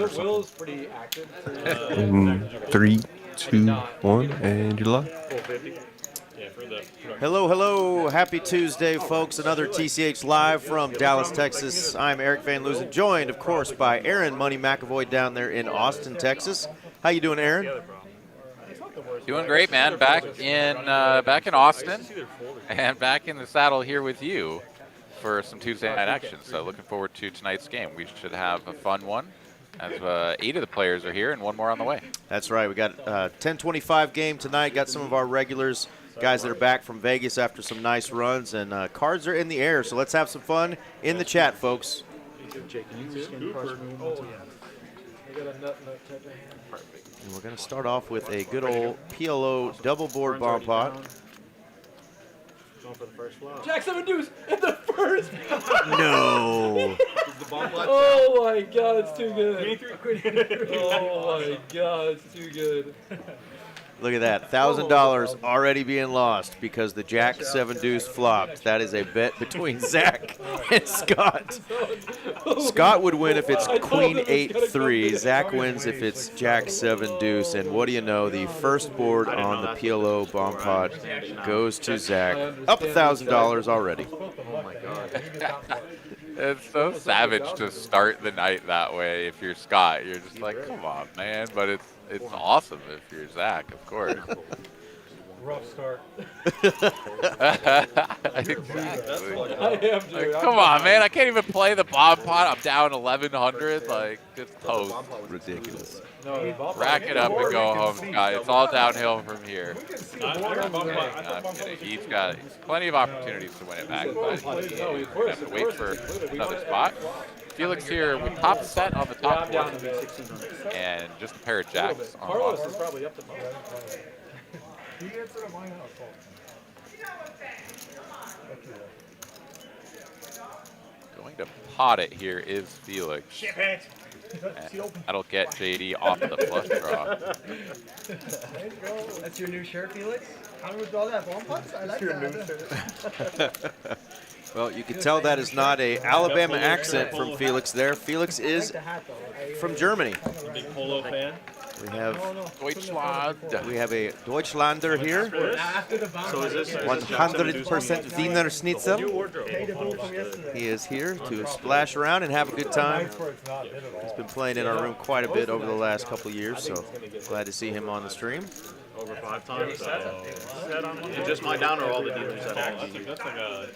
or something. Will's pretty active. 3, 2, 1, and you're live. Hello, hello. Happy Tuesday, folks. Another TCH Live from Dallas, Texas. I'm Eric Van Loozen, joined, of course, by Aaron Money McAvoy down there in Austin, Texas. How you doing, Aaron? Doing great, man. Back in Austin, and back in the saddle here with you for some Tuesday night action. So looking forward to tonight's game. We should have a fun one, as 8 of the players are here and one more on the way. That's right. We got a 10:25 game tonight. Got some of our regulars, guys that are back from Vegas after some nice runs, and cards are in the air. So let's have some fun in the chat, folks. And we're going to start off with a good old PLO double board bomb pot. Jack 7 deuce in the first. No. Oh my God, it's too good. Oh my God, it's too good. Look at that, $1,000 already being lost because the Jack 7 deuce flopped. That is a bet between Zach and Scott. Scott would win if it's Queen 8-3. Zach wins if it's Jack 7 deuce. And what do you know? The first board on the PLO bomb pot goes to Zach. Up $1,000 already. Oh my God. It's so savage to start the night that way. If you're Scott, you're just like, come on, man. But it's awesome if you're Zach, of course. Rough start. Exactly. I am, dude. Like, come on, man. I can't even play the bomb pot. I'm down 1,100. Like, just toast. Ridiculous. Rack it up and go home, Scott. It's all downhill from here. He's got plenty of opportunities to win it back, but he's going to have to wait for another spot. Felix here with top set on the top board, and just a pair of jacks on Carlos bottom. is probably up to Going to pot it here is Felix. And that'll get JD off the flush draw. That's your new shirt, Felix? How do we draw that bomb pots? I like that. Well, you can tell that is not a Alabama accent from Felix there. Felix is from Germany. Big polo fan. We have Deutschland. a Deutschlander here. So is this 100% Wiener Schnitzel. new wardrobe? He is here to splash around and have a good time. He's been playing in our room quite a bit over the last couple of years, so glad to see him on the stream. Over 5 times. And just my down or all the dealers at all? That's like a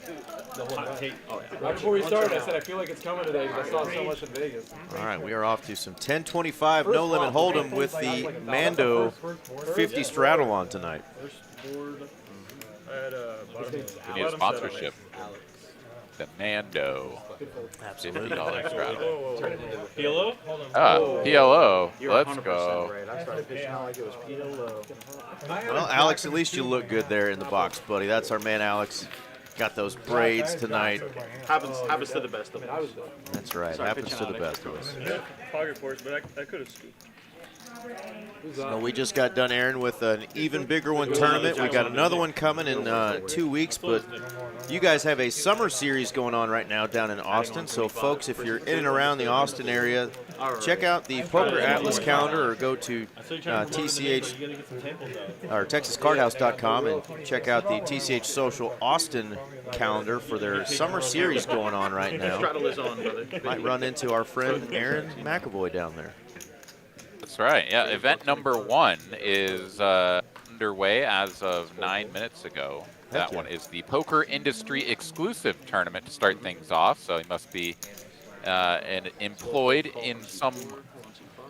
hot take. Oh, yeah. Right before we started, I said I feel like it's coming today because I saw so much in Vegas. All right, we are off to some 10:25 no limit hold'em with the Mando 50 straddle on tonight. We need a sponsorship. The Mando. $50 straddle. PLO? PLO. You're Let's 100% go. right. I started pitching out like it was PLO. Well, Alex, at least you look good there in the box, buddy. That's our man, Alex. Got those braids tonight. Happens to the best of us. That's right. Happens to the best of us. Pocket force, but I could have scooped. So we just got done, Aaron, with an even bigger one tournament. We got another one coming in 2 weeks, but you guys have a summer series going on right now down in Austin. So, folks, if you're in and around the Austin area, check out the Poker Atlas calendar or go to TCH or TexasCardHouse.com and check out the TCH Social Austin calendar for their summer series going on right now. Might run into our friend Aaron McAvoy down there. That's right. Yeah, event number 1 is underway as of 9 minutes ago. That one is the Poker Industry exclusive tournament to start things off. So he must be employed in some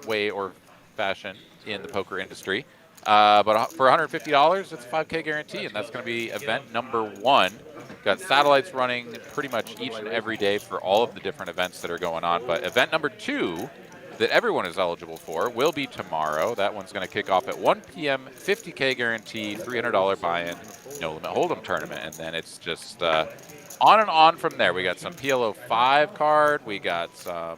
way or fashion in the poker industry. But for $150, it's a 5K guarantee, and that's going to be event number 1. Got satellites running pretty much each and every day for all of the different events that are going on. But event number 2 that everyone is eligible for will be tomorrow. That one's going to kick off at 1 p.m., 50K guarantee, $300 buy-in, no limit hold'em tournament. And then it's just on and on from there. We got some PLO 5 card. We got some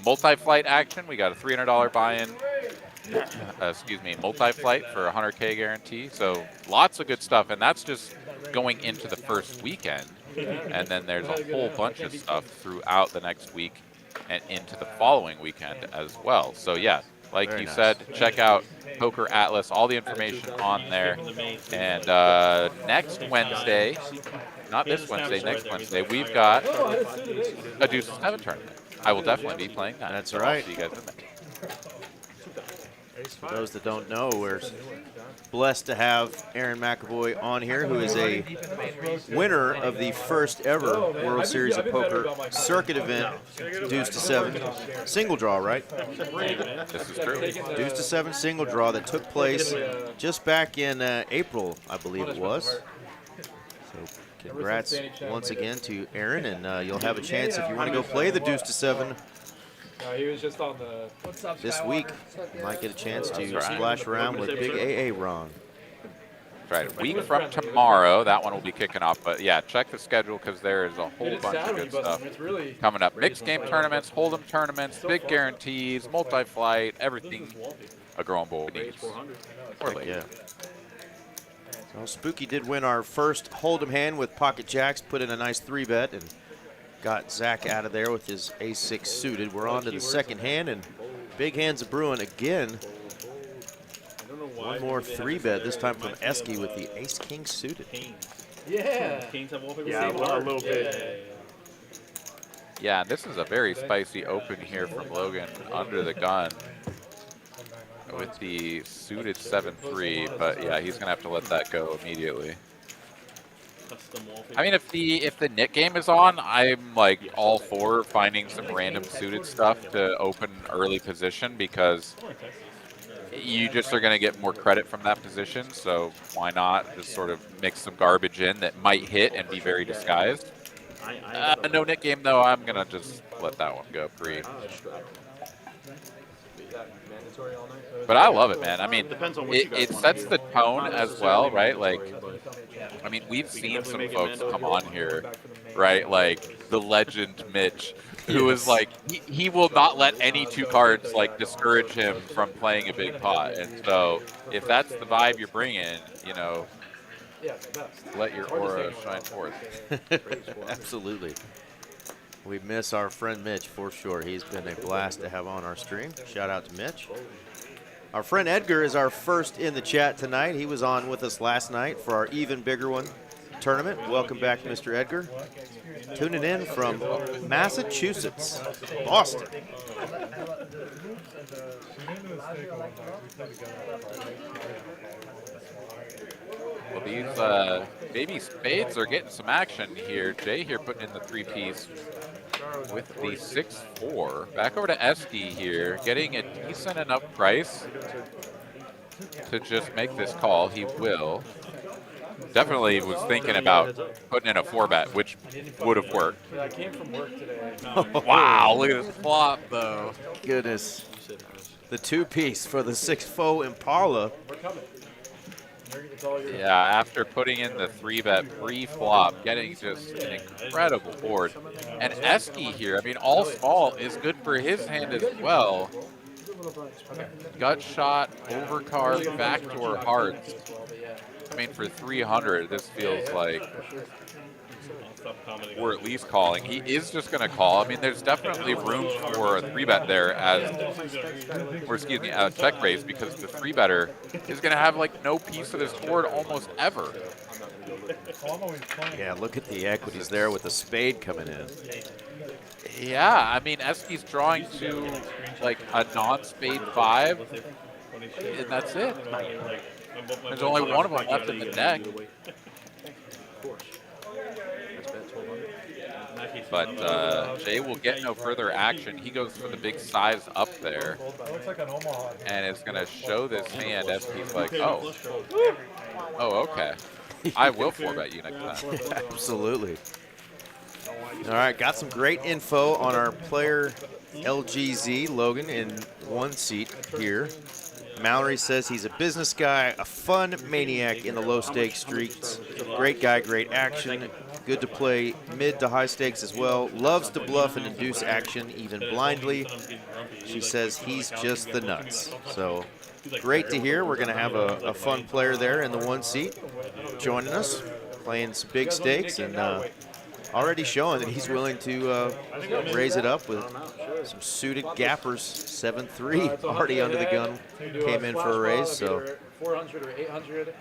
multi-flight action. We got a $300 buy-in, multi-flight for 100K guarantee. So lots of good stuff, and that's just going into the first weekend. And then there's a whole bunch of stuff throughout the next week and into the following weekend as well. So yeah, like Very you nice. said, check out Poker Atlas, all the information on there. And next Wednesday, not this Wednesday, next Wednesday, we've got a Deuce 7 tournament. I will definitely be playing that. That's so right. I'll see you guys in there. For those that don't know, we're blessed to have Aaron McAvoy on here, who is a winner of the first ever World Series of Poker circuit event, Deuce to 7 single draw, right? This is true. Deuce to 7 single draw that took place just back in April, I believe it was. So congrats once again to Aaron, and you'll have a chance if you want to go play the Deuce to 7 he was just on the. this week. You might get a chance to splash around with Big AA Ron. Right, a week from tomorrow, that one will be kicking off. But yeah, check the schedule because there is a whole bunch of good stuff coming up. Mixed game tournaments, hold'em tournaments, big guarantees, multi-flight, everything a growing bull needs. Or lady. Yeah. Well, Spooky did win our first hold'em hand with pocket jacks, put in a nice 3-bet, and got Zach out of there with his ace-6 suited. We're on to the second hand, and big hands of brewing again. One more 3-bet, this time from Esky with the ace-king suited. Yeah. Yeah, a little bit. Yeah, this is a very spicy open here from Logan under the gun with the suited 7-3, but yeah, he's gonna have to let that go immediately. I mean, if the Nick game is on, I'm like all for finding some random suited stuff to open early position because you just are going to get more credit from that position. So why not just sort of mix some garbage in that might hit and be very disguised? No Nick game though. I'm going to just let that one go pre. But I love it, man. I mean, it sets the tone as well, right? Like, I mean, we've seen some folks come on here, right? Like the legend Mitch, who is like, he will not let any 2 cards like discourage him from playing a big pot. And so if that's the vibe you're bringing, you know, let your aura shine forth. Absolutely. We miss our friend Mitch for sure. He's been a blast to have on our stream. Shout out to Mitch. Our friend Edgar is our first in the chat tonight. He was on with us last night for our Even Bigger One tournament. Welcome back, Mr. Edgar. Tuning in from Massachusetts, Boston. Well, these baby spades are getting some action here. Jay here putting in the 3-piece with the 6-4. Back over to Esky here, getting a decent enough price to just make this call. He will. Definitely was thinking about putting in a 4-bet, which would have worked. I came from work today. Wow, look at this flop, though. Goodness. The 2-piece for the 6-4 Impala. We're coming. Yeah, after putting in the 3-bet pre-flop, getting just an incredible board. And Esky here, I mean, all small is good for his hand as well. Gut shot, overcard, backdoor hearts. I mean, for 300, this feels like we're at least calling. He is just going to call. I mean, there's definitely room for a 3-bet there or excuse me, a check raise because the 3-better is going to have like no piece of this board almost ever. Yeah, look at the equities there with the spade coming in. Yeah, I mean, Esky's drawing to like a non-spade 5, and that's it. There's only one of them left in the deck. But Jay will get no further action. He goes for the big size up there. And it's going to show this hand. Esky's like, oh, okay. I will 4-bet you next time. Absolutely. All right, got some great info on our player LGZ, Logan, in 1 seat here. Mallory says he's a business guy, a fun maniac in the low-stakes streets. Great guy, great action. Good to play mid to high stakes as well. Loves to bluff and induce action, even blindly. She says he's just the nuts. So great to hear. We're going to have a fun player there in the 1 seat joining us, playing some big stakes. And already showing that he's willing to raise it up with some suited gappers. 7-3 already under the gun. Came in for a raise, so 400 or 800.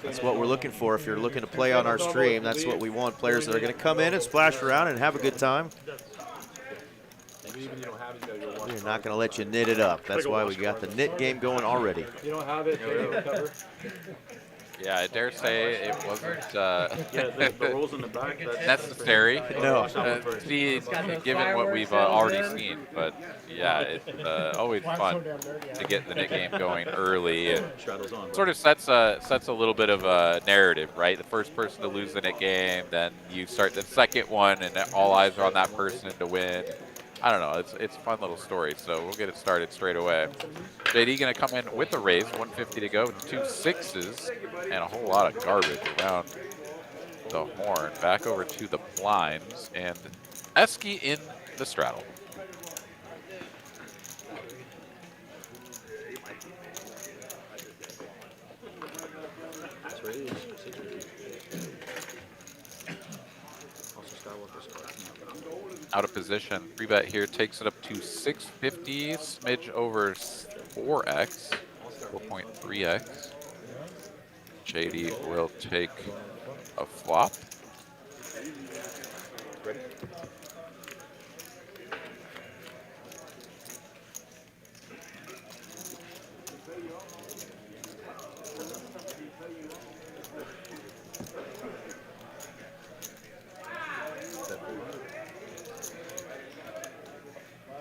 that's what we're looking for. If you're looking to play on our stream, that's what we want. Players that are going to come in and splash around and have a good time. We're not going to let you knit it up. That's why we got the knit game going already. You don't have it, cover. Yeah, I dare say it wasn't The rolls in the back. necessary. No. See, given what we've already seen, but yeah, it's always fun to get the knit game going early. And sort of sets a little bit of a narrative, right? The first person to lose the knit game, then you start the second one, and all eyes are on that person to win. I don't know. It's a fun little story, so we'll get it started straight away. JD going to come in with a raise, 150 to go, 2 sixes, and a whole lot of garbage around the horn. Back over to the blinds, and Esky in the straddle. Out of position. 3-bet here takes it up to 650, smidge over 4x, 4.3x. JD will take a flop.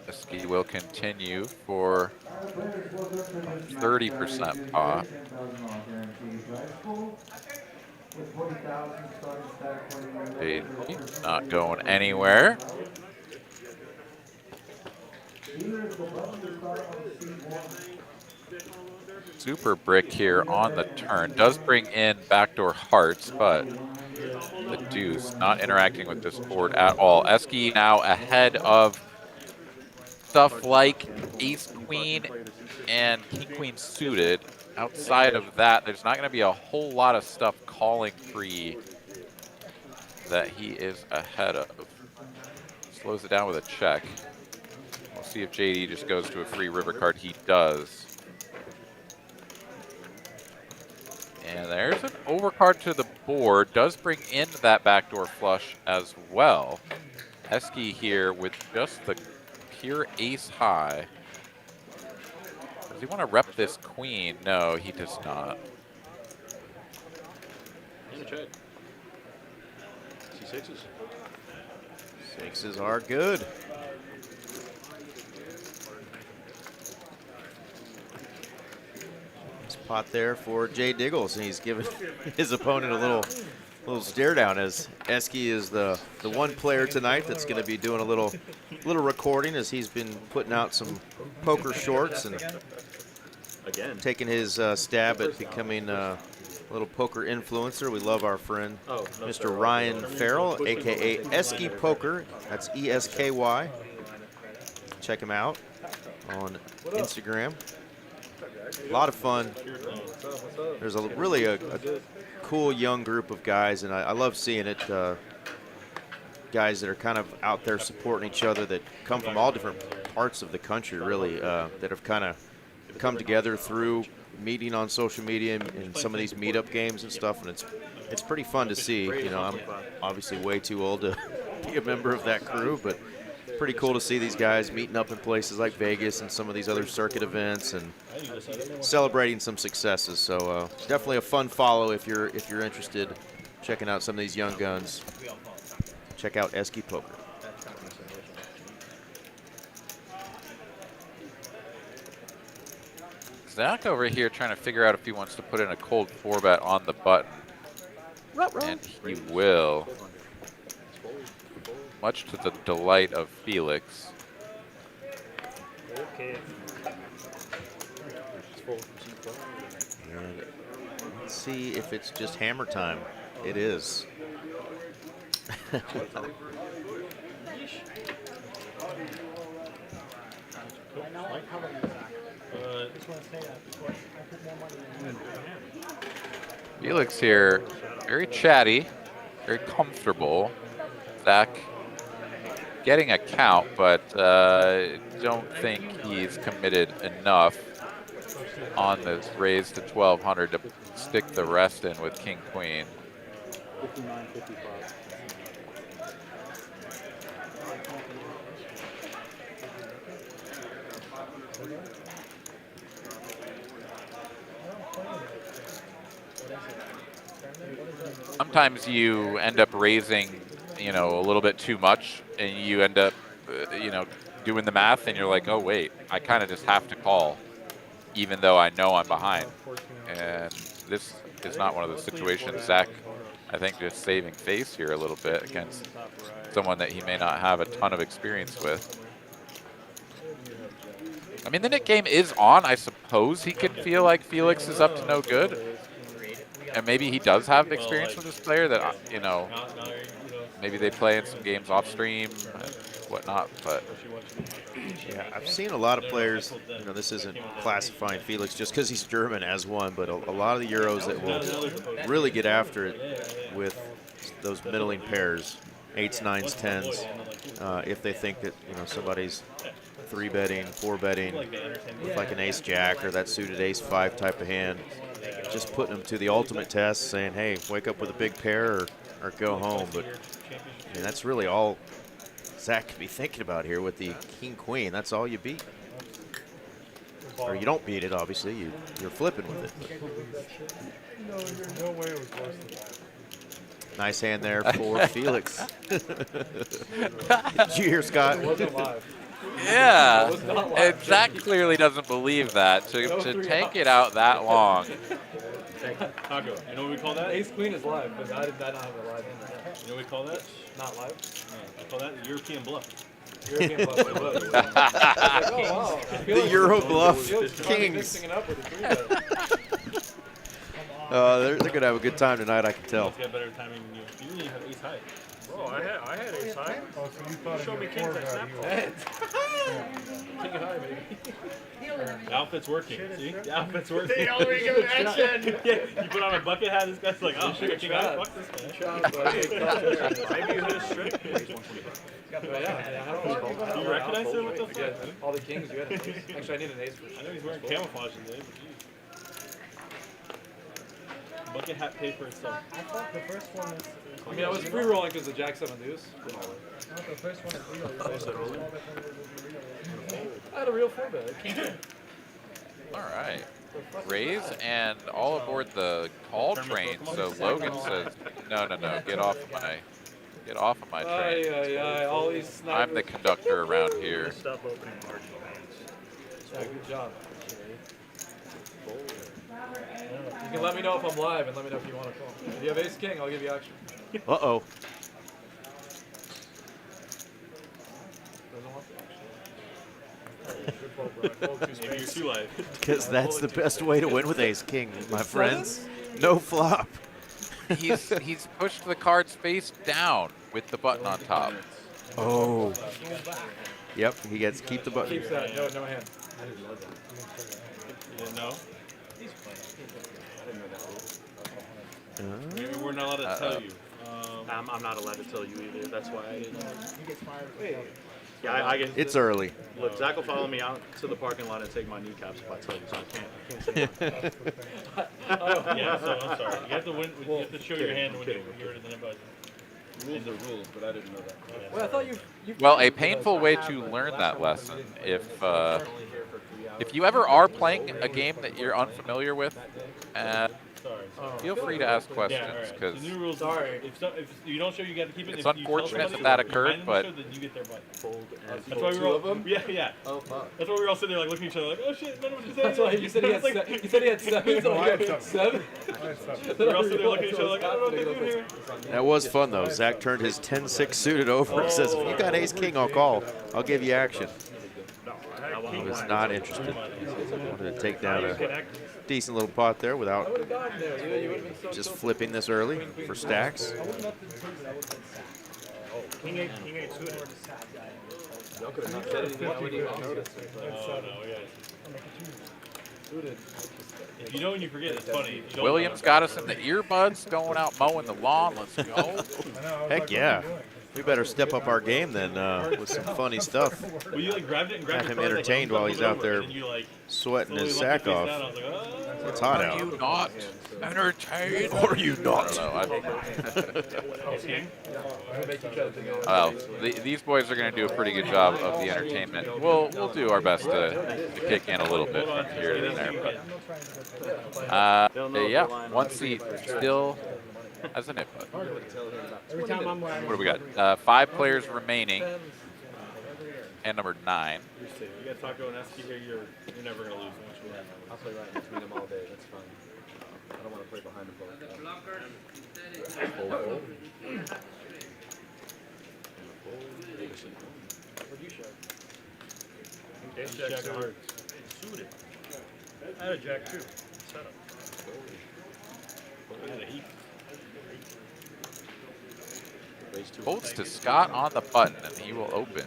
Esky will continue for 30% pot. JD not going anywhere. Super brick here on the turn. Does bring in backdoor hearts, but the deuce not interacting with this board at all. Esky now ahead of stuff like ace queen and king queen suited. Outside of that, there's not going to be a whole lot of stuff calling free that he is ahead of. Slows it down with a check. We'll see if JD just goes to a free river card. He does. And there's an overcard to the board. Does bring in that backdoor flush as well. Esky here with just the pure ace high. Does he want to rep this queen? No, he does not. C6s. Sixes are good. Pot there for Jay Diggles, and he's giving his opponent a little stare down, as Esky is the one player tonight that's going to be doing a little recording, as he's been putting out some poker shorts and taking his stab at becoming a little poker influencer. We love our friend Mr. Ryan Farrell, aka Esky Poker. That's ESKY. Check him out on Instagram. A lot of fun. There's really a cool young group of guys, and I love seeing it. Guys that are kind of out there supporting each other, that come from all different parts of the country, really, that have kind of come together through meeting on social media and some of these meetup games and stuff, and it's pretty fun to see. You know, I'm obviously way too old to be a member of that crew, but pretty cool to see these guys meeting up in places like Vegas and some of these other circuit events and celebrating some successes. So definitely a fun follow if you're interested, checking out some of these young guns. Check out Esky Poker. Zach over here trying to figure out if he wants to put in a cold 4-bet on the button. And he will. Much to the delight of Felix. Okay. And let's see if it's just hammer time. It is. Felix here, very chatty, very comfortable. Zach getting a count, but don't think he's committed enough on this raise to 1,200 to stick the rest in with King Queen. 59.55. Sometimes you end up raising, you know, a little bit too much, and you end up, you know, doing the math, and you're like, oh wait, I kind of just have to call, even though I know I'm behind. And this is not one of those situations. Zach, I think, just saving face here a little bit against someone that he may not have a ton of experience with. I mean, the Nick game is on. I suppose he could feel like Felix is up to no good. And maybe he does have experience with this player that, you know, maybe they play in some games off stream and whatnot, but. Yeah, I've seen a lot of players, you know, this isn't classifying Felix just because he's German as one, but a lot of the Euros that will really get after it with those middling pairs, 8s, 9s, 10s, if they think that, you know, somebody's 3-betting, 4-betting with like an ace-jack or that suited ace-5 type of hand, just putting them to the ultimate test, saying, hey, wake up with a big pair or go home. But I mean, that's really all Zach could be thinking about here with the king-queen. That's all you beat. Or you don't beat it, obviously. You're flipping with it. No way it was worse than that. Nice hand there for Felix. Did you hear, Scott? It wasn't live. Yeah, It was not live. and Zach clearly doesn't believe that. To tank it out that long. Taco, you know what we call that? Ace Queen is live, but I did not have it live. You know what we call that? Not live. We call that the European bluff. European bluff. It was. Oh, wow. The Euro bluff Kings. Kings. Mixing it up with the 3-bet. They're going to have a good time tonight, I can tell. It's got better timing than you. You really have ace high. Bro, I had ace high. Oh, so you thought Show me it kings was at snap call. King high, baby. The outfit's working. See? The outfit's working. They already give an action. Yeah, you put on a bucket hat, this guy's like, oh, shit, king high, fuck this guy. Maybe you hit a straight. Do you recognize him? What the fuck? All the kings, you had an ace. Actually, I need an ace for I know he's wearing camouflage today, but geez. Bucket hat pay for itself. I thought the first one was. I mean, I was free rolling because the Jack 7 deuce. I thought the first one was real. I had a real 4-bet. All right. Raise and all aboard the call train. So Logan says, no, get off of my train. All these snipers. I'm the conductor around here. Stop opening marginal hands. Yeah, good job. You can let me know if I'm live and let me know if you want to call. If you have ace king, I'll give you action. Uh-oh. Doesn't want the action. Maybe you're too live. Because that's the best way to win with ace-king, my friends. No flop. He's pushed the card's face down with the button on top. Oh. Yep, he gets keep the button. Keeps that. No hand. You didn't know? Maybe we're not allowed to tell you. I'm not allowed to tell you either. That's why I didn't know. Yeah, I get. It's early. Look, Zach will follow me out to the parking lot and take my kneecaps if I tell you, so I can't say that. Yeah, so I'm sorry. You have to win. You have to show your hand when you hear it in the buzzer. Rules are rules, but I didn't know that. Well, I thought you. Well, a painful way to learn that lesson. If you ever are playing a game that you're unfamiliar with, feel free to ask questions, because the new rules. Sorry, if you don't show, you got to keep it. it's unfortunate that occurred, but then you get their butt. That's why we were all. Yeah. Oh fuck. That's why we were all sitting there like looking at each other like, oh shit, none of us That's why you said he had. You said he had 7. So I had 7. We were all sitting there looking at each other like, I don't know what they're doing here. That was fun, though. Zach turned his 10-6 suited over and says, if you got ace-king, I'll call. I'll give you action. He was not interested. He wanted to take down a decent little pot there without just flipping this early for stacks. King 8 suited. Y'all could have not said anything. I wouldn't even notice it. Oh no, yeah. If you know when you forget, it's funny. If you don't Williams got us in the earbuds, going out mowing the lawn. Let's go. Heck yeah. We better step up our game then with some funny stuff. Well, you like grabbed it and grabbed Have him your card, entertained like, while he's out over, there and then you, like, sweating his slowly sack let your off. face down. I was like, oh. It's hot Are out. you not entertained? Or you not? I don't know. Well, these boys are going to do a pretty good job of the entertainment. We'll do our best to kick in a little bit from here to there. But, yeah, one seat still as an input. What do we got? 5 players remaining. And number 9. You got Taco and Esky here, you're never going to lose. I'll play right between them all day. That's fine. I don't want to play behind the ball. Jack of hearts. Suited. I had a jack too. Setup. I had a heap. Holds to Scott on the button, and he will open.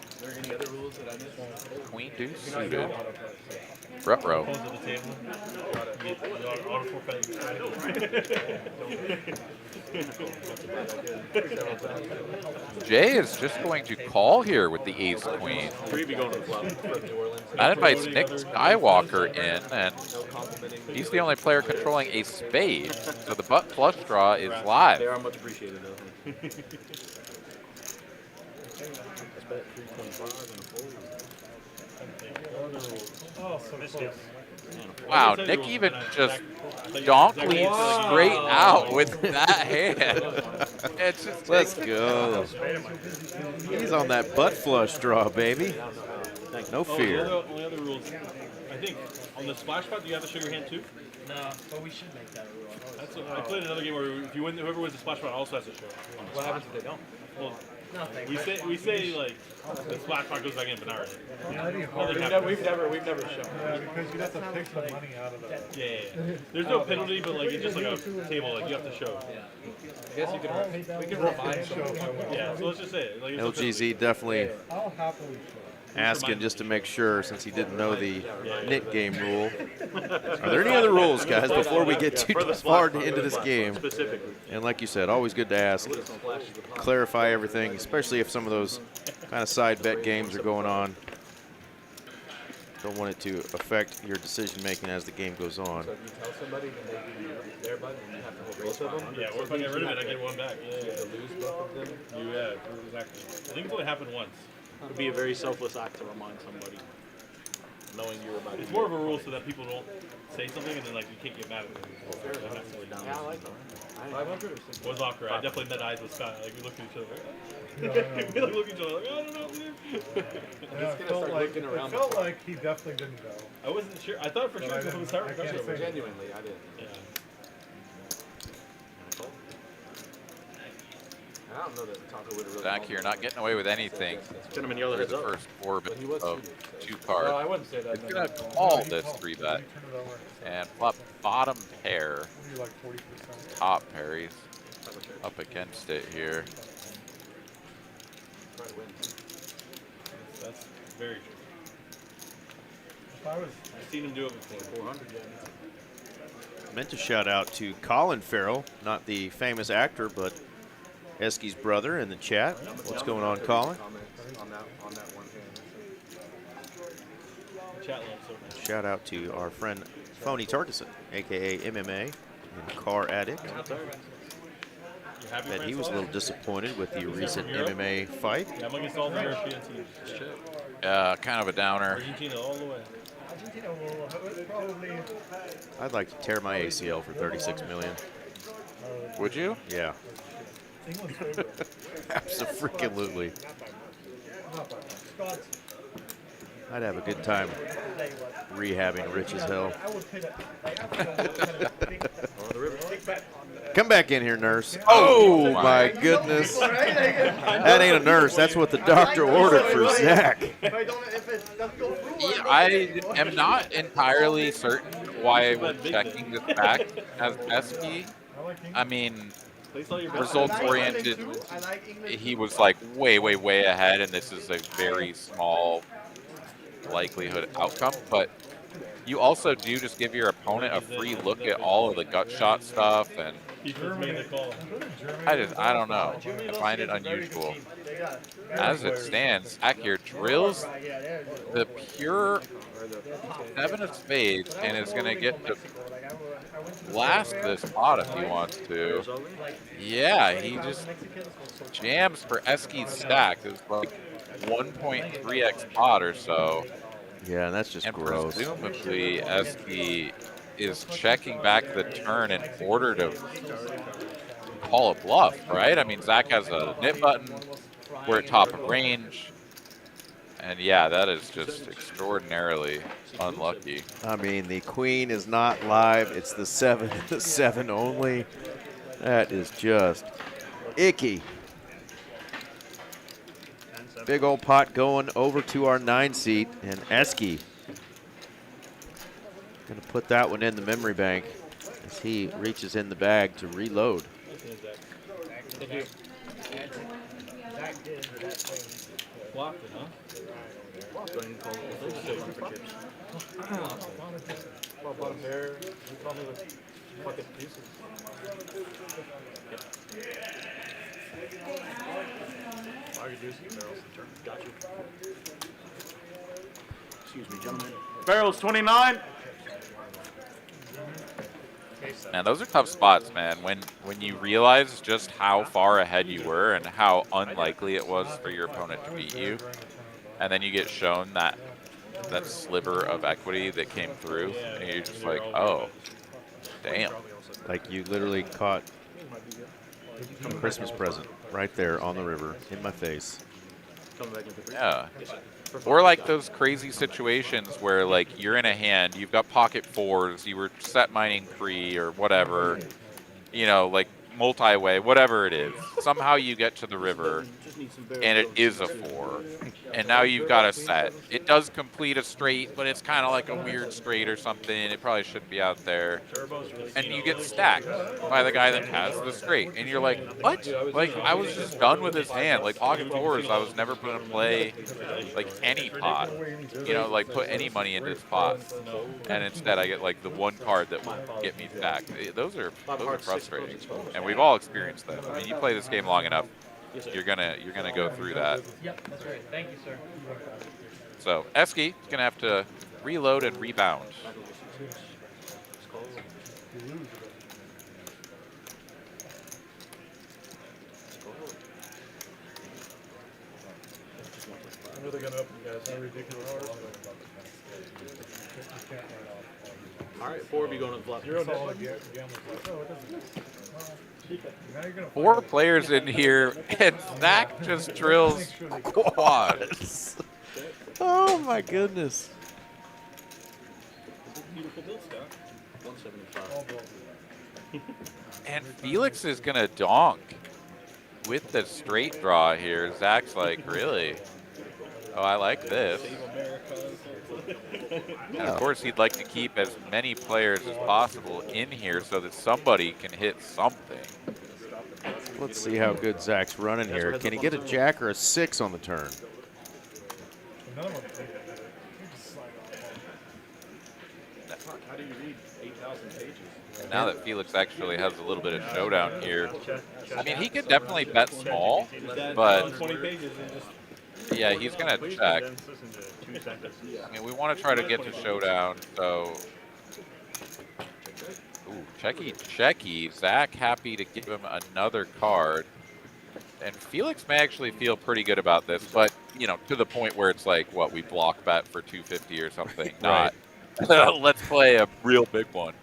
Queen deuce suited. Ruh-roh. Pose at the table. Auto forfeit. Jay is just going to call here with the ace queen. That invites Nick Skywalker in, and he's the only player controlling a spade, so the butt flush draw is live. They are much appreciated, though. Wow, Nick even just donk leads straight out with that hand. It's just Let's go. He's on that butt flush draw, baby. No fear. The only other rules, I think, on the splash pot, do you have to show your hand too? No, but we should make that a rule. That's what, I played another game where if you win, whoever wins the splash pot also has to show. What happens if they don't? Well, Nothing. we say like the splash pot goes back in, but not really. We've never shown. Because you have to pick the money out of the. Yeah. There's no penalty, but like it's just like a table, like you have to show. I guess we can remind them. Yeah. So let's just say it. Like, LGZ definitely I'll happily show. asking just to make sure, since he didn't know the knit game rule. Are there any other rules, guys, before we get too far into this game? specifically. And like you said, always good to ask. Clarify everything, especially if some of those kind of side bet games are going on. Don't want it to affect your decision making as the game goes on. So if you tell somebody, then they give you their button, and you have to hold both of them. Yeah, or if I get rid of it, I get one back. You have to lose both of them. Exactly. I think it's only happened once. It would be a very selfless act to remind somebody, knowing you're about to. It's more of a rule so that people don't say something and then like you can't get mad at them. Yeah, I like them. 500 or 600? Was awkward. I definitely met eyes with Scott. Like we looked at each other. Like, we like looked at each other like I don't know. Yeah, it felt like, he definitely didn't go. I wasn't sure. I thought for sure it was her. I can't say. Genuinely, I didn't. Yeah. I don't know that Taco would have really. Back here, not getting away with anything. Gentlemen, yellow For heads the up. first orbit He was of suited. 2 cards. No, I wouldn't say that. It's going to call this 3-bet and flop bottom pair, Maybe like 40%. top pair. He's up against it here. Try to win. That's very true. If I was I've seen him do it before. 400, yeah. Meant to shout out to Colin Farrell, not the famous actor, but Esky's brother in the chat. What's going on, Colin? Comments on that one hand. Chat loves so much. Shout out to our friend Phony Tarkison, aka MMA and Car Addict. You happy, Bet he was a Francois? little disappointed with the recent MMA fight. Yeah, I'm against all the European teams. Kind of a downer. Argentina all the way. Argentina will probably. I'd like to tear my ACL for 36 million. Would you? Yeah, England's favorite. absolutely. Not bad. Scott's. I'd have a good time rehabbing rich as hell. I would pay that. Come back in here, nurse. Oh my goodness. That ain't a nurse. That's what the doctor ordered for Zach. If it doesn't go through, Yeah, I am not entirely certain why I was checking this back as Esky. I mean, Place all your bets. results oriented. He was like way ahead, and this is a very small likelihood outcome. But you also do just give your opponent a free look at all of the gut shot stuff, and I don't know. I find it unusual. As it stands, Zach here drills the pure 7 of spades and is going to get to blast this pot if he wants to. Yeah, he just jams for Eski's stack. It's like 1.3x pot or so. Yeah, that's just gross. Presumably, Eski is checking back the turn in order to call a bluff, right? I mean, Zach has a nip button. We're at top of range. And yeah, that is just extraordinarily unlucky. I mean, the queen is not live. It's the 7, the 7 only. That is just icky. Big old pot going over to our 9 seat, and Eski gonna put that one in the memory bank as he reaches in the bag to reload. Blocked it, huh? Bottom pair, probably with fucking pieces. Got you. Excuse me, gentlemen. Barrels 29. Man, those are tough spots, man. When you realize just how far ahead you were and how unlikely it was for your opponent to beat you, and then you get shown that sliver of equity that came through, and you're just like, oh, damn. Like you literally caught a Christmas present right there on the river in my face. Yeah. Or like those crazy situations where like you're in a hand, you've got pocket 4s, you were set mining pre or whatever, you know, like multi-way, whatever it is. Somehow you get to the river and it is a 4. And now you've got a set. It does complete a straight, but it's kind of like a weird straight or something. It probably shouldn't be out there. And you get stacked by the guy that has the straight. And you're like, what? Like, I was just done with his hand. Like, pocket 4s, I was never going to play, like, any pot. You know, like, put any money into his pot. And instead, I get, like, the one card that will get me stacked. Those are frustrating. And we've all experienced that. I mean, you play this game long enough, you're gonna go through that. Yep, that's right. Thank you, sir. So Eski is gonna have to reload and rebound. I know they're gonna open you guys. How ridiculous. All right, 4 be going to the bluff. You're on the 4 players in here, and Zach just drills quads. Oh my goodness. Beautiful build, Scott. 175. And Felix is gonna donk with the straight draw here. Zach's like, really? Oh, I like this. And of course, he'd like to keep as many players as possible in here so that somebody can hit something. Let's see how good Zach's running here. Can he get a jack or a 6 on the turn? How do you read 8,000 pages? And now that Felix actually has a little bit of showdown here, I mean, he could definitely bet small, but 20 pages and just yeah, he's going to check. I mean, we want to try to get to showdown, so... Ooh, checky. Zach happy to give him another card. And Felix may actually feel pretty good about this, but, you know, to the point where it's like, what, we block bet for 250 or something, not let's play a real big one.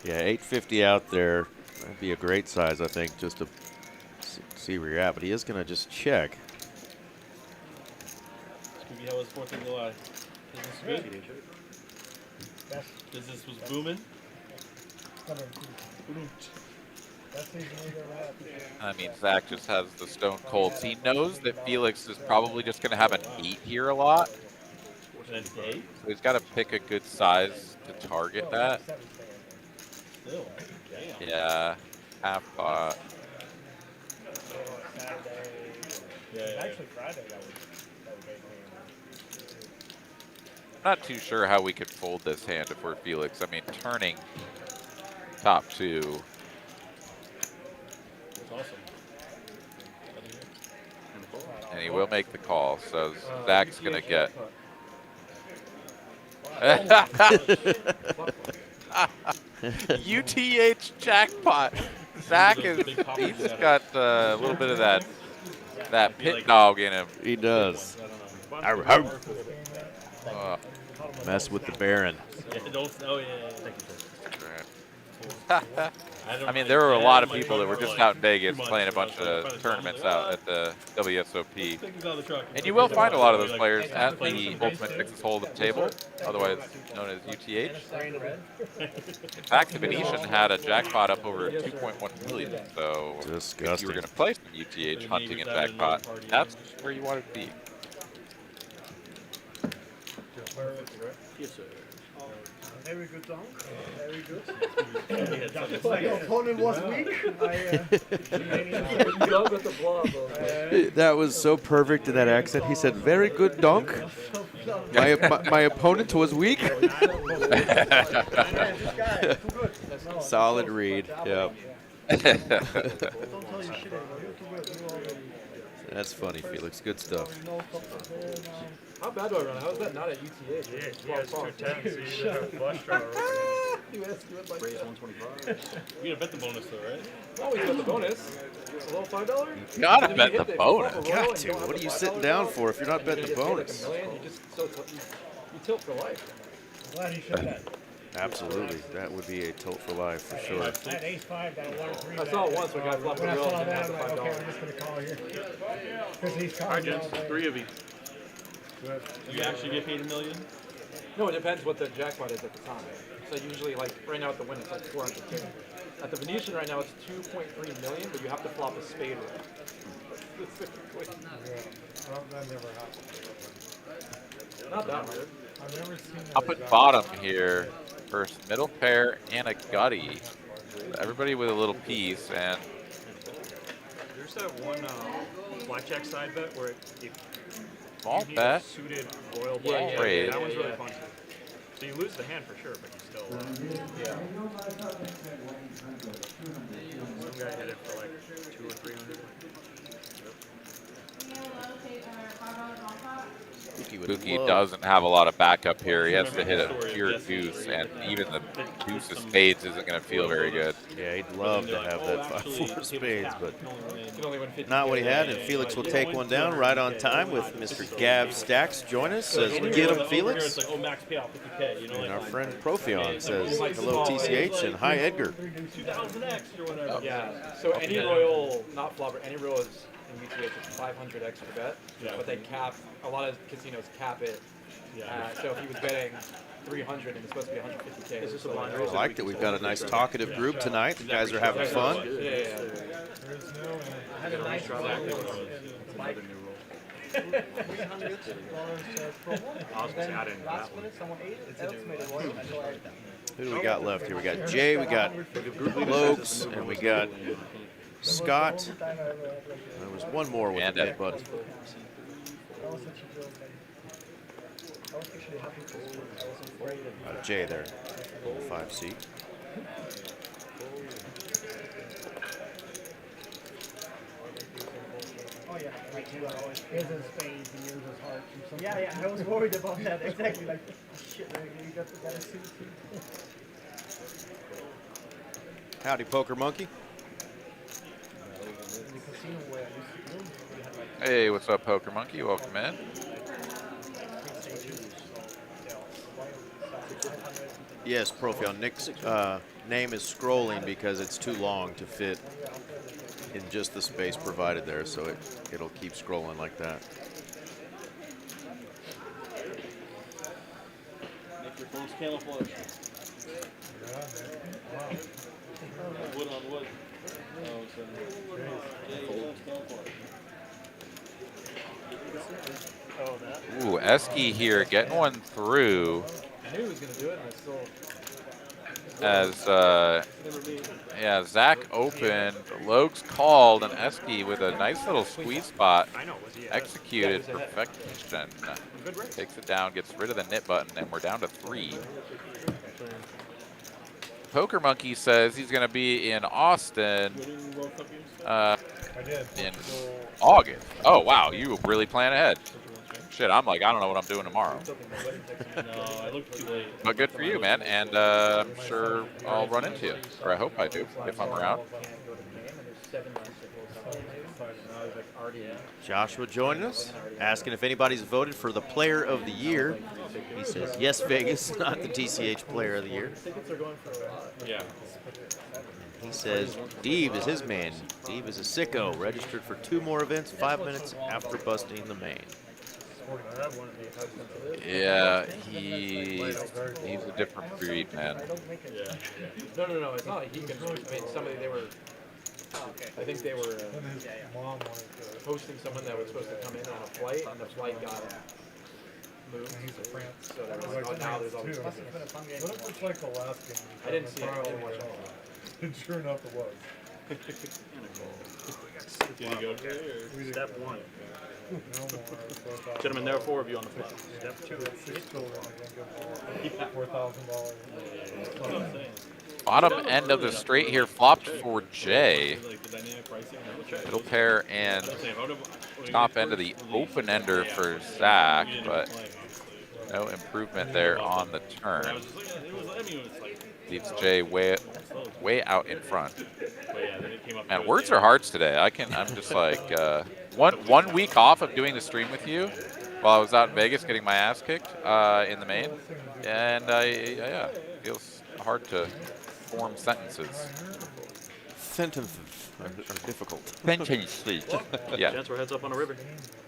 Yeah, 850 out there. That'd be a great size, I think, just to see where you're at. But he is going to just check. Scooby, how was 4th of July? Business good? Business was booming? I mean, Zach just has the stone colds. He knows that Felix is probably just going to have an 8 here a lot. An 8? So he's got to pick a good size to target that. Still. Damn. Yeah, half pot. Yeah. Actually, Friday that was not too sure how we could fold this hand if we're Felix. I mean, turning top 2. That's awesome. And he will make the call, so Zach's going to get... UTH jackpot. Zach is, he's got a little bit of that pit dog in him. He does. Mess with the Baron. I mean, there were a lot of people that were just out in Vegas playing a bunch of tournaments out at the WSOP. And you will find a lot of those players at the Ultimate Texas Hold'em table, otherwise known as UTH. In fact, the Venetian had a jackpot up over 2.1 million, so if you were going to play some UTH hunting and jackpot, that's where you wanted to be. Yes, sir. Very good dunk. Very good. My opponent was weak. That was so perfect in that accent. He said, "Very good dunk." My opponent was weak. Solid read. Yep. That's funny, Felix. Good stuff. How bad do I run? How is that not at UTA? Yeah, he has 210, so you have a flush draw. Raise 125. You gotta bet the bonus though, right? Always bet the bonus. A little $5. You gotta bet the bonus. Got to. What are you sitting down for if you're not betting the bonus? You tilt for life. Glad he showed that. Absolutely. That would be a tilt for life for sure. That ace-5, that 1-3. I saw it once when a guy flopped the When I wheel saw and that, had I'm the like, okay, $5. I'm just going to call here. Because he's All right, calling gents. 3 of you. You actually get paid $1 million? No, it depends what the jackpot is at the time. So usually, like, right now at the win, it's like 400K. At the Venetian right now, it's 2.3 million, but you have to flop a spade roll. That never happened. Not that hard. I've never seen that. Up at bottom here, first middle pair and a gutty. Everybody with a little piece, and There's that one blackjack side bet where if small you need bet. a suited royal Yeah, black, raise. that one's really fun. So you lose the hand for sure, but you still. Some guy hit it for like 200 or 300. Buki doesn't have a lot of backup here. He has to hit a pure deuce, and even the deuce of spades isn't going to feel very good. Yeah, he'd love to have that 5-4 spades, but You can only win 50K. not what he had. And Felix will take one down right on time with Mr. Gav Stacks join us. Says, "Get him, Felix." It's like, oh, max payout 50K. You know, And like our friend Profion says, "Hello, TCH," and "Hi, Edgar." 2000X or whatever. Yeah. So any royal, not flopper, any royal is in UTH it's 500 extra bet, but they cap. A lot of casinos cap it. So if he was betting 300 and it's supposed to be 150K. Is this a so blind I raise? like that we've got a nice talkative group tonight. The guys are having fun. Yeah. There's no... I had a nice roll. Another new roll. $300 promo. I was gonna say, I didn't know Last that one. minute, someone ate it. It's estimated royal. That's all I had. Who do we got left here? We got Jay, we got Lokes, and we got Scott. There was one more with And the but I was such a joke. I was actually happy to see it. I was afraid of Jay there, in the 5 seat. Oh yeah, like here's his spades and here's his heart. Yeah, I was worried about that. Exactly, like, shit, man, you got the better suit too. Howdy, Poker Monkey. In the casino where I used to live, we had like Hey, what's up, Poker Monkey? Welcome in. 3 stages. Yes, Profion. Nick's name is scrolling because it's too long to fit in just the space provided there, so it'll keep scrolling like that. Make your phone's camouflage. Wood on wood. Oh, so. Yeah, your phone's camouflage. Oh, that? Ooh, Esky here getting one through. I knew he was going to do it, and I still. as yeah, Zach opened, Logs called, and Esky with a nice little squeeze spot executed perfection. Takes it down, gets rid of the knit button, and we're down to 3. Poker Monkey says he's going to be in Austin in August. Oh, wow, you really plan ahead. Shit, I'm like, I don't know what I'm doing tomorrow. No, I looked too late. But good for you, man, and I'm sure I'll run into you, or I hope I do, if I'm around. Joshua joining us, asking if anybody's voted for the player of the year. He says, yes, Vegas, not the TCH player of the year. Yeah. He says, Deeb is his man. Deeb is a sicko, registered for 2 more events 5 minutes after busting the main. Yeah, he's a different breed, man. Yeah. No, it's not like he can. I mean, somebody, they were. I think they were hosting someone that was supposed to come in on a flight, and the flight got moved. So there was, oh, now there's all these. What if it's like the last game? I didn't see it. I didn't watch all of it. And sure enough, it was. Did he go today, or? Step 1. No more. Gentlemen, there are 4 of you on the flop. Step 2. $4,000. Bottom end of the straight here flopped for Jay. Middle pair and top end of the open ender for Zach, but no improvement there on the turn. Leaves Jay way out in front. Man, words are hard today. I'm just like one week off of doing the stream with you while I was out in Vegas getting my ass kicked in the main, and yeah, it feels hard to form sentences. Sentences are difficult. Sentences. Yeah. Gents, we're heads up on a river.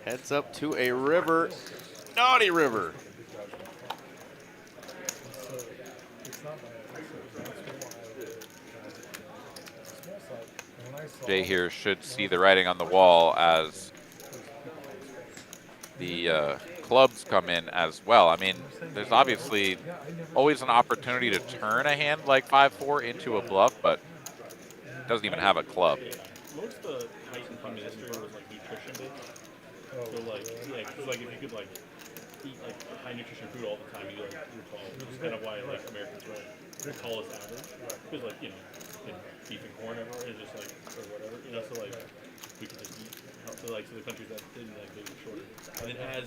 Heads up to a river. Naughty river. Jay here should see the writing on the wall as the clubs come in as well. I mean, there's obviously always an opportunity to turn a hand like 5-4 into a bluff, but it doesn't even have a club. Most of the height and fun industry was like nutrition based. So like, yeah, cause like if you could like eat like high nutrition food all the time, you like you're tall. Which is kind of why like Americans are tall as average. Because like, you know, beef and corn everywhere is just like, or whatever, you know, so like we could just eat. So like, so the countries that didn't, like, they were shorter. And then as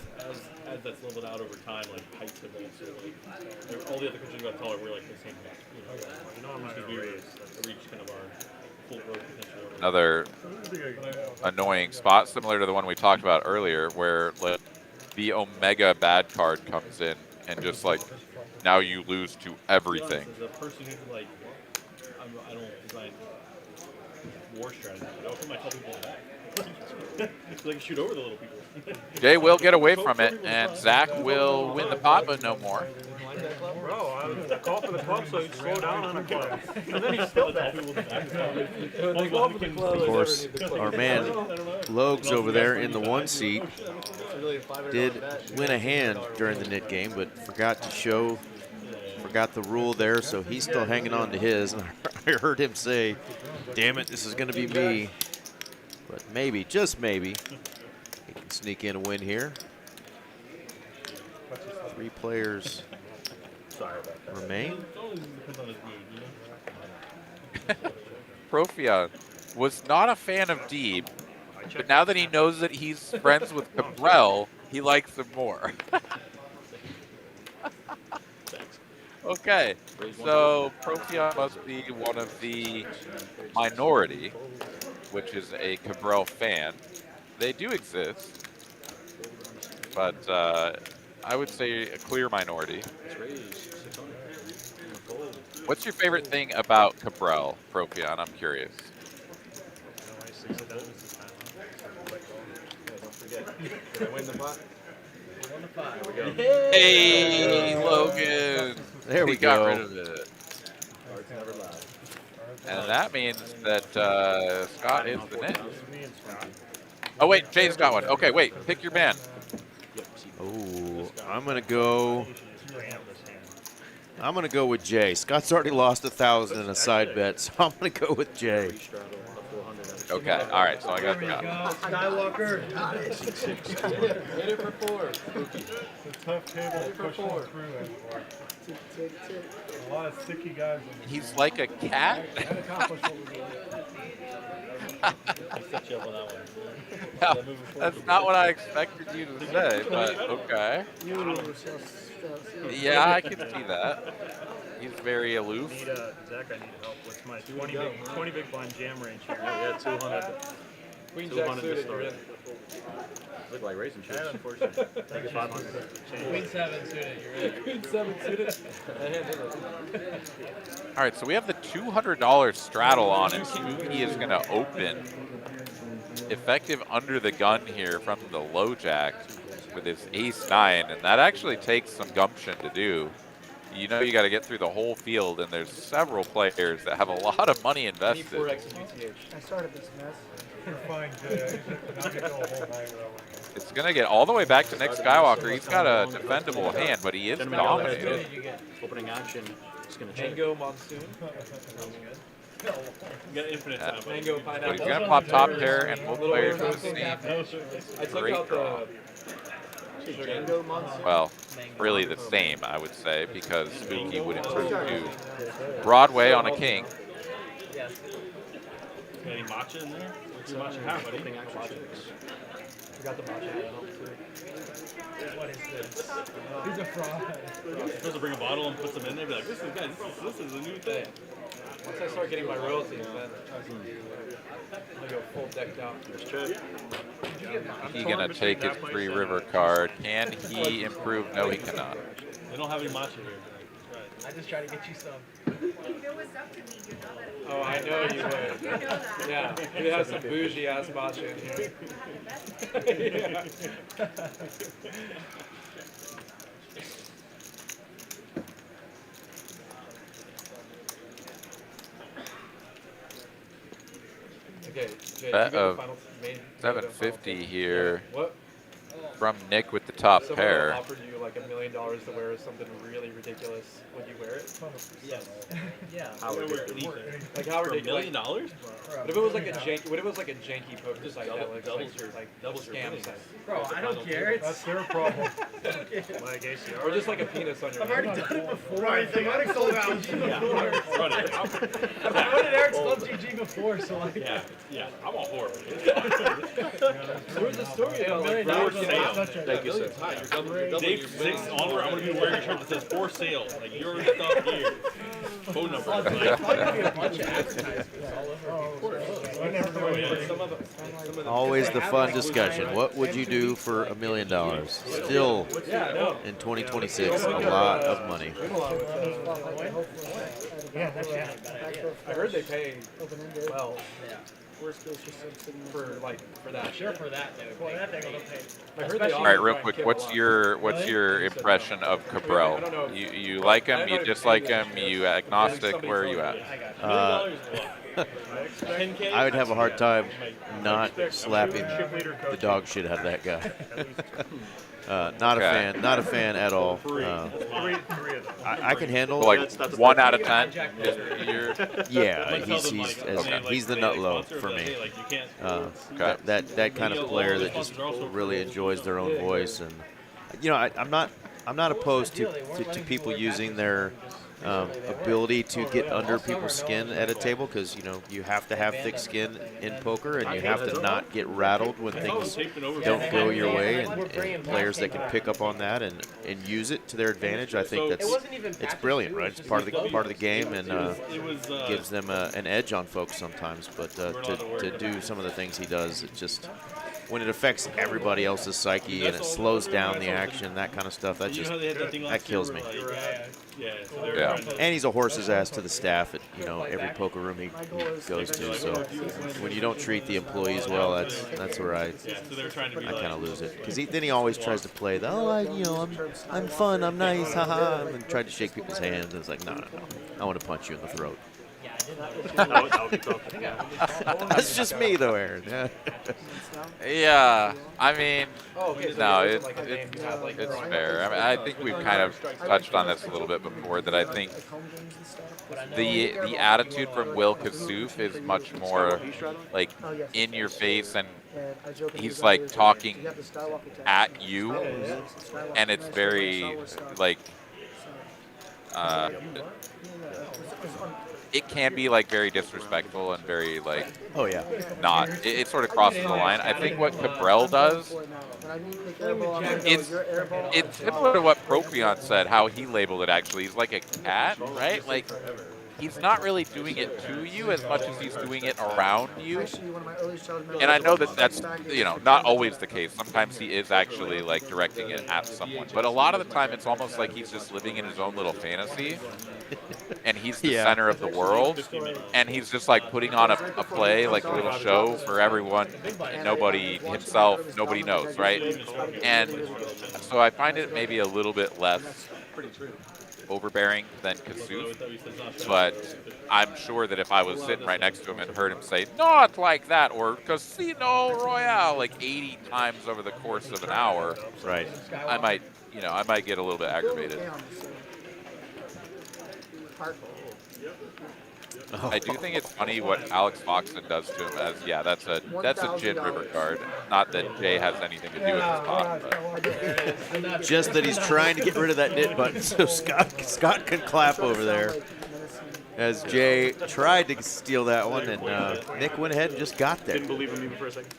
that's leveled out over time, like heights have also like, all the other countries got taller, we're like the same height. You know, because we reached kind of our full growth potential. Another annoying spot similar to the one we talked about earlier, where like the Omega bad card comes in and just like now you lose to everything. As a person who like, I don't design war strategy. But how come I tell people that? So they can shoot over the little people. Jay will get away from it, and Zach will win the pot, but no more. Bro, I call for the club so you slow down on a club. And then he's still back. Of course, our man Logs over there in the 1 seat did win a hand during the knit game, but forgot the rule there, so he's still hanging on to his. And I heard him say, damn it, this is going to be me. But maybe, just maybe, he can sneak in a win here. 3 players remain. Profion was not a fan of Deeb, but now that he knows that he's friends with Cabral, he likes him more. Okay, so Profion must be one of the minority, which is a Cabral fan. They do exist, but I would say a clear minority. What's your favorite thing about Cabral, Profion? I'm curious. Win the pot. Hey, Logan! There we He got go. rid of it. And that means that Scott is the net. Oh, wait, Jay's got one. Okay, wait, pick your man. Oh, I'm going to go I'm going to go with Jay. Scott's already lost 1,000 in a side bet, so I'm going to go with Jay. Okay, all right, so I got There we that. go. Skywalker. Hit it for 4. It's a tough table to push one through anymore. A lot of sticky guys in the He's like a cat. I set you up on that one. No, that's not what I expected you to say, but okay. Yeah, I can see that. He's very aloof. Zach, I need help with my 20 big blind jam range here. Yeah, 200. Queen 200 Jack to suited, start. you're in. Look like racing chips. And unfortunately, take it 500. Queen 7 suited, you're in. Queen 7 suited. That hand hit it. All right, so we have the $200 straddle on, and Spooky is going to open. Effective under the gun here from the low jack with his ace-9, and that actually takes some gumption to do. You know you got to get through the whole field, and there's several players that have a lot of money invested. 4x in UTH. I started this mess. You're fine, Jay. Now you go a whole night rolling. It's going to get all the way back to Nick Skywalker. He's got a defendable hand, but he is What dominated. did you get? Opening action. It's going to change. Mango Monsoon. You got infinite time. Mango But Pineapple. he's going to pop top pair, and both Little players over are the same. I took Great out draw. the Mango Monsoon. Well, really the same, I would say, because Spooky would improve to Broadway on a king. Got any matcha in there? What's the matcha have, buddy? Opening action changes. Forgot the matcha. What is this? He's a fraud. You're supposed to bring a bottle and put some in there. Be like, this is a new thing. Once I start getting my royalties, then I'm gonna go full decked out. Let's check. He's going to take his Three River card. Can he improve? No, he cannot. They don't have any matcha here. I just try to get you some. Oh, I know you would. Yeah, we have some bougie ass matcha in here. Yeah. Okay, Jay, Bet you got of the final main 750 here What? from Nick with the top Someone pair. offered you like $1 million to wear something really ridiculous. Would you wear it? Yes. Yeah. How would anything? Like how For $1 ridiculous? million? What if it was like a janky? What if it was like a janky poker site that like doubles your scam winnings. site, Bro, I don't care. That's their problem. Like ACR? or just like a penis on your? I've already done it before. I think I sold out GG before. Run it. I've run it Eric's Club GG before, so like. Yeah, I'm all for it. There was a story about like For Broward, sale. Thank you, sir. Day 6 onward, I'm going to be wearing a shirt that says for sale. Like, you're stuff here. Phone number. Oh, dude, there's probably gonna be a bunch of advertisements all over. I never know. some of them. Always the fun discussion. What would you do for $1 million? Still Yeah, no. in 2026, a lot of money. Yeah, that's yeah. I heard they pay well for that. Sure for that, dude. For that, they're gonna pay. I heard they All right, real offer quick, Kip a what's lot. your impression of Cabral? You like him? You dislike him? You agnostic? Where are you at? I would have a hard time not slapping the dog shit out of that guy. Not Okay. a fan. Not a fan at all. Three of them. I can handle. So like That's 1 out of 10? Yeah, he's the nut low for me. Okay. That kind of player that just really enjoys their own voice, and I'm not opposed to people using their ability to get under people's skin at a table, because you have to have thick skin in poker, and you have to not get rattled when things don't go your way, and players that can pick up on that and use it to their advantage. I think it's brilliant, right? It's part of the game, and gives them an edge on folks sometimes. But to do some of the things he does, it just, when it affects everybody else's psyche and it slows down the action, that kind of stuff, that kills me. Yeah. And he's a horse's ass to the staff at every poker room he goes to. So when you don't treat the employees well, that's where I kind of lose it. Because then he always tries to play the I'm fun, I'm nice, haha, and tried to shake people's hands. And it's like, no, I want to punch you in the throat. That would be tough. That's just me, though, Aaron. Yeah. Yeah, I mean, Oh, okay. So no, it wasn't like a game you had like it's growing up? fair. I mean, I think we've kind of touched on this a little bit before, that I think the attitude from Will Kassouf is much more like in your face, and he's like talking at you, and it's very like it can be like very disrespectful and very like Oh, yeah. not. It sort of crosses the line. I think what Cabral does, it's similar to what Propion said, how he labeled it actually. He's like a cat, right? Like, he's not really doing it to you as much as he's doing it around you. And I know that that's, you know, not always the case. Sometimes he is actually like directing it at someone. But a lot of the time it's almost like he's just living in his own little fantasy. And he's the center of the world. And he's just like putting on a play, like a little show for everyone. And nobody, himself, nobody knows, right? And so I find it maybe a little bit less overbearing than Kassouf, but I'm sure that if I was sitting right next to him and heard him say "not like that" or "Casino Royale" like 80 times over the course of an hour, Right. I might get a little bit aggravated. I do think it's funny what Alex Foxton does to him. As that's a Jin River card. Not that Jay has anything to do with this talk, but Just that he's trying to get rid of that knit button so Scott can clap over there. As Jay tried to steal that one, and Nick went ahead and just got there. Didn't believe him even for a second.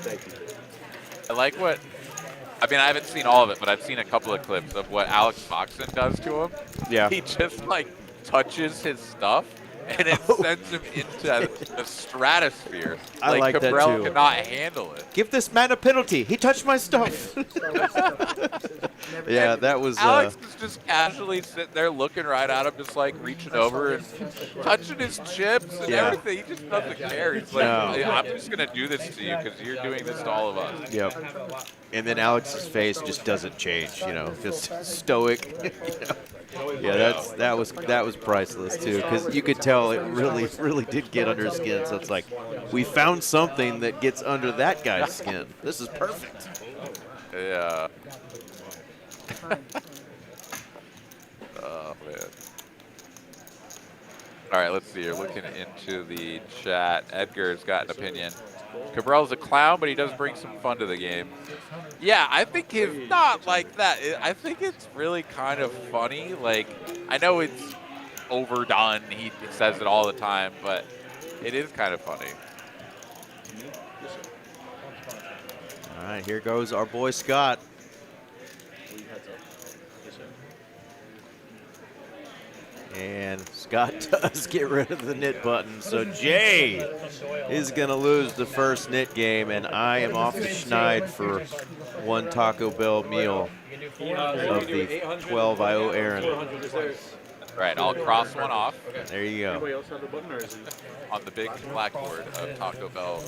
Thank you. I like what. I mean, I haven't seen all of it, but I've seen a couple of clips of what Alex Foxton does to him. Yeah. He just like touches his stuff, and it sends him into the stratosphere. I like that, Cabral too. cannot handle it. Give this man a penalty. He touched my stuff. Yeah, that was. Alex is just casually sitting there looking right at him, just like reaching over and touching his chips and Yeah. everything. He just doesn't care. He's like, No. I'm just going to do this to you because you're doing this to all of us. Yep. And then Alex's face just doesn't change, you know, just stoic. Yeah, that was priceless too, because you could tell it really did get under his skin. So it's like, we found something that gets under that guy's skin. This is perfect. Yeah. Oh, man. All right, let's see. You're looking into the chat. Edgar's got an opinion. Cabral's a clown, but he does bring some fun to the game. Yeah, I think he's not like that. I think it's really kind of funny. Like, I know it's overdone. He says it all the time, but it is kind of funny. All right, here goes our boy Scott. And Scott does get rid of the knit button. So Jay is going to lose the first knit game, and I am off the schneid for one Taco Bell meal of the 12 I owe Aaron. Right, I'll cross one off. There you go. Anybody else have the button, or is he? On the big blackboard of Taco Bell.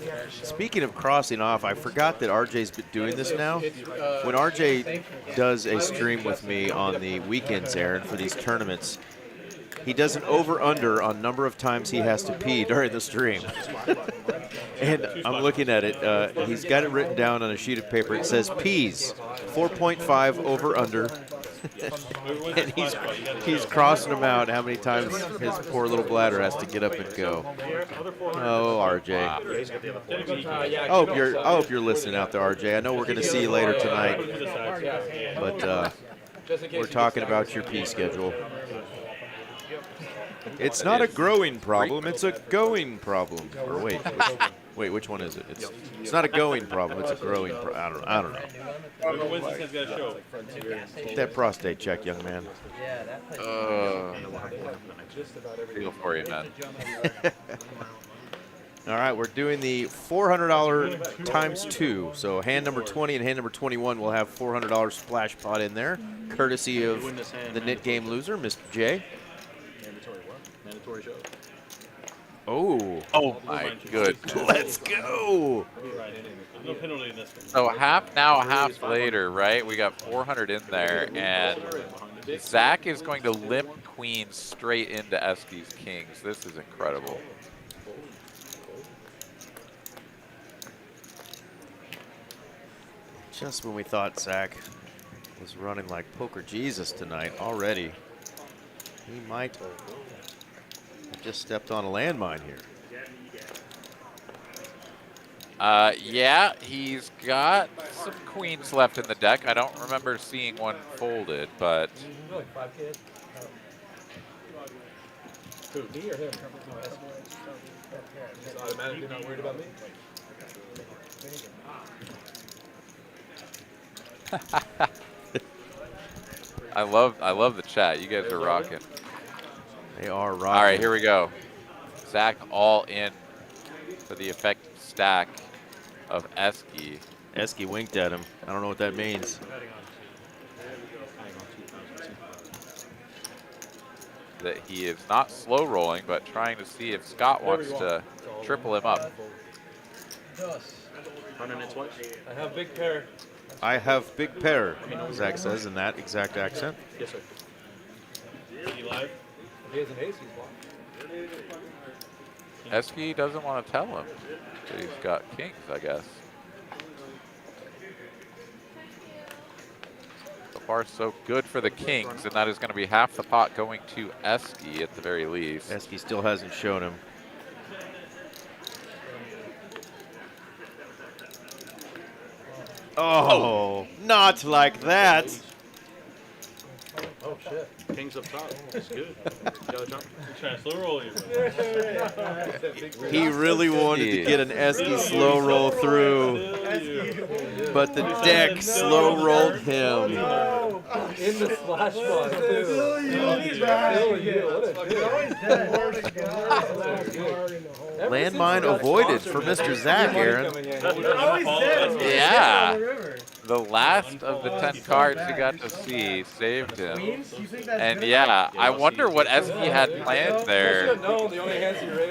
Speaking of crossing off, I forgot that RJ's been doing this now. When RJ does a stream with me on the weekends, Aaron, for these tournaments, he does an over-under on number of times he has to pee during the stream. And I'm looking at it. He's got it written down on a sheet of paper. It says peas, 4.5 over-under. And he's crossing them out how many times his poor little bladder has to get up and go. Oh, RJ. I hope you're listening out there, RJ. I know we're going to see you later tonight. But we're talking about your pee schedule. It's not a growing problem, it's a going problem. Or wait, which one is it? It's not a going problem, it's a growing problem. I don't know. Get that prostate check, young man. Feel for you, man. All right, we're doing the $400 times 2. So hand number 20 and hand number 21 will have $400 splash pot in there, courtesy of the knit game loser, Mr. J. Mandatory what? Mandatory show. Oh. Oh my goodness. Let's go. No penalty in this one. So half now, half later, right? We got 400 in there, and Zach is going to limp queen straight into Esky's kings. This is incredible. Just when we thought Zach was running like poker Jesus tonight already, he might have just stepped on a landmine here. Yeah, he's got some queens left in the deck. I don't remember seeing one folded, but Really, 5K? Who, me or him? He's automatically not worried about me? I love the chat. You guys are rocking. They are rocking. All right, here we go. Zach all in for the effective stack of Esky. Esky winked at him. I don't know what that means. That he is not slow rolling, but trying to see if Scott wants to triple him up. Running it twice. I have big pair. I have big pair, Zach says in that exact accent. Yes, sir. He live? If he has an ace, he's blocked. Esky doesn't want to tell him that he's got kings, I guess. So far, so good for the kings, and that is going to be half the pot going to Esky at the very least. Esky still hasn't shown him. Oh, not like that. Oh, shit. Kings up top. That's good. Got a jump. He's trying to slow roll you. He really wanted to get an Esky slow roll through, but the deck slow rolled him. In the splash box, too. Landmine avoided for Mr. Zach, Aaron. Yeah. The last of the 10 cards he got to see saved him. And yeah, I wonder what Esky had planned there.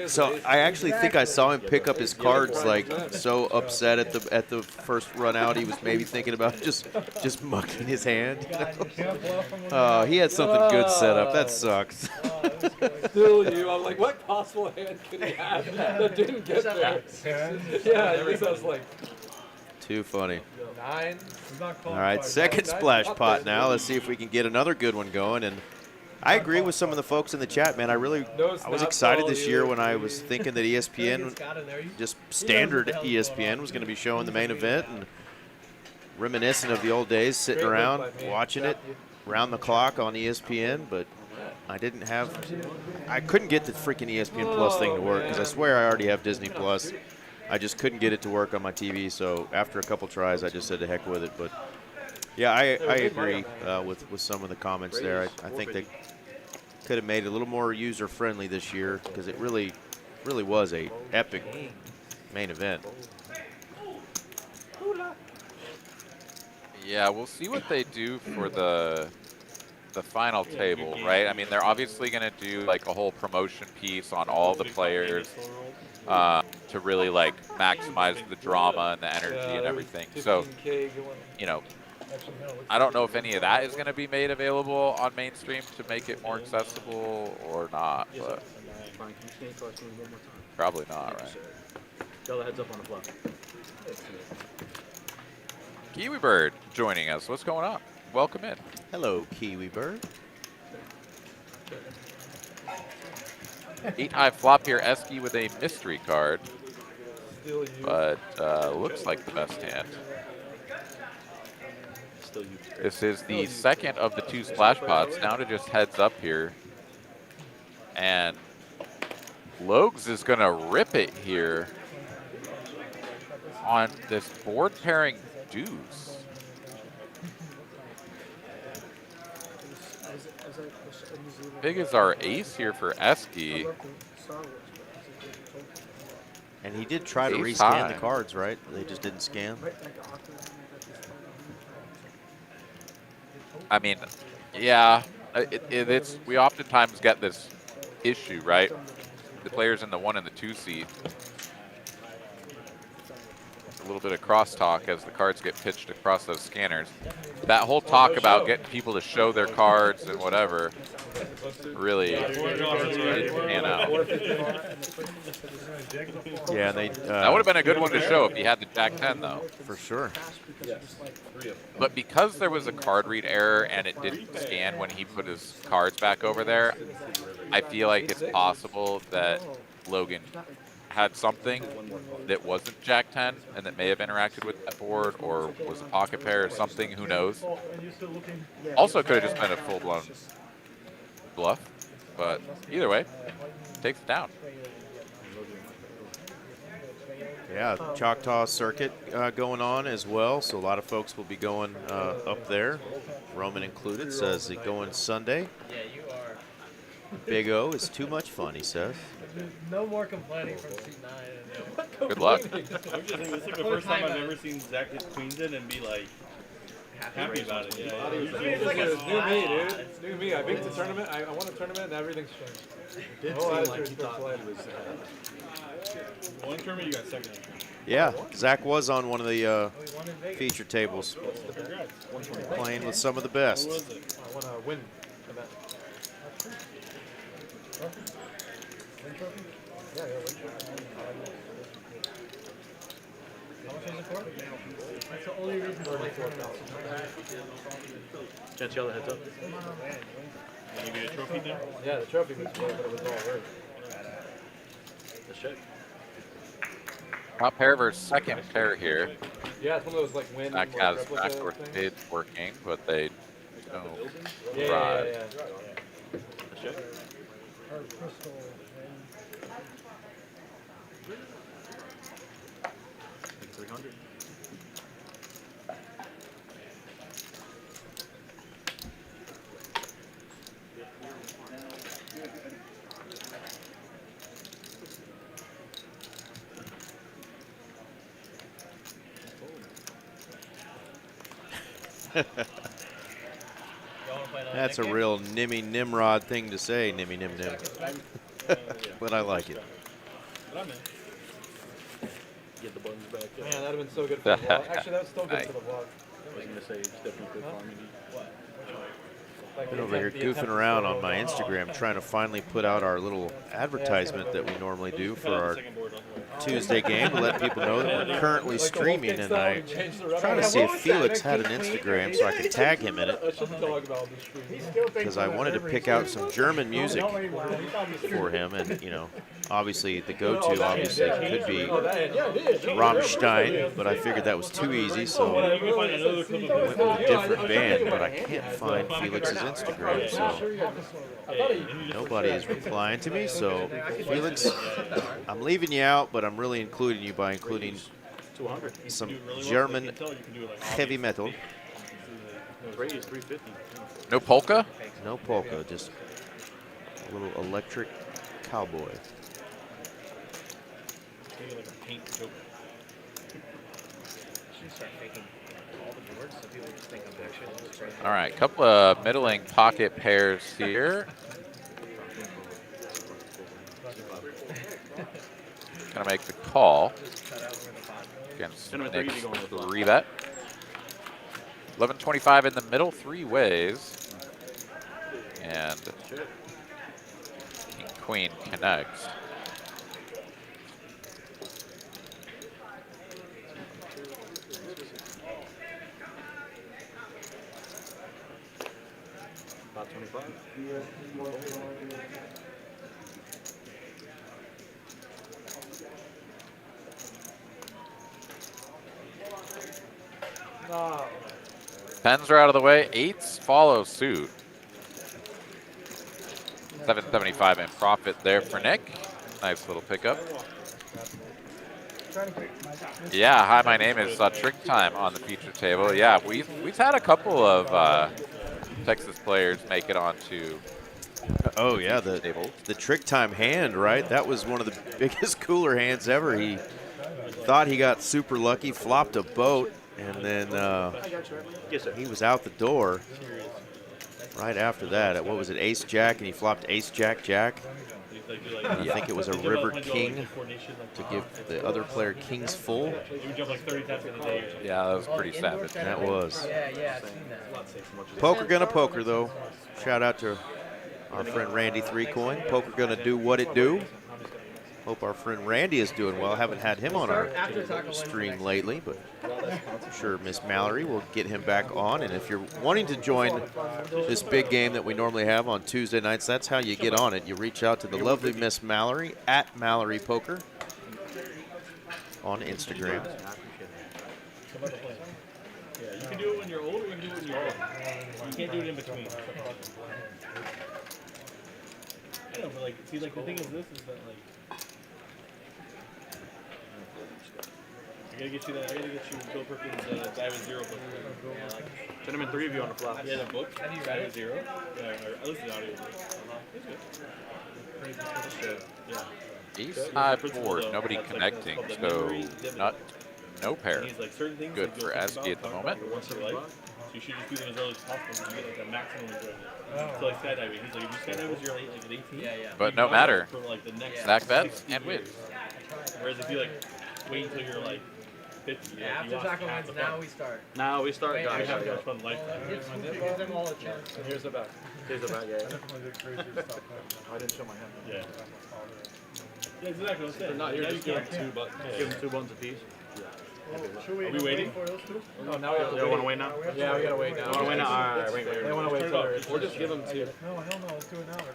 So I actually think I saw him pick up his cards like so upset at the first run out. He was maybe thinking about just mucking his hand. Oh, he had something good set up. That sucks. Still you. I'm like, what possible hand could he have that didn't get there? Yeah, at least I was like, Too funny. 9. All right, second splash pot now. Let's see if we can get another good one going. And I agree with some of the folks in the chat, man. I was excited this year when I was thinking that ESPN, just standard ESPN, was going to be showing the main event, and reminiscent of the old days, sitting around watching it round the clock on ESPN. But I couldn't get the freaking ESPN Plus thing to work because I swear I already have Disney Plus. I just couldn't get it to work on my TV, so after a couple tries, I just said to heck with it. But yeah, I agree with some of the comments there. I think they could have made it a little more user-friendly this year because it really was a epic main event. Yeah, we'll see what they do for the final table, right? I mean, they're obviously going to do like a whole promotion piece on all the players to really like maximize the drama and the energy and everything. So, you know, I don't know if any of that is going to be made available on mainstream to make it more accessible or not, but probably not, right? Got the heads up on the flop. Kiwi Bird joining us. What's going on? Welcome in. Hello, Kiwi Bird. 8-high flop here, Esky with a mystery card, but looks like the best hand. This is the second of the 2 splash pots. Now to just heads up here. And Logs is going to rip it here on this board pairing deuce. Big is our ace here for Esky. And he did try to Ace rescan high. the cards, right? They just didn't scan. I mean, yeah, we oftentimes get this issue, right? the players in the 1 and the 2 seat. A little bit of crosstalk as the cards get pitched across those scanners. That whole talk about getting people to show their cards and whatever really didn't pan out. Yeah, they. That would have been a good one to show if he had the Jack 10, though. For sure. But because there was a card read error and it didn't scan when he put his cards back over there, I feel like it's possible that Logan had something that wasn't Jack 10 and that may have interacted with that board or was a pocket pair or something, who knows. Also could have just been a full-blown bluff, but either way, takes it down. Yeah, Choctaw circuit going on as well, so a lot of folks will be going up there. Roman included, says they're going Sunday. Big O is too much fun, he says. No more complaining from seat 9. Good luck. I'm just saying, this is like the first time I've ever seen Zach get queens in and be like happy about it. Yeah. It's new me, dude. It's new me. I beat the tournament. I won a tournament, and everything's changed. Oh, attitude towards life. One tournament, you got second. Yeah, Zach was on one of the feature tables, playing with some of the best. What was it? I want to win event. Yeah, win trophy. How much is it for? That's the only reason to play for Can't you yell the heads up? Did you get a trophy there? Yeah, the trophy was good, but it was all work. Let's check. Top pair versus second pair here. Yeah, it's one of those like win. Zach more has replica backdoor things. spades working, but they don't Yeah, ride. yeah. Let's check. Or crystal. 300. That's a real Nimmy Nimrod thing to say, Nimmy Nim Nim. But I like it. But I'm in. Get the buttons back. Man, that'd have been so good for the vlog. Actually, that was still good for the vlog. I was gonna say it's definitely good harmony. Like, Been the over here attempt- the goofing attempt around to on my go Instagram, trying to finally put out our little advertisement that we normally do for our Tuesday game to let people know that we're currently streaming, and I'm trying to see if Felix had an Instagram so I could tag him in it, I shouldn't talk about this stream. because I wanted to pick out some German music for him, and you know, obviously the go-to obviously could be Oh, that, yeah, it is. Rammstein, but I figured that was too easy, so I You can find another clip of went with a different band, but I can't find Felix's Instagram, so nobody is replying to me. So Felix, I'm leaving you out, but I'm really including you by including 200. some German heavy metal. Raise 350. No polka? No polka, just a little electric cowboy. Maybe like a paint joke. All right, couple of middling pocket pairs here. Gonna make the call against Nick's 3-bet. 11.25 in the middle, 3 ways. And King Queen connects. About 25. No. Tens are out of the way. 8s follow suit. 775 in profit there for Nick. Nice little pickup. Yeah, hi, my name is Trick Time on the feature table. Yeah, we've had a couple of Texas players make it onto. Oh yeah, the Trick Time hand, right? That was one of the biggest cooler hands ever. He thought he got super lucky, flopped a boat, and then he was out the door right after that. What was it, Ace Jack, and he flopped Ace Jack Jack. Like, do, like, I think it was a they jump river like, when you do, king like, coordination, like, to give the other player kings full. you jump like 30 times in a day or something. Yeah, that was pretty savage. That was. Yeah, yeah, I've seen that. Poker gonna poker though. Shout out to our friend Randy 3Coin. Poker gonna do what it do. Hope our friend Randy is doing well. Haven't had him on our stream lately, but I'm sure Miss Mallory will get him back on. And if you're wanting to join this big game that we normally have on Tuesday nights, that's how you get on it. You reach out to the lovely Miss Mallory at Mallory Poker on Instagram. Yeah, you can do it when you're old or you can do it when you're young. You can't do it in between. I know, but like, see, like the thing is, this is that like, I gotta get you Bill Perkins' Die with Zero book. Yeah, like, gentlemen, 3 of you on the flop. Yeah, the book. Die with Zero. Yeah, I listened to the audio book. It's good. Yeah. Ace high board, nobody connecting, so no pair. And he's like, certain things Good like, for you'll think Aski at the about moment. once in your life, so you should just do them as early as possible so you get like a maximum enjoyment. So like skydiving, he's like, if you skydive as you're like at 18, But you no can matter. for like the next Stack bets 60 and years. wins. Whereas if you like wait until you're like 50, Yeah, you after lost Taco half wins, the now fun. we start. Now we start, Wait, You guys. have to have fun lifetime. Give them all a chance. Here's the back. Here's the back, yeah. Definitely the craziest stuff I've I didn't show my hand. Yeah. Yeah, exactly what I'm saying. Not here, Now you just give can't. them 2 buttons. Give them 2 buttons apiece. Should Are we waiting? for those two? Oh, now we have to They want to wait now? Yeah, we gotta wait now. Want to wait now? Alright, wait. They want to wait till they're. Or just give them 2. No, hell no, let's do it now, they're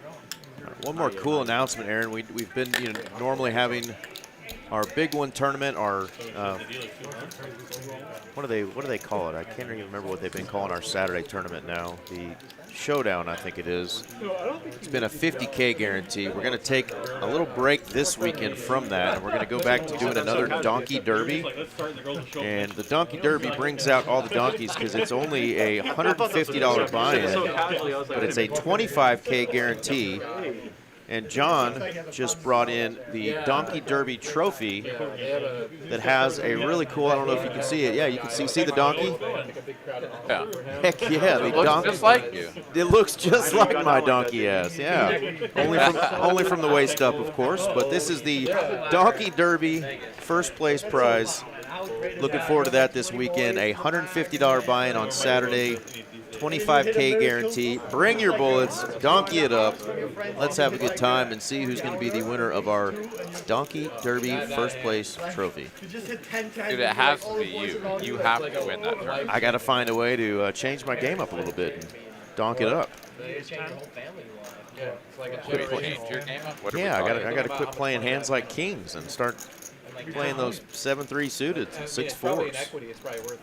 going. One more cool announcement, Aaron. We've been normally having our big one tournament, our what do they call it? I can't even remember what they've been calling our Saturday tournament now. The Showdown, I think it is. It's been a 50K guarantee. We're going to take a little break this weekend from that, and we're going to go back to doing another Donkey Derby. And the Donkey Derby brings out all the donkeys because it's only a $150 buy-in, but it's a 25K guarantee. And John just brought in the Donkey Derby trophy that has a really cool, I don't know if you can see it. Yeah, you can see the donkey? Yeah. Heck yeah, the It looks donkey. just like you. It looks just like my donkey ass, yeah. Only from the waist up, of course. But this is the Donkey Derby first place prize. Looking forward to that this weekend. A $150 buy-in on Saturday. 25K guarantee. Bring your bullets, donkey it up. Let's have a good time and see who's going to be the winner of our Donkey Derby first place trophy. Dude, it has to be you. You have to win that tournament. I got to find a way to change my game up a little bit and donk it up. Quit playing your game up? What are we Yeah, talking I got to quit playing hands like kings and start playing those 7-3 suited, And 6 probably in 4s. equity, it's probably worth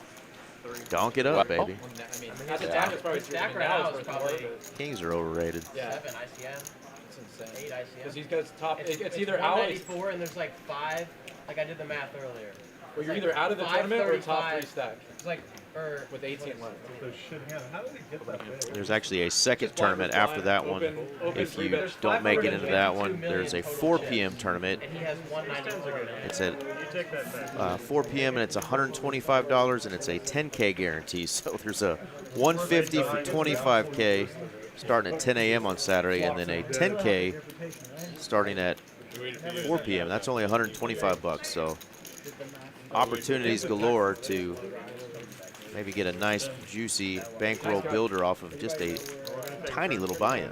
3. Donk it up, baby. I mean, at the time it's probably 3. Stack right Now now it's is worth more, probably but Kings are overrated. yeah, 7 ICM, it's insane. 8 ICM. Because he's got his top. It's It's either out. 194 and there's like 5. Like I did the math earlier. Well, you're either out of the tournament or top 3 stack It's like, or with 18 left. Those shit hand. How did he get that big? There's actually a second tournament after that one. If you don't make it into that one, there's a 4 p.m. tournament. and he has 194 now. It's at 4 p.m. and it's $125 and it's a 10K guarantee. So there's a 150 for 25K starting at 10 a.m. on Saturday, and then a 10K starting at 4 p.m. That's only 125 bucks. So opportunities galore to maybe get a nice juicy bankroll builder off of just a tiny little buy-in.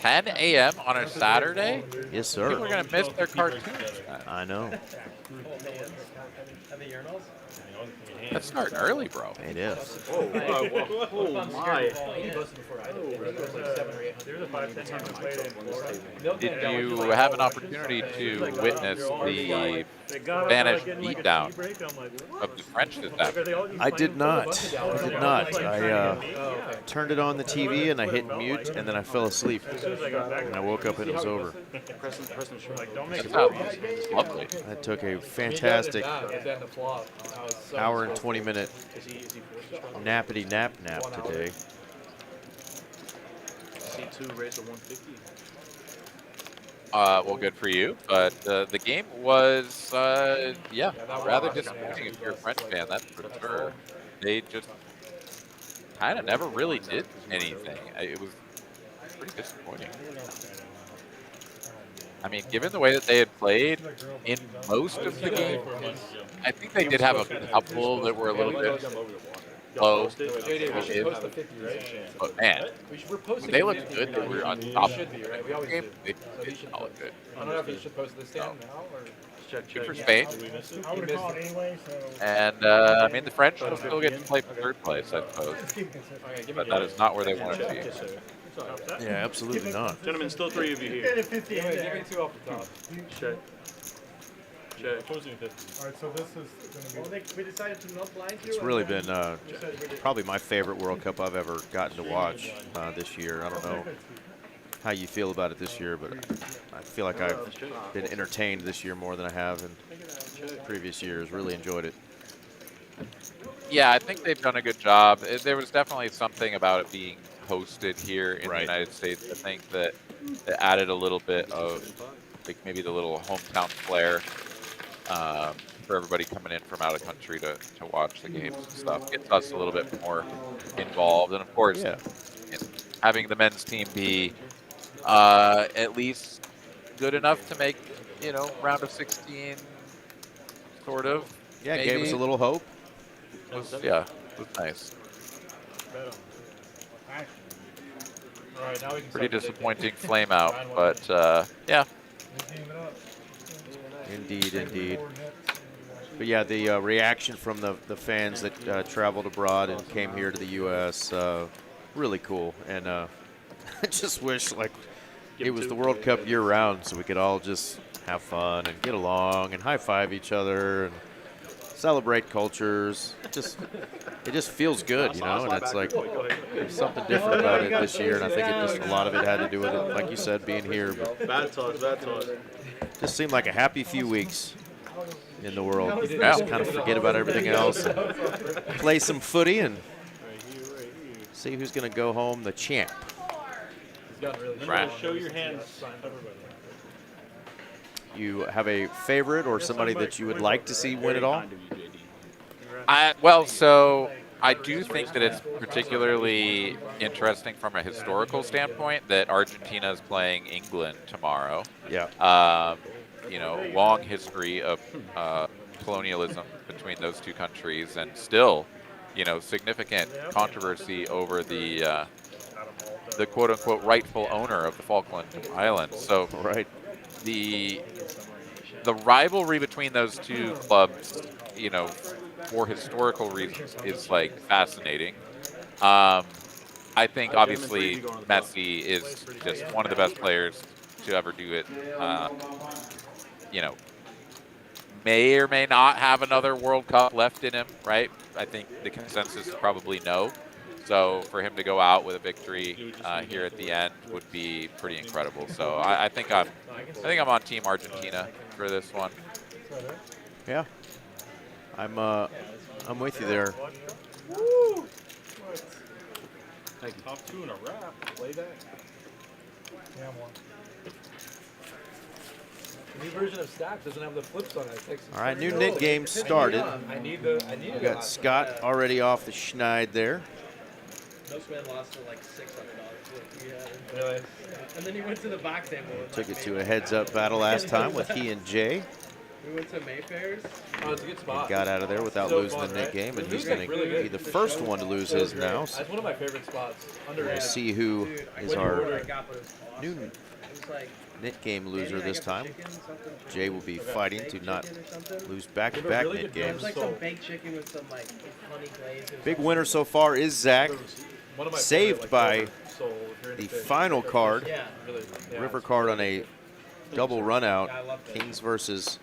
10 a.m. on a Saturday? Yes, People are sir. going to miss their cartoons. I know. At the urinals? That's starting early, bro. It is. Oh my. He posted before I did. It was like 7 or 800. There's a 5-10 played in Florida. Did you have an opportunity to witness the Spanish beatdown of the French this afternoon? I did not. I did not. I turned it on the TV and I hit mute and then I fell asleep. And I woke up and it was over. That sounds lovely. I took a fantastic Then the flop. I was so hour and 20-minute Is he forced? nappity nap today. C2 raised to 150. Well, good for you. But the game was, yeah, rather disappointing if you're a French fan, that's for sure. They just kind of never really did anything. It was pretty disappointing. I mean, given the way that they had played in most of the game, I think they did have a couple that were a little bit low. JD, we should post the 50, right? But man, We're posting they the looked 50, good. They right? were on We top should of be, the right? We always game. do. They So he should all post. good. I don't know if he should post the stand now or. Good for Spain. I would have called anyway, so. And I mean, the French will still get to play for third place, I suppose. Just keep it consistent. Okay, give me But that is not where they want to be. Yeah, absolutely not. Gentlemen, still 3 of you Get here. a 50 in give me there. 2 off the top. Check. Check. Posing 50. Alright, so this is Well, going to we decided to not blind you. It's and really then been we said we did- probably my favorite World Cup I've ever gotten to watch this year. I don't know how you feel about it this year, but I feel like I've been entertained this year more than I have in previous years. Really enjoyed it. Yeah, I think they've done a good job. There was definitely something about it being hosted here in the Right. United States. I think that it added a little bit of, like, maybe the little hometown flair for everybody coming in from out of country to watch the games and stuff. Gets us a little bit more involved. And, of course, Yeah. having the men's team be at least good enough to make, round of 16, sort of. Yeah, it gave us a little hope. It was nice. All right, now we can Pretty start predicting. disappointing flame out, but yeah. Indeed, indeed. But yeah, the reaction from the fans that traveled abroad and came here to the U.S. Really cool, and I just wish like it was the World Cup year round, so we could all just have fun and get along and high five each other and celebrate cultures. It just feels good, and it's like there's something different about it this year, and I think a lot of it had to do with it, like you said, being here. But Bad toss, bad toss. just seemed like a happy few weeks in the world. Just kind of forget about everything else and play some footy and see who's going to go home the champ. He's gotten really Right. Show your hands, everybody. You have a favorite or somebody that you would like to see win it all? So I do think that it's particularly interesting from a historical standpoint that Argentina is playing England tomorrow. Yeah. Long history of colonialism between those two countries, and still, significant controversy over the quote-unquote rightful owner of the Falkland Islands. So Right. the rivalry between those two clubs, for historical reasons, is like fascinating. I think obviously Messi is just one of the best players to ever do it. May or may not have another World Cup left in him, right? I think the consensus is probably no. So for him to go out with a victory here at the end would be pretty incredible. So I think I'm on Team Argentina for this one. Yeah. I'm with you there. Woo! Top 2 in a wrap. play that. Yeah, I'm one. The new version of Stack doesn't have the flips on it. It takes All right, new knit game started. I need it. We got Scott already off the schneid there. Milkman lost to like $600. Really? And then he went to the back table. Took it to a heads-up battle last time with he and Jay. We went to Mayfair's. Oh, it's a good spot. Got out of there without So losing fun, the knit right? game, and The he's music's going to really good. be the first one to lose So his great. now. That's one of my favorite spots. We'll Underrated. see who is our new It was like knit game loser Danny, I this got the time. chicken, something. Jay will be fighting to Baked not chicken or something. lose back-to-back really knit good It games. was like some baked chicken with some like honey glaze. It was Big awesome. winner so far is Zach. One of my Saved favorite, by flavors. So if you're into the fish, final card. Yeah. really, yeah, River it's card on a double run out. I loved it. Kings versus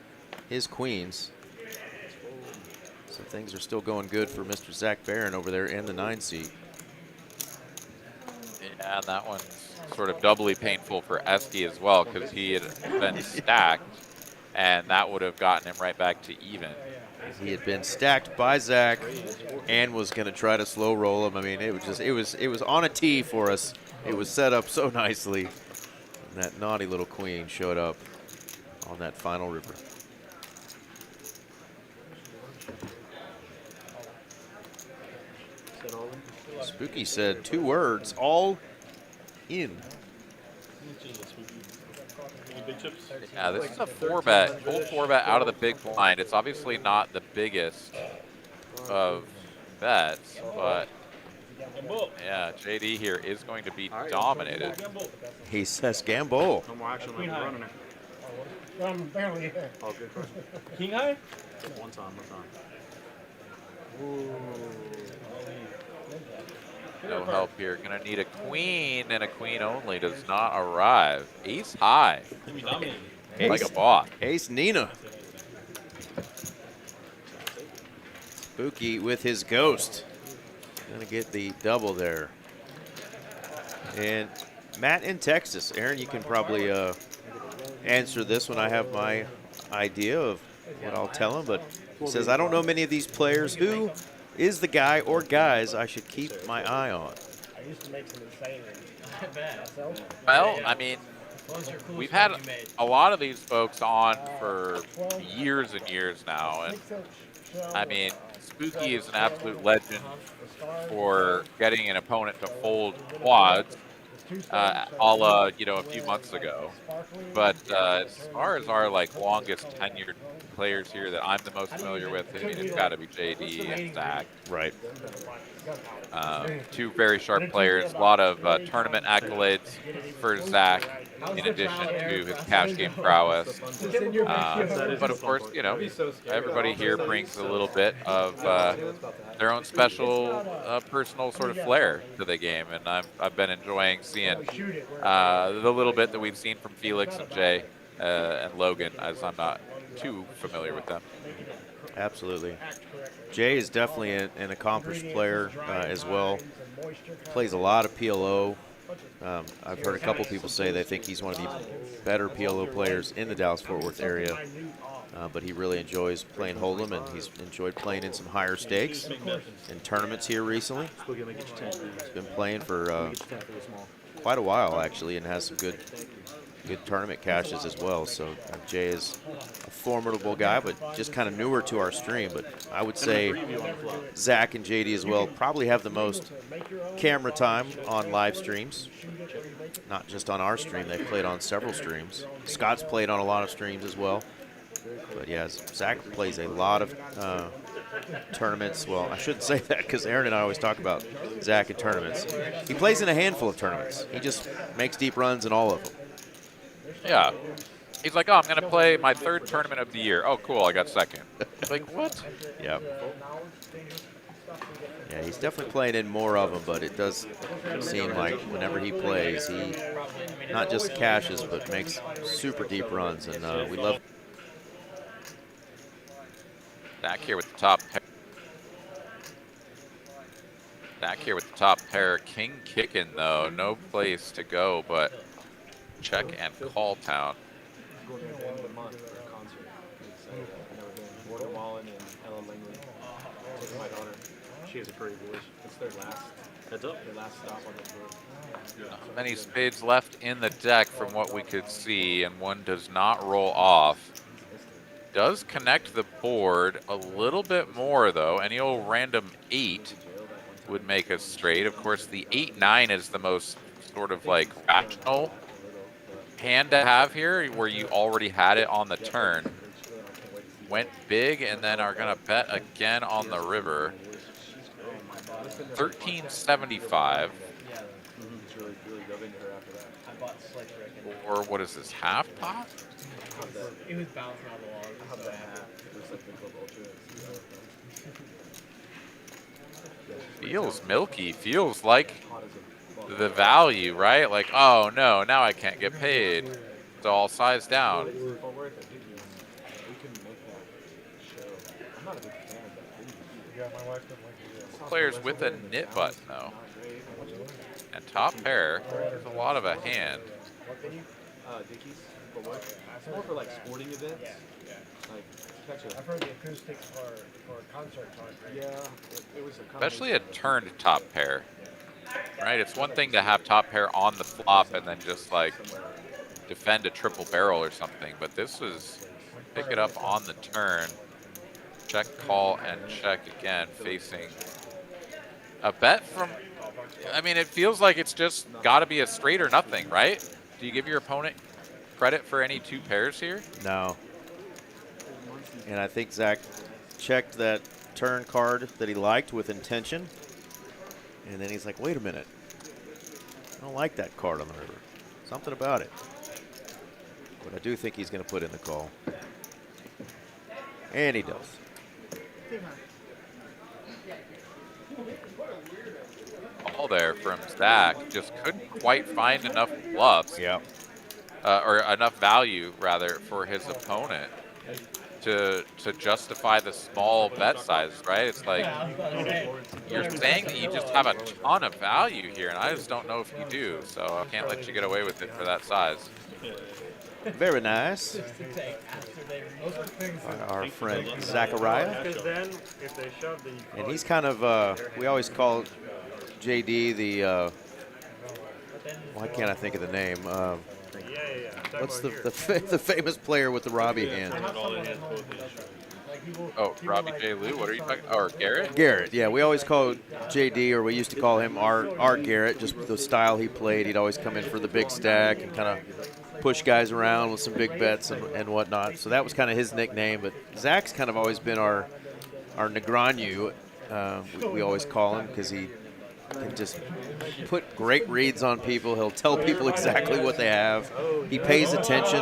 his queens. So things are still going good for Mr. Zach Barron over there in the 9 seat. Yeah, and that one's sort of doubly painful for Esky as well, because he had been stacked, and that would have gotten him right back to even. He had been stacked by Zach and was going to try to slow roll him. I mean, it was on a tee for us. It was set up so nicely. And that naughty little queen showed up on that final river. Spooky said 2 words, all in. big chips. Yeah, this is a 4-bet, full 4-bet out of the big blind. It's obviously not the biggest of bets, but yeah, JD here is going to be dominated. He says gamble. No more action like running it. Barely. Oh, good question. King high? One time. No help here. Gonna need a queen, and a queen only does not arrive. Ace high, Be dominated. like a boss. Ace Nina. Spooky with his ghost. Gonna get the double there. And Matt in Texas. Aaron, you can probably answer this when I have my idea of what I'll tell him, but he says, I don't know many of these players. Who is the guy or guys I should keep my eye on? I used to make some insane Well, I mean, we've had a lot of these folks on for years and years now, and I mean, Spooky is an absolute legend for getting an opponent to fold quads, a la, you know, a few months ago. But as far as our like longest tenured players here that I'm the most familiar with, I mean, it's got to be JD and Zach. Right. Two very sharp players, a lot of tournament accolades for Zach, in addition to his cash game prowess. But of course, you know, everybody here brings a little bit of their own special personal sort of flair to the game, and I've been enjoying seeing the little bit that we've seen from Felix and Jay and Logan, as I'm not too familiar with them. Absolutely. Jay is definitely an accomplished player as well. Plays a lot of PLO. I've heard a couple people say they think he's one of the better PLO players in the Dallas-Fort Worth area. But he really enjoys playing Hold'em, and he's enjoyed playing in some higher stakes in tournaments here recently. He's been playing for quite a while, actually, and has some good tournament caches as well. So Jay is a formidable guy, but just kind of newer to our stream. But I would say Zach and JD as well probably have the most camera time on live streams, not just on our stream. They've played on several streams. Scott's played on a lot of streams as well. But yeah, Zach plays a lot of tournaments. Well, I shouldn't say that because Aaron and I always talk about Zach in tournaments. He plays in a handful of tournaments. He just makes deep runs in all of them. Yeah. He's like, oh, I'm going to play my third tournament of the year. Oh, cool, I got second. Like, what? Yeah. Yeah, he's definitely playing in more of them, but it does seem like whenever he plays, he not just cashes, but makes super deep runs, and we love. Back here with the top pair. Back here with the top pair. King kicking, though. No place to go but check and call town. Going to the end of the month for a concert. It's Morgan Wallen and Ella Langley. It's my daughter. She has a pretty voice. It's their last stop on the tour. Many spades left in the deck from what we could see, and one does not roll off. Does connect the board a little bit more, though. Any old random 8 would make us straight. Of course, the 8-9 is the most sort of like rational hand to have here, where you already had it on the turn. Went big and then are going to bet again on the river. 1375. Or what is this, half pot? It was bouncing out the wall. Feels milky, feels like the value, right? Like, oh no, now I can't get paid. It's all sized down. Players with a knit button, though. And top pair, there's a lot of a hand. Dickies, but what? It's more for like sporting events. Like, catch a. I've heard the acoustics for concerts aren't great. Yeah, it was a Especially a turned top pair, right? It's one thing to have top pair on the flop and then just like defend a triple barrel or something, but this was pick it up on the turn, check, call, and check again, facing a bet from, I mean, it feels like it's just got to be a straight or nothing, right? Do you give your opponent credit for any 2 pairs here? No. And I think Zach checked that turn card that he liked with intention. And then he's like, wait a minute. I don't like that card on the river. Something about it. But I do think he's going to put in the call. And he does. All there from Zach. Just couldn't quite find enough bluffs. Yeah. Or enough value, rather, for his opponent to justify the small bet size, right? It's like you're saying that you just have a ton of value here, and I just don't know if you do. So I can't let you get away with it for that size. Very nice. Our friend Zachariah. Because then, if they shove, then you And he's kind of, we always call JD the, why can't I think of the name? What's the famous player with the Robbie hand? Oh, Robbie J. Lou, what are you talking about? Or Garrett? Garrett, yeah. We always call JD, or we used to call him our Garrett, just with the style he played. He'd always come in for the big stack and kind of push guys around with some big bets and whatnot. So that was kind of his nickname. But Zach's kind of always been our Negreanu, we always call him, because he can just put great reads on people. He'll tell people exactly what they have. He pays attention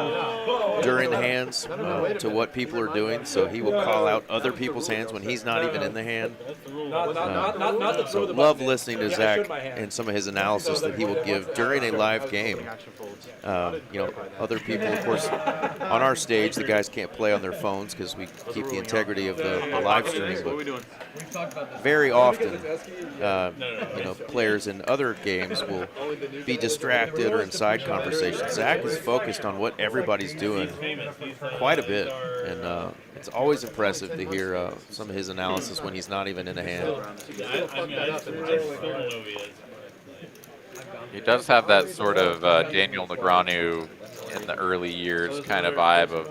during the hands to what people are doing, so he will call out other people's hands when he's not even in the hand. So love listening to Zach and some of his analysis that he will give during a live game. You know, other people, of course, on our stage, the guys can't play on their phones because we keep the integrity of the live stream. But very often, you know, players in other games will be distracted or in side conversations. Zach is focused on what everybody's doing quite a bit, and it's always impressive to hear some of his analysis when he's not even in a hand. He does have that sort of Daniel Negreanu in the early years kind of vibe of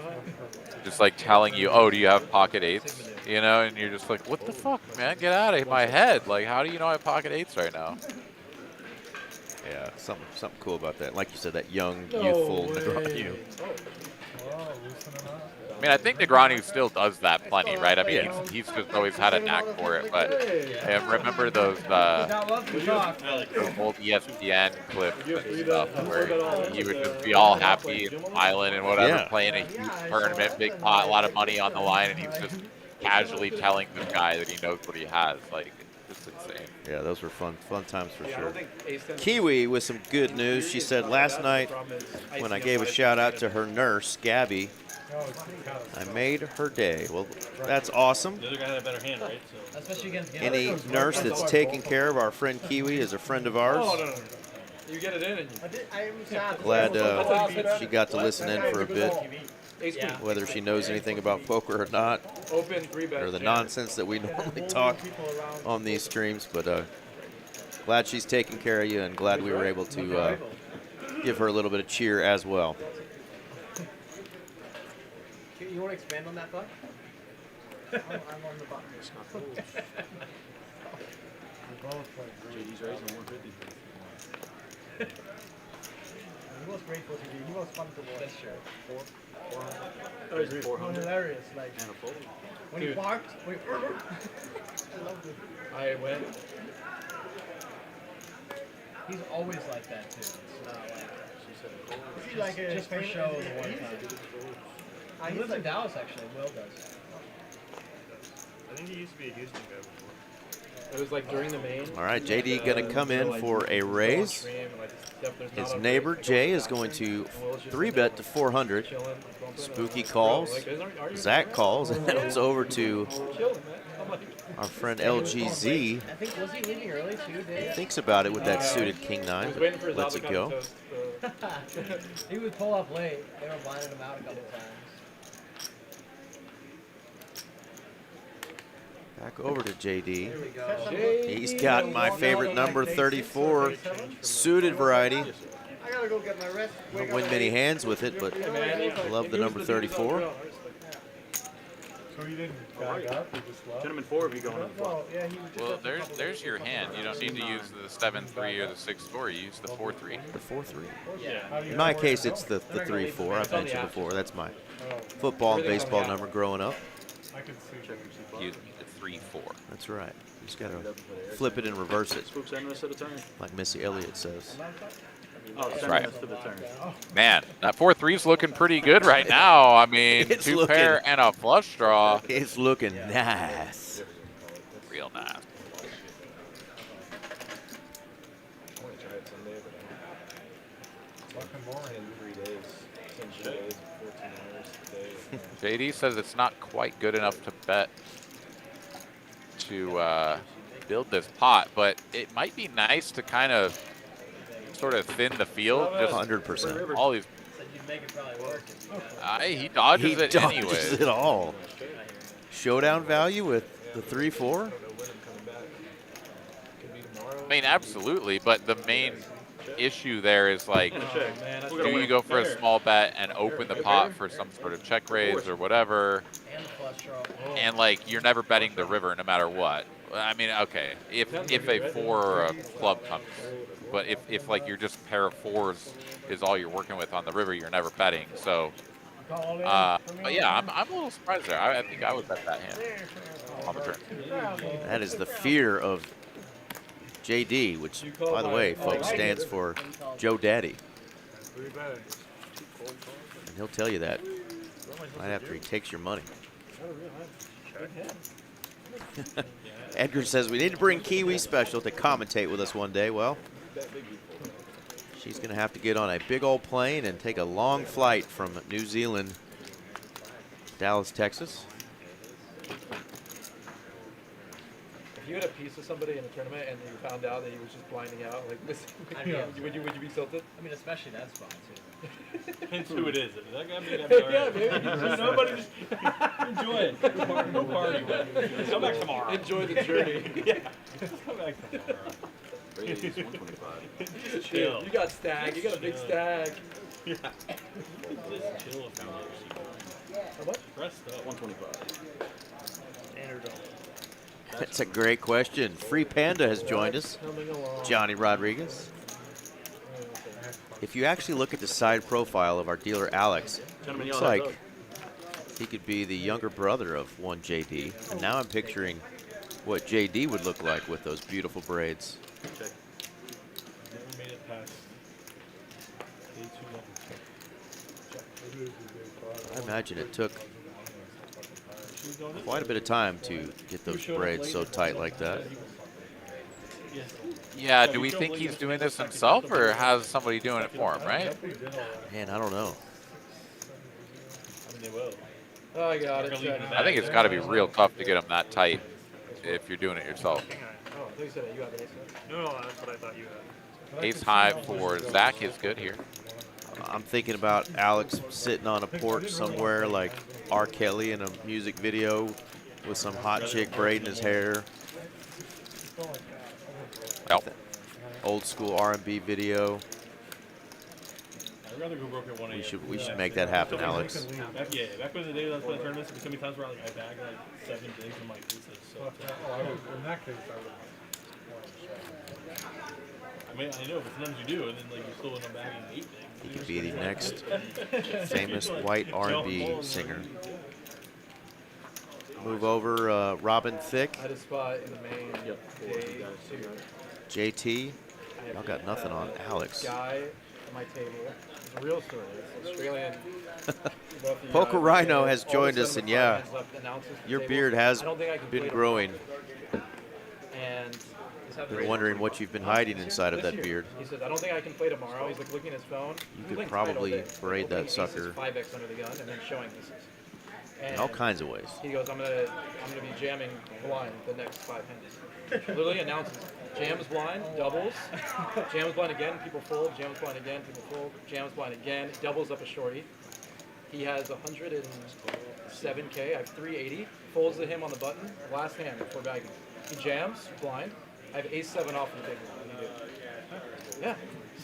just like telling you, oh, do you have pocket eights? You know, and you're just like, what the fuck, man? Get out of my head. Like, how do you know I have pocket eights right now? Yeah, something cool about that. Like you said, that young, youthful Negreanu. I mean, I think Negreanu still does that plenty, right? I mean, he's just always had a knack for it. But remember those old ESPN clips and stuff where he would just be all happy and smiling and whatever, playing a huge tournament, big pot, a lot of money on the line, and he's just casually telling this guy that he knows what he has. Like, just insane. Yeah, those were fun times for sure. Kiwi with some good news. She said last night when I gave a shout out to her nurse, Gabby, I made her day. Well, that's awesome. The other guy had a better hand, right? So. Any nurse that's taking care of our friend Kiwi is a friend of ours. Oh, no. You get it in and you... Glad she got to listen in for a bit. Whether she knows anything about poker or not, or the nonsense that we normally talk on these streams, but glad she's taking care of you, and glad we were able to give her a little bit of cheer as well. You want to expand on that thought? I'm on the button. It's not cool. JD's raising 150. He was grateful to do. He was fun to watch. That's sure. 400. 400. Hilarious. Like, And a fold. when he barked, I loved it. I went. He's always like that too. It's not like She said a fold. is he like a just for show the one time. He lives in Dallas actually. Will does. I think he used to be a Houston guy before. It was like during the main. All right, JD going to come in for a raise. His neighbor Jay is going to 3-bet to 400. Spooky calls. Zach calls, and then it's over to our friend LGZ. I think was he leaving early too? He thinks about it with that suited king 9, but lets it go. He would pull up late. They were blinding him out a couple times. Back over to JD. He's got my favorite number 34, suited variety. I gotta go get my rest. Don't win many hands with it, but I love the number 34. So you didn't back up, you just left? Gentleman 4 if you going on the flop. Well, yeah, he was just Well, up a couple there's days your ago. hand. You don't need to use the 7-3 or the 6-4. You use the 4-3. The 4-3. Yeah. In my case, it's the 3-4. I've mentioned before. That's my football and baseball number growing up. I can see. You the 3-4. That's right. You just got to flip it and reverse it, Spooks ending us to the turn. like Missy Elliott says. Oh, sending right. us to the turn. Man, that 4-3's looking pretty good right now. I mean, It's two looking- pair and a flush draw. It's looking nice. Real nice. I want to try it Sunday, but Fucking boring. in 3 days. 10 days, 14 hours a day. JD says it's not quite good enough to bet to build this pot, but it might be nice to kind of sort of thin the field. Just 100%. all these. Said you'd make it probably work. He dodges He it dodges anyway. it all. Showdown value with the 3-4. I mean, absolutely, but the main issue there is like, do you go for a small bet and open the pot for some sort of check raise or whatever, And the flush draw. and like you're never betting the river no matter what. I mean, okay, if a 4 or a club comes, but if like you're just pair of 4s is all you're working with on the river, you're never betting. So, but yeah, I'm a little surprised there. I think I would bet that hand on the turn. That is the fear of JD, which, by the way, folks, stands for Joe Daddy. And he'll tell you that right after he takes your money. Edgar says we need to bring Kiwi Special to commentate with us one day. Well, she's going to have to get on a big old plane and take a long flight from New Zealand, Dallas, Texas. If you had a piece of somebody in a tournament and you found out that he was just blinding out, like this, would you be tilted? I mean, especially that spot too. Depends who it is. If that guy may not be Yeah, alright. maybe. Nobody just enjoy it. No party. Come back tomorrow. Enjoy the journey. Yeah. Just come back tomorrow. Raise 125. Just chill. You got stag. You got a big stag. Yeah. Just chill if you How much? Rest up. 125. That's a great question. Free Panda has joined us. Coming along. Johnny Rodriguez. If you actually look at the side profile of our dealer Alex, Gentlemen, looks y'all like heads he could be the younger brother of one JD. And now I'm picturing what JD would look like with those beautiful braids. up. Check. Never made it past day 2 long. I imagine it took quite a bit of time to get those braids so tight like that. Yeah, do we think he's doing this himself or has somebody doing it for him, right? Man, I don't know. I mean, they will. Oh, I got it. Check. I think it's got to be real tough to get him that tight if you're doing it yourself. Oh, I thought you said that. You have it. No, that's what I thought you had. Ace high for Zach is good here. I'm thinking about Alex sitting on a porch somewhere like R. Kelly in a music video with some hot chick braiding his hair. Yep. Old school R&B video. I'd rather go broke at 1 a.m. We should make that happen, Alex. Back in the day, that's when I tournaments. There's so many times where like I bagged like 7 bigs. I'm like, this is so tough. In that case, I mean, I know, but sometimes you do, and then like you still end up bagging 8 bigs. He could be the next famous white R&B singer. Move over, Robin Thicke, I had a spot in the main day 2. JT. Y'all got nothing on Alex. Guy at my table. It's a real story. It's Australian. Poker Rhino has joined us, and yeah, announces the your table. beard has I don't think I can been play growing. tomorrow. And Been wondering what you've been hiding inside of that beard. He said, I don't think I can play tomorrow. He's like looking at his phone. You He's could playing tight all probably day. braid that Opening aces, sucker 5x under the gun and then showing aces. in all kinds of ways. He goes, I'm gonna be jamming blind the next 5 hands. Literally announces, jams blind, doubles, jams blind again, people fold, jams blind again, people fold, jams blind again, doubles up a shorty. He has 107K, I have 380, folds to him on the button, last hand before bagging. He jams, blind, I have ace-7 off in the big blind. He did. Yeah,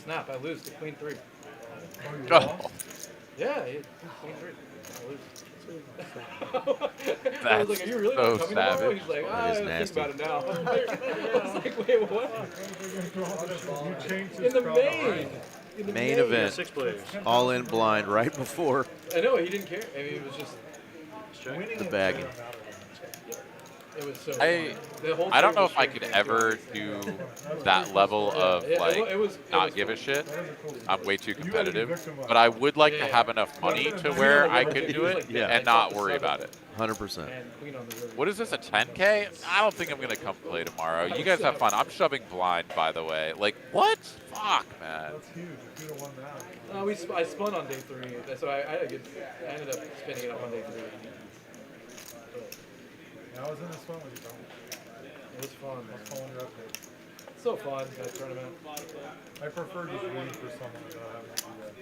snap, I lose to queen 3. Oh, Yeah, queen 3, I lose. I was like, "Are you really so not coming tomorrow?" savage. He's like, That is "I think nasty. about it now." I was like, "Wait, what?" You changed In his the product. main. In the Main main. event. 6 players. All in blind right before I know he didn't care. I mean, it was just. Winning the it bagging. doesn't matter that much. It was so. I fun. The whole I don't thing know was if I straight could game. ever do that level of Yeah, like it was not give a fun. shit. I'm way too You gotta be competitive, victimized. but I would like to Yeah. have enough money to where I could do it Yeah. and not worry about it. 100%. And Queen on the river. What is this, a 10K? I don't think I'm gonna come play tomorrow. You guys have fun. I'm shoving blind, by the way. Like, what? Fuck, man. That's huge. If you'd have won that. I spun on day 3, so I ended up spinning it up on day 3. Yeah, I was in this one with you, Tom. It was fun. I was following your updates. So fun, that tournament. I prefer just reading for someone without having to do that.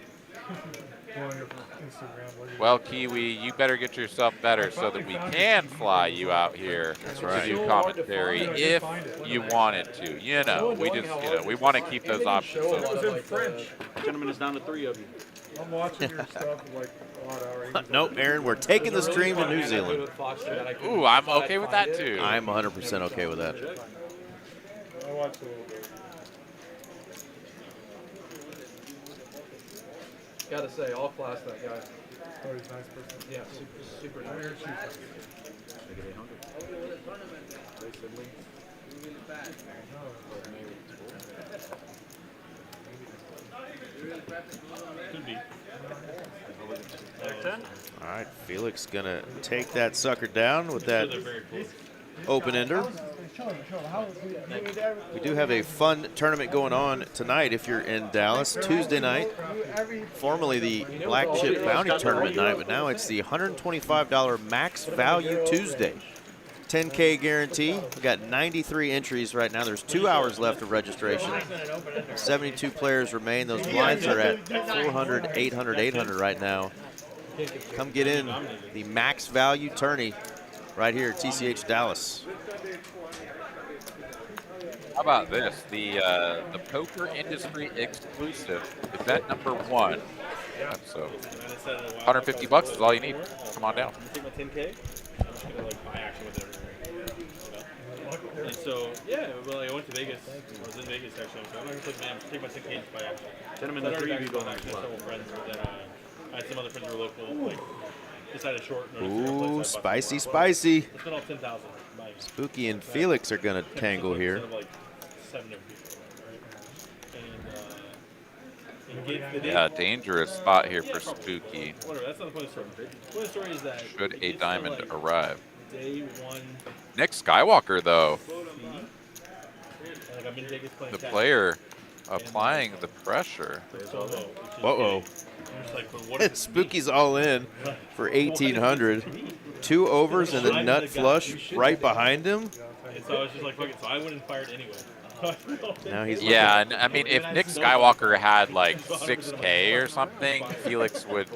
Going over Instagram. What do you Well, Kiwi, you better get yourself better so that we can fly you out here right. to do So hard to commentary find. if you wanted to. You know, we just, you know, we want to keep those options Show a open. lot It was of, in like, French. Gentlemen, it's down to 3 of you. I'm watching your stuff like a lot of hours. Nope, Aaron, we're taking the stream to New Zealand. Ooh, I'm okay with that too. I'm 100% okay with that. I watched a little bit. Gotta say, all class that guy. Oh, he's a nice person. Yeah, super nice. Weird shooter. Make it 800. Ray Sidley. Could be. All right, Felix gonna take that sucker down with that They're very close. open ender. We do have a fun tournament going on tonight if you're in Dallas. Tuesday night, formerly the Black Chip Bounty Tournament night, but now it's the $125 Max Value Tuesday. 10K guarantee. We got 93 entries right now. There's 2 hours left of registration. 72 players remain. Those blinds are at 400, 800, 800 right now. Come get in the Max Value Tourney right here at TCH Dallas. How about this? The poker industry exclusive event number 1. So, $150 is all you need. Come on down. Take my 10K. I'm just gonna like buy action with it. You know? And so yeah, well, I went to Vegas. I was in Vegas actually. So I'm not gonna take my 10K and buy action. Gentlemen, So I the 3 of already you got go next. several friends, but then I had some other friends who were local. Like decided short. Ooh, spicy, spicy. I spent all 10,000. buying it. Spooky and Felix are going to tangle here. Instead of like 7 different people, right? And Yeah, dangerous spot here for Spooky. whatever. That's not the point of the story. The point of the story is that Should it a gets to, diamond like, arrive? Day 1. Nick Skywalker, though, Like I'm in Vegas playing the cash. player applying the pressure. Solo, which is Uh-oh. gay. I'm just like, but what if Spooky's all in for 1,800. 2 overs and a nut flush right behind him. And so I was just like, fuck it. So I went and fired anyway. Now he's Yeah, and I mean, if Nick Skywalker had like 6K or something, Felix would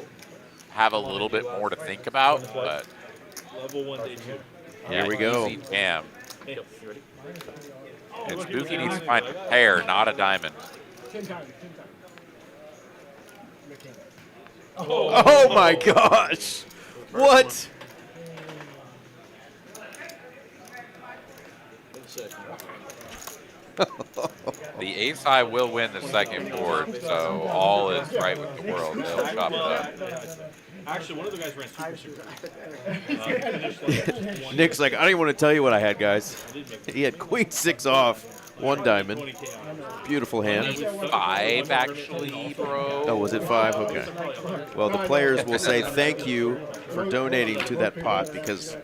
have a little bit more to think about. But Level 1, day 2. Here we go. easy jam. Hey, you ready? And Spooky needs to find a pair, not a diamond. 10 times. Oh my gosh! What? The ace high will win the second board, so all is right with the world. They'll chop it up. Actually, one of the guys ran super. Finished like Nick's like, I don't even want to tell you what I had, guys. He had queen 6 off, 1 diamond. 20K out. Beautiful hand. 5 actually, bro. Oh, was it 5? Okay. Well, the players will say thank you for donating to that pot because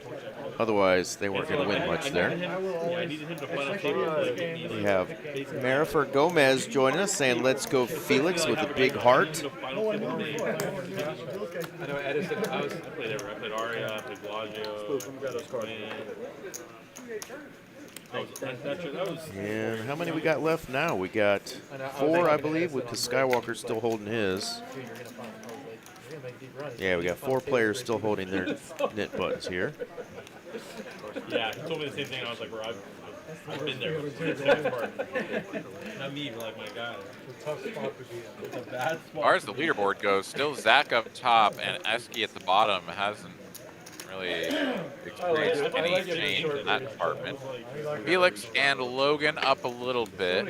otherwise they weren't going to win much there. Yeah, I needed him to find a table. We have Marifer Gomez joining us saying, let's go Felix with a big heart. I know Edison. I played everywhere. I played Aria, I played Bellagio. That was And how many we got left now? We got 4, I believe, because Skywalker's still holding his. Yeah, we got 4 players still holding their knit buttons here. yeah, he told me the same thing. And I was like, bro, I've been there. Not me, but like my guy. It's a tough spot to be in. It's a bad As spot. far as the leaderboard goes, still Zach up top and Eski at the bottom hasn't really experience any change in that department. Felix and Logan up a little bit,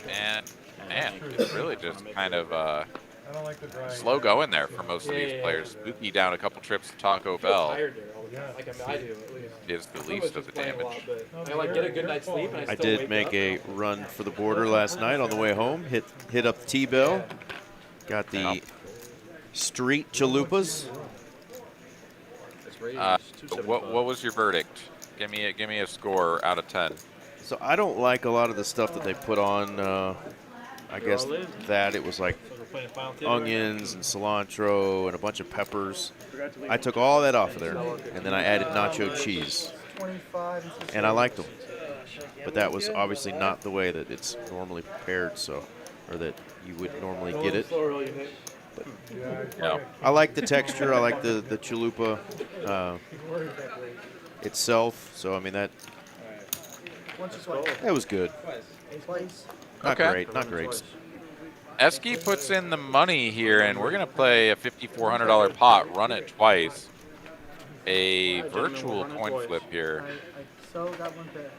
and man, it's really just kind of I don't like the dry. slow going there for most of these players. Spooky down a couple trips to Taco Bell Tired there all the time. Like I do at least. is the Some least it's of the just playing a lot, damage. but I like get a good night's sleep and I I still did wake make up. a run for the border last night on the way home. Hit up the T-bill. Got the street chalupas. What was your verdict? Give me a score out of 10. So I don't like a lot of the stuff that they put on. I guess that it was like onions and cilantro and a bunch of peppers. I took all that off of there, and then I added nacho cheese, and I liked them. But that was obviously not the way that it's normally prepared, so, or that you would normally get it. But Yeah. I like the texture. I like the chalupa itself. So I mean that was good. Not Okay. great. Not great. Esky puts in the money here, and we're going to play a $5,400 pot, run it twice. A virtual coin flip here. So that one there.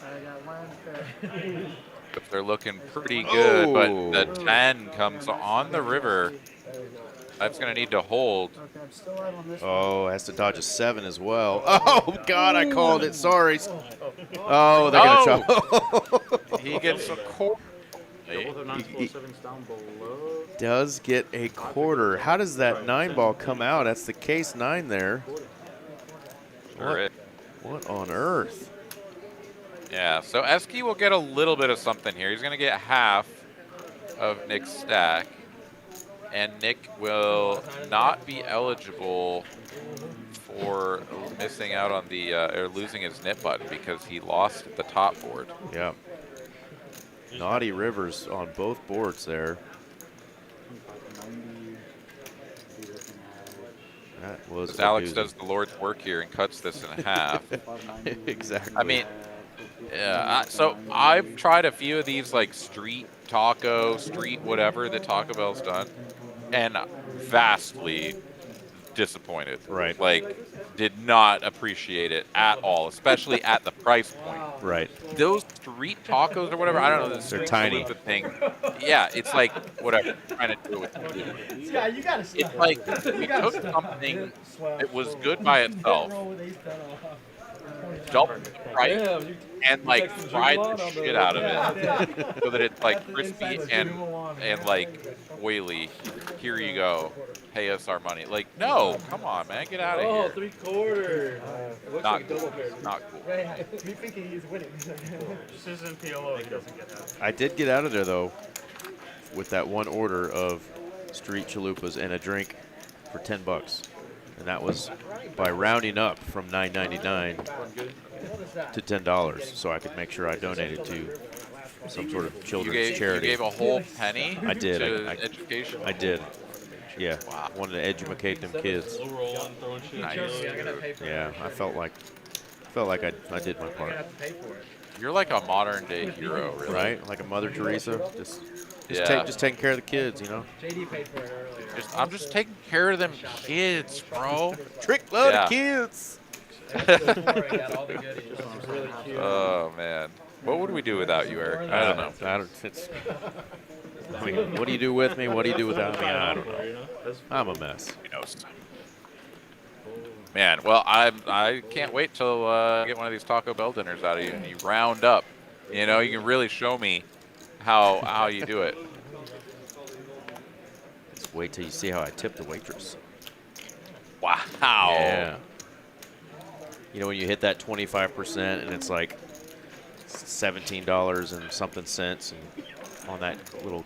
I got one there. If they're looking pretty good, but the 10 comes on the river. That's going to need to hold. Okay, I'm still out on this Oh, has to dodge a 7 as well. Oh God, I called it. Sorry. Oh, they're gonna try. He gets a quarter. Does get a quarter. How does that 9 ball come out? That's the case 9 there. What on earth? Yeah, so Esky will get a little bit of something here. He's going to get half of Nick's stack. And Nick will not be eligible for missing out on the, or losing his nip button because he lost the top board. Yeah. Naughty rivers on both boards there. That was Alex does the Lord's work here and cuts this in half. Exactly. I mean, yeah, so I've tried a few of these like street taco, street whatever that Taco Bell's done, and vastly disappointed. Right. Like, did not appreciate it at all, especially at the price point. Right. Those street tacos or whatever, I don't know. They're tiny. The thing. Yeah, it's like whatever. Trying to do it with food. Yeah, you gotta stop. It's like we took something that was good by itself, doubled the price, and like fried the shit out of it so that it's like crispy and like oily. Here you go, pay us our money. Like, no, come on, man, get out of Oh, here. 3/4. It looks Not like a double cool. pair. Not cool. Me thinking he's winning. This isn't PLO. He doesn't get that. I did get out of there though with that one order of street chalupas and a drink for $10, and that was by rounding up from $9.99 to $10, so I could make sure I donated to some sort of children's charity. You gave a whole penny. I did. To I education. I did. Yeah. Wow. Wanted to educate them kids. Low rolling, throwing shit. Nice. Yeah. I felt like I did my part. You're like a modern day hero, really. Right? Like a Mother Teresa. Yeah. Just taking care of the kids, you know. JD paid for it earlier. I'm just taking care of them kids, bro. Trick load Yeah. of kids. Really cute. Oh man, what would we do without you, Eric? I don't know. I mean, what do you do with me? What do you do without me? I don't know. I'm a mess. Who knows? Man, well, I can't wait till get one of these Taco Bell dinners out of you and you round up. You know, you can really show me how you do it. Just wait till you see how I tip the waitress. Wow. Yeah. You know, when you hit that 25% and it's like $17 and something cents, and on that little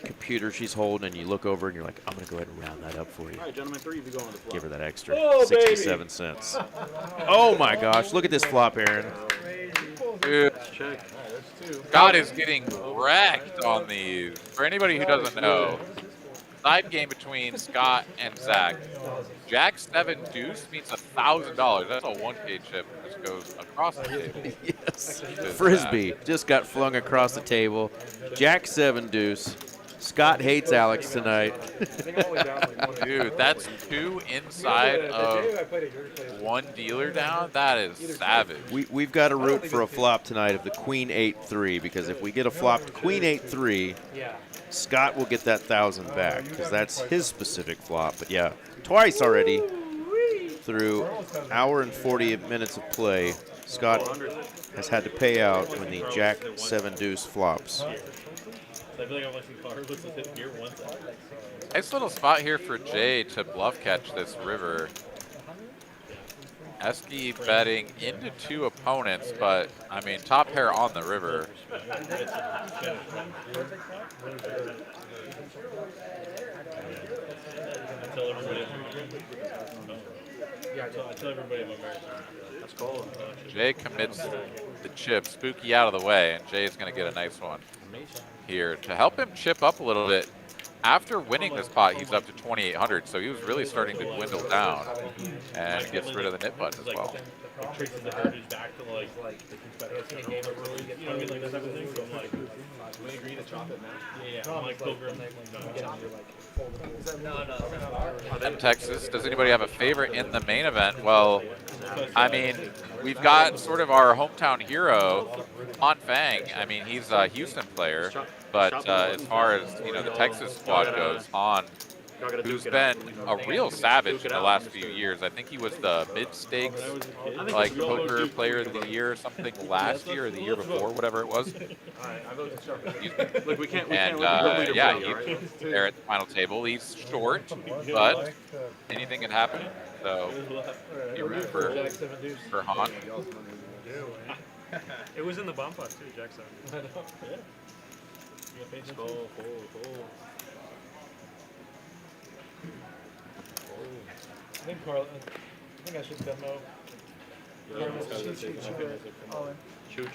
computer she's holding, and you look over and you're like, I'm going to go ahead and round that up for you. All right, gentlemen, 3 if you go on the flop. Give her that extra Oh, 67 baby. cents. Oh my gosh, look at this flop, Aaron. Dude, Check. Scott is getting wrecked on these. For anybody who doesn't know, side game between Scott and Zach. Jack 7 deuce means $1,000. That's a 1K chip. Just goes across the table. Yes. Frisbee just got flung across the table. Jack 7 deuce. Scott hates Alex tonight. Dude, that's 2 inside of 1 dealer down. That is savage. We've got to root for a flop tonight of the Queen 8-3, because if we get a flopped Queen 8-3, Scott will get that 1,000 back, because that's his specific flop. But yeah, twice already through hour and 40 minutes of play, Scott has had to pay out when the Jack 7 deuce flops. I feel like I'm watching cards. Let's hit here once. Nice little spot here for Jay to bluff catch this river. Esky betting into 2 opponents, but I mean, top pair on the river. I tell everybody I'm embarrassed. That's cool. Jay commits the chip, spooky out of the way, and Jay's going to get a nice one here to help him chip up a little bit. After winning this pot, he's up to 2,800, so he was really starting to dwindle down, and gets rid of the nit button as well. It traces the heritage back to like you know what I mean, like that type of thing. So I'm like, we agree to chop it now. Yeah, I'm like poker. In Texas, does anybody have a favorite in the main event? Well, I mean, we've got sort of our hometown hero, Han Fang. I mean, he's a Houston player, but as far as the Texas squad goes, Han, who's been a real savage in the last few years. I think he was the mid-stakes like poker player of the year or something last year or the year before, whatever it was. And yeah, he's there at the final table. He's short, but anything can happen. So you root for Han. It was in the bomb pot too, Jackson. I think I should demo. Choo.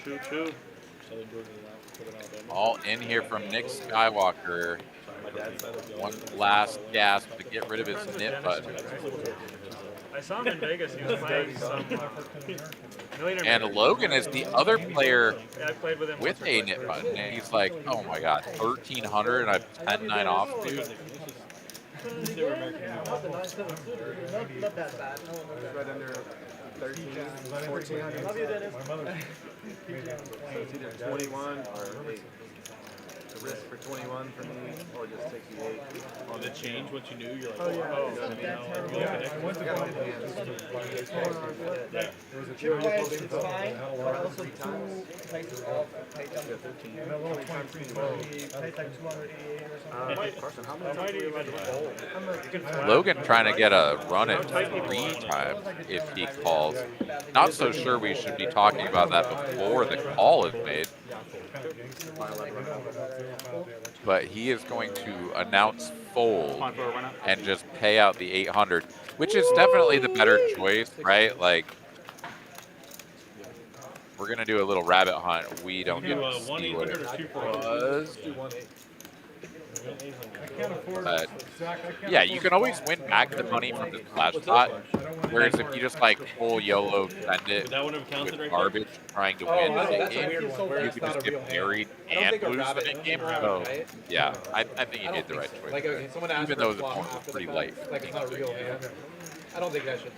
All in here from Nick Skywalker. One last gasp to get rid of his nit button. I saw him in Vegas. He was playing some millionaire. And Logan is the other player I played with him with a nit button, and he's like, oh my god, 1,300 and I've 10-9 off, dude. Not that bad. Right under 13, 14. Love you, Dennis. So it's either 21 or 8. The risk for 21 for me, or just 68. Did it change what you knew? You're like, Oh, yeah. oh, So you that know, 10, really yeah. connected. I went to Yeah. find it. Yeah. Chip wise, it's fine, but also 2 places off. I paid them And that little 2312. paid like 288 or something. Carson, how I might even bowl. Logan trying to get a run at 3 times if he calls. Not so sure we should be talking about that before the call is made. But he is going to announce fold and just pay out the 800, which is definitely the better choice, right? Like, we're going to do a little rabbit hunt. We don't get to see what it was. But yeah, you can always win back the money from the splash pot. Whereas if you just like full YOLO spend it with garbage trying to win the game, you could just get buried and lose the big game. So yeah, I think you did the right choice. Like, okay, someone asked Even for though a the flop point was after pretty the light. flop. Like, it's not a real hand. I don't think that should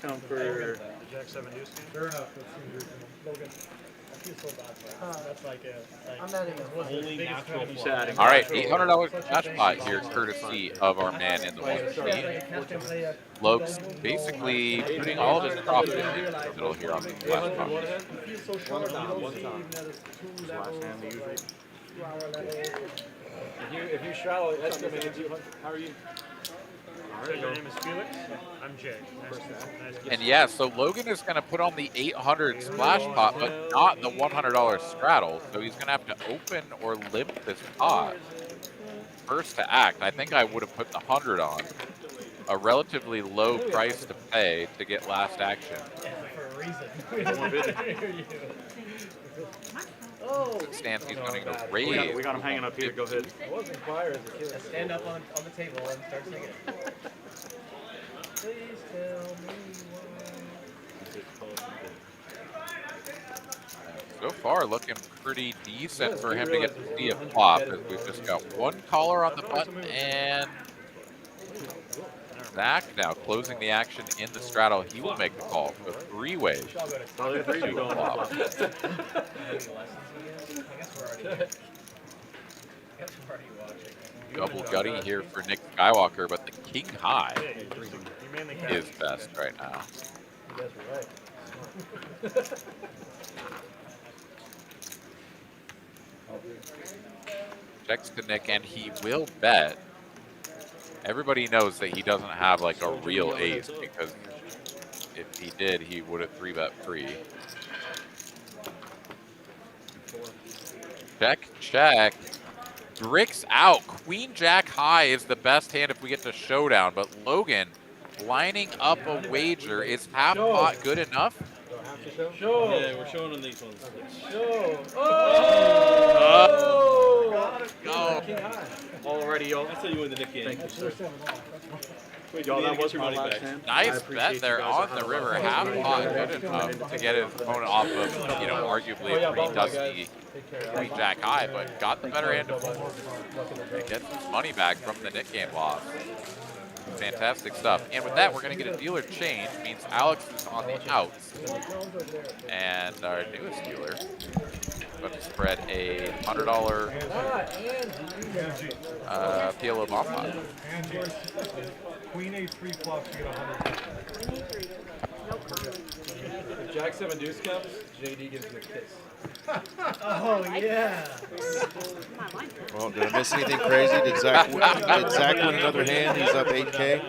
count. for Jack 7 deuce. Fair enough. That seems reasonable. Logan, I feel so bad for that. That's like a. I'm adding a only natural All right, $800 splash pot here, courtesy of our man in the 1T. Lokes basically putting all of his profit into the middle here on the splash pot. You feel so short, you don't see even that it's 2 levels, 2-hour level. If you straddle, that's going to make it 200. How are you? So your name is Felix? I'm Jay. Nice to meet you. And yeah, so Logan is going to put on the 800 splash pot, but not the $100 straddle. So he's going to have to open or limp this pot. First to act, I think I would have put the 100 on. A relatively low price to pay to get last action. For a reason. Oh, Stance he's going to raise. we got him hanging up here. Go ahead. I wasn't fire as a kid. stand up on the table and start singing. Please tell me why. So far, looking pretty decent for him to get to see a flop. As we've just got one caller on the button, and Zach now closing the action in the straddle. He will make the call. So 3 ways to a flop. Double gutty here for Nick Skywalker, but the king high is best right now. Checks to Nick, and he will bet. Everybody knows that he doesn't have like a real ace, because if he did, he would have 3-bet free. Check, check. Bricks out. Queen Jack high is the best hand if we get to showdown, but Logan lining up a wager. Is half pot good enough? Show. Yeah, we're showing on these ones. Show. Go. Already, y'all. That's how you win the Nick game. Thank you, sir. Wait, Y'all, that was your my money last back. hand. Nice bet there on the river. Half pot good enough to get his opponent off of, arguably a pretty dusty Queen Jack high, but got the better hand to fold and gets his money back from the Nick game loss. Fantastic stuff. And with that, we're going to get a dealer change. Means Alex is on the outs. And our newest dealer about to spread a $100 PLO bomb pot. Queen A3 flops, you get 100. If Jack 7 deuce comes, JD gives you a kiss. Oh, yeah. Well, did I miss anything crazy? Did Zach win another hand? He's up 8K.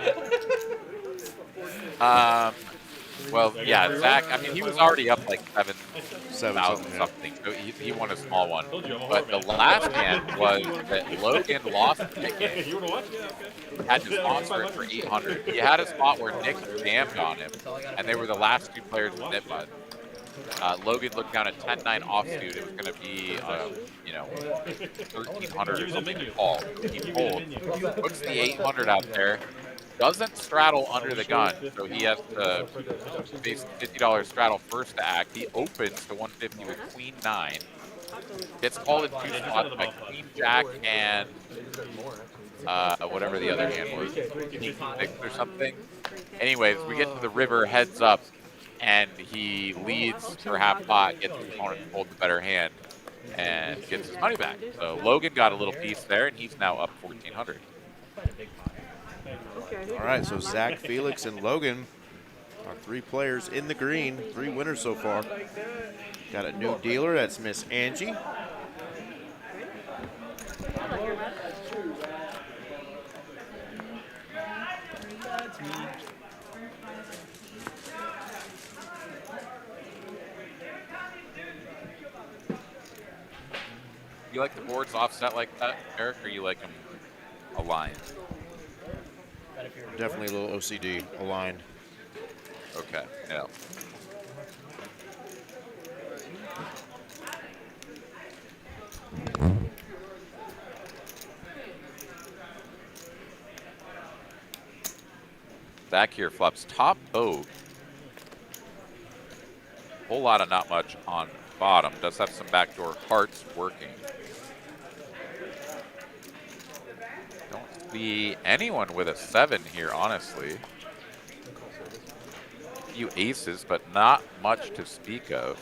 Well, yeah, Zach, I mean, he was already up like 7,000 yeah. something. So he won a small one. But the last hand was that Logan lost the Nick game. You want to watch? Yeah, okay. Had to sponsor it for 800. He had a spot where Nick jammed on him, and they were the last 2 players with Nip Bud. Logan looked down at 10-9 offsuit. It was going to be, 1,300 or something to call. He pulled, puts the 800 out there, doesn't straddle under the gun, so he has to face $50 straddle first to act. He opens to 150 with Queen 9. Gets called in 2 spots by Queen Jack and whatever the other hand was, King 6 or something. Anyways, we get to the river, heads up, and he leads for half pot, gets his opponent to hold the better hand, and gets his money back. So Logan got a little piece there, and he's now up 1,400. All right, so Zach, Felix, and Logan are 3 players in the green, 3 winners so far. Got a new dealer, that's Miss Angie. You like the boards offset like that, Eric, or you like them aligned? Definitely a little OCD, aligned. Okay, yeah. Back here flops top boat. Whole lot of not much on bottom. Does have some backdoor hearts working. Don't see anyone with a 7 here, honestly. A few aces, but not much to speak of.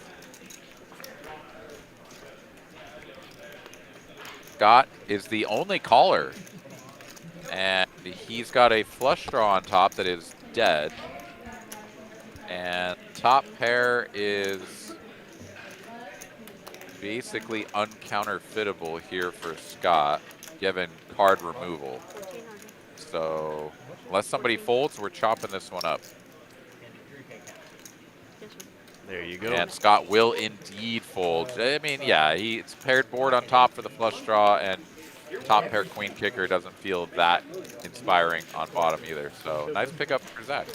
Scott is the only caller, and he's got a flush draw on top that is dead. And top pair is basically uncounterfeitable here for Scott, given card removal. So unless somebody folds, we're chopping this one up. There you go. And Scott will indeed fold. I mean, yeah, it's paired board on top for the flush draw, and top pair queen kicker doesn't feel that inspiring on bottom either. So nice pickup for Zach.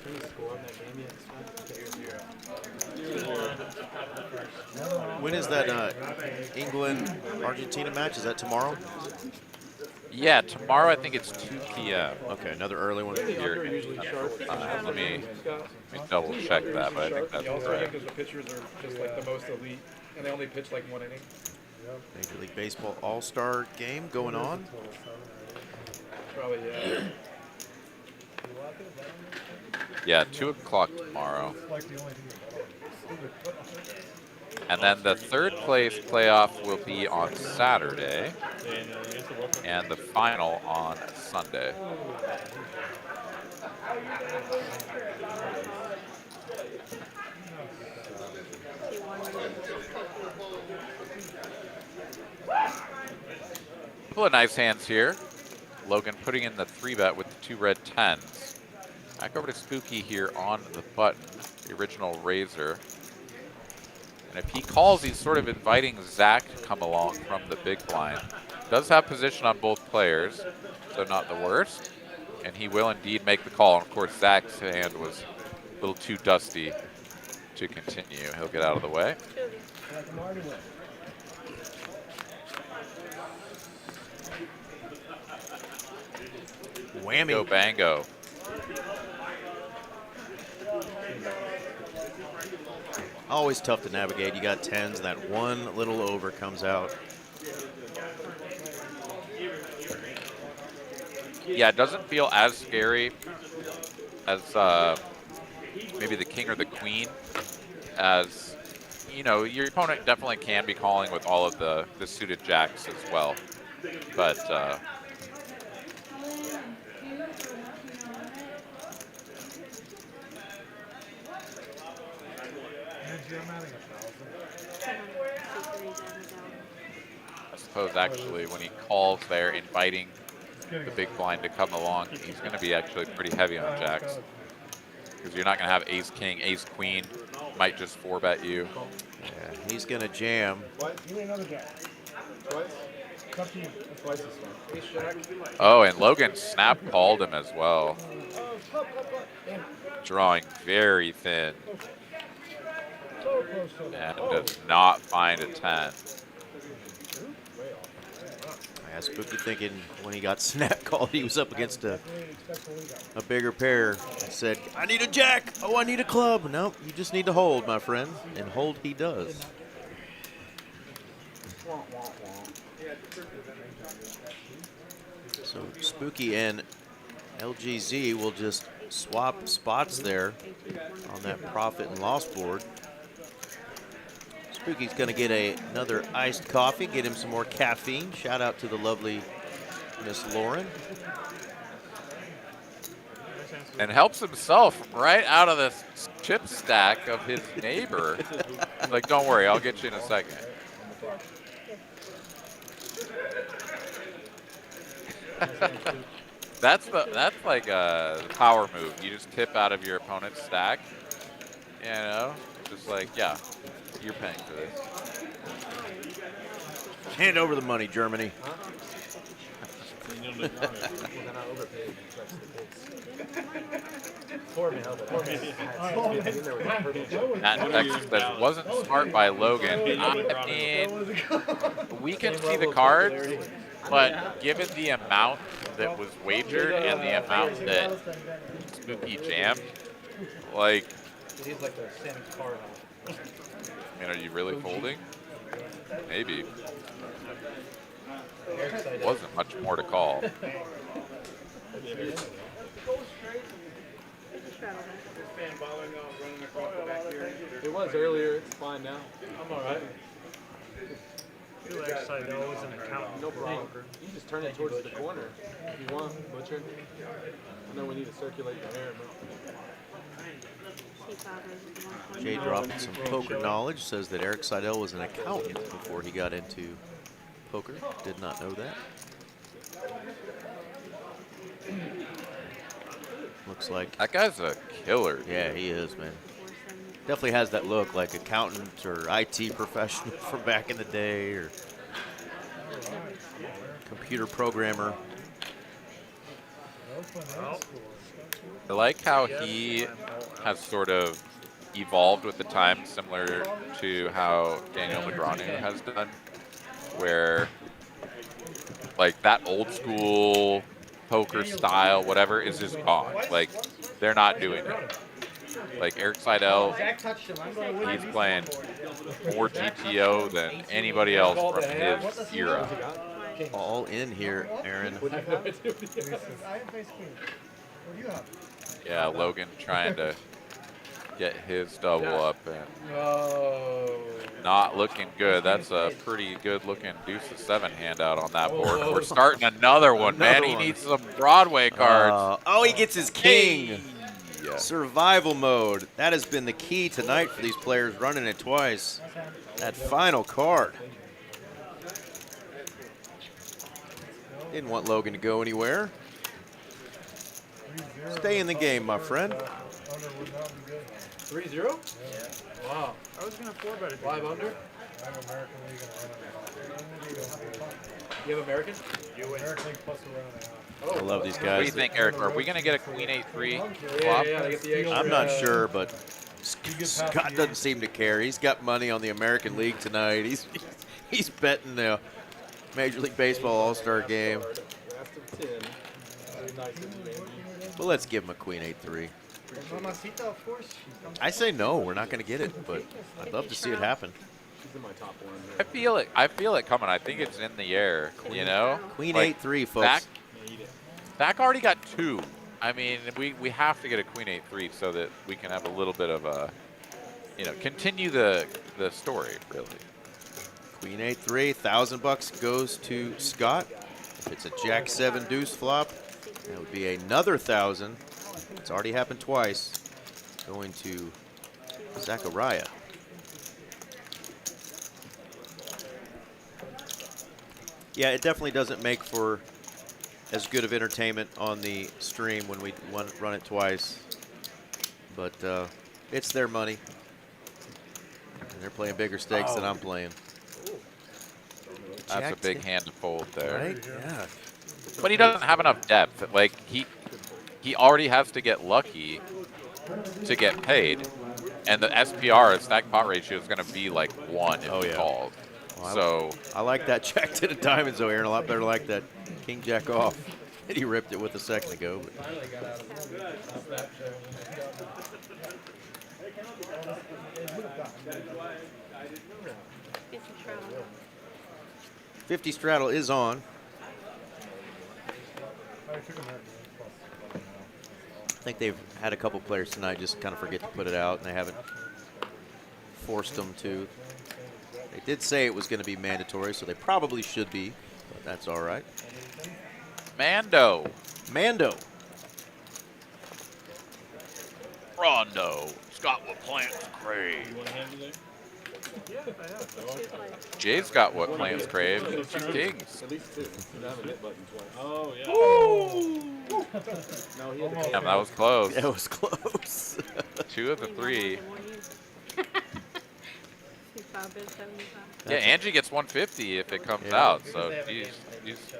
Any score on that game yet? When is that England-Argentina match? Is that tomorrow? Yeah, tomorrow I think it's 2 p.m. Okay, another early one. Here, usually sharp. let me double check that, but I think that's You also correct. because the pitchers are just like the most elite, and they only pitch like 1 inning. Major League Baseball All-Star game going on. Probably, yeah. Yeah, 2 o'clock tomorrow. And then the third place playoff will be on Saturday, and the final on Sunday. Couple of nice hands here. Logan putting in the 3-bet with the 2 red 10s. Back over to Spooky here on the button, the original raiser. And if he calls, he's sort of inviting Zach to come along from the big blind. Does have position on both players, so not the worst. And he will indeed make the call. And of course, Zach's hand was a little too dusty to continue. He'll get out of the way. Whammy. Go bango. Always tough to navigate. You got 10s, and that one little over comes out. Yeah, it doesn't feel as scary as maybe the king or the queen, as, you know, your opponent definitely can be calling with all of the suited jacks as well. But I suppose actually when he calls there, inviting the big blind to come along, he's going to be actually pretty heavy on jacks. Because you're not going to have ace king, ace queen, might just 4-bet you. Yeah, he's going to jam. You ain't another guy. Twice? It's up to you. Twice this one. Oh, and Logan snap called him as well. Drawing very thin. And does not find a 10. Yeah, Spooky thinking when he got snap called, he was up against a bigger pair. Said, I need a jack. Oh, I need a club. No, you just need to hold, my friend. And hold he does. So Spooky and LGZ will just swap spots there on that profit and loss board. Spooky's going to get another iced coffee, get him some more caffeine. Shout out to the lovely Miss Lauren. And helps himself right out of the chip stack of his neighbor. Like, don't worry, I'll get you in a second. That's like a power move. You just tip out of your opponent's stack. You know, just like, yeah, you're paying for this. Hand over the money, Germany. Matt Texas says, wasn't smart by Logan. I mean, we can see the cards, but given the amount that was wagered and the amount that Spooky jammed, like, It is like the same card. I mean, are you really folding? Maybe. Wasn't much more to call. It was earlier. It's fine now. I'm all right. No problem. You just turn it towards the corner if you want, Butcher. I know we need to circulate the air, but Jay dropping some poker knowledge, says that Eric Seidel was an accountant before he got into poker. Did not know that. Looks like, That guy's a killer. yeah, he is, man. Definitely has that look, like accountant or IT professional from back in the day, or computer programmer. I like how he has sort of evolved with the time, similar to how Daniel Negreanu has done, where like that old school poker style, whatever, is just gone. Like they're not doing it. Like Eric Seidel, he's playing more GTO than anybody else from his era. All in here, Aaron. I have face queen. What do you have? Yeah, Logan trying to get his double up and not looking good. That's a pretty good looking deuce of 7 handout on that board. We're starting another one, man. He needs some Broadway cards. Oh, he gets his king. Hey. Survival mode. That has been the key tonight for these players, running it twice. That final card. Didn't want Logan to go anywhere. Stay in the game, my friend. 3-0? Yeah. Wow. I was going to 4-bet it. 5 under? I have American League and You have American? American League plus a round and a half. I love these What do guys. you think, Eric? Are we going to get a Queen 8-3 Yeah, flop? yeah, they get the extra, I'm not sure, but Scott doesn't seem to care. He's got money on the American League tonight. He's betting the Major League Baseball All-Star game. Well, let's give him a Queen 8-3. Mamacita, of course. I say no, we're not going to get it, but I'd love to see it happen. She's in my top one. I feel it coming. I think it's in the air, you know? Queen Like, 8-3, folks. Zach already got 2. I mean, we have to get a Queen 8-3 so that we can have a little bit of a, you know, continue the story, really. Queen 8-3, $1,000 goes to Scott. If it's a Jack 7 deuce flop, that would be another 1,000. It's already happened twice. Going to Zachariah. Yeah, it definitely doesn't make for as good of entertainment on the stream when we run it twice. But it's their money. And they're playing bigger stakes than I'm playing. That's a big hand to fold there. Right? Yeah. But he doesn't have enough depth. Like he already has to get lucky to get paid, and the SPR, stack pot ratio, is going to be like 1 if he called. Well, So I like that Jack to the diamonds, though, Aaron. A lot better like that King Jack off. And he ripped it with a second ago. But. $50 straddle is on. I think they've had a couple players tonight just kind of forget to put it out, and they haven't forced them to. They did say it was going to be mandatory, so they probably should be, but that's all right. Mando. Rondo. Scott what plans crave. Jay's got what plans crave. 2 kings. At least 2. Oh, yeah. No, he had to Damn, that was close. That was close. 2 of the 3. Yeah, Angie gets 150 if it comes out, so he's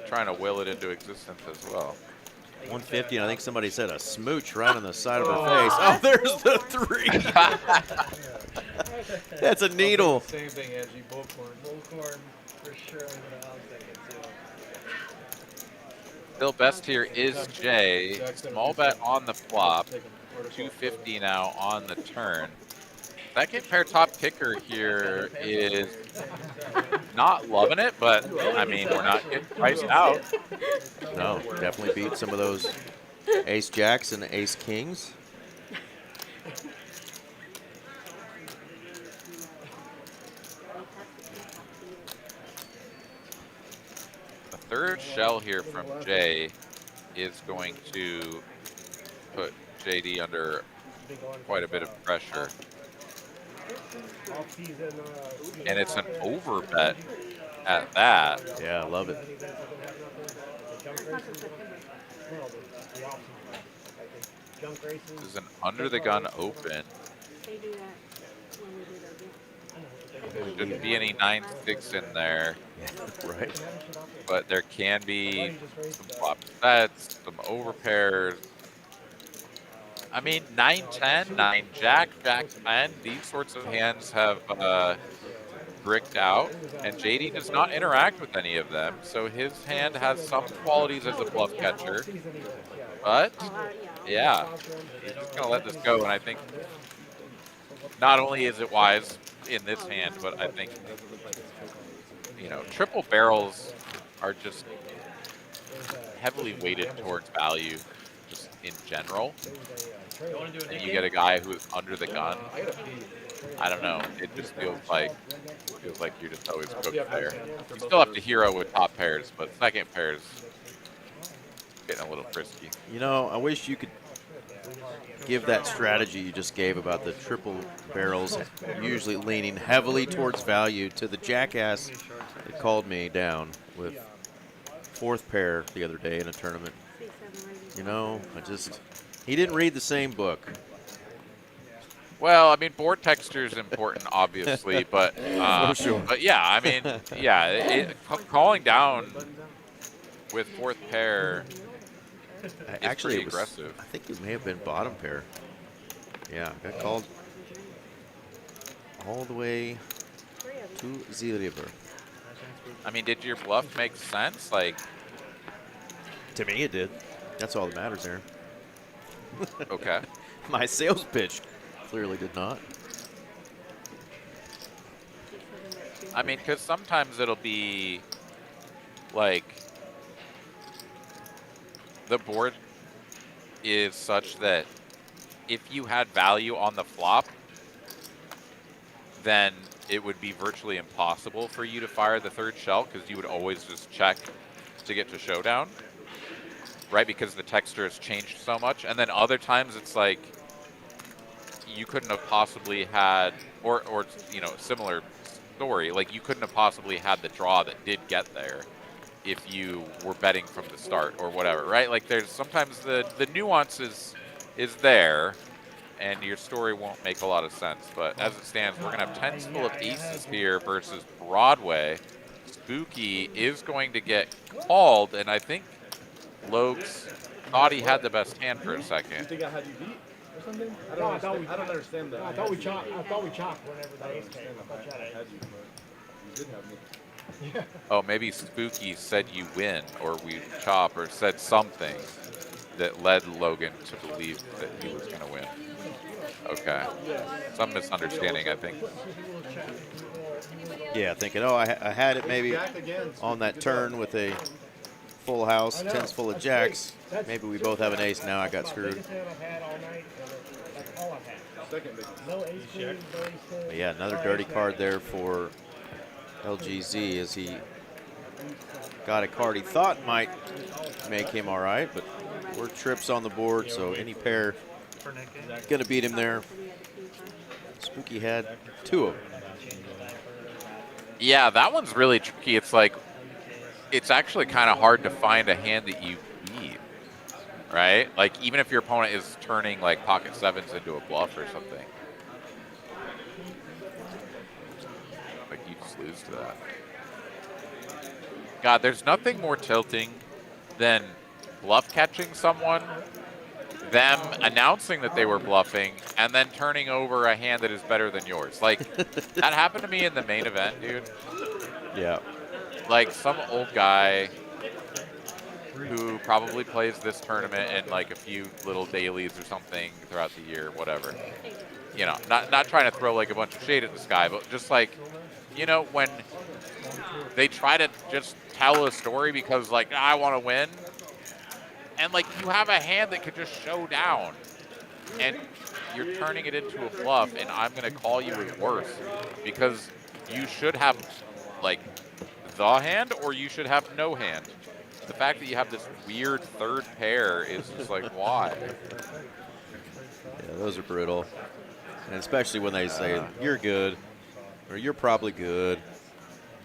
trying to will it into existence as well. 150, and I think somebody said a smooch right on the side of her face. Oh, there's the 3. That's a needle. Same thing, Angie. Bullcorn. Bullcorn, for sure. I'll take it too. Still best here is Jay. Small bet on the flop. 250 now on the turn. Second pair top kicker here is not loving it, but I mean, we're not getting priced out. No, definitely beat some of those ace jacks and ace kings. The third shell here from Jay is going to put JD under quite a bit of pressure. And it's an over bet at that. Yeah, I love it. This is an under the gun open. Shouldn't be any 9-6 in there. Right. But there can be some flop bets, some over pairs. I mean, 9-10, 9-jack, jack-10, these sorts of hands have bricked out, and JD does not interact with any of them, so his hand has some qualities as a bluff catcher. But, yeah, he's just going to let this go, and I think not only is it wise in this hand, but I think, you know, triple barrels are just heavily weighted towards value just in general. And you get a guy who's under the gun. I don't know. It just feels like you're just always cooked there. You still have to hero with top pairs, but second pairs getting a little frisky. You know, I wish you could give that strategy you just gave about the triple barrels, usually leaning heavily towards value, to the jackass that called me down with fourth pair the other day in a tournament. You know, he didn't read the same book. Well, I mean, board texture is important, obviously, but For sure. But yeah, I mean, yeah, calling down with fourth pair is Actually, pretty aggressive. I think it may have been bottom pair. Yeah, got called all the way to the river. I mean, did your bluff make sense? Like, To me, it did. That's all that matters there. okay. My sales pitch clearly did not. I mean, because sometimes it'll be like the board is such that if you had value on the flop, then it would be virtually impossible for you to fire the third shell because you would always just check to get to showdown, right? Because the texture has changed so much. And then other times it's like you couldn't have possibly had, or you know, similar story, like you couldn't have possibly had the draw that did get there if you were betting from the start or whatever, right? Like there's sometimes the nuance is there and your story won't make a lot of sense. But as it stands, we're gonna have tens full of aces here versus Broadway. Spooky is going to get called, and I think Logs thought he had the best hand for a second. You think I had you beat or something? I don't understand that. I thought we chopped whenever the ace came. I had you, but you did have me. Oh, maybe Spooky said you win, or we chop, or said something that led Logan to believe that he was going to win. Okay. Some misunderstanding, I think. Yeah, thinking, oh, I had it maybe on that turn with a full house, tens full of jacks. Maybe we both have an ace now. I got screwed. But yeah, another dirty card there for LGZ as he got a card he thought might make him all right, but we're trips on the board, so any pair gonna beat him there. Spooky had two of them. Yeah, that one's really tricky. It's like, it's actually kind of hard to find a hand that you beat, right? Like, even if your opponent is turning like pocket sevens into a bluff or something. Like, you just lose to that. God, there's nothing more tilting than bluff catching someone, them announcing that they were bluffing, and then turning over a hand that is better than yours. Like, that happened to me in the main event, dude. Yeah. Like, some old guy who probably plays this tournament and like a few little dailies or something throughout the year, whatever. You know, not trying to throw like a bunch of shade at this guy, but just like, you know, when they try to just tell a story because like, I want to win, and like you have a hand that could just show down, and you're turning it into a bluff, and I'm gonna call you as worse because you should have like the hand or you should have no hand. The fact that you have this weird third pair is just like, why? Yeah, those are brutal. And especially when they say, you're good, or you're probably good.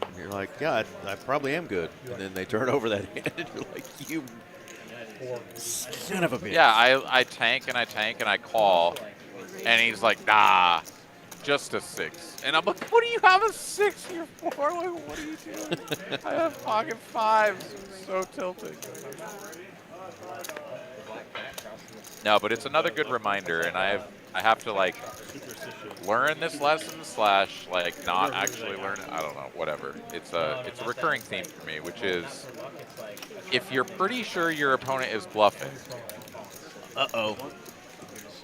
And you're like, yeah, I probably am good. And then they turn over that hand, and you're like, you son of a bitch. Yeah, I tank and I call, and he's like, nah, just a 6. And I'm like, what do you have a 6 here for? Like, what are you doing? I have pocket 5s. So tilting. No, but it's another good reminder, and I have to like learn this lesson / like not actually learn it. I don't know, whatever. It's a recurring theme for me, which is if you're pretty sure your opponent is bluffing,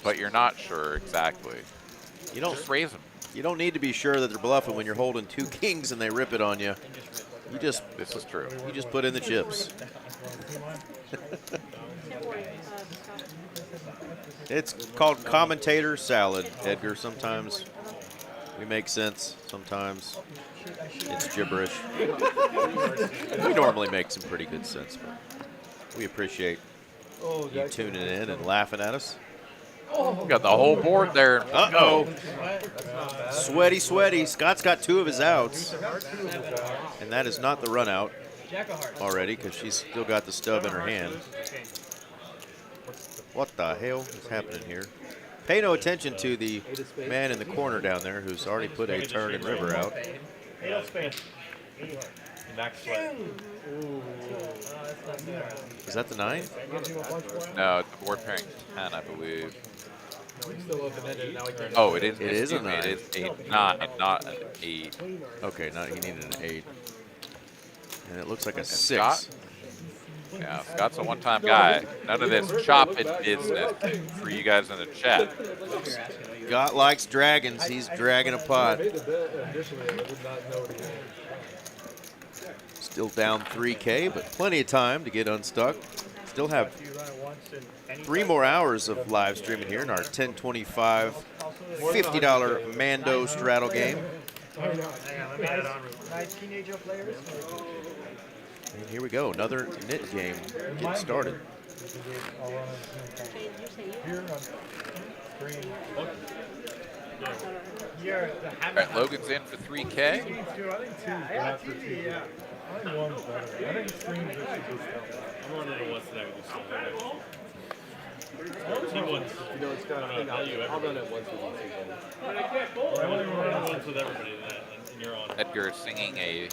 but you're not sure exactly, You don't just raise them. You don't need to be sure that they're bluffing when you're holding 2 kings and they rip it on you. This is true. You just put in the chips. It's called commentator salad, Edgar. Sometimes we make sense. Sometimes it's gibberish. We normally make some pretty good sense, but we appreciate you tuning in and laughing at us. Got the whole board there. Uh-oh. Sweaty, sweaty. Scott's got 2 of his outs. And that is not the run out already because she's still got the stub in her hand. What the hell is happening here? Pay no attention to the man in the corner down there who's already put a turn and river out. Is that the 9? No, the board pairing 10, I believe. Still open-ended, now we can't. Oh, it is. It is a excuse me, 9. It is a 9, not an 8. Okay, he needed an 8. And it looks like a 6. Scott? Yeah, Scott's a one-time guy. None of this chop it business for you guys in the chat. Scott likes dragons. He's dragging a pot. Still down 3K, but plenty of time to get unstuck. Still have 3 more hours of live streaming here in our 1025 $50 Mando straddle game. Nice teenager players. And here we go, another knit game getting started. All right, Logan's in for 3K. I think one's better. I think streams just I'm running it once tonight with you. Team ones. You know, it's got I'll run it once with you. I only run once with everybody, and you're on. Edgar is singing a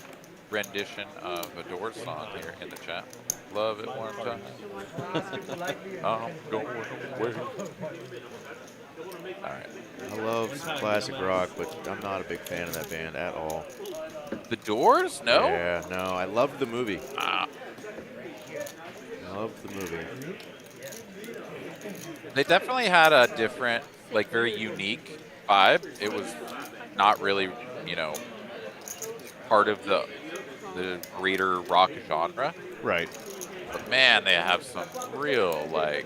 rendition of a Doors song here in the chat. Love it one time. I'm going away. All right. I love classic rock, but I'm not a big fan of that band at all. The Doors? No? Yeah, no, I loved the movie. Ah. I loved the movie. They definitely had a different, like, very unique vibe. It was not really, you know, part of the greater rock genre. Right. But man, they have some real, like,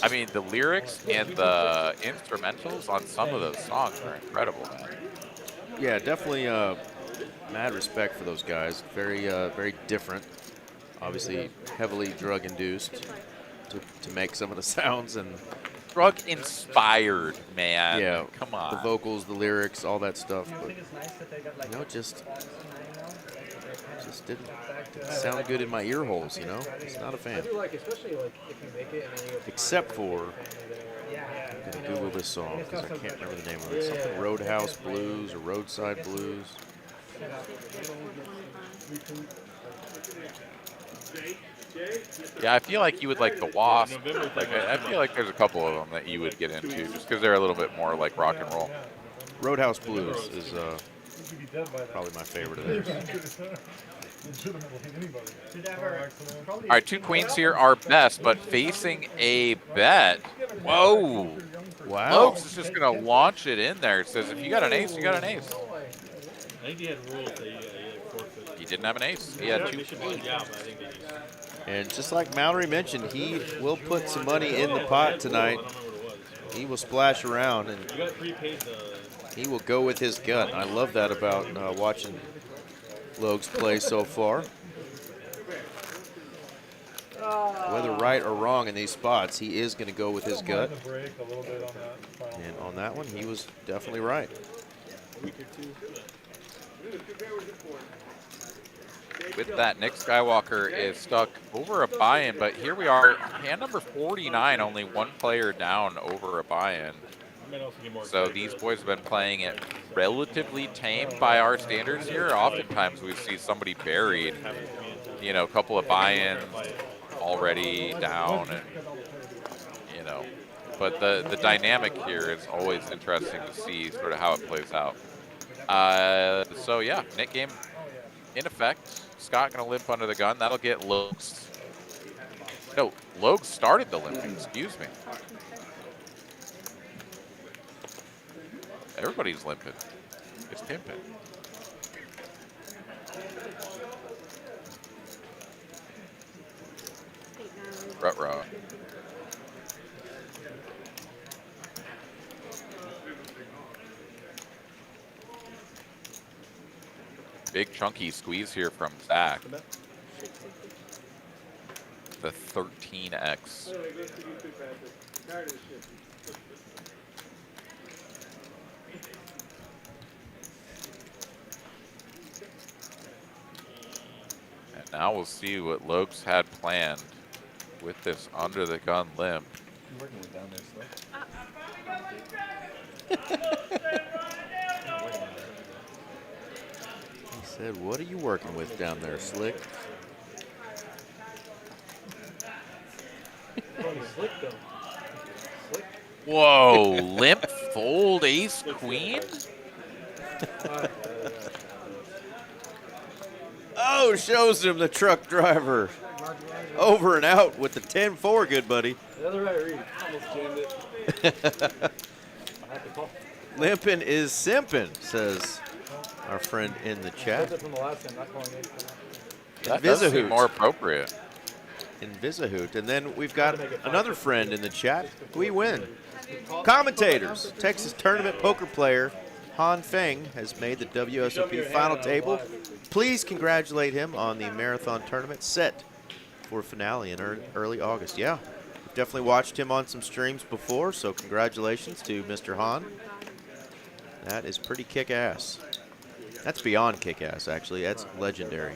I mean, the lyrics and the instrumentals on some of those songs are incredible, man. Yeah, definitely mad respect for those guys. Very, very different. Obviously, heavily drug-induced to make some of the sounds and drug-inspired, man. Yeah, come on. The vocals, the lyrics, all that stuff. But you know, just didn't sound good in my ear holes. You know, just not a fan. I do like, especially like if you make it and then you go. Except for, I'm gonna Google this song because I can't remember the name of it. Something Roadhouse Blues or Roadside Blues. Yeah, I feel like you would like the Wasp. Like, I feel like there's a couple of them that you would get into just because they're a little ball like rock and roll. Roadhouse Blues is probably my favorite of theirs. All right, 2 queens here are best, but facing a bet. Whoa. Wow. Lokes is just going to launch it in there. It says if you got an ace, you got an ace. I think he had rules that he forfeit. He didn't have an ace. He had 2. Yeah, but I think they just. And just like Mallory mentioned, he will put some money in the pot tonight. He will splash around and he will go with his gut. I love that about watching Logs play so far. Whether right or wrong in these spots, he is going to go with his gut. And on that one, he was definitely right. With that, Nick Skywalker is stuck over a buy-in, but here we are, hand number 49, only 1 player down over a buy-in. So these boys have been playing it relatively tame by our standards here. Oftentimes we see somebody buried, you know, a couple of buy-ins, already down, and you know. But the dynamic here is always interesting to see sort of how it plays out. So yeah, net game in effect. Scott gonna limp under the gun. That'll get Logs. No, Logs started the limping. Excuse me. Everybody's limping. It's pimping. Ruh-roh. Big chunky squeeze here from Zach. The 13x. And now we'll see what Lokes had planned with this under the gun limp. I'm working with down there still. He said, "What are you working with down there, Slick?" Slick though. Slick. Whoa, limp fold ace queen? Oh, shows him the truck driver. Over and out with the 10-4, good buddy. The other right read. Almost jammed it. I had to call. Limpin' is simpin', says our friend in the chat. From the last time, not calling it. That does seem more appropriate. Invisihoot. And then we've got another friend in the chat. We win. Commentators. Texas tournament poker player Han Feng has made the WSOP final table. Please congratulate him on the marathon tournament set for finale in early August. Yeah, we've definitely watched him on some streams before, so congratulations to Mr. Han. That is pretty kick-ass. That's beyond kick-ass, actually. That's legendary.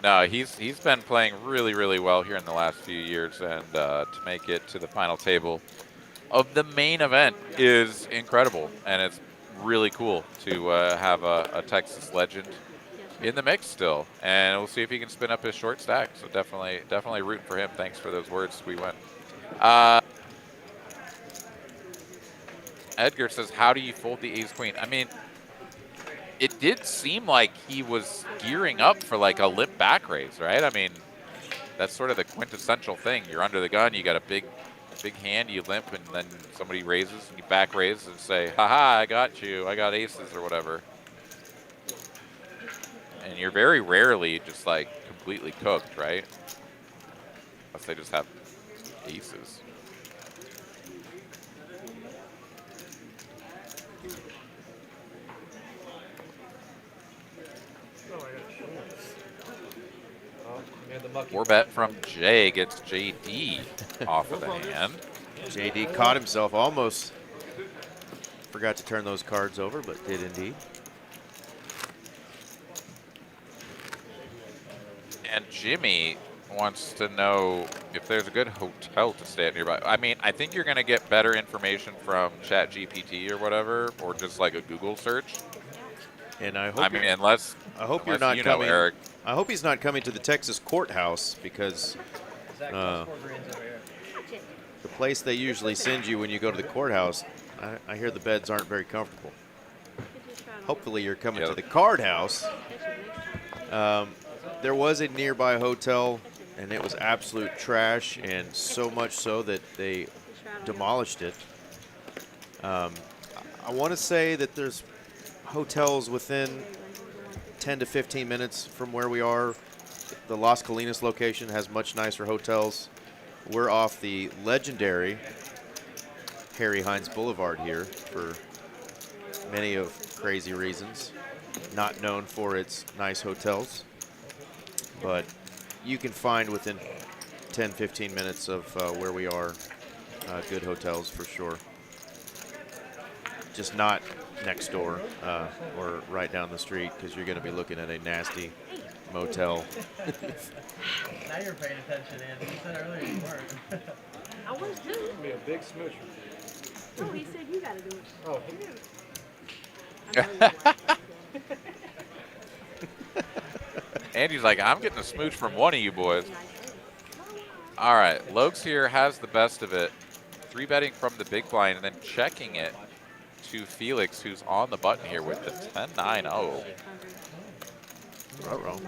No, he's been playing really, really well here in the last few years, and to make it to the final table of the main event is incredible, and it's really cool to have a Texas legend in the mix still, and we'll see if he can spin up his short stack. So definitely rooting for him. Thanks for those words. We win. Edgar says, "How do you fold the ace queen?" I mean, it did seem like he was gearing up for like a limp back raise, right? I mean, that's sort of the quintessential thing. You're under the gun, you got a big hand, you limp, and then somebody raises and you back raise and say, "Haha, I got you. I got aces," or whatever. And you're very rarely just like completely cooked, right? Unless they just have aces. Four bet from Jay gets JD off of the hand. JD caught himself almost. Forgot to turn those cards over, but did indeed. And Jimmy wants to know if there's a good hotel to stay at nearby. I mean, I think you're going to get better information from ChatGPT or whatever, or just like a Google search. And I hope I hope you're not coming, Eric. I hope he's not coming to the Texas courthouse, because the place they usually send you when you go to the courthouse, I hear the beds aren't very comfortable. Hopefully you're coming to the card house. There was a nearby hotel, and it was absolute trash, and so much so that they demolished it. I want to say that there's hotels within 10 to 15 minutes from where we are. The Las Colinas location has much nicer hotels. We're off the legendary Harry Hines Boulevard here for many of crazy reasons. Not known for its nice hotels, but you can find within 10, 15 minutes of where we are good hotels for sure. Just not next door or right down the street, because you're going to be looking at a nasty motel. Now you're paying attention, Andy. You said earlier you weren't. I was too. It's going to be a big smooch. No, he said you got to do it. Oh, Andy's like, I'm getting a smooch from one of you boys. All right, Lokes here has the best of it. 3-betting from the big blind and then checking it to Felix, who's on the button here with the 10-9-0. Ruh-roh.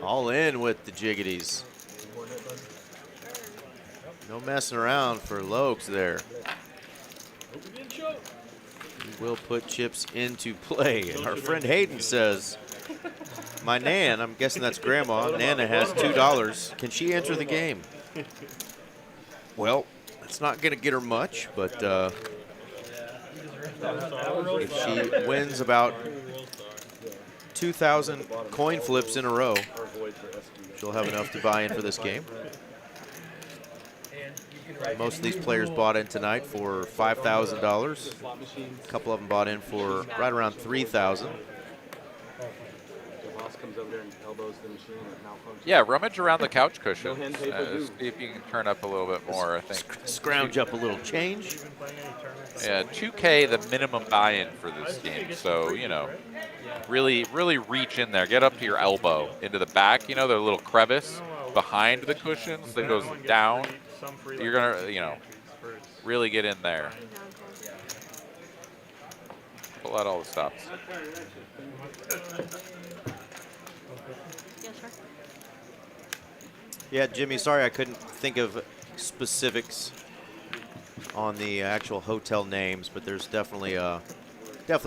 All in with the jiggities. No messing around for Lokes there. He will put chips into play. And our friend Hayden says, my Nan, I'm guessing that's Grandma, Nana has $2. Can she enter the game? Well, it's not going to get her much, but if she wins about 2,000 coin flips in a row, she'll have enough to buy in for this game. Most of these players bought in tonight for $5,000. A couple of them bought in for right around $3,000. Yeah, rummage around the couch cushions. See if you can turn up a little bit more, I think. Scrounge up a little change. Yeah, 2K the minimum buy-in for this game. So, you know, really reach in there. Get up to your elbow into the back. You know, the little crevice behind the cushions that goes down. You're going to, you know, really get in there. Pull out all the stops. Yeah, Jimmy, sorry I couldn't think of specifics on the actual hotel names, but there's definitely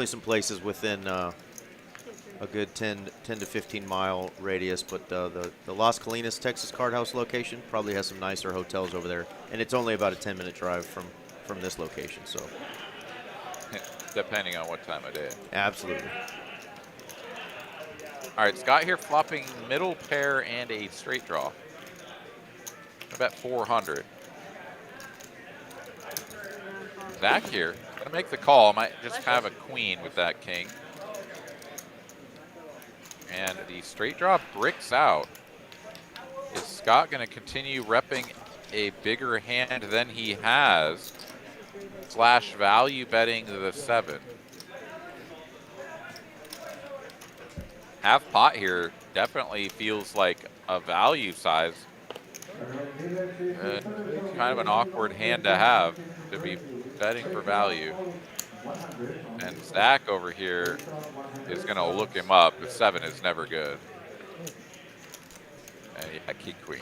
some places within a good 10 to 15 mile radius. But the Las Colinas, Texas Card House location probably has some nicer hotels over there, and it's only about a 10-minute drive from this location. So, depending on what time of day. Absolutely. All right, Scott here flopping middle pair and a straight draw. I bet 400. Zach here, gonna make the call. Might just have a queen with that king. And the straight draw bricks out. Is Scott gonna continue repping a bigger hand than he has? / value betting the 7. Half pot here definitely feels like a value size. Kind of an awkward hand to have, to be betting for value. And Zach over here is going to look him up. The 7 is never good. And yeah, king queen.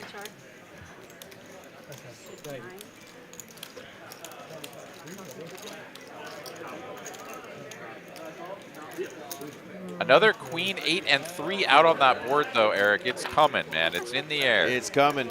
Another queen, 8 and 3 out on that board though, Eric. It's coming, man. It's in the air. It's coming.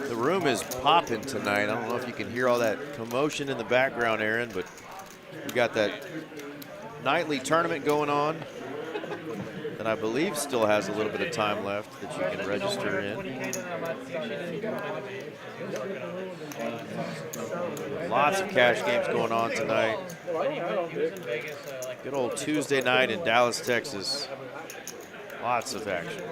The room is popping tonight. I don't know if you can hear all that commotion in the background, Aaron, but we got that nightly tournament going on that I believe still has a little bit of time left that you can register in. Lots of cash games going on tonight. Good old Tuesday night in Dallas, Texas. Lots of action.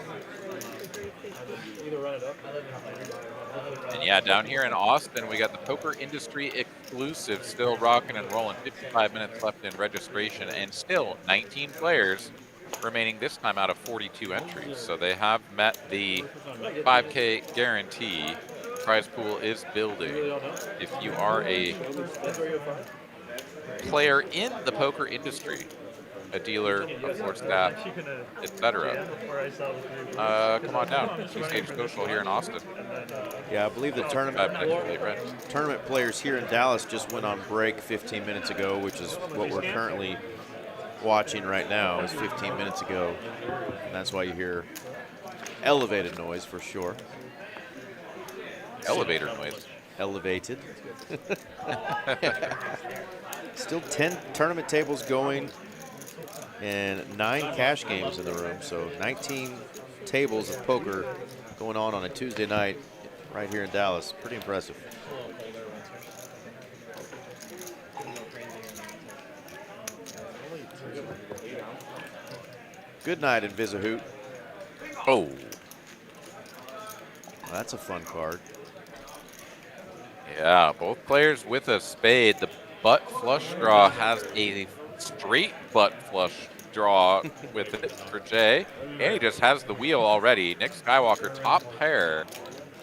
And yeah, down here in Austin, we got the Poker Industry exclusive still rocking and rolling. 55 minutes left in registration and still 19 players remaining this time out of 42 entries. So they have met the 5K guarantee. Prize pool is building. If you are a player in the poker industry, a dealer, a floor staff, etc. Come on down. TCH Social here in Austin. Yeah, I believe the tournament players here in Dallas just went on break 15 minutes ago, which is what we're currently watching right now is 15 minutes ago. And that's why you hear elevated noise for sure. Elevator noise. Elevated. Still 10 tournament tables going and 9 cash games in the room. So 19 tables of poker going on a Tuesday night right here in Dallas. Pretty impressive. Good night, Invisihoot. Oh. That's a fun card. Yeah, both players with a spade. The butt flush draw has a straight butt flush draw with it for Jay. And he just has the wheel already. Nick Skywalker, top pair.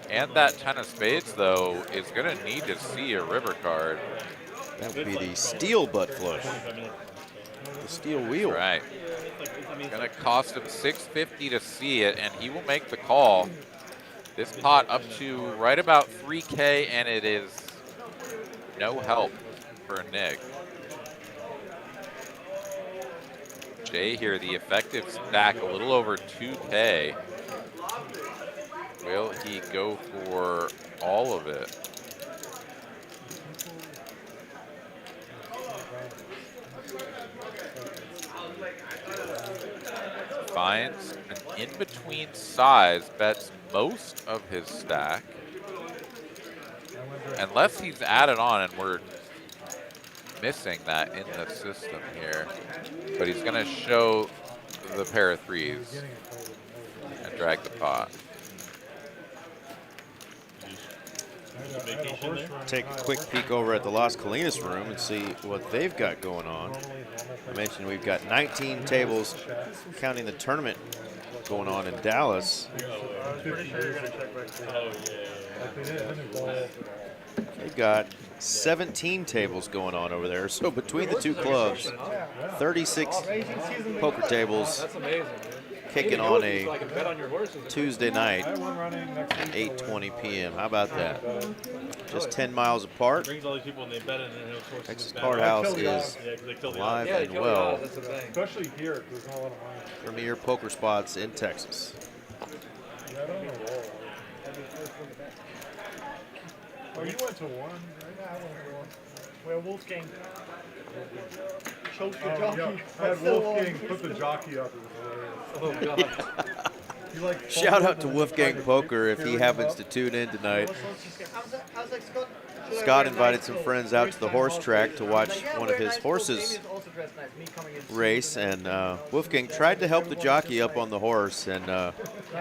And that 10 of spades, though, is going to need to see a river card. That would be the steel butt flush. The steel wheel. Right. It's going to cost him $650 to see it, and he will make the call. This pot up to right about 3K, and it is no help for Nick. Jay here, the effective stack a little over 2K. Will he go for all of it? Finds an in-between size, bets most of his stack. Unless he's added on and we're missing that in the system here. But he's going to show the pair of threes and drag the pot. Take a quick peek over at the Las Colinas room and see what they've got going on. I mentioned we've got 19 tables, counting the tournament going on in Dallas. They've got 17 tables going on over there. So between the two clubs, 36 poker tables. That's amazing. Kicking on a Tuesday night, 8:20 p.m. How about that? Just 10 miles apart. Texas Card House is alive and well. Especially here, there's not a lot of money. Premier poker spots in Texas. Yeah, I don't know. Oh, you went to one, right? Yeah, I went to one. Where Wolfgang choked the Oh, jockey. yeah. I had Wolfgang put the jockey up. It was hilarious. Oh, God. He, like, Shout out to fumbled and Wolfgang tried to Poker if he carry him happens up. to tune in tonight. How's that, Scott? Should I Scott wear invited nice some clothes? friends out to the horse track to watch Yeah, one of wear his nice clothes. horses Amy is also dressed nice. Me coming in race, and Wolfgang tried to help the jockey up on the horse and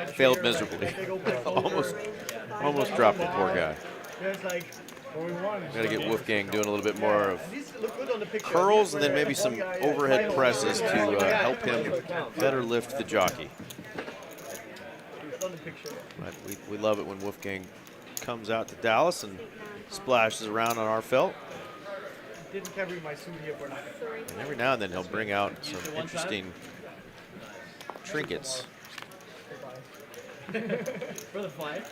failed miserably. almost dropped the poor guy. There's like, Got to get Wolfgang doing a little bit more of these look good on the picture. curls and then maybe some overhead presses to help him better lift the jockey. On the picture. But we love it when Wolfgang comes out to Dallas and splashes around on our felt. Didn't carry my suit here for nothing. And every now and then he'll bring out some interesting trinkets. For the fly.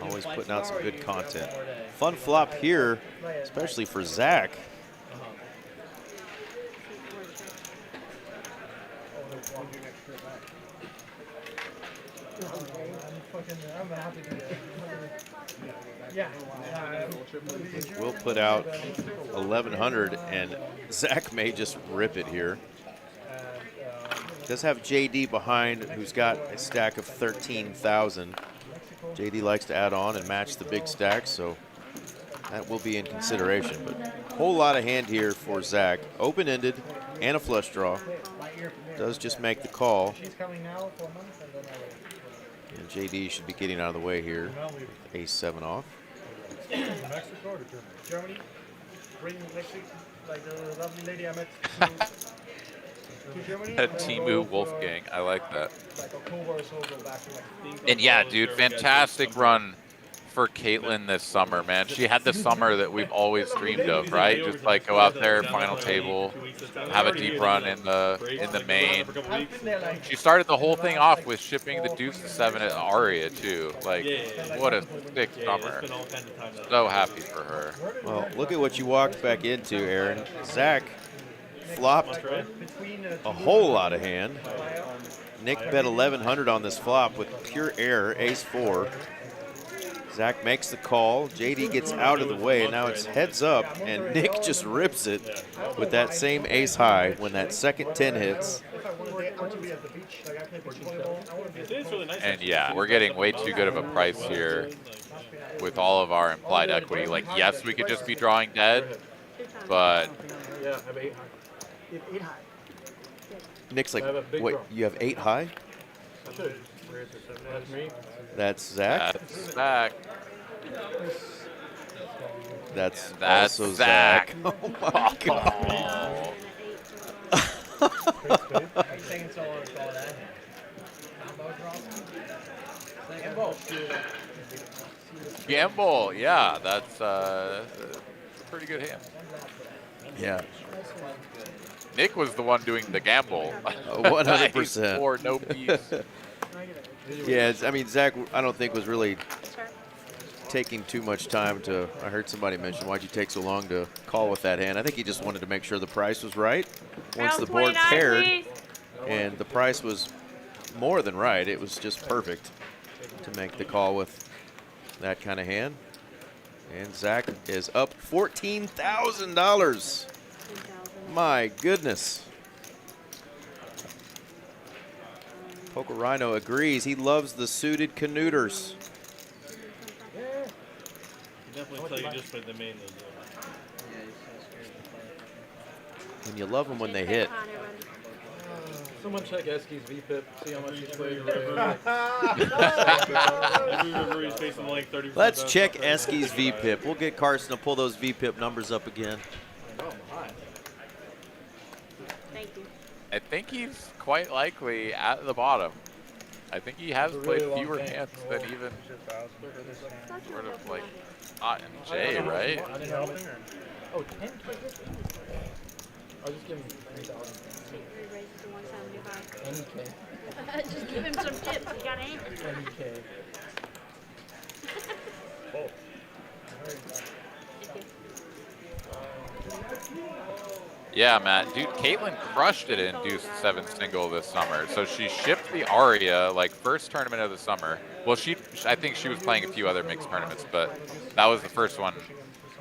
Always putting out some good content. Fun flop here, especially for Zach. We'll put out 1,100, and Zach may just rip it here. Does have JD behind, who's got a stack of 13,000. JD likes to add on and match the big stack, so that will be in consideration. But a whole lot of hand here for Zach. Open-ended and a flush draw. Does just make the call. And JD should be getting out of the way here. Ace-7 off. Mexico or Germany. Bring Mexico, like the lovely lady I met to Germany. Timu Wolfgang, I like that. Like October or so, go back to like And yeah, dude, fantastic run for Caitlin this summer, man. She had the summer that we've always dreamed of, right? Just like go out there, final table, have a deep run in the main. She started the whole thing off with shipping the deuce to 7 at Aria too. Like, what a sick summer. So happy for her. Well, look at what you walked back into, Aaron. Zach flopped a whole lot of hand. Nick bet 1,100 on this flop with pure air, ace-4. Zach makes the call. JD gets out of the way, and now it's heads up, and Nick just rips it with that same ace high when that second 10 hits. And yeah, we're getting way too good of a price here with all of our implied equity. Like, yes, we could just be drawing dead, but Nick's like, I have a big what? draw. You have 8 high? I should. That's me. That's Zach. That's Zach. That's That's also Zach. Zach. Oh my God. It's taking so long to call that hand. Combo draw? Gamble. Gamble. Yeah, that's a pretty good hand. Yeah. Nick was the one doing the gamble. 100%. Or no piece. Yeah, I mean, Zach, I don't think was really taking too much time to. I heard somebody mention, why'd you take so long to call with that hand? I think he just wanted to make sure the price was right. Once the board paired, and the price was more than right, it was just perfect to make the call with that kind of hand. And Zach is up $14,000. My goodness. Poker Rhino agrees. He loves the suited canuters. Definitely tell you just put them in. And you love them when they hit. Someone check Eski's VPIP, see how much he's played. Let's check Eski's VPIP. We'll get Carson to pull those VPIP numbers up again. Thank you. I think he's quite likely at the bottom. I think he has played fewer hands than even sort of like Ott and Jay, right? Oh, 10K. I'll just give him 3,000. Raise it to 175. 20K. Just give him some tips. You got any? 20K. Yeah, Matt. Dude, Caitlin crushed it in Deuce 7 single this summer. So she shipped the Aria, like, first tournament of the summer. Well, I think she was playing a few other mixed tournaments, but that was the first one,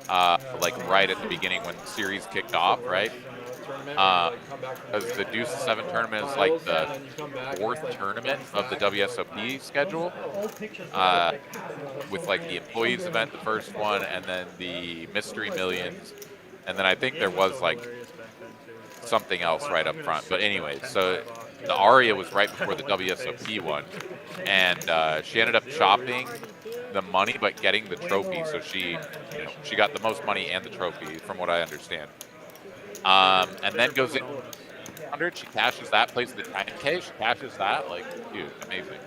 like, right at the beginning when the series kicked off, right? Because the Deuce 7 tournament is, like, the fourth tournament of the WSOP schedule, with, like, the Employees event, the first one, and then the Mystery Millions. And then I think there was, like, something else right up front. But anyway, so the Aria was right before the WSOP one. And she ended up chopping the money but getting the trophy. So she got the most money and the trophy, from what I understand. And then goes in 100. She cashes that, plays the 10K. She cashes that. Like, dude, amazing.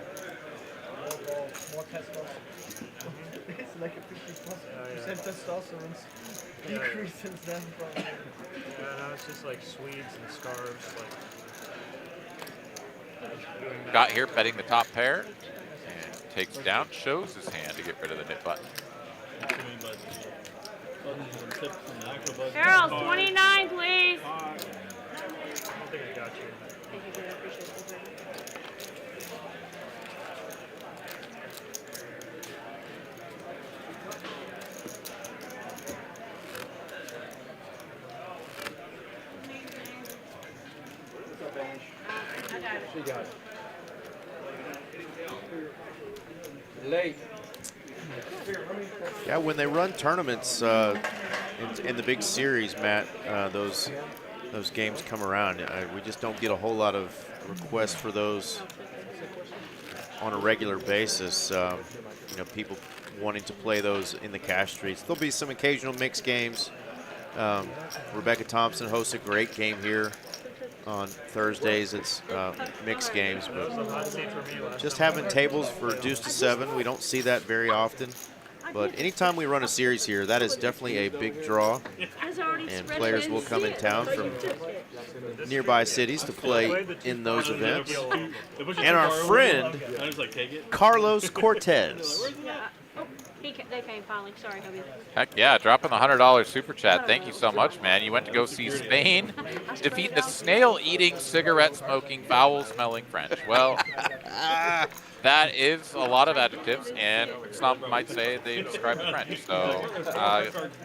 It's like a 50% testosterone decrease since then. Probably. Yeah, no, it's just like Swedes and scarves. Like. Got here betting the top pair. And takes down, shows his hand to get rid of the nip button. Harold, 29, please. I don't think I got you. Thank you, I appreciate it. She got it. Late. Yeah, when they run tournaments in the big series, Matt, those games come around. We just don't get a whole lot of requests for those on a regular basis. People wanting to play those in the cash streets. There'll be some occasional mixed games. Rebecca Thompson hosts a great game here on Thursdays. It's mixed games, but just having tables for Deuce to 7, we don't see that very often. But anytime we run a series here, that is definitely a big draw, and players will come in town from nearby cities to play in those events. And our friend, Carlos Cortez. They came finally. Sorry, hubby. Heck yeah, dropping the $100 super chat. Thank you so much, man. You went to go see Spain defeat the snail-eating, cigarette-smoking, foul-smelling French. Well, that is a lot of adjectives, and some might say they describe the French. So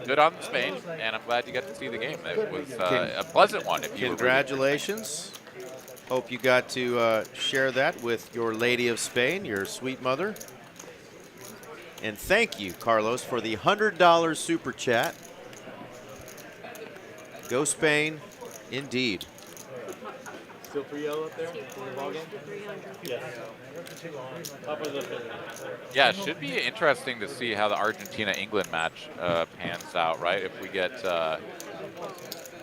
good on Spain, and I'm glad you got to see the game. It was a pleasant one. If you Congratulations. Hope you got to share that with your lady of Spain, your sweet mother. And thank you, Carlos, for the $100 super chat. Go Spain, indeed. Still 3 yellow up there in the ball game? Yes. Top of the Yeah, it should be interesting to see how the Argentina-England match pans out, right? If we get, I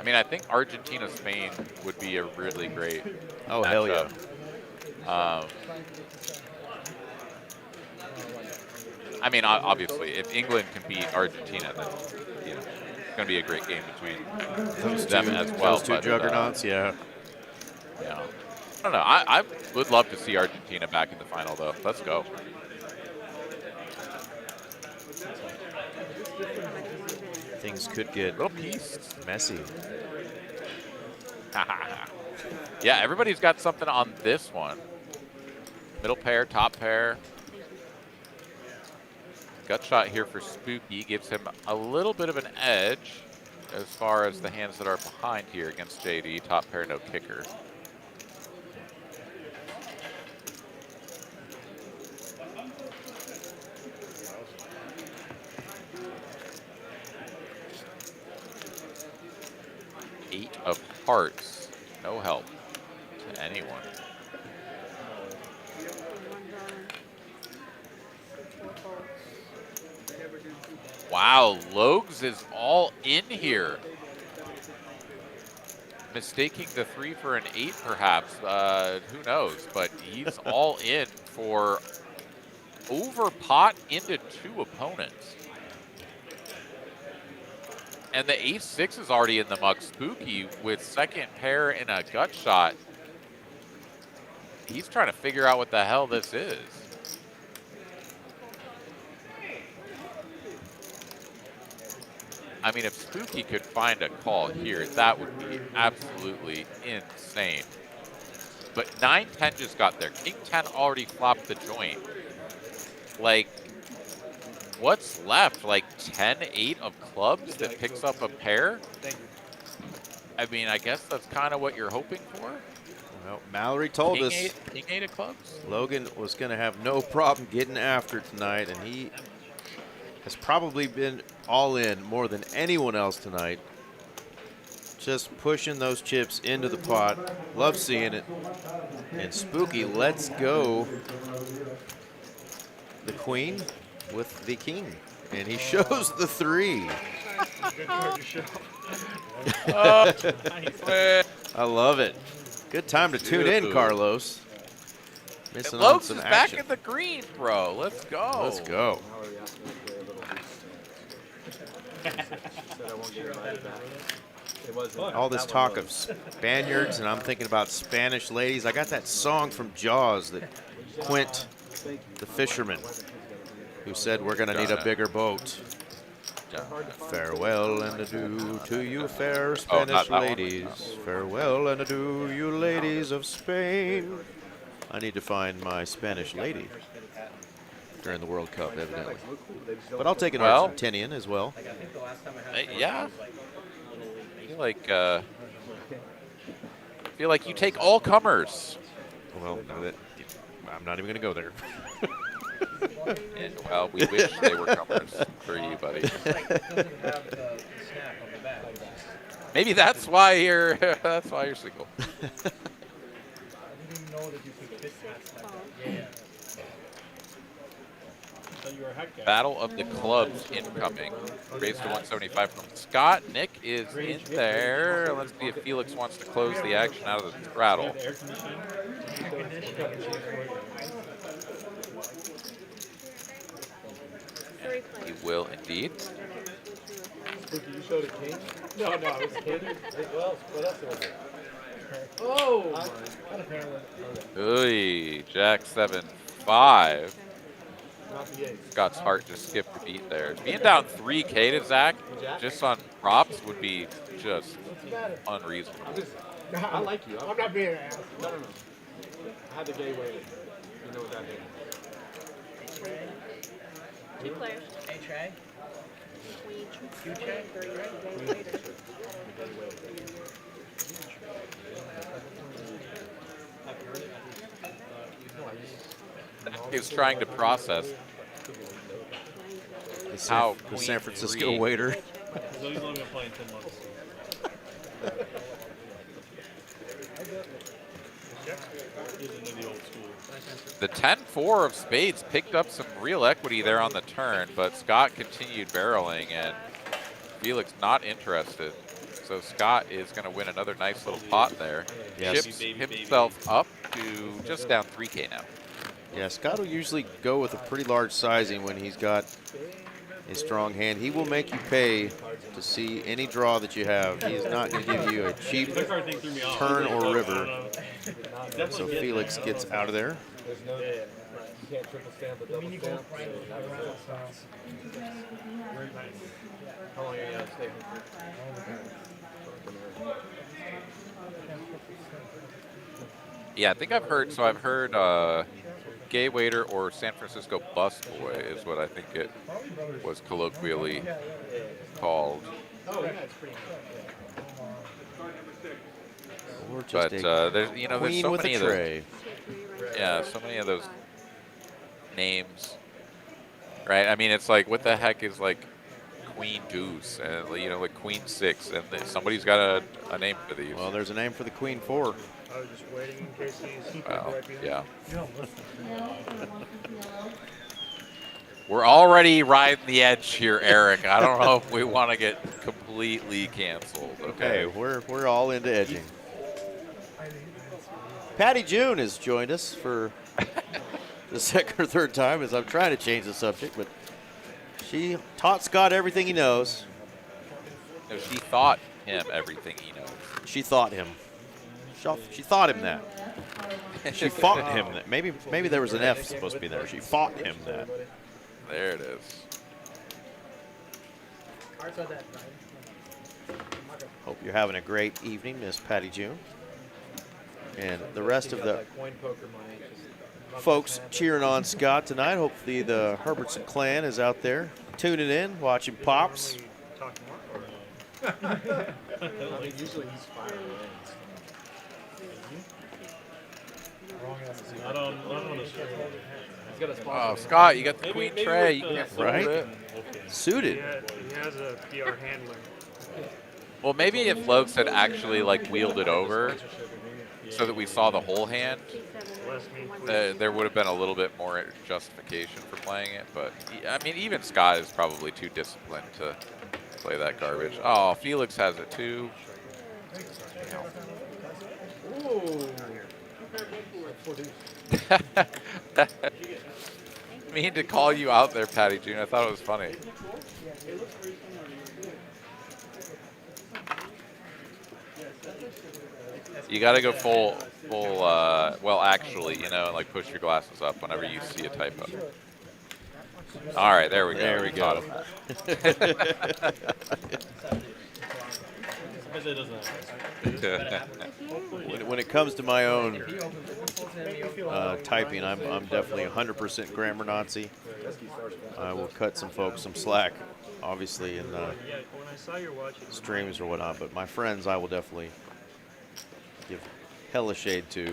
mean, I think Argentina-Spain would be a really great Oh, hell yeah. I mean, obviously, if England can beat Argentina, then you know it's going to be a great game between them as well. Those two juggernauts, yeah. Yeah, I don't know. I would love to see Argentina back in the final, though. Let's go. Things could get Little piece. messy. Yeah, everybody's got something on this one. Middle pair, top pair. Gut shot here for Spooky gives him a little bit of an edge as far as the hands that are behind here against JD. Top pair, no kicker. Eight of hearts, no help to anyone. Wow, Logs is all in here. Mistaking the 3 for an 8, perhaps. Who knows? But he's all in for over pot into 2 opponents. And the ace-6 is already in the muck. Spooky with second pair and a gut shot. He's trying to figure out what the hell this is. I mean, if Spooky could find a call here, that would be absolutely insane. But 9-10 just got there. King 10 already flopped the joint. Like, what's left? Like 10-8 of clubs that picks up a pair? I mean, I guess that's kind of what you're hoping for. Well, Mallory told King us King 8 of clubs? Logan was going to have no problem getting after tonight, and he has probably been all in more than anyone else tonight. Just pushing those chips into the pot. Love seeing it. And Spooky lets go the queen with the king. And he shows the 3. I love it. Good time to tune in, Carlos. Missing on Logs some is action. back in the green, bro. Let's go. Let's go. Mallory asked me to play a little said I won't get invited back. It wasn't All this that talk one of Spaniards, and I'm thinking about Spanish ladies. I got that song from Jaws that Quint, the fisherman, who said we're going to need a bigger boat. Farewell and adieu to you fair Spanish ladies. Farewell and adieu, you ladies of Spain. I need to find my Spanish lady during the World Cup, evidently. But I'll take an Argentinian as well. Yeah. I feel like you take all comers. Well, I'm not even going to go there. And, well, we wish they were comers for you, buddy. Maybe that's why you're single. Battle of the clubs incoming. Raised to 175 from Scott. Nick is in there. Let's see if Felix wants to close the action out of the straddle. He will indeed. Spooky, you showed a king? No, I was kidding. Well, what else was it? Oh! Ooh, Jack 7-5. Not the ace. Scott's heart just skipped a beat there. Being down 3K to Zach just on props would be just unreasonable. I like you. I'm not being an ass. No. I had the gay way. You know what that means. 2 players. A-Tray? Queen. Q-Tray? He was trying to process The San Francisco waiter. So he's only been playing 10 months. The 10-4 of spades picked up some real equity there on the turn, but Scott continued barreling, and Felix not interested. So Scott is going to win another nice little pot there. Yes. Chips himself up to just down 3K now. Yeah, Scott will usually go with a pretty large sizing when he's got a strong hand. He will make you pay to see any draw that you have. He is not going to give you a cheap turn or river. So Felix gets out of there. You can't triple stamp, but double stamp. How long are you going to stay for? Yeah, I think I've heard Gay Waiter or San Francisco Busboy is what I think it was colloquially called. But there's, you know, there's so many of those. Yeah, so many of those names, right? I mean, it's like, what the heck is like Queen Deuce and, you know, like Queen Six, and somebody's got a name for these. Well, there's a name for the Queen Four. I was just waiting in case he's Well, right behind yeah. you. We're already riding the edge here, Eric. I don't know if we want to get completely canceled. Okay, we're all into edging. Patty June has joined us for the second or third time as I'm trying to change the subject, but she taught Scott everything he knows. No, she thought him everything he knows. She thought him. She thought him that. She fought him that. Maybe there was an F supposed to be there. She fought him that. There it is. Hope you're having a great evening, Miss Patty June. And the rest of the folks cheering on Scott tonight. Hopefully the Herbertson clan is out there tuning in, watching Pops. I mean, usually he's fire away. Not on the screen. Oh, Scott, you got the Queen Tray. You can't fold Right? it. Suited. He has a PR handler. Well, maybe if Lokes had actually like wheeled it over so that we saw the whole hand, there would have been a little bit more justification for playing it. But I mean, even Scott is probably too disciplined to play that garbage. Oh, Felix has it too. Mean to call you out there, Patty June. I thought it was funny. You got to go full. Well, actually, you know, like push your glasses up whenever you see a typo. All right, there we go. There we go. When it comes to my own typing, I'm definitely 100% grammar Nazi. I will cut some folks some slack, obviously, in streams or whatnot. But my friends, I will definitely give hella shade to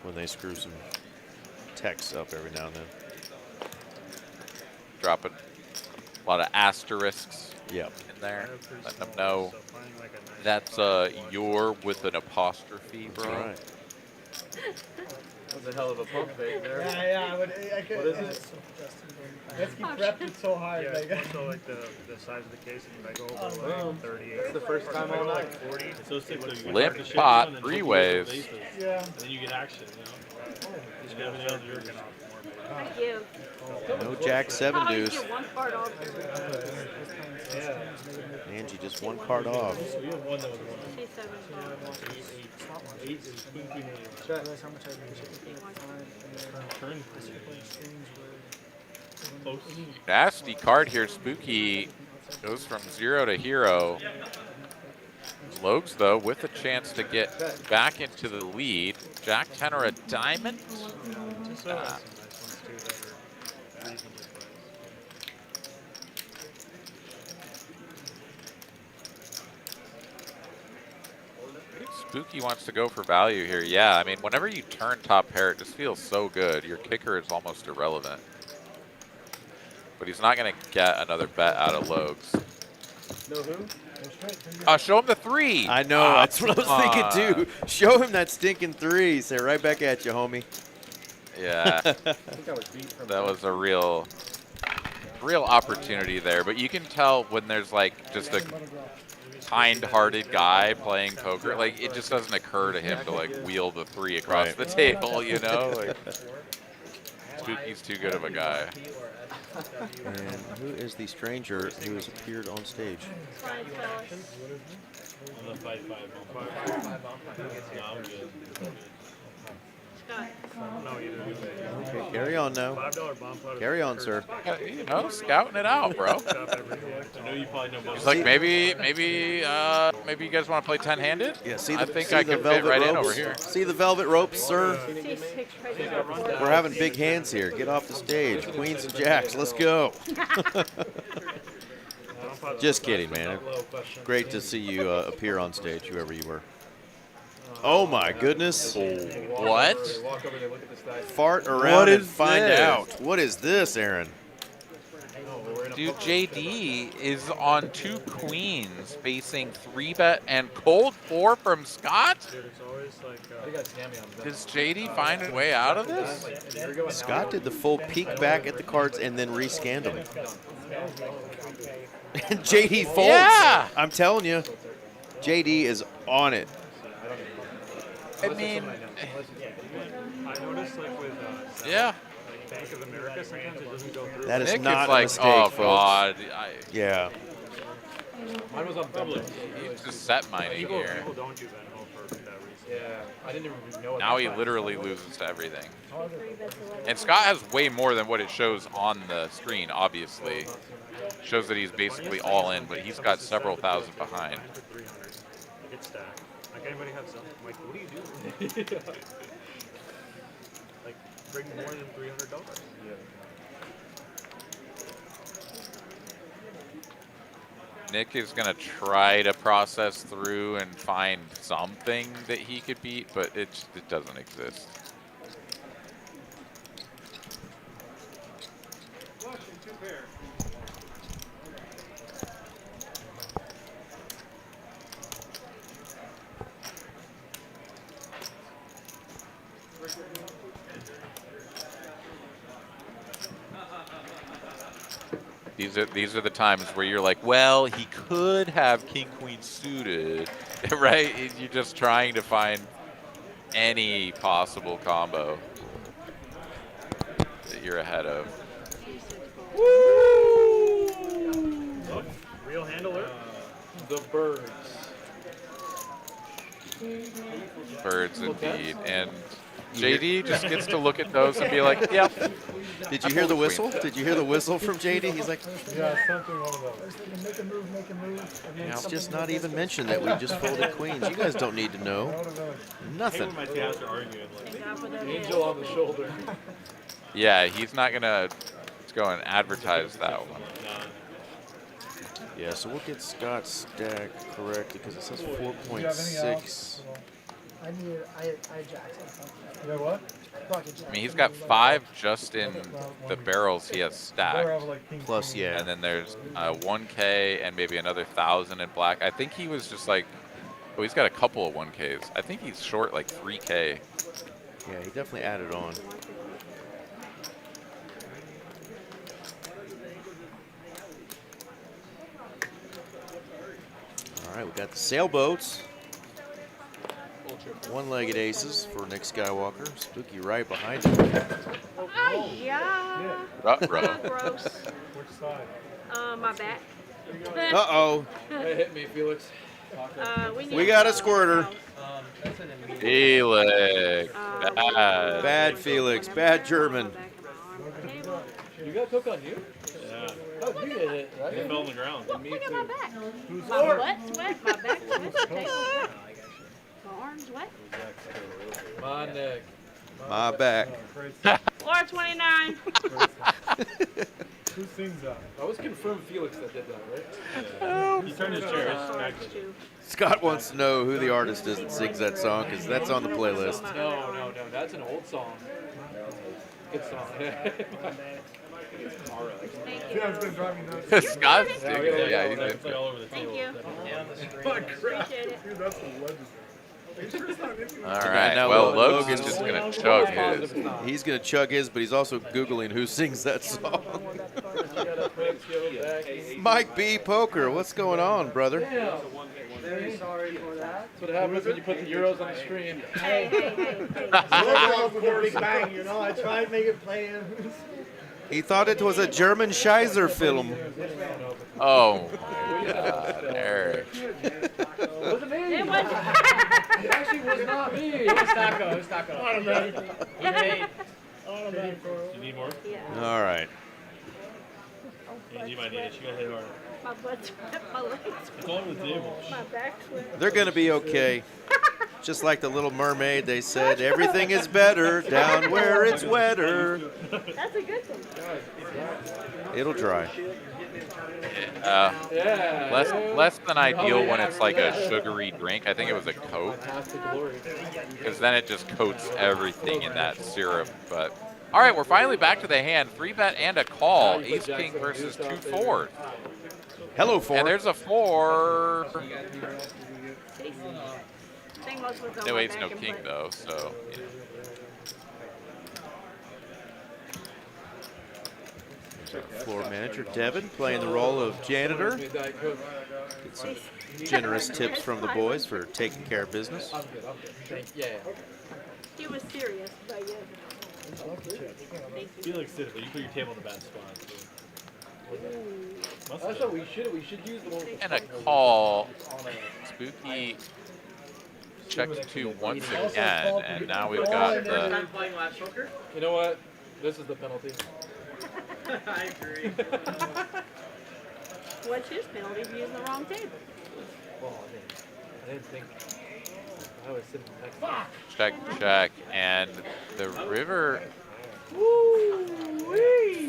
when they screw some text up every now and then. Dropping a lot of asterisks. Yep. In there, letting them know that's you're with an apostrophe, bro. That's right. That's a hell of a pump fake there. Yeah, but I could. What is it? Let's keep prepping so hard. Yeah, Like, also like the size of the case, if I go over like 38. It's the first time all night. 40. So it's Limp pot, three ways. yeah. And then you get action, you know? Just everything else you're working off more. Thank you. No Jack 7 Oh, you deuce. get one card off. Angie just one card off. So you have one that was She's 7 cards. 8 is queen, queen, turn. Close. Nasty card here. Spooky goes from 0 to hero. Lokes, though, with a chance to get back into the lead. Jack 10 or a diamond. Spooky wants to go for value here. Yeah, I mean, whenever you turn top pair, it just feels so good. Your kicker is almost irrelevant. But he's not going to get another bet out of Lokes. No who? Show him the 3. I know. That's what I was thinking too. Show him that stinking 3. Say right back at you, homie. Yeah. That was a real opportunity there. But you can tell when there's like just a kind-hearted guy playing poker, like it just doesn't occur to him to like wheel the 3 across the table, you know? Like, he's too good of a guy. And who is the stranger who has appeared on stage? Fine, fellas. I'm the 5-5 bump. No, I'm good. Scott. No, you didn't. Okay, carry on now. $5 bump. Carry on, sir. You know, scouting it out, bro. I know you probably know most. He's like, maybe you guys want to play 10-handed? Yeah, see the, I think see I the can fit velvet right ropes? in over here. See the velvet ropes, sir? C6 right there. We're having big hands here. Get off the stage. Queens and jacks, let's go. Just kidding, man. Great to see you appear on stage, whoever you were. Oh my goodness. What? Walk over there, look at this dice. Fart around and find out. What is this, Aaron? Dude, JD is on 2 queens facing 3-bet and cold 4 from Scott? Does JD find a way out of this? Scott did the full peek back at the cards and then rescanned them. And JD folds. Yeah. I'm telling you, JD is on it. I mean, I noticed like with yeah. Bank of America, sometimes it doesn't go through. That is Nick not is a like, mistake, oh folks. god, Yeah. Mine was on double. he's just set mining People here. don't do that for that reason. Yeah, I didn't even know it. Now he literally loses to everything. And Scott has way more than what it shows on the screen, obviously. Shows that he's basically all in, but he's got several thousand behind. 300. It's stacked. Like anybody have some? I'm like, what do you do? Like, bring more than $300. Nick is going to try to process through and find something that he could beat, but it doesn't exist. These are the times where you're like, well, he could have king queen suited, right? You're just trying to find any possible combo that you're ahead of. Real handler? The birds. Birds indeed, and JD just gets to look at those and be like, yep. Did you hear the whistle? Did you hear the whistle from JD? He's like, Yeah, something one of those. Make a move, make a move. And then it's just not even mentioned that we just folded queens. You guys don't need to know. Nothing. My cats are arguing. Angel on the shoulder. Yeah, he's not gonna go and advertise that one. Yeah, so we'll get Scott's stack correct because it says 4.6. I Jackson. You know what? I mean, he's got 5 just in the barrels he has stacked. Plus, yeah. And then there's 1K and maybe another 1,000 in black. I think he was just like, oh, he's got a couple of 1Ks. I think he's short like 3K. Yeah, he definitely added on. All right, we got the sailboats. One-legged aces for Nick Skywalker. Spooky right behind him. Oh, yeah. Gross. Which side? My back. Uh-oh. Hey, hit me, Felix. We got a squirter. Felix. Bad. Bad Felix. Bad German. You got cook on you? Yeah. Oh, you did it, right? It fell on the ground. Me Look at too. my back. My butt's wet, my back's wet. Okay. My arm's wet. My neck. My back. Floor 29. Who sings that? That was confirmed Felix that did that, right? He turned his chair. It's back to Scott wants to know who the artist is that sings that song because that's on the playlist. No, that's an old song. Good song. Thank Yeah, it's you. been driving nuts. Scott's Yeah, digging. Yeah, he's It's into like it. all over the Thank table. you. Appreciate it. Dude, that's legendary. Are you sure it's not Nicky? All right. now Well, Logan's Logan's just gonna chug his. He's gonna chug his, but he's also Googling who sings that song. Mike B. Poker, what's going on, brother? Very sorry for that. That's what happens when you put the Euros on the stream. Hey, hey, hey, hey. Look with a big bang, you know. I tried to make it play. He thought it was a German Scheiser film. Oh my God, Eric. It wasn't me. It was. It actually was not me. It was Taco. It was Taco. You need more? Yeah. All right. Yeah, you might need it. You gotta hit harder. My butt's wet, my legs It's all over the table. my back's wet. They're gonna be okay. Just like the Little Mermaid, they said everything is better down where it's wetter. That's a good thing. It'll dry. Yeah. Less than ideal when it's like a sugary drink. I think it was a Coke, Fantastic glory. because then it just coats everything in that syrup. But all right, we're finally back to the hand. 3-bet and a call. Ace King versus 2-4. Hello, And Ford. there's a 4. Thing was with No my ace, no back and king butt. though. So you know. Floor manager Devin playing the role of janitor. Made Diet Coke. Get some generous tips from the boys for taking care of business. I'm good. I'm good. Yeah. He was serious, but yeah. Thank you. Felix did it, but you put your table in the bad spot. Must That's have. what we should use the one. And a call. Spooky checks 2 once again, and now we've got the. You know what? This is the penalty. I agree. What's his penalty for using the wrong table? Well, I didn't think. I was sitting next to Check, and the river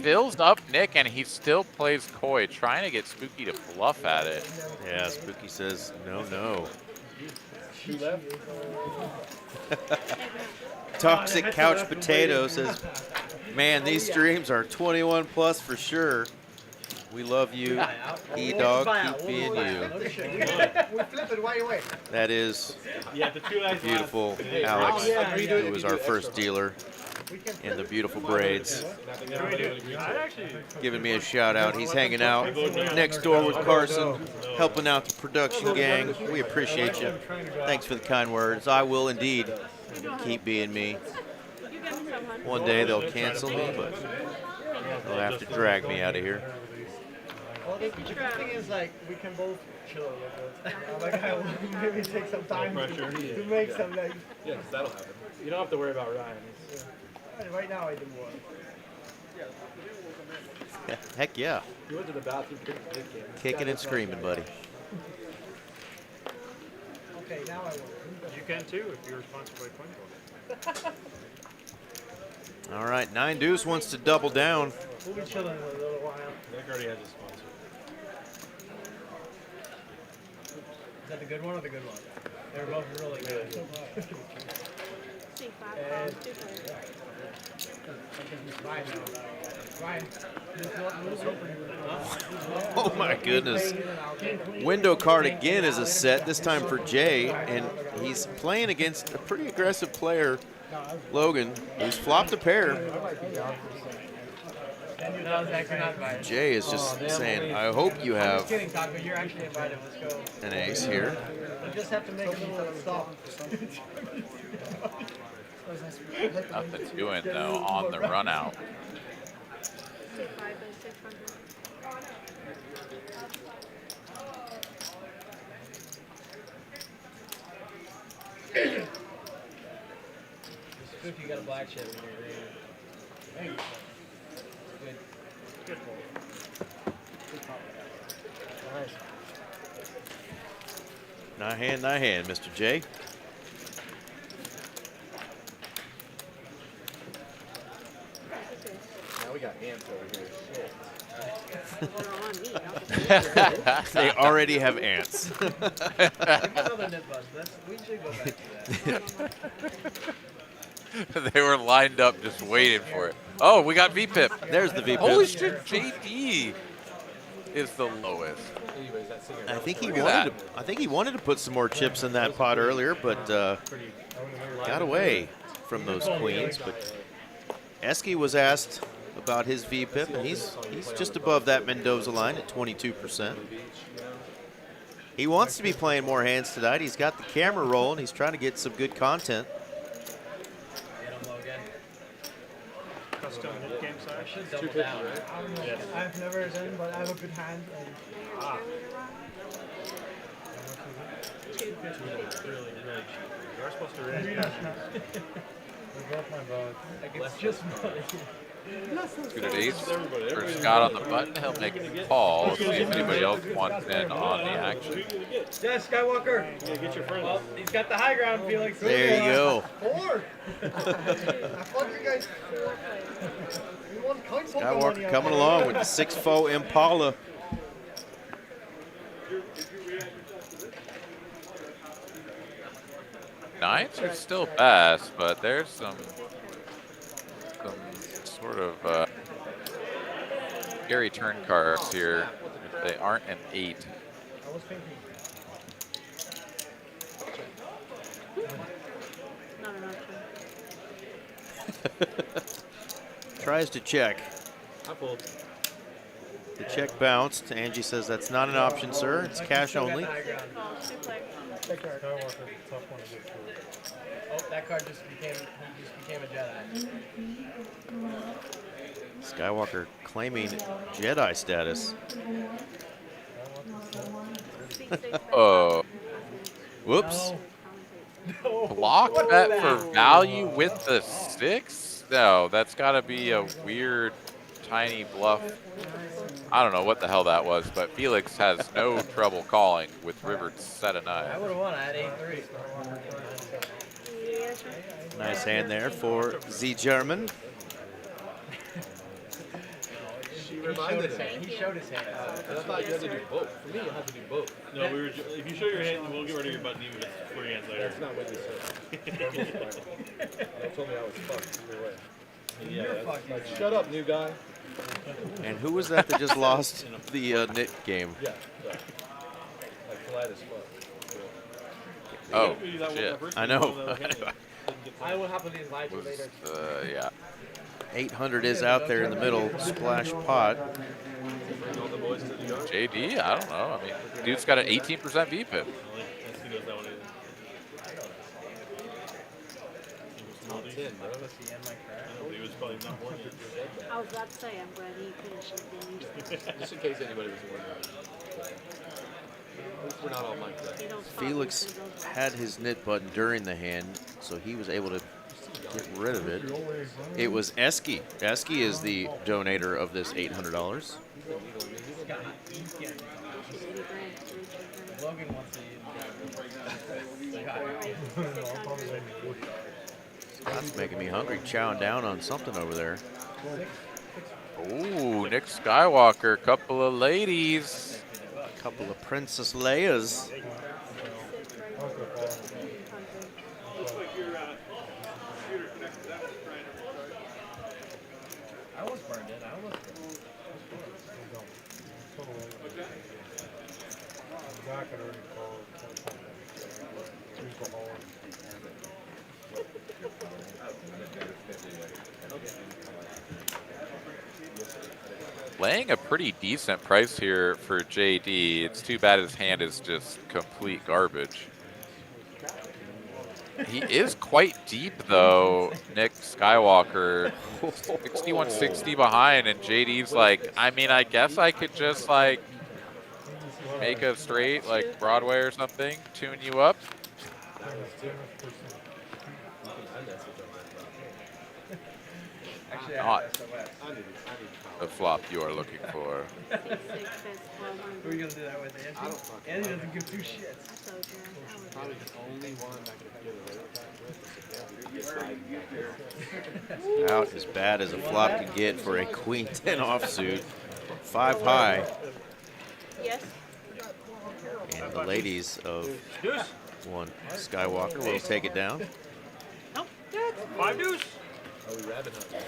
fills up Nick, and he still plays coy, trying to get Spooky to bluff at it. Yeah, Spooky says no. Two left. Toxic Couch Potato says, man, these streams are 21 plus for sure. We love you. E-Dog, keep being you. We flip it right away. That is Yeah, the 2 eyes beautiful Alex, who was our first dealer in the beautiful braids. Giving me a shout out. He's hanging out next door with Carson, helping out the production gang. We appreciate you. Thanks for the kind words. I will indeed keep being me. You got me some, hon. One day they'll cancel me, but they'll have to drag me out of here. Well, the good thing is, like, we can both chill a little bit. Like, I will maybe take some time to make some, like, Yeah, 'cause that'll happen. You don't have to worry about Ryan. He's, right now I do one. Heck yeah. he went to the bathroom. Couldn't take it. Kicking and screaming, buddy. Okay, now I will. You can too if you're sponsored by Coinbase. All right, 9 Deuce wants to double down. We'll be chilling in a little while. Nick already has a sponsor. Is that the good one or the good one? They're both really good. See, 5 calls, 2 players. Ryan, Oh my goodness. Window card again is a set, this time for Jay, and he's playing against a pretty aggressive player, Logan, who's flopped a pair. Jay is just saying, I hope you have kidding, Taco. You're actually invited. Let's go. an ace here. You just have to make a little stop. Nothing doing though on the run out. See, 5 is 600. If you got a black chip in your ear. Thank you. Good. Good pull. Good call. Nice. Not hand, Mr. J. Now we got ants over here. Shit. Well, on me, They already have ants. Another nip buzz. We should go back to that. They were lined up just waiting for it. Oh, we got VPIP. There's the VPIP. Holy shit, JD is the lowest. Anyways, that singer. I think he Look at wanted that. to. I think he wanted to put some more chips in that pot earlier, but got away from those queens. But Esky was asked about his VPIP, and he's just above that Mendoza line at 22%. He wants to be playing more hands tonight. He's got the camera rolling. He's trying to get some good content. Get him low again. Custom hit game I size. should double down. Yes. I've never done, but I have a good hand. And Really, really cheap. You're supposed to raise. I broke my boat. Like it's just money. Good at ace. For Scott on the button, he'll make a call. See if anybody else wants in on the action. Yes, Skywalker. Yeah, get your friend. Well, he's got the high ground, Felix. There you go. 4. I thought you guys. You want coin poker money Skywalker out coming there. along with the 6-4 Impala. Nines are still best, but there's some sort of scary turn cards here. If they aren't an 8. I was thinking. Not an option. Tries to check. I pulled. The check bounced. Angie says that's not an option, sir. It's cash only. Call, suplex. Skywalker's a tough one to get through. Oh, that card just became a Jedi. Skywalker claiming Jedi status. Oh, Whoops. block bet for value with the 6? No, that's got to be a weird tiny bluff. I don't know what the hell that was, but Felix has no trouble calling with river set of I 9. would have won. I had 8-3. Nice hand there for Z German. She reminded him. He showed his hand. And I thought you had to do both. For me, you had to do both. No, we were. If you show your hand, we'll get rid of your button even if it's 4 hands later. That's not what you said. They told me I was fucked either way. Yeah, that's, Like, shut up, new guy. And who was that just lost the knit game? Yeah. Like, flat as fuck. Oh, Maybe that was shit. the first I one, know. that was handed. I will happily invite you later. Yeah. 800 is out there in the middle. Splash pot. Bring all the boys to the yard. JD, I don't know. I mean, dude's got an 18% VPIP. He knows that one is. Top 10, bro. He was probably not born yet. I was about to say, I'm glad he finished it then. Just in case anybody was wondering. At least we're not all mic'd up. They don't stop Felix until those had his knit button during the hand, so he was able to get rid of it. It was Esky. Esky is the donator of this $800. $80 grand. Logan wants to That's making me hungry, chowing down on something over there. Ooh, Nick Skywalker, couple of ladies. Couple of Princess Leias. I was burned in. I was Zach had already called. Here's the hole. Laying a pretty decent price here for JD. It's too bad his hand is just complete garbage. He is quite deep though, Nick Skywalker. 6160 behind, and JD's like, I mean, I guess I could just like make a straight like Broadway or something, tune you up. actually Not I the flop you are looking for. 6, 6 says Who are 1200. you gonna do that with, Andy? Andy doesn't give two shits. So, yeah, Probably the only one I could get away with that with is Out as bad as a flop can get for a queen 10 offsuit. 5 high. yes. And the ladies of one Skywalker will take it down. Nope. Five deuce. Are we rabbit hunting?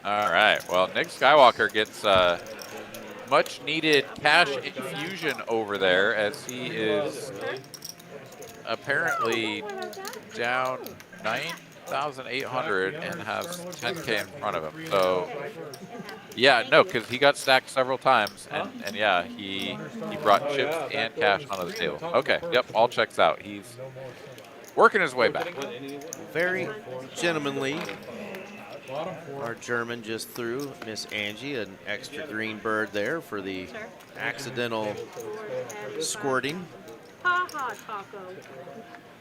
All right. Well, Nick Skywalker gets much needed cash infusion over there as he is apparently down 9,800 and has 10K in front of him. So, yeah, no, because he got stacked several times, and yeah, he brought chips and cash onto the table. Okay, yep, all checks out. He's working his way back. Very gentlemanly. Our German just threw Miss Angie an extra green bird there for the accidental squirting. Ha ha, Taco.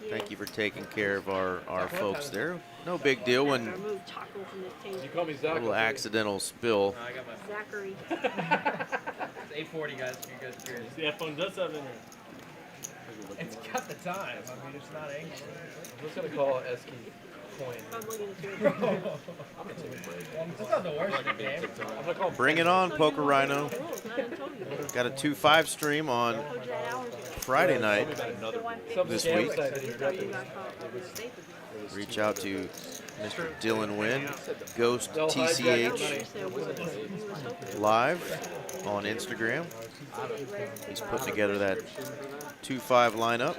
Thank you for taking care of our folks there. No big deal when Remove Taco from this table. You call me a Zach. little accidental spill. I got my Zachary. It's 8:40, guys. If you guys are curious. The phone does have in there. It's got the time. I mean, it's not anxious. I'm just gonna call Eski coin. I'm looking at you. That's not the worst in the game. I'm gonna call Bring it on, Poker Rhino. Got a 2-5 stream on Friday night this week. Reach out to Mr. Dylan Wynn, Ghost TCH Live on Instagram. He's putting together that 2-5 lineup.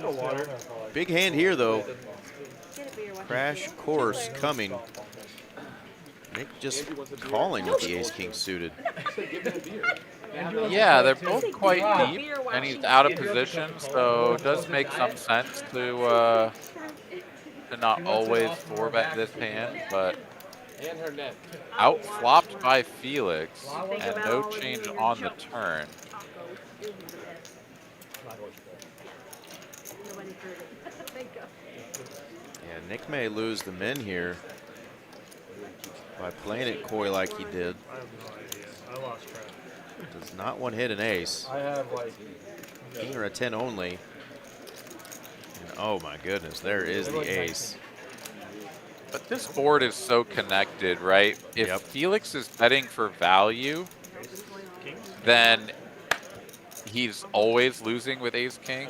Big hand here, though. Crash course coming. Nick just calling with the ace-king suited. Yeah, they're both quite deep, and he's out of position, so it does make some sense to not always 4-bet this hand, but out-flopped by Felix, and no change on the turn. Yeah, Nick may lose the min here by playing it coy like he did. I have no idea. I lost track. Does not want to hit an ace. I have like King or a 10 only. And oh my goodness, there is the ace. But this board is so connected, right? If Felix is betting for value, then he's always losing with ace-king.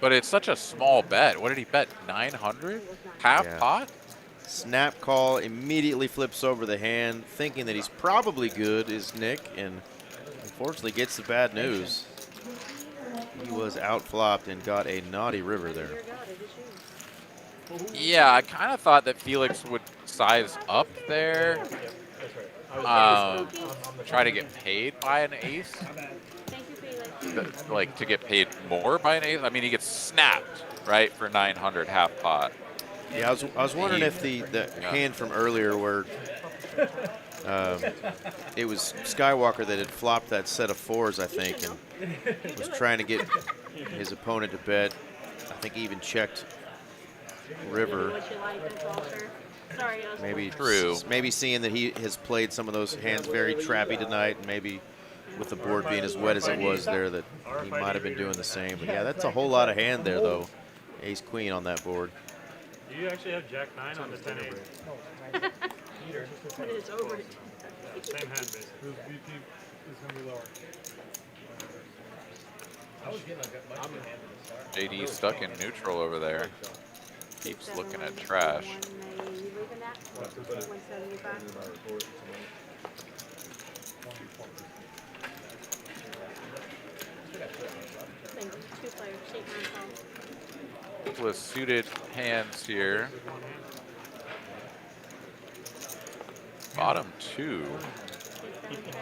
But it's such a small bet. What did he bet? 900? Half pot? Snap call, immediately flips over the hand, thinking that he's probably good is Nick, and unfortunately gets the bad news. He was outflopped and got a naughty river there. Yeah, I kind of thought that Felix would size up there. Try to get paid by an ace. Like to get paid more by an ace. I mean, he gets snapped, right, for 900 half pot. Yeah, I was wondering if the hand from earlier where it was Skywalker that had flopped that set of fours, I think, and was trying to get his opponent to bet. I think he even checked river. Maybe seeing that he has played some of those hands very trappy tonight, and maybe with the board being as wet as it was there, that he might have been doing the same. But yeah, that's a whole lot of hand there, though. Ace queen on that board. Do you actually have Jack 9 on the 10-8? It's over. Same hand base. Whose VP is going to be lower? I was getting a much good hand at the start. JD stuck in neutral over there. Keeps looking at trash. With suited hands here. Bottom two.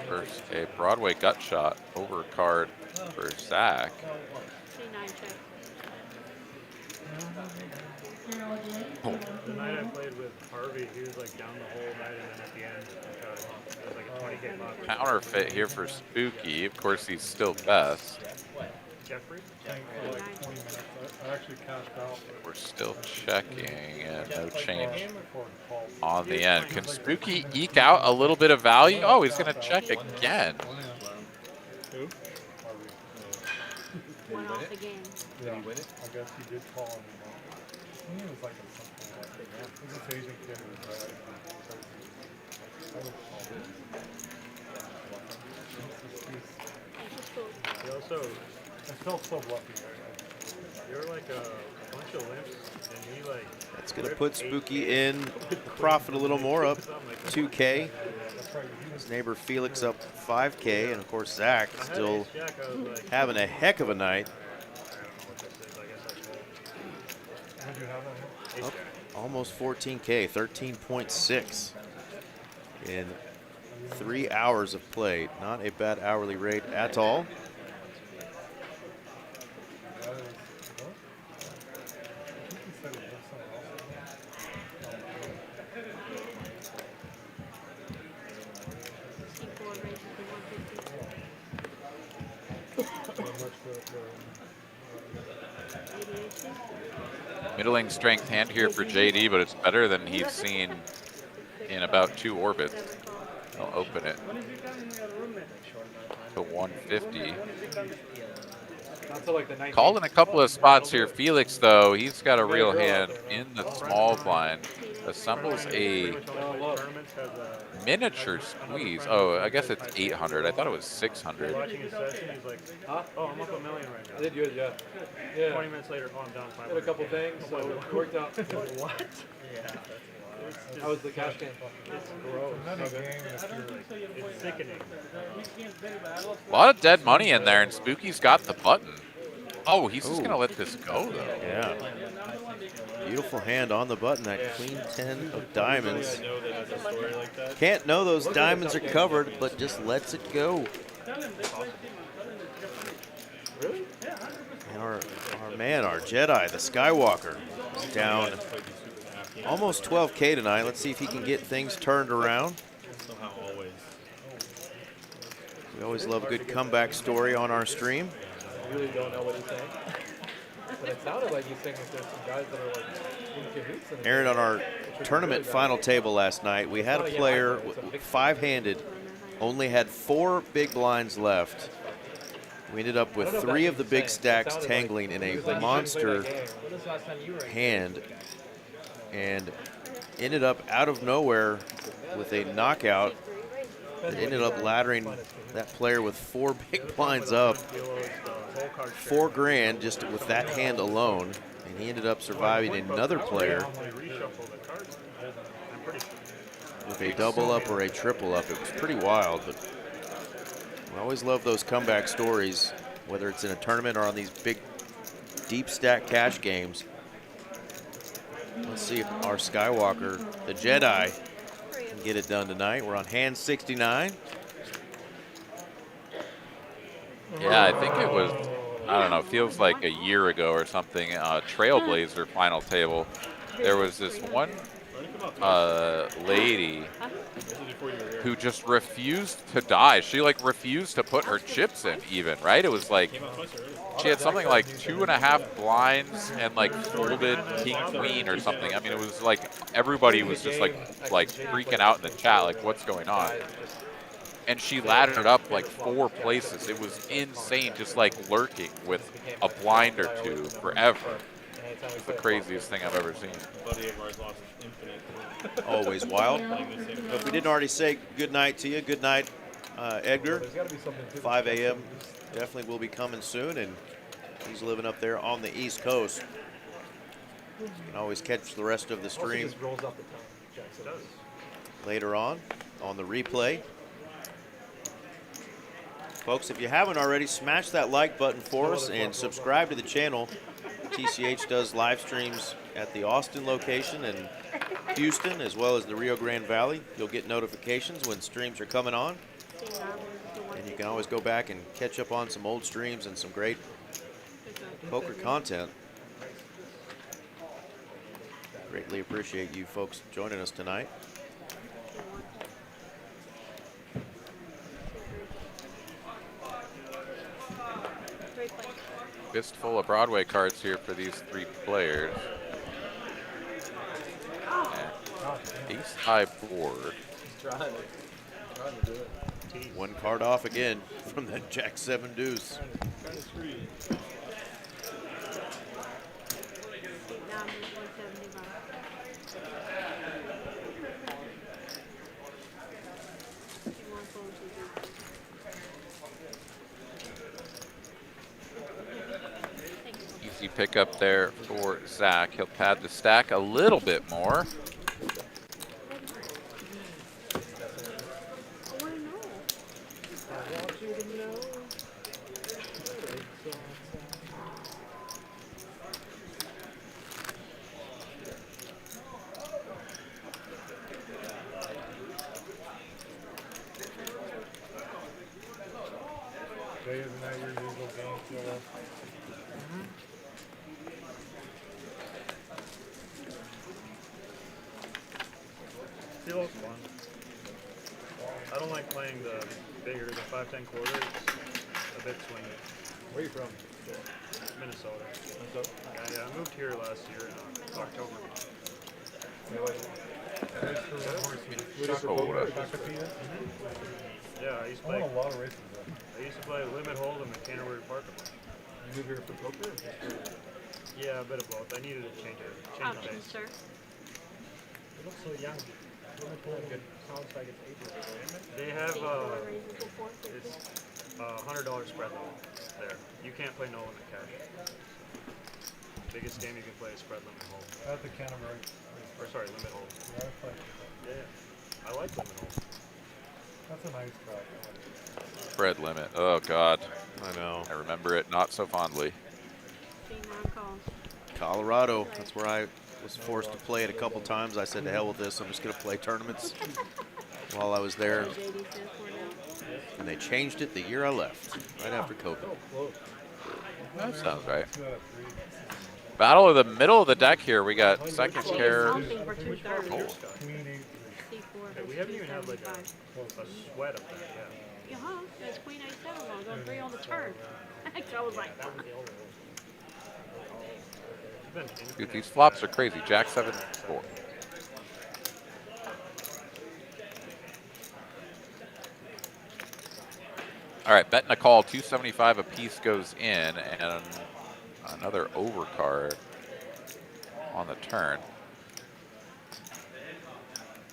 First, a Broadway gut shot over card for Zach. The night I played with Harvey, he was like down the whole night, and then at the end, it was like a 20K pot. Counterfeit here for Spooky. Of course, he's still best. Jeffrey? For like 20 minutes. I actually cashed out. We're still checking, and no change on the end. Can Spooky eke out a little bit of value? Oh, he's going to check again. Who? One off the game. Did he win it? I guess he did call him. I think it was like something like that. It was this Asian kid who was He also, I felt so lucky. You're like a That's going to put Spooky in the profit a little more, up 2K. His neighbor Felix up 5K, and of course Zach still having a heck of a night. Up almost 14K, 13.6 in 3 hours of play. Not a bad hourly rate at all. Middling strength hand here for JD, but it's better than he's seen in about 2 orbits. I'll open it to 150. Called in a couple of spots here. Felix, though, he's got a real hand in the small blind. Assembles a miniature squeeze. Oh, I guess it's 800. I thought it was 600. Watching his session, he's like, oh, I'm up $1 million right now. I did good, yeah. Yeah. 20 minutes later, oh, I'm down 500. Did a couple things, so it worked out. What? Yeah. That was the cash game. It's gross. It's sickening. A lot of dead money in there, and Spooky's got the button. Oh, he's just going to let this go, though. Yeah. Beautiful hand on the button, that queen 10 of diamonds. Can't know those diamonds are covered, but just lets it go. And our man, our Jedi, the Skywalker, is down almost 12K tonight. Let's see if he can get things turned around. We always love a good comeback story on our stream. I really don't know what he's saying. But it sounded like he's saying that there's some guys that are like in cahoots. Aaron, on our tournament final table last night, we had a player 5-handed, only had 4 big blinds left. We ended up with 3 of the big stacks tangling in a monster hand, and ended up out of nowhere with a knockout that ended up laddering that player with 4 big blinds up, $4 grand just with that hand alone, and he ended up surviving another player with a double up or a triple up. It was pretty wild, but we always love those comeback stories, whether it's in a tournament or on these big deep stack cash games. Let's see if our Skywalker, the Jedi, can get it done tonight. We're on hand 69. Yeah, I think it was, I don't know, feels like a year ago or something, Trailblazer final table. There was this one lady who just refused to die. She like refused to put her chips in even, right? It was like, she had something like 2.5 blinds and like folded king queen or something. I mean, it was like everybody was just like freaking out in the chat, like what's going on? And she laddered up like 4 places. It was insane, just like lurking with a blind or 2 forever. It's the craziest thing I've ever seen. Always wild. If we didn't already say good night to you, good night, Edgar. 5 a.m. definitely will be coming soon, and he's living up there on the East Coast. You can always catch the rest of the stream later on the replay. Folks, if you haven't already, smash that like button for us and subscribe to the channel. TCH does live streams at the Austin location and Houston, as well as the Rio Grande Valley. You'll get notifications when streams are coming on. And you can always go back and catch up on some old streams and some great poker content. Greatly appreciate you folks joining us tonight. Fistful of Broadway cards here for these 3 players. Ace high board. One card off again from that Jack 7 deuce. pickup there for Zach. He'll pad the stack a little bit more. Jay, isn't that your usual game, Phil? Feels fun. I don't like playing the bigger, the 5-10 quarter. It's a bit swingy. Where are you from? Minnesota. Yeah, I moved here last year in October. Yeah, I used to I play. won a lot of races there. I used to play Limit Hold'em and Canterbury Park. You move here for poker? Yeah, a bit of both. I needed to change it. Change the pace. Sir. You look so young. Sounds like it's ages. They have Raises before it's $100 spread limit there. You can't play no limit cash. Biggest game you can play is spread limit hold. At the Canterbury. Or sorry, limit hold. Yeah, I played. Yeah, I like limit hold. That's a nice track. Spread limit. Oh, God. I know. I remember it not so fondly. Colorado. That's where I was forced to play it a couple times. I said, to hell with this. I'm just going to play tournaments while I was there. And they changed it the year I left, right after COVID. That sounds right. Battle of the middle of the deck here. We got second pair. Okay, we haven't even had like a sweat up there, yeah. Yeah, it's Queen A7 long, going 3 on the turn. I was like, Dude, these flops are crazy. Jack 7, 4. All right, betting a call. 275 a piece goes in, and another overcard on the turn.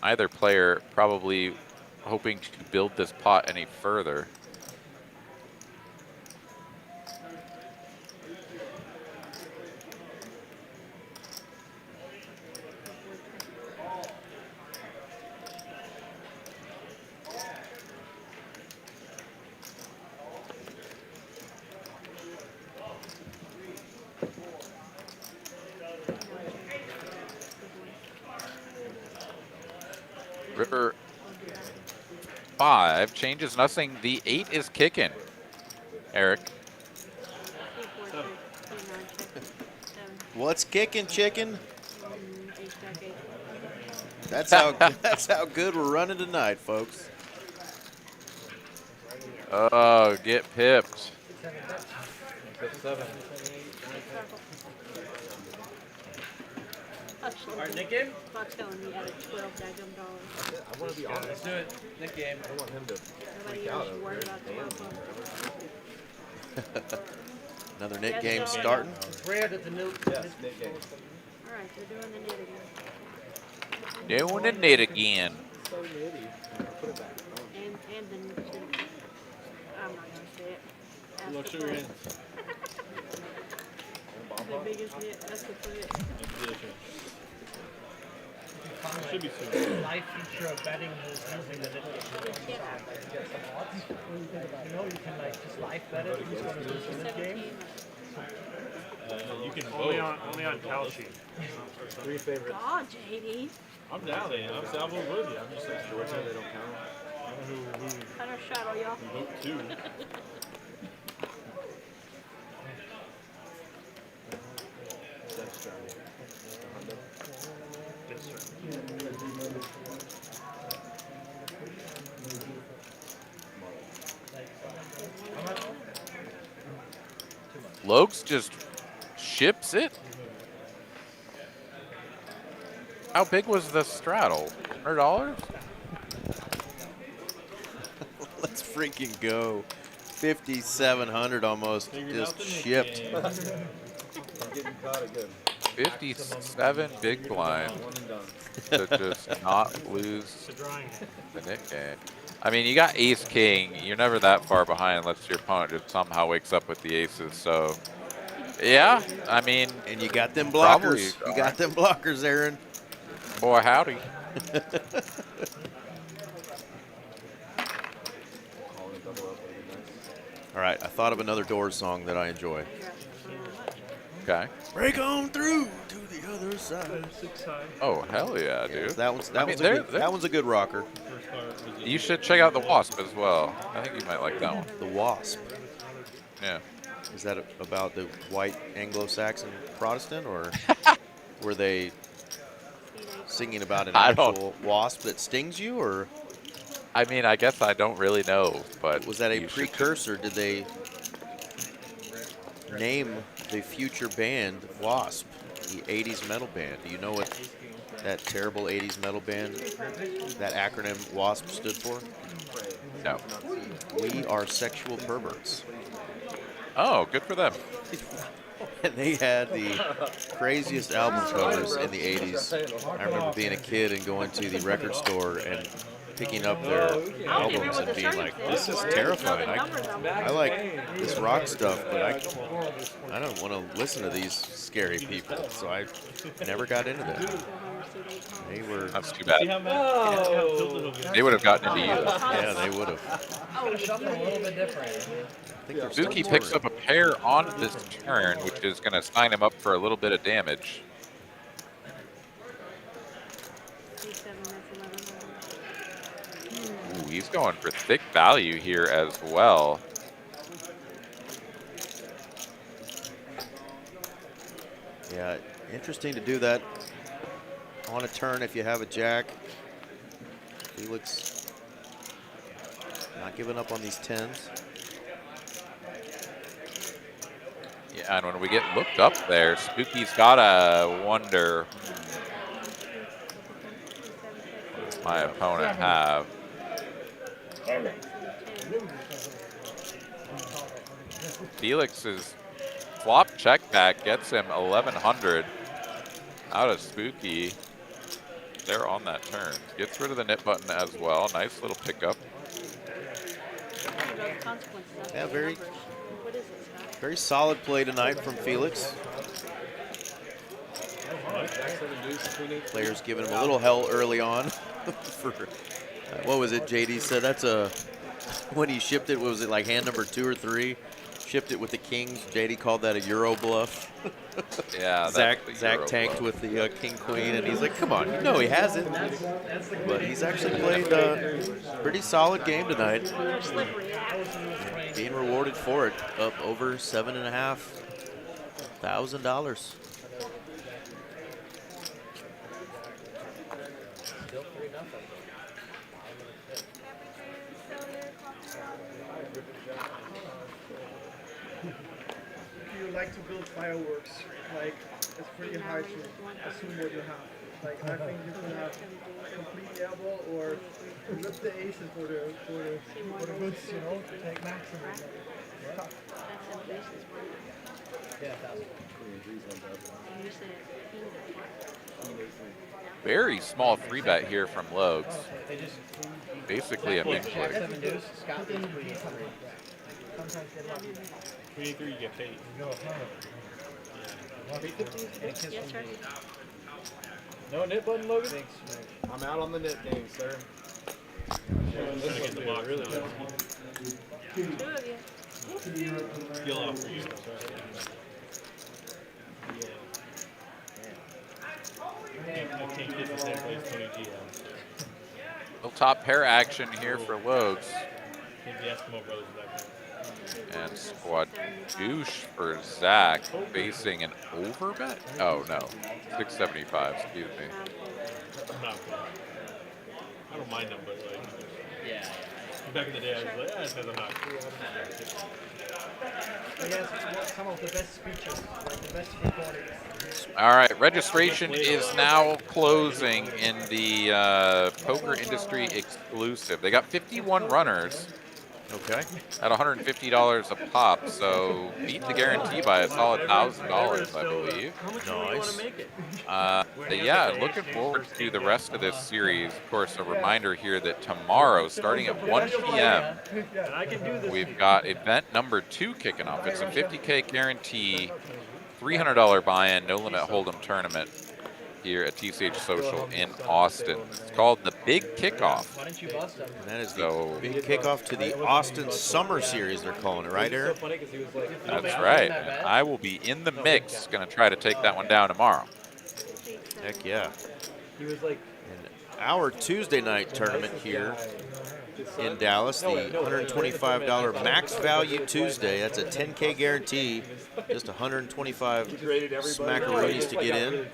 Either player probably hoping to build this pot any further. River 5 changes nothing. The 8 is kicking. Eric. What's kicking, chicken? That's how good we're running tonight, folks. Oh, get pipped. Alright, Nick game? Fox telling me added 12 daggum dollars. I want to be honest. Let's do it. Nick game. I don't want him to Nobody freak else out should over worry there. about 12 of them. Another Nick Yes, game sir. starting. It's rare that the new. Yes, Nick game. Alright, they're doing the knit again. Doing the knit again. So nitty. Put it back. And the I'm not gonna say it. Ask Look, the show your player. hands. The biggest knit, that's the player. Should be soon. Live feature of betting is using the knit game. You know, you can like just live bet it. Who's going to lose in this game? You can only on Kalshi. 3 favorites. Oh, JD. I'm down there. I'm with you. I'm just like Georgia, they don't count. Hunter shuttle, y'all. vote 2. Lokes just ships it. How big was the straddle? $100? Let's freaking go. 5,700 almost just shipped. I'm getting caught again. 57 big blind to just not lose the Nick game. I mean, you got ace king. You're never that far behind unless your opponent just somehow wakes up with the aces. So Yeah, I mean, And you got them probably blockers. You got them blockers, Aaron. boy, howdy. All right, I thought of another Doors song that I enjoy. Okay. Break on through to the other side. Oh, hell yeah, dude. That one's I mean, that one's a good rocker. You should check out the Wasp as well. I think you might like that one. The Wasp. Yeah. Is that about the white Anglo-Saxon Protestant, or were they singing about an I don't- actual wasp that stings you, or I mean, I guess I don't really know, but was that a you should- precursor? Did they name the future band Wasp, the 80s metal band? Do you know what that terrible 80s metal band, that acronym WASP stood for? No. We Are Sexual Perverts. Oh, good for them. And they had the craziest album covers in the 80s. I remember being a kid and going to the record store and picking up their albums and being like, this is terrifying. I like this rock stuff, but I don't want to listen to these scary people. So I never got into that. They were... That's too bad. Oh. They would have gotten into you. Yeah, they would have. Oh, something a little bit different. Buki picks up a pair on this turn, which is going to sign him up for a little bit of damage. Ooh, he's going for thick value here as well. Yeah, interesting to do that on a turn if you have a jack. Felix not giving up on these 10s. Yeah, and when we get looked up there, Spooky's got to wonder, what does my opponent have? Felix's flop check back gets him 1,100 out of Spooky. They're on that turn. Gets rid of the nip button as well. Nice little pickup. Yeah, very solid play tonight from Felix. Players giving him a little hell early on. For what was it? JD said that's a when he shipped it. What was it, like hand number 2 or 3? Shipped it with the kings. JD called that a Euro bluff. Yeah, Zach Euro tanked bluff. with the king queen, and he's like, "Come on, you know he hasn't." But he's actually played a pretty solid game tonight. Being rewarded for it, up over $7,500. If you like to build fireworks, like it's pretty hard to assume what you have. Like I think you can have complete airball or rip the aces for the goods, you know, to take maximum. Tough. Yeah, 1,000. Very small 3-bet here from Logs. Basically a min click. 7 deuce. Scott leads 3-3. Sometimes get lucky. 3-3, you get paid. Yes, sir. No nip button, Logan? Big swing. I'm out on the net game, sir. Trying to get the box. Really Really Two of you. Skill off for you. I can't get the same place Tony G has. Little top pair action here for Logs. Can't the Eskimo brothers back there. And squad douche for Zach facing an overbet? Oh no, 675, excuse me. I'm not good. I don't mind them, but like, Yeah. back in the day I was like, it says I'm not good. I guess it's some of the best speeches, like the best recordings. All right, registration is now closing in the poker industry exclusive. They got 51 runners. Okay. At $150 a pop, so beat the guarantee by a solid $1,000, I believe. Nice. But yeah, looking forward to the rest of this series. Of course, a reminder here that tomorrow, starting at 1 p.m., we've got event number 2 kicking off. It's a 50K guarantee $300 buy-in, no limit hold'em tournament here at TCH Social in Austin. It's called the Big Kickoff. Why didn't you bust him? And that is the big kickoff to the Austin Summer Series, they're calling it, right, Aaron? That's right. And I will be in the mix, going to try to take that one down tomorrow. Heck yeah. He was like, And our Tuesday night tournament here in Dallas, the $125 max value Tuesday. That's a 10K guarantee. Just 125 smackaroonies to get in.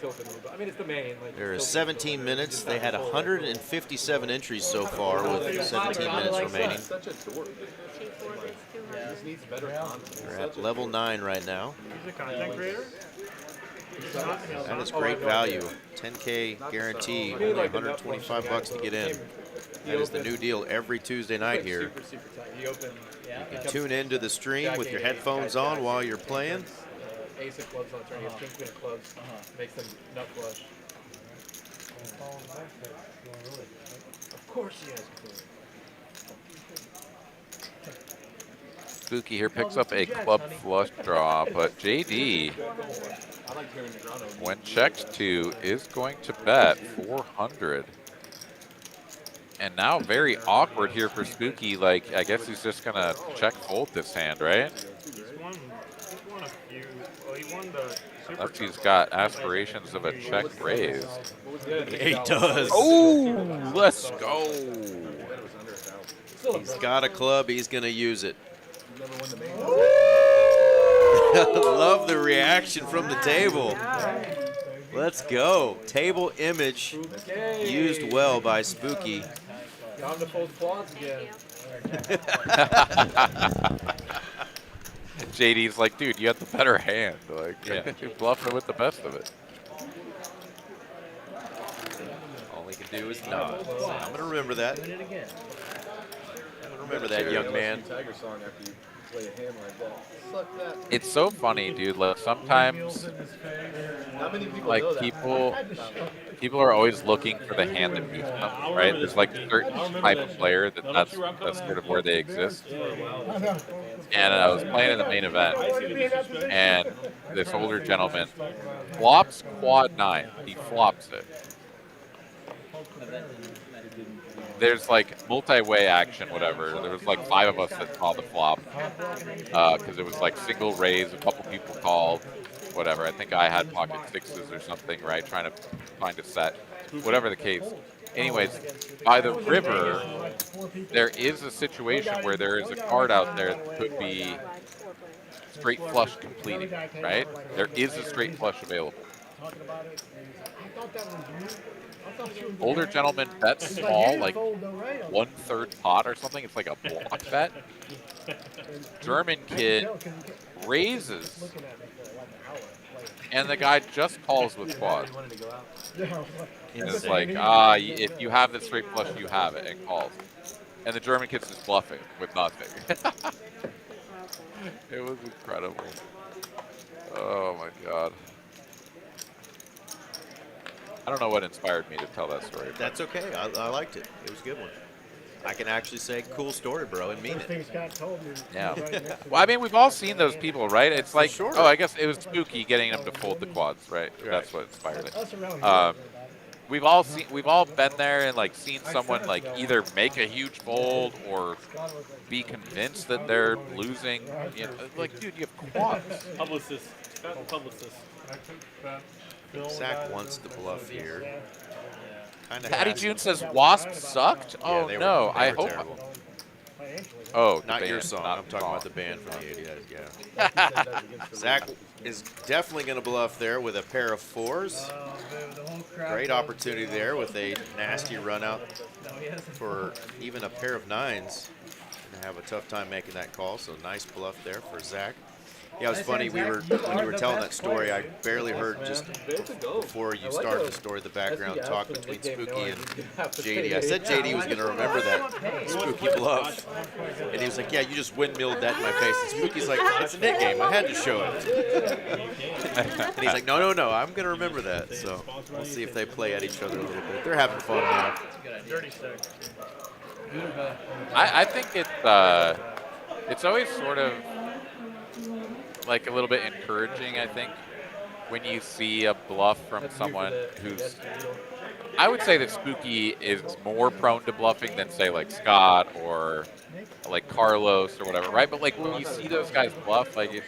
I mean, it's the main. There is 17 minutes. They had 157 entries so far with 17 minutes remaining. They're at level 9 right now. He's a content creator? That is great value. 10K guarantee, only 125 bucks to get in. That is the new deal every Tuesday night here. You can tune into the stream with your headphones on while you're playing. Ace of clubs on the turn. He has king, queen of clubs. Makes them nut flush. Of course he has Spooky here picks up a club flush draw, but JD, when checked to, is going to bet 400. And now very awkward here for Spooky. Like, I guess he's just going to check fold this hand, right? He's won a few. Well, he won the Super Unless he's got aspirations of a check raise. He does. Oh, let's go. He's got a club. He's going to use it. Love the reaction from the table. Let's go. Table image used well by Spooky. Got him to fold quads again. JD's like, dude, you have the better hand. Like, Yeah. you bluffing with the best of it. All he can do is nod. I'm going to remember that. Doing it again. I'm going to remember that, young man. Tiger song after you play a hand like that. Suck that. It's so funny, dude. Like, sometimes, How many people like, know that? people are always looking for the hand that moves them, right? There's like a certain type of player that's sort of where they exist. And I was playing in the main event, and this older gentleman flops quad 9. He flops it. There's like multi-way action, whatever. There was like 5 of us that called the flop because it was like single raise. A couple people called, whatever. I think I had pocket 6s or something, right? Trying to find a set, whatever the case. Anyways, by the river, there is a situation where there is a card out there that could be straight flush completing, right? There is a straight flush available. Older gentleman bets small, like 1/3 pot or something. It's like a block bet. German kid raises, and the guy just calls with quad. And it's like, if you have the straight flush, you have it, and calls. And the German kid's just bluffing with nothing. It was incredible. Oh my god. I don't know what inspired me to tell that story. That's okay. I liked it. It was a good one. I can actually say cool story, bro, and mean it. Yeah. Well, I mean, we've all seen those people, right? It's like, sure. oh, I guess it was Spooky getting them to fold the quads, right? That's what inspired it. We've all been there and like seen someone like either make a huge fold or be convinced that they're losing. You know, like, dude, you have quads. Publicist. Publicist. Zach wants to bluff here. Patty June says Wasp sucked. Yeah, Oh they no, were I hope. terrible. Oh, the Not band, your song. not I'm talking song. about the band from the 80s. Yeah. Zach is definitely going to bluff there with a pair of 4s. Great opportunity there with a nasty run out for even a pair of 9s. Going to have a tough time making that call. So nice bluff there for Zach. Yeah, it was funny. When you were telling that story, I barely heard just before you started the story the background talk between Spooky and JD. I said JD was going to remember that Spooky bluff, and he was like, "Yeah, you just windmilled that in my face." And Spooky's like, "It's a net game. I had to show it." And he's like, "No, I'm going to remember that." So we'll see if they play at each other a little bit. They're having fun now. I think it's always sort of like a little bit encouraging, I think, when you see a bluff from someone who's, I would say that Spooky is more prone to bluffing than say like Scott or like Carlos or whatever, right? But like when you see those guys bluff, like it's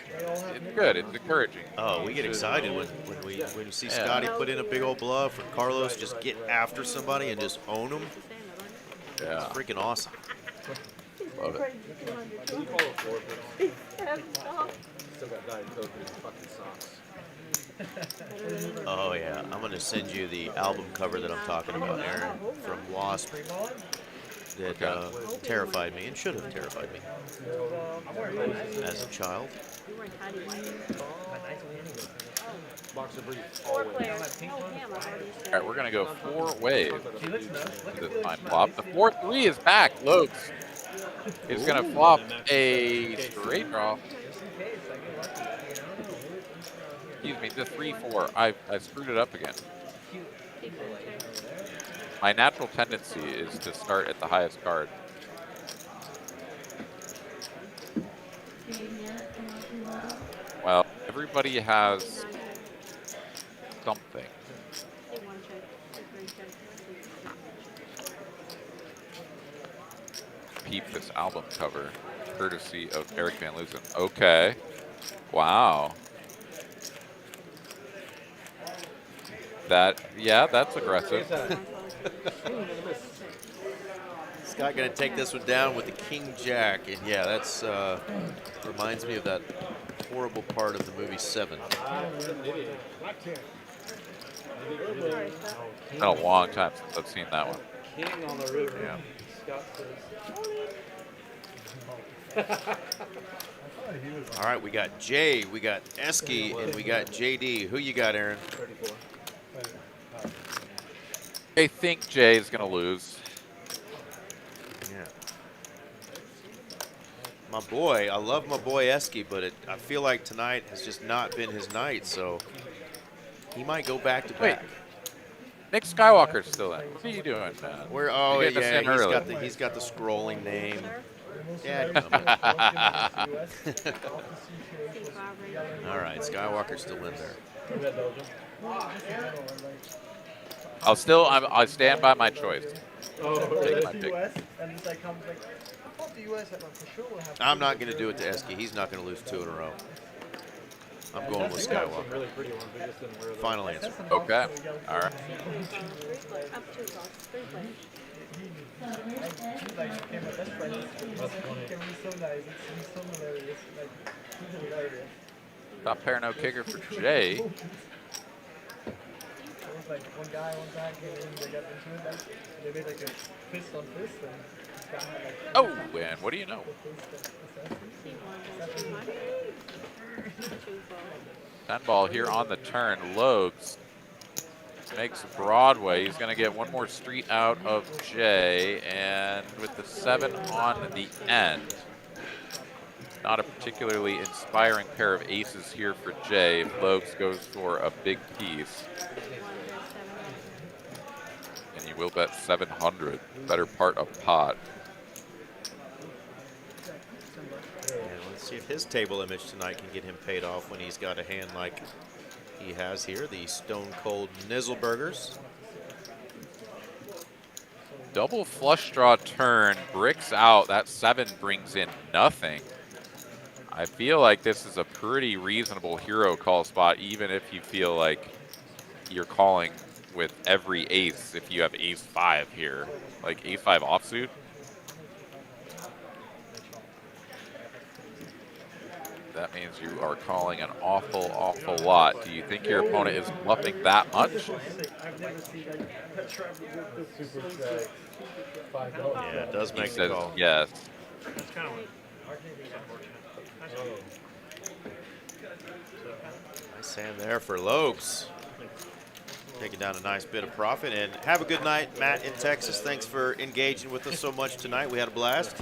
good, it's encouraging. Oh, we get excited when we see Scotty put in a big old bluff or Carlos just get after somebody and just own them. Yeah, it's freaking awesome. Love it. Can you call it forfeit? Still got Diet Coke in his fucking socks. Oh yeah, I'm gonna send you the album cover that I'm talking about, Aaron, from Wasp. That terrified me and should have terrified me as a child. Box of brief. Four players. Oh, damn, I've already said. All right, we're gonna go 4 ways to this time flop. The 4-3 is back. Lokes is gonna flop a straight draw. Excuse me, the 3-4. I screwed it up again. My natural tendency is to start at the highest card. Well, everybody has something. Peep this album cover, courtesy of Eric Van Loosen. Okay. Wow. That's aggressive. Scott gonna take this one down with the King Jack, and yeah, that's reminds me of that horrible part of the movie Seven. It's been a long time since I've seen that one. King on the river. Yeah. Scott says. All right, we got Jay, we got Esky, and we got JD. Who you got, Aaron? 34. I think Jay is going to lose. Yeah. My boy, I love my boy Esky, but I feel like tonight has just not been his night, so he might go back to back. Nick Skywalker's still in. What are you doing, man? Where? Oh You're getting us in early. he's got the scrolling name. Dad. All right, Skywalker's still in there. I stand by my choice. Take my pick. I'm not going to do it to Esky. He's not going to lose 2 in a row. I'm going with Skywalker. Really pretty ones. We just didn't wear them. Final answer. Okay. All right. Top pair no kicker for Jay. Like one guy one time came in, they got into it, like, they made like a fist on fist, and this guy had like. Oh, and what do you know? 10 ball here on the turn. Logs makes Broadway. He's going to get one more street out of Jay, and with the 7 on the end. Not a particularly inspiring pair of aces here for Jay. Logs goes for a big piece. And you will bet 700, better part of pot. And let's see if his table image tonight can get him paid off when he's got a hand like he has here, the Stone Cold Nizzleburgers. Double flush draw turn, bricks out. That 7 brings in nothing. I feel like this is a pretty reasonable hero call spot, even if you feel like you're calling with every ace. If you have ace 5 here, like ace 5 offsuit. That means you are calling an awful, awful lot. Do you think your opponent is bluffing that much? Yeah, it does make He the says call. yes. Nice hand there for Logs. Taking down a nice bit of profit. And have a good night, Matt in Texas. Thanks for engaging with us so much tonight. We had a blast.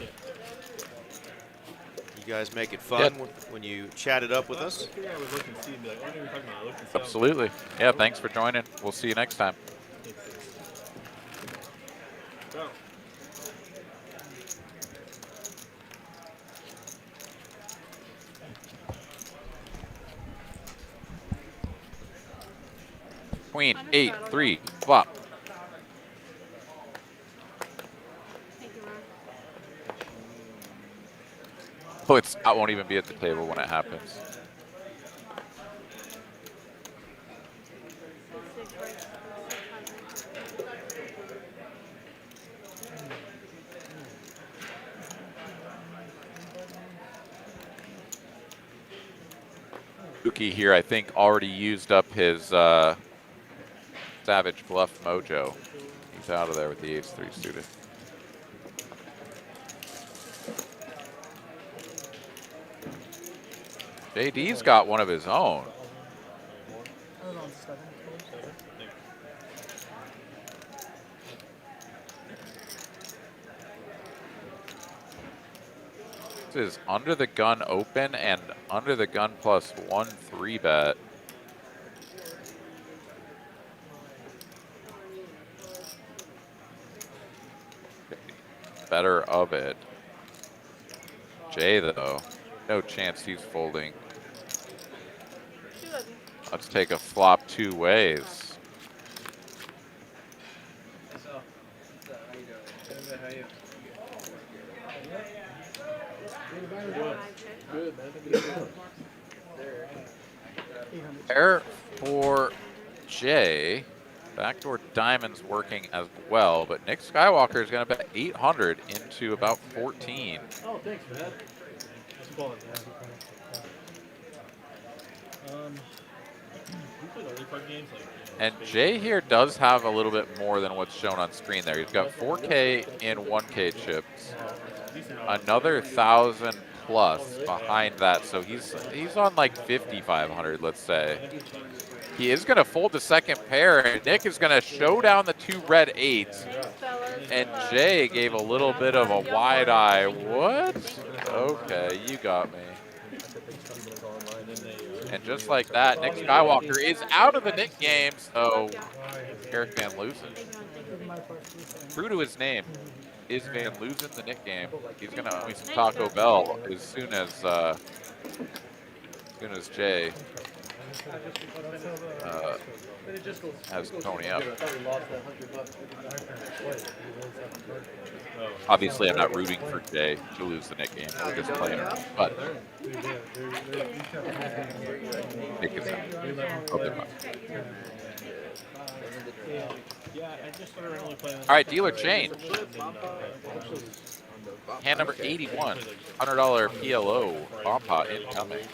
You guys make it fun when you chat it up with us. Absolutely. Yeah, thanks for joining. We'll see you next time. Queen, 8, 3, flop. Thank you, Ron. Oh, I won't even be at the table when it happens. Six breaks, 600. Buki here, I think, already used up his Savage Bluff mojo. He's out of there with the ace-3 suited. JD's got one of his own. This is under the gun open and under the gun plus 1 3-bet. Better of it. Jay, though, no chance he's folding. Let's take a flop 2 ways. Pair for Jay. Backdoor diamonds working as well, but Nick Skywalker is going to bet 800 into about 14. Oh, thanks, man. That's fun. We play early card games like. And Jay here does have a little bit more than what's shown on screen there. He's got 4K and 1K chips, another 1,000 plus behind that, so he's on like 5,500, let's say. He is going to fold the second pair, and Nick is going to show down the 2 red 8s. And Jay gave a little bit of a wide eye. What? Okay, you got me. And just like that, Nick Skywalker is out of the Nick game, so Eric Van Loosen. True to his name, is Van Loosen the Nick game. He's going to owe me some Taco Bell as soon as Jay has Tony up. Obviously, I'm not rooting for Jay to lose the Nick game. We're just playing around. But Nick is out. All right, dealer change. Hand number 81, $100 PLO bomb pot incoming.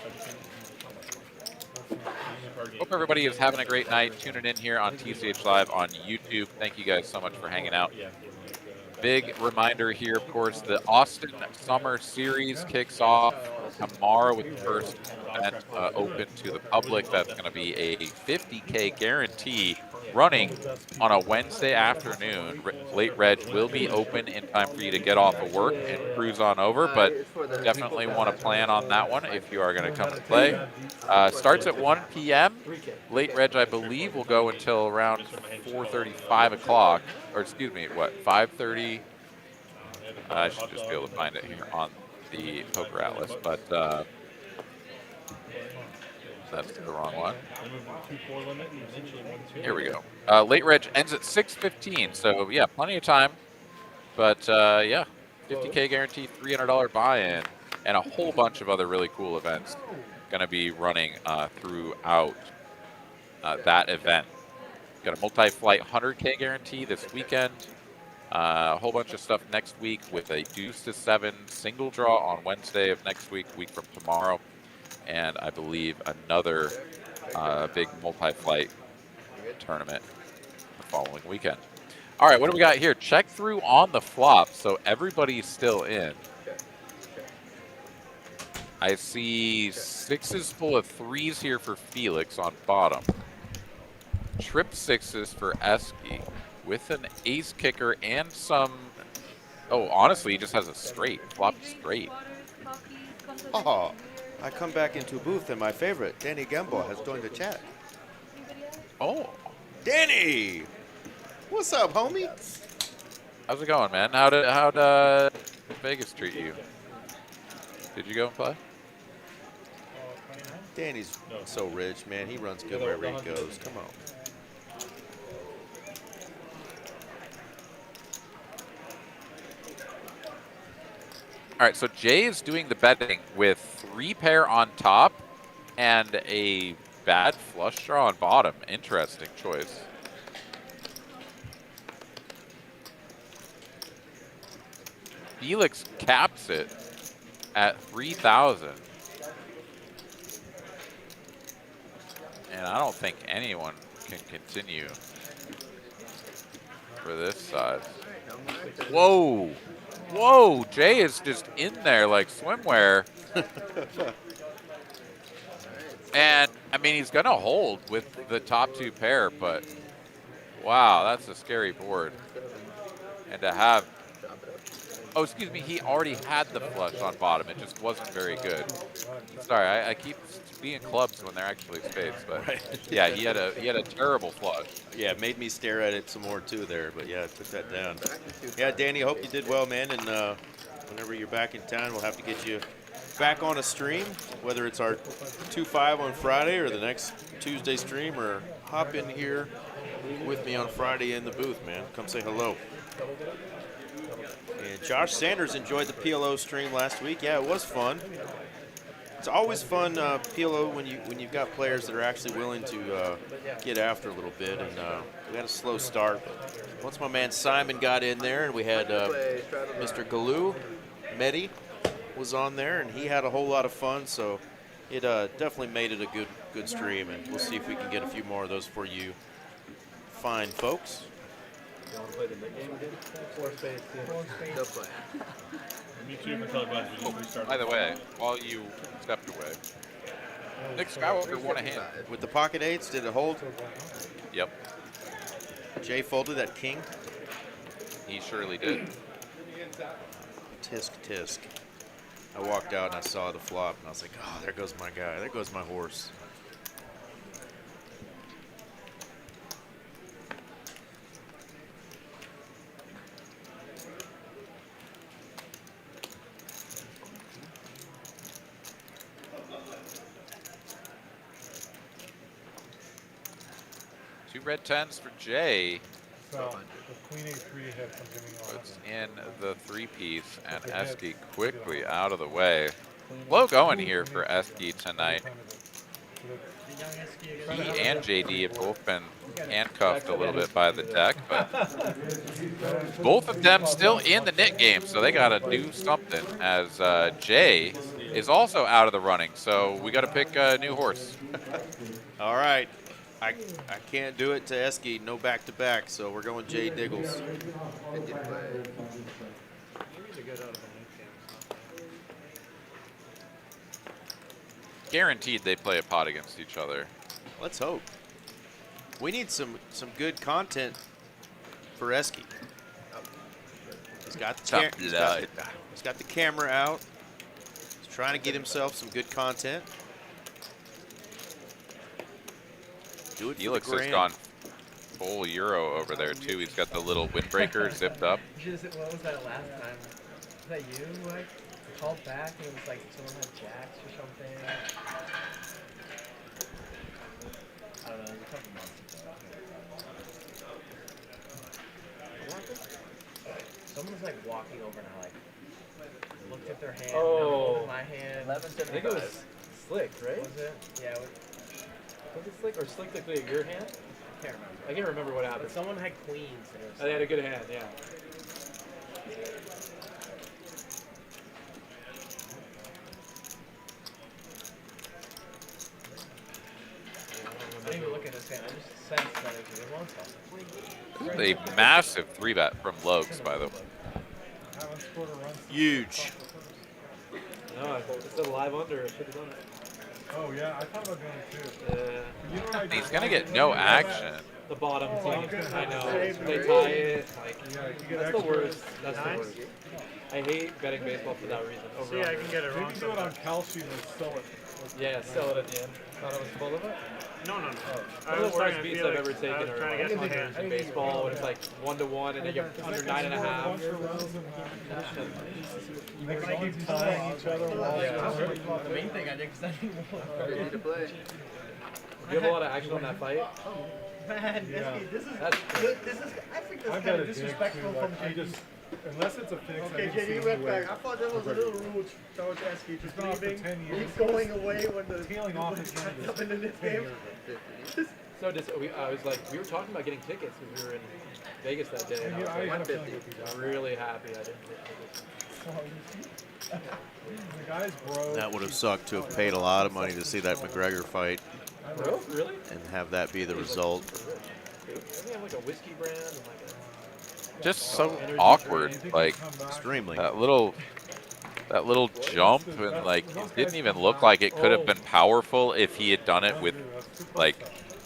Hope everybody is having a great night tuning in here on TCH Live on YouTube. Thank you guys so much for hanging out. Big reminder here, of course, the Austin Summer Series kicks off tomorrow with the first event open to the public. That's going to be a 50K guarantee running on a Wednesday afternoon. Late reg will be open in time for you to get off of work and cruise on over, but definitely want to plan on that one if you are going to come and play. Starts at 1 p.m. Late reg, I believe, will go until around 4:30, 5 o'clock, or excuse me, what, 5:30? I should just be able to find it here on the Poker Atlas, but that's the wrong one. Here we go. Late reg ends at 6:15, so yeah, plenty of time. But yeah, 50K guarantee, $300 buy-in, and a whole bunch of other really cool events going to be running throughout that event. Got a multi-flight 100K guarantee this weekend. A whole bunch of stuff next week with a deuce to 7 single draw on Wednesday of next week, week from tomorrow. And I believe another big multi-flight tournament the following weekend. All right, what do we got here? Check through on the flop, so everybody's still in. I see 6s full of 3s here for Felix on bottom. Trip 6s for Esky with an ace kicker and some... Oh, honestly, he just has a straight, flop straight. Oh, I come back into booth and my favorite, Danny Gamble, has joined the chat. Oh. Danny! What's up, homie? How's it going, man? How'd Vegas treat you? Did you go and play? Danny's so rich, man. He runs good wherever he goes. Come on. All right, so Jay is doing the betting with 3 pair on top and a bad flush draw on bottom. Interesting choice. Felix caps it at 3,000. And I don't think anyone can continue for this size. Whoa. Whoa, Jay is just in there like swimwear. And, I mean, he's going to hold with the top 2 pair, but wow, that's a scary board. And to have, oh, excuse me, he already had the flush on bottom. It just wasn't very good. Sorry, I keep being clubs when they're actually spades, but yeah, he had a terrible flush. Yeah, it made me stare at it some more too there, but yeah, I took that down. Yeah, Danny, I hope you did well, man, and whenever you're back in town, we'll have to get you back on a stream, whether it's our 2-5 on Friday or the next Tuesday stream, or hop in here with me on Friday in the booth, man. Come say hello. And Josh Sanders enjoyed the PLO stream last week. Yeah, it was fun. It's always fun PLO when you've got players that are actually willing to get after a little bit. And we had a slow start, but once my man Simon got in there, and we had Mr. Galoo, Mehdi was on there, and he had a whole lot of fun. So it definitely made it a good stream, and we'll see if we can get a few more of those for you fine folks. You want to play the mid game again? 4 spades. They'll play. Me too, if I tell about it, we start. By the way, while you stepped away, Nick Skywalker won a hand. With the pocket eights, did it hold? Yep. Jay folded at king. He surely did. Tisk, tisk. I walked out and I saw the flop, and I was like, oh, there goes my guy. There goes my horse. Two red 10s for Jay. So the queen a3 had some giving on. Puts in the 3-piece, and Eski quickly out of the way. Low going here for Eski tonight. He and JD have both been handcuffed a little bit by the deck, but both of them still in the nit game, so they got to do something, as Jay is also out of the running, so we got to pick a new horse. All right. I can't do it to Eski, no back-to-back, so we're going Jay Diggles. Guaranteed they play a pot against each other. Let's hope. We need some good content for Eski. He's got the camera out. He's trying to get himself some good content. Do it Felix for the has grand. gone full Euro over there too. He's got the little windbreaker zipped up. What was that last time? Was that you, like? You called back and it was like someone had jacks or something. I don't know, it was a couple months ago. Someone was like walking over and I like looked at their hand, and I looked at my hand. 11, I think it was Slick, right? Was it? Yeah. Was it Slick or Slick took your hand? I can't remember. I can't remember what happened. But someone had queens. And it was They had a good hand, yeah. I didn't even look at his hand. I just sensed that it was a good one. This is a massive 3-bet from Lokes, by the way. Huge. No, it's a live under. I should have done it. Oh yeah, I thought about doing it too. Yeah. You know what I He's did? going to get no action. The bottom team. goodness. I know. They tie it. Like, Yeah, you get that's the extra. worst. That's the worst. I hate betting baseball for that reason. Over See, I can get it wrong. Maybe do it on calcium and sell it. Yeah, sell it at the end. Thought I was full of it. No. One I of was the trying worst to beats feel I've like ever taken I was trying to are get my hundreds hand. in baseball when it's like 1-to-1 and you get under 9.5. They keep tying each other while The main thing I did because I didn't want to play. You have a lot of action on that fight. Man, Yeah. this is That's I think I that's got kind a of dig disrespectful too. from Like, I JD. just Unless it's a fix. Okay, JD went back. I thought there was a little rule towards Esky just leaving, he's going away when the Peeling off is up in the this game. So I was like, we were talking about getting tickets when we were in Vegas that day. And I was like, really happy I didn't get tickets. The guy's broke. That would have sucked to have paid a lot of money to see that McGregor fight. Really? And have that be the result. Doesn't he have like a whiskey brand and like a Just so awkward, like extremely. That little jump, and like it didn't even look like it could have been powerful if he had done it with like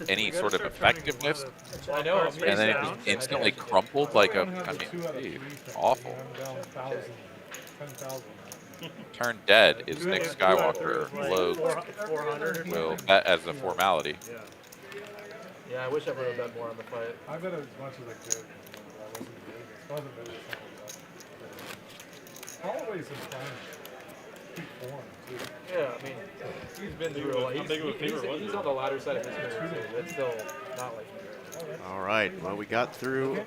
any sort of effectiveness. I know. And then it just instantly crumpled like a. I mean, geez, awful. Turn dead is Nick Skywalker. Loads will bet as a formality. Yeah, I wish I would have bet more on the fight. I bet as much as I could. I wasn't very Holloway's in peak form, too. Yeah, I mean, he's been through a lot. He's on the latter side of his career, too. It's still not like All right, well, we got through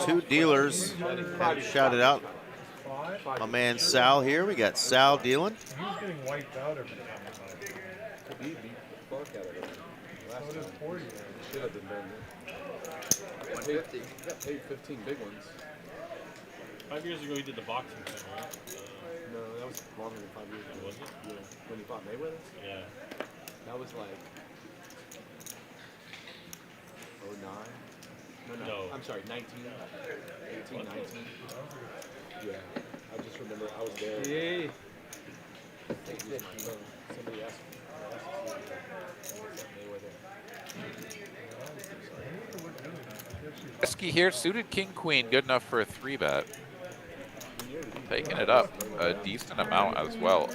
2 dealers. Shouted out my man Sal here. We got Sal dealing. He's getting wiped out every time. He beat the fuck out of it. So does 40. Should have been done. 150. He got paid 15 big ones. 5 years ago, he did the boxing thing, right? No, that was longer than 5 years ago. Was it? Yeah. When he fought Mayweather? Yeah. That was like 09? No. I'm sorry, 19. 18, 19. Yeah. I just remember I was there. Yeah. Somebody asked Esky here, suited king queen, good enough for a 3-bet. Taking it up a decent amount as well.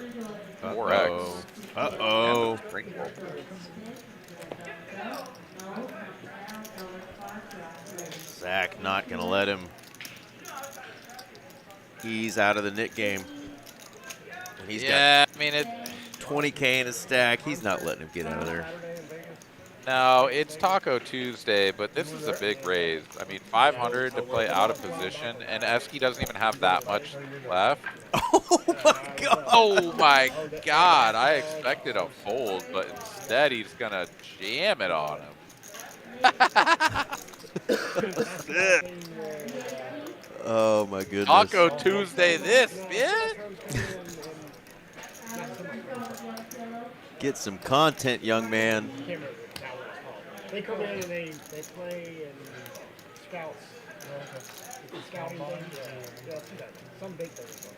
4x. Uh-oh. Zach not gonna let him. He's out of the nit game. And he's got I mean it. 20K in his stack. He's not letting him get out of there. No, it's Taco Tuesday, but this is a big raise. I mean, 500 to play out of position, and Esky doesn't even have that much left. Oh my god! Oh my god! I expected a fold, but instead he's gonna jam it on him. Oh my goodness! Taco Tuesday, this bitch. Get some content, young man. They come in and they play and scouts. Scouting things. Yeah, some big things.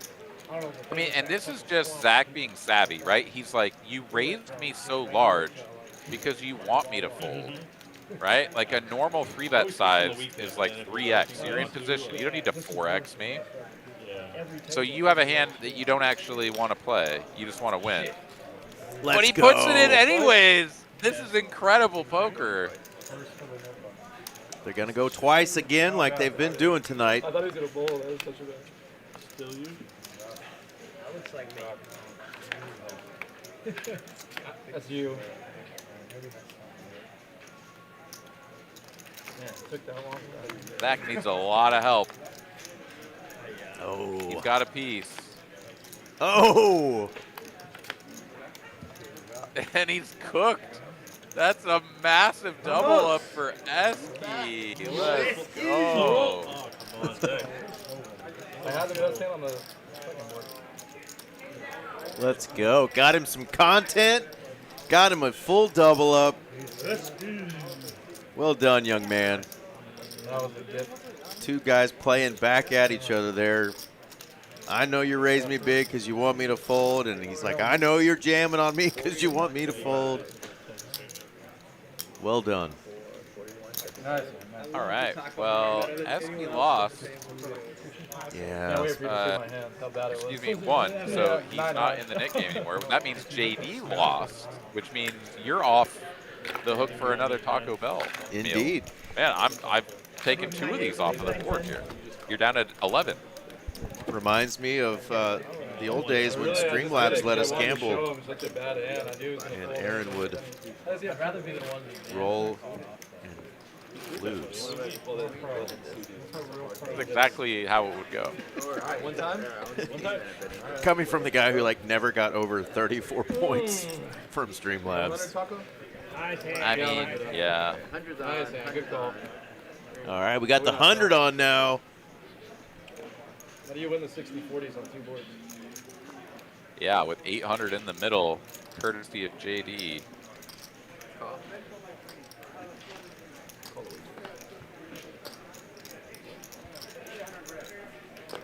I don't know. I mean, and this is just Zach being savvy, right? He's like, you raised me so large because you want me to fold, right? Like a normal 3-bet size is like 3x. You're in position. You don't need to 4x me. So you have a hand that you don't actually want to play. You just want to win. But he puts it in anyways. This is incredible poker. They're going to go twice again like they've been doing tonight. I thought he was going to bowl. That was such a bad. Still you? That looks like me. That's you. Man, it took that long. Zach needs a lot of help. Oh. He's got a piece. Oh. And he's cooked. That's a massive double up for Esky. Let's go. Oh, come on, Zach. I had the best hand on the second board. Let's go. Got him some content. Got him a full double up. Well done, young man. That was a gift. 2 guys playing back at each other there. I know you raised me big because you want me to fold. And he's like, I know you're jamming on me because you want me to fold. Well done. Nice. All right. Well, Esky lost. Yeah. Can't wait for you to see my hands. How bad it was. Excuse me, won. So he's not in the net game anymore. That means JD lost, which means you're off the hook for another Taco Bell meal. Indeed. Man, I've taken 2 of these off of the board here. You're down at 11. Reminds me of the old days when Streamlabs let us gamble. And Aaron would I'd rather be the one. roll lose. That's exactly how it would go. One time? Coming from the guy who like never got over 34 points from Streamlabs. I mean, yeah. Nice, yeah, good call. All right, we got the 100 on now. How do you win the 60-40s on 2 boards? Yeah, with 800 in the middle, courtesy of JD.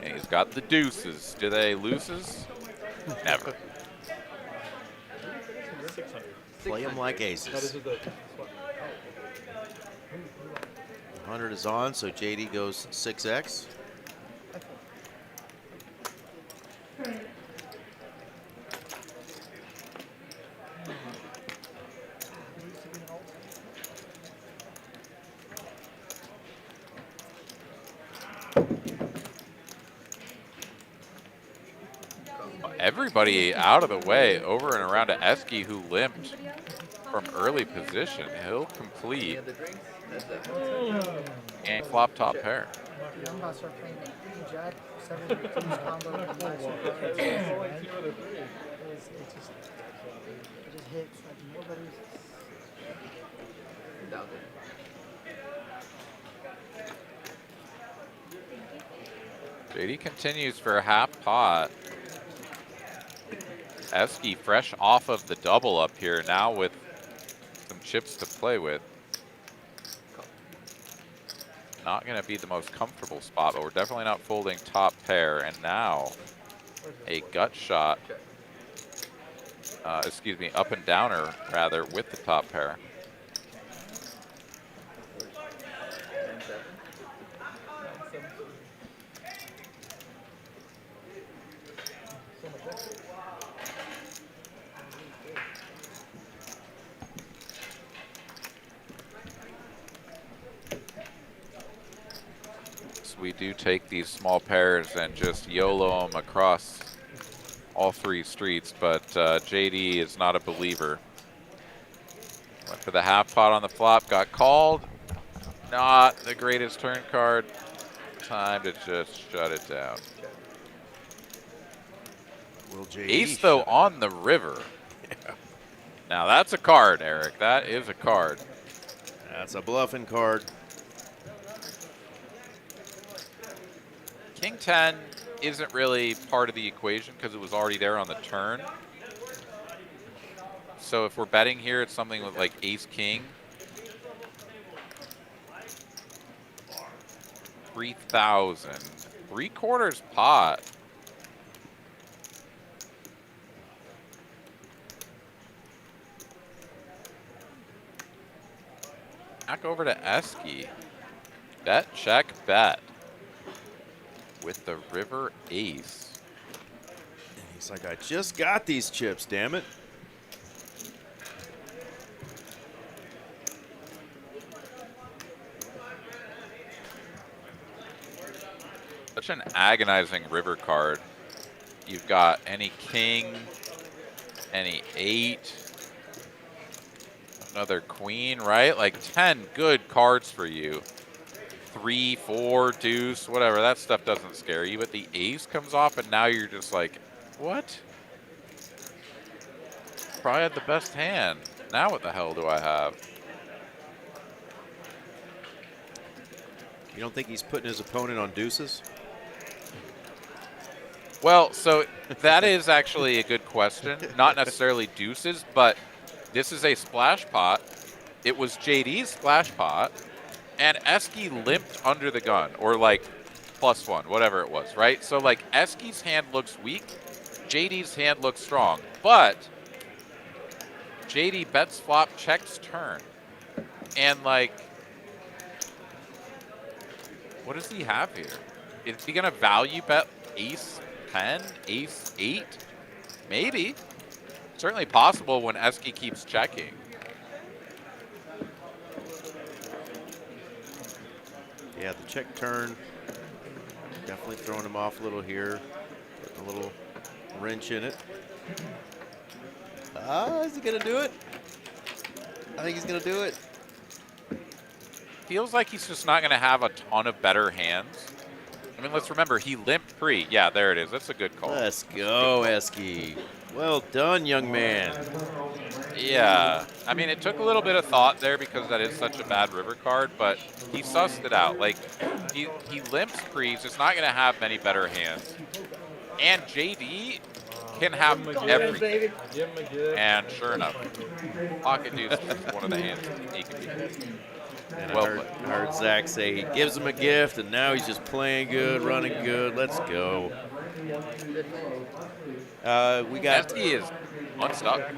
And he's got the deuces. Do they loses? Never. 600. Play them like aces. 100 is on, so JD goes 6x. Everybody out of the way, over and around to Eski, who limped from early position. He'll complete and flop top pair. I'm about to start playing Queen Jack, 7 kings combo, it just hits like nobody's. JD continues for a half pot. Eski fresh off of the double up here, now with some chips to play with. Not going to be the most comfortable spot, but we're definitely not folding top pair. And now a gut shot, excuse me, up and downer rather, with the top pair. We do take these small pairs and just YOLO them across all 3 streets, but JD is not a believer. Went for the half pot on the flop, got called. Not the greatest turn card. Time to just shut it down. Will JD Ace, though, on the river. Yeah. Now, that's a card, Eric. That is a card. That's a bluffing card. King 10 isn't really part of the equation because it was already there on the turn. So if we're betting here, it's something with like ace king. 3,000. 3/4 pot. Back over to Eski. Bet, check, bet. With the river ace. And he's like, I just got these chips, damn it. Such an agonizing river card. You've got any king, any 8, another queen, right? Like 10 good cards for you. 3, 4, deuce, whatever. That stuff doesn't scare you, but the ace comes off and now you're just like, what? Probably had the best hand. Now what the hell do I have? You don't think he's putting his opponent on deuces? Well, so that is actually a good question. Not necessarily deuces, but this is a splash pot. It was JD's splash pot. And Eski limped under the gun, or like +1, whatever it was, right? So like Eski's hand looks weak, JD's hand looks strong, but JD bets flop, checks turn. And like, what does he have here? Is he gonna value bet ace 10, ace 8? Maybe. Certainly possible when Eski keeps checking. Yeah, the check turn, definitely throwing him off a little here, putting a little wrench in it. Is he gonna do it? I think he's gonna do it. feels like he's just not going to have a ton of better hands. I mean, let's remember, he limped pre. Yeah, there it is. That's a good call. Let's go, Esky. Well done, young man. Yeah. I mean, it took a little bit of thought there because that is such a bad river card, but he sussed it out. Like, he limps pre. He's just not going to have many better hands. And JD can have everything. And sure enough, pocket deuce is one of the hands he can be. And I heard Zach say he gives him a gift, and now he's just playing good, running good. Let's go. We got FT is unstuck.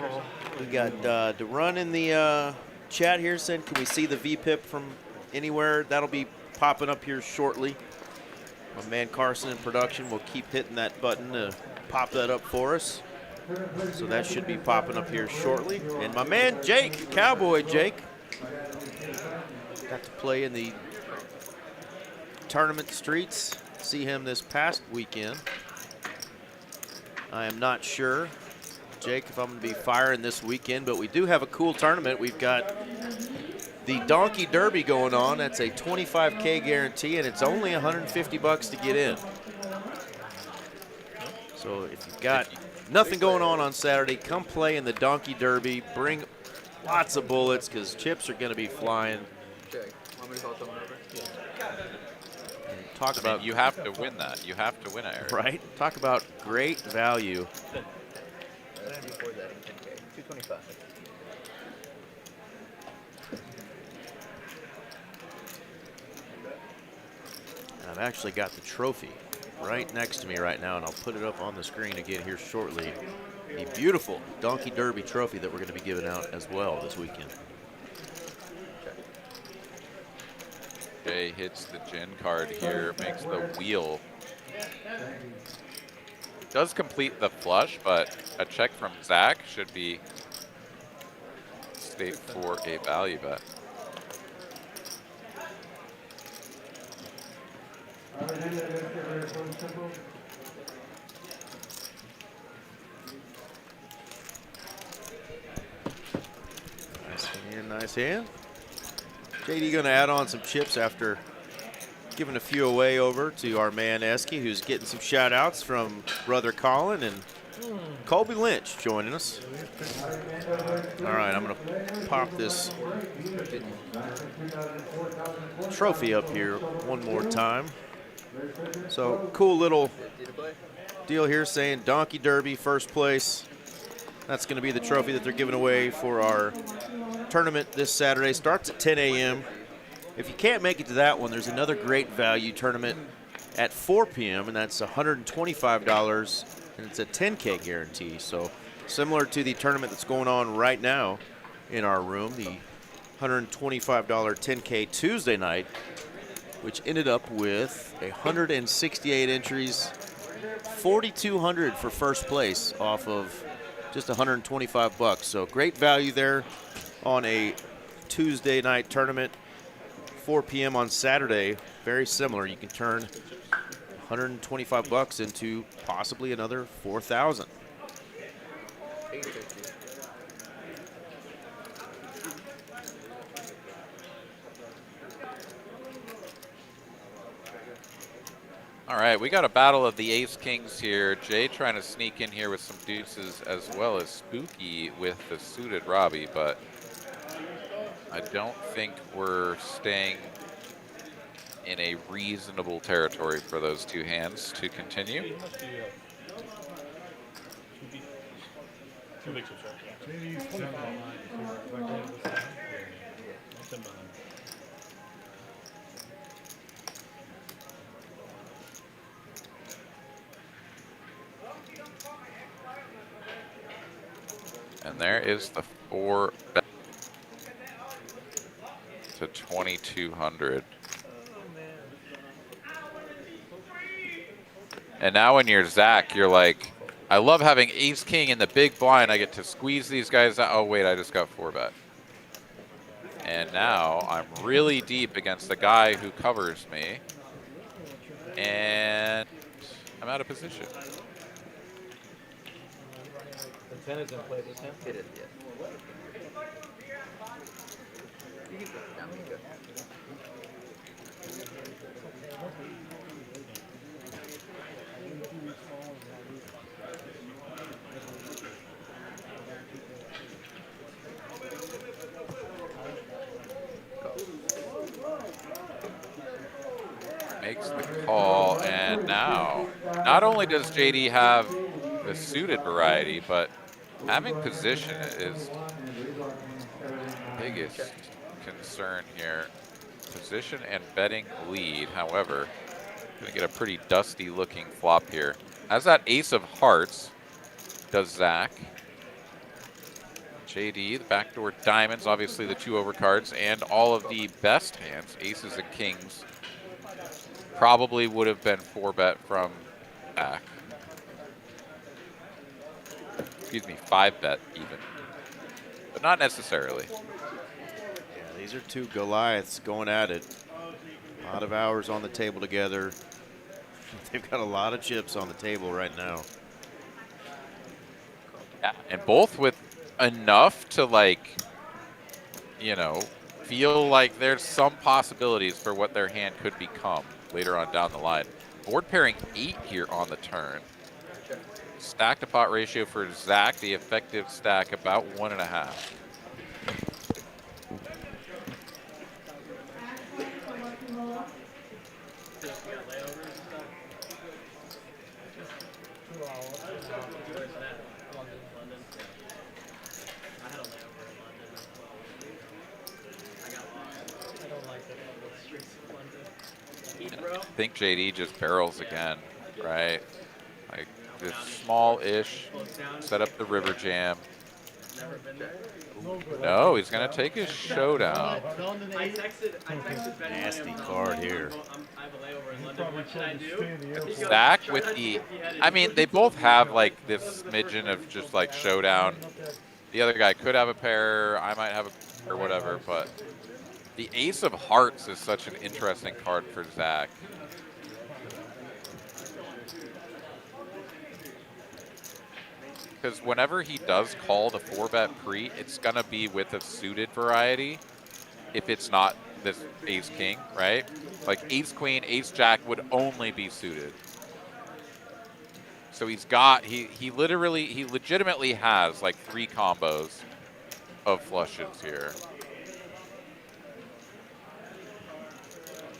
We got DeRun in the chat here saying, can we see the VPIP from anywhere? That'll be popping up here shortly. My man Carson in production will keep hitting that button to pop that up for us. So that should be popping up here shortly. And my man Jake, Cowboy Jake, got to play in the tournament streets. See him this past weekend. I am not sure, Jake, if I'm going to be firing this weekend, but we do have a cool tournament. We've got the Donkey Derby going on. That's a 25K guarantee, and it's only 150 bucks to get in. So if you've got nothing going on Saturday, come play in the Donkey Derby. Bring lots of bullets because chips are going to be flying. Talk about, you have to win that. You have to win it, Eric. Right? Talk about great value. And I've actually got the trophy right next to me right now, and I'll put it up on the screen again here shortly. A beautiful Donkey Derby trophy that we're going to be giving out as well this weekend. Jay hits the Gen card here, makes the wheel. Does complete the flush, but a check from Zach should be state for a value bet. Nice hand, nice hand. JD going to add on some chips after giving a few away over to our man Esky, who's getting some shout outs from brother Colin and Colby Lynch joining us. All right, I'm going to pop this trophy up here one more time. So cool little deal here saying Donkey Derby first place. That's going to be the trophy that they're giving away for our tournament this Saturday. Starts at 10 a.m. If you can't make it to that one, there's another great value tournament at 4 p.m., and that's $125, and it's a 10K guarantee. So similar to the tournament that's going on right now in our room, the $125 10K Tuesday night, which ended up with 168 entries, 4,200 for first place off of just 125 bucks. So great value there on a Tuesday night tournament. 4 p.m. on Saturday, very similar. You can turn 125 bucks into possibly another 4,000. All right, we got a battle of the Ace Kings here. Jay trying to sneak in here with some deuces, as well as Spooky with the suited Robbie, but I don't think we're staying in a reasonable territory for those two hands to continue. And there is the 4 bet to 2,200. And now when you're Zach, you're like, I love having ace king in the big blind. I get to squeeze these guys out. Oh wait, I just got 4 bet. And now I'm really deep against the guy who covers me. And I'm out of position. The 10 is in play this time? It is, yeah. Makes the call, and now, not only does JD have the suited variety, but having position is biggest concern here. Position and betting lead, however, gonna get a pretty dusty looking flop here. As that ace of hearts does Zach. JD, the backdoor diamonds, obviously the 2 overcards, and all of the best hands, aces and kings, probably would have been 4-bet from back. Excuse me, 5-bet even, but not necessarily. Yeah, these are 2 Goliaths going at it. A lot of hours on the table together. They've got a lot of chips on the table right now. Yeah, and both with enough to, like, you know, feel like there's some possibilities for what their hand could become later on down the line. Board pairing 8 here on the turn. Stack to pot ratio for Zach, the effective stack about 1.5. I think JD just barrels again, right? Like this small-ish, set up the river jam. No, he's gonna take his showdown. Nasty card here. Stack with the, I mean, they both have like this smidgen of just like showdown. The other guy could have a pair, I might have a pair or whatever, but the ace of hearts is such an interesting card for Zach. Because whenever he does call the 4-bet pre, it's gonna be with a suited variety. If it's not this ace king, right? Like ace queen, ace jack would only be suited. So he's got, he legitimately has like 3 combos of flushes here.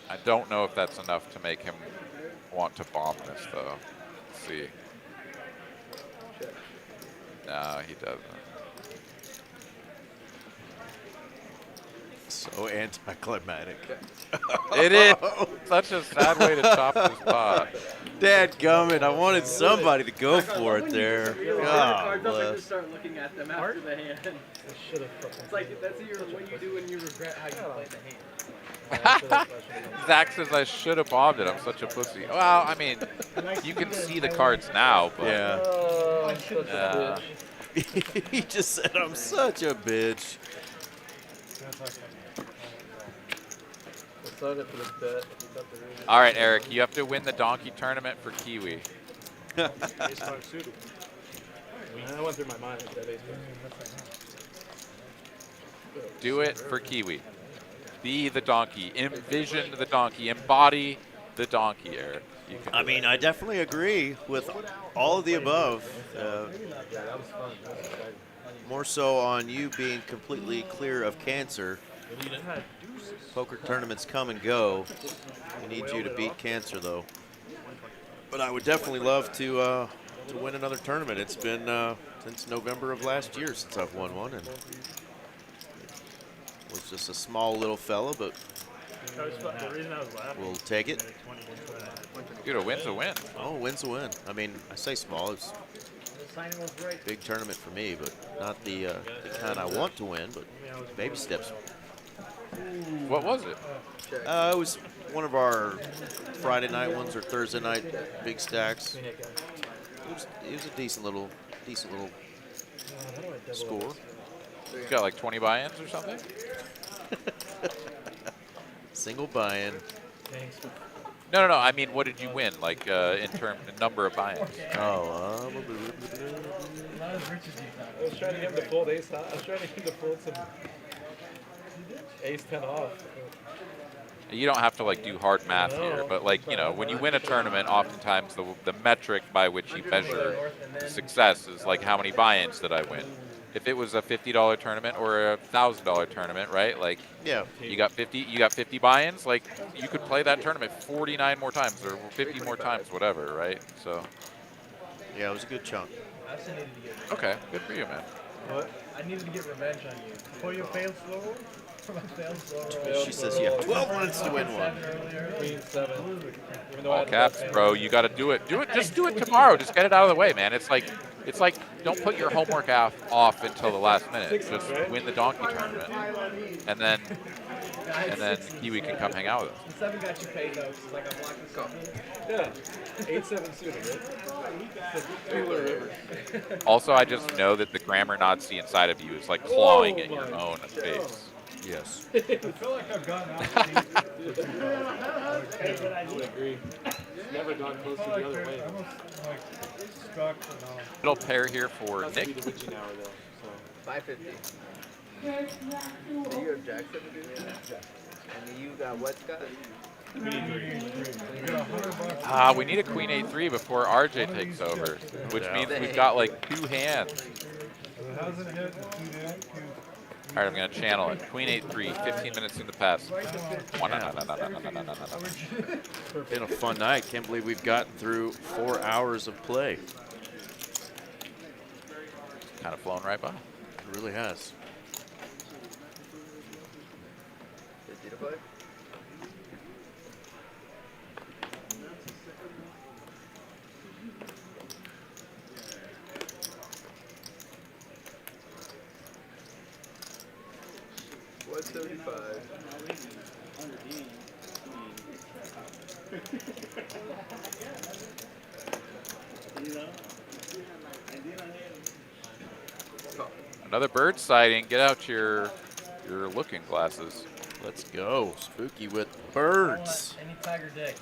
I don't know if that's enough to make him want to bomb this though. Let's see. No, he doesn't. So anticlimactic. It is such a sad way to chop this pot. Dadgummit, I wanted somebody to go for it there. God Cards up and bless. just start looking at them after the hand. It's like that's what you do when you regret how you played the hand. Zach says I should have bombed it. I'm such a pussy. Well, I mean, you can see the cards now, but Yeah. He just said I'm such a bitch. All right, Eric, you have to win the donkey tournament for Kiwi. I went through my mind. Do it for Kiwi. Be the donkey. Envision the donkey. Embody the donkey, Eric. You can I mean, I definitely agree with all of the above. More so on you being completely clear of cancer. Poker tournaments come and go. We need you to beat cancer, though. But I would definitely love to win another tournament. It's been since November of last year since I've won one, and was just a small little fella, but we'll take it. Dude, a win's a win. Oh, a win's a win. I mean, I say small. It's a big tournament for me, but not the kind I want to win, but baby steps. What was it? It was one of our Friday night ones or Thursday night big stacks. It was a decent little score. You got like 20 buy-ins or something? Single buy-in. No. I mean, what did you win? Like in number of buy-ins? Oh, I was trying to get him to fold ace high. I was trying to get him to fold some Ace 10 off. You don't have to like do hard math here, but like, you know, when you win a tournament, oftentimes the metric by which you measure success is like how many buy-ins did I win. If it was a $50 tournament or a $1,000 tournament, right? Like, Yeah. you got 50 buy-ins. Like, you could play that tournament 49 more times or 50 more times, whatever, right? So. Yeah, it was a good chunk. I also needed to get Okay, good for you, man. What? I needed to get revenge on you. For your failed slow roll? For my failed slow roll. She says you have 12 minutes to win one. Queen 7. Even though I All had the caps, best bro. hand. You got to do it. Just do it tomorrow. Just get it out of the way, man. It's like don't put your homework off until the last minute. Just win the donkey tournament, and then Kiwi can come hang out with us. The 7 got you paid though. It's like I'm blocking something. Yeah. 8-7 suited, right? Cooler river. Also, I just know that the grammar Nazi inside of you is like clawing at your own face. Yes. I feel like I've gotten out I would agree. It's never gone close to the other way. I almost like stuck and all. Little pair here for That's Nick. the witching hour though. So 550. So you have Jack 7 dude? And you got what, Scott? You get $100. We need a Queen 8-3 before RJ takes over, which means we've got like 2 hands. If it hasn't hit in 2 days, All right, I'm gonna channel it. Queen 8-3, 15 minutes in the pass. Been a fun night. Can't believe we've gotten through 4 hours of play. Kind of flown right by. It really has. 50 to play? What's 75? Another bird sighting. Get out your looking glasses. Let's go. Spooky with birds. Any tiger dick.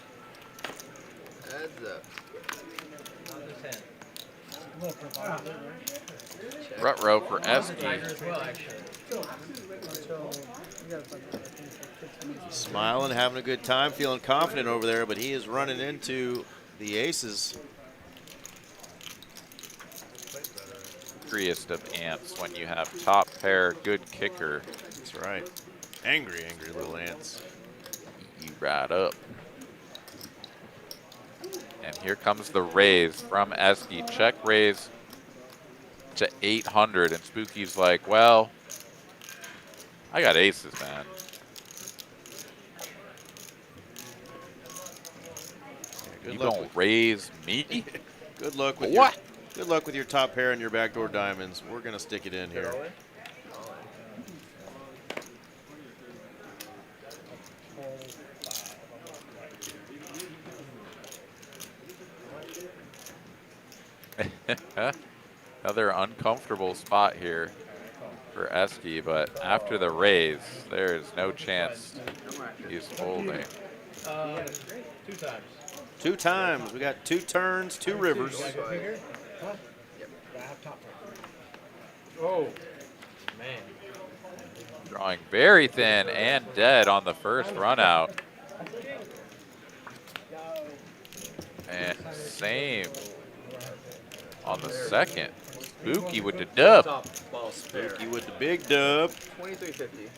Heads up. Not this hand. Rut-row for Tiger Esky. as well, actually. Smiling, having a good time, feeling confident over there, but he is running into the aces. Angriest of ants when you have top pair, good kicker. That's right. Angry, angry little ants. You right up. And here comes the raise from Esky. Check raise to 800, and Spooky's like, well, I got aces, man. Yeah, You gonna raise me? Good luck with What? Good luck with your top pair and your backdoor diamonds. We're gonna stick it in here. Another uncomfortable spot here for Esky, but after the raise, there is no chance he's folding. 2 times. 2 times. We got 2 turns, 2 rivers. Oh, man. Drawing very thin and dead on the first run out. And same on the second. Spooky with the dub. Spooky with the big dub. 2350.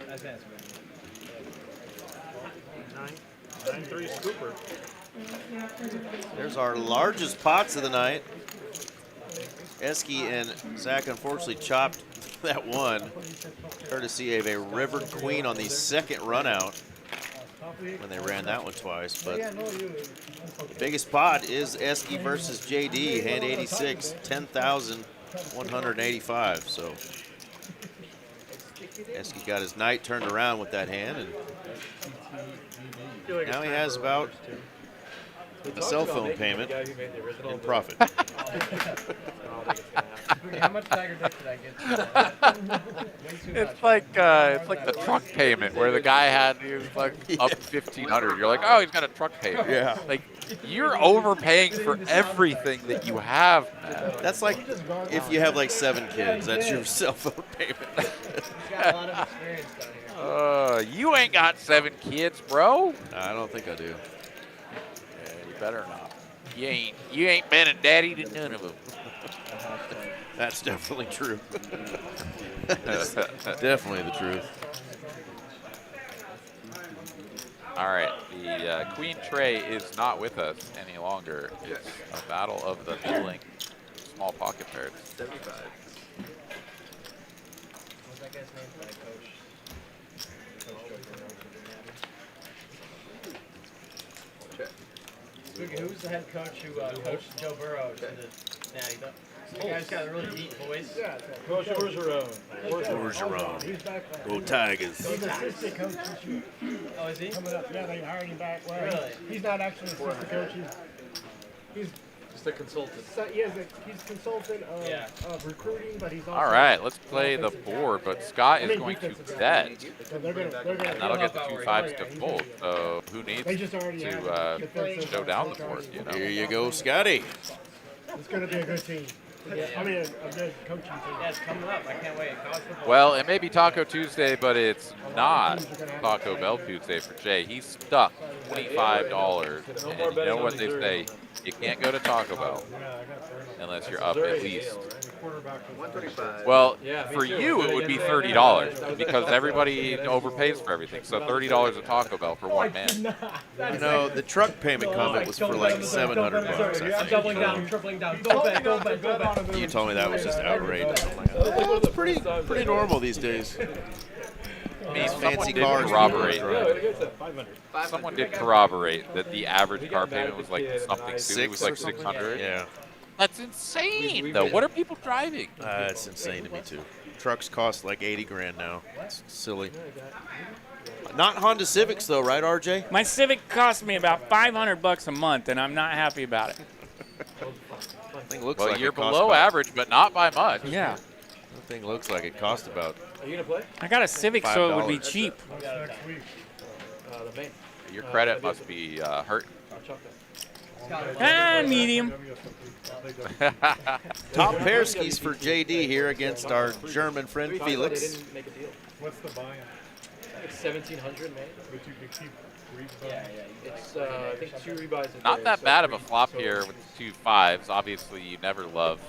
That's handsome. 9-3 scooper. There's our largest pots of the night. Esky and Zach unfortunately chopped that one, courtesy of a river queen on the second run out when they ran that one twice. But the biggest pot is Esky versus JD, hand 86, 10,185. So Esky got his night turned around with that hand, and now he has about a cell phone payment in profit. How much tiger dick did I get? It's like the truck payment where the guy he was like up 1,500. You're like, oh, he's got a truck payment. Yeah. Like, you're overpaying for everything that you have, man. That's like if you have like 7 kids, that's your cell phone payment. got a lot of experience down here. You ain't got 7 kids, bro. I don't think I do. Yeah, you better not. You ain't been a daddy to none of them. That's definitely true. That's definitely the truth. All right, the Queen Tray is not with us any longer. It's a battle of the middling small pocket pairs. 75. What's that guy's name? Coach. Spooky, who's the head coach who coached Joe Burrow to the Natty? The guy's got a really deep voice. Yeah, Coach Orgeron. Orgeron. Go Tigers. He's assistant coach this year. Oh, is he? Coming up. Yeah, they hired him back. Well, Really? he's not actually assistant coach. He's Just a consultant. he's consultant of recruiting, but he's also. All right, let's play the board, but Scott is going to bet, So they're gonna, and that'll get the 2 5s to fold. So who needs They just already to defensive show down the board, you know? Here you go, Scotty. It's going to be a good team. I mean, a good coaching team. Yeah, it's coming up. I can't wait. College football. Well, it may be Taco Tuesday, but it's not Taco Bell Tuesday for Jay. He's stuck $25, and you know what they say, you can't go to Taco Bell unless you're up at least. 135. Well, Yeah, me for too. you, it would be $30 because everybody overpays for everything. So $30 at Taco Bell for one man. You know, the truck payment comment was for like $700. I think. Doubling down, tripling down. Go back, go back, go back. You told me that was just outrageous. I'm like, oh, it's pretty normal these days. These Fancy fancy did cars. corroborate. $500. Someone did corroborate that the average car payment was like something stupid. It was like 600. Yeah, That's insane, though. What are people driving? it's insane to me too. Trucks cost like 80 grand now. It's silly. Not Honda Civics though, right, RJ? My Civic cost me about $500 a month, and I'm not happy about it. Thing looks Well, like you're it cost below about, average, but not by much. Yeah. The thing looks like it cost about. Are you gonna play? I got a Civic, so it would be $5. cheap. Next week. The main. Your credit must be hurt. I'll chop that. Ah, medium. Top pair skis for JD here against our German friend I Felix. didn't make a deal. What's the buy-in? It's 1,700, man. But you can keep It's I think 2 rebuys. a Not day, that so bad of a 3. flop here with 2 5s. Obviously, you never love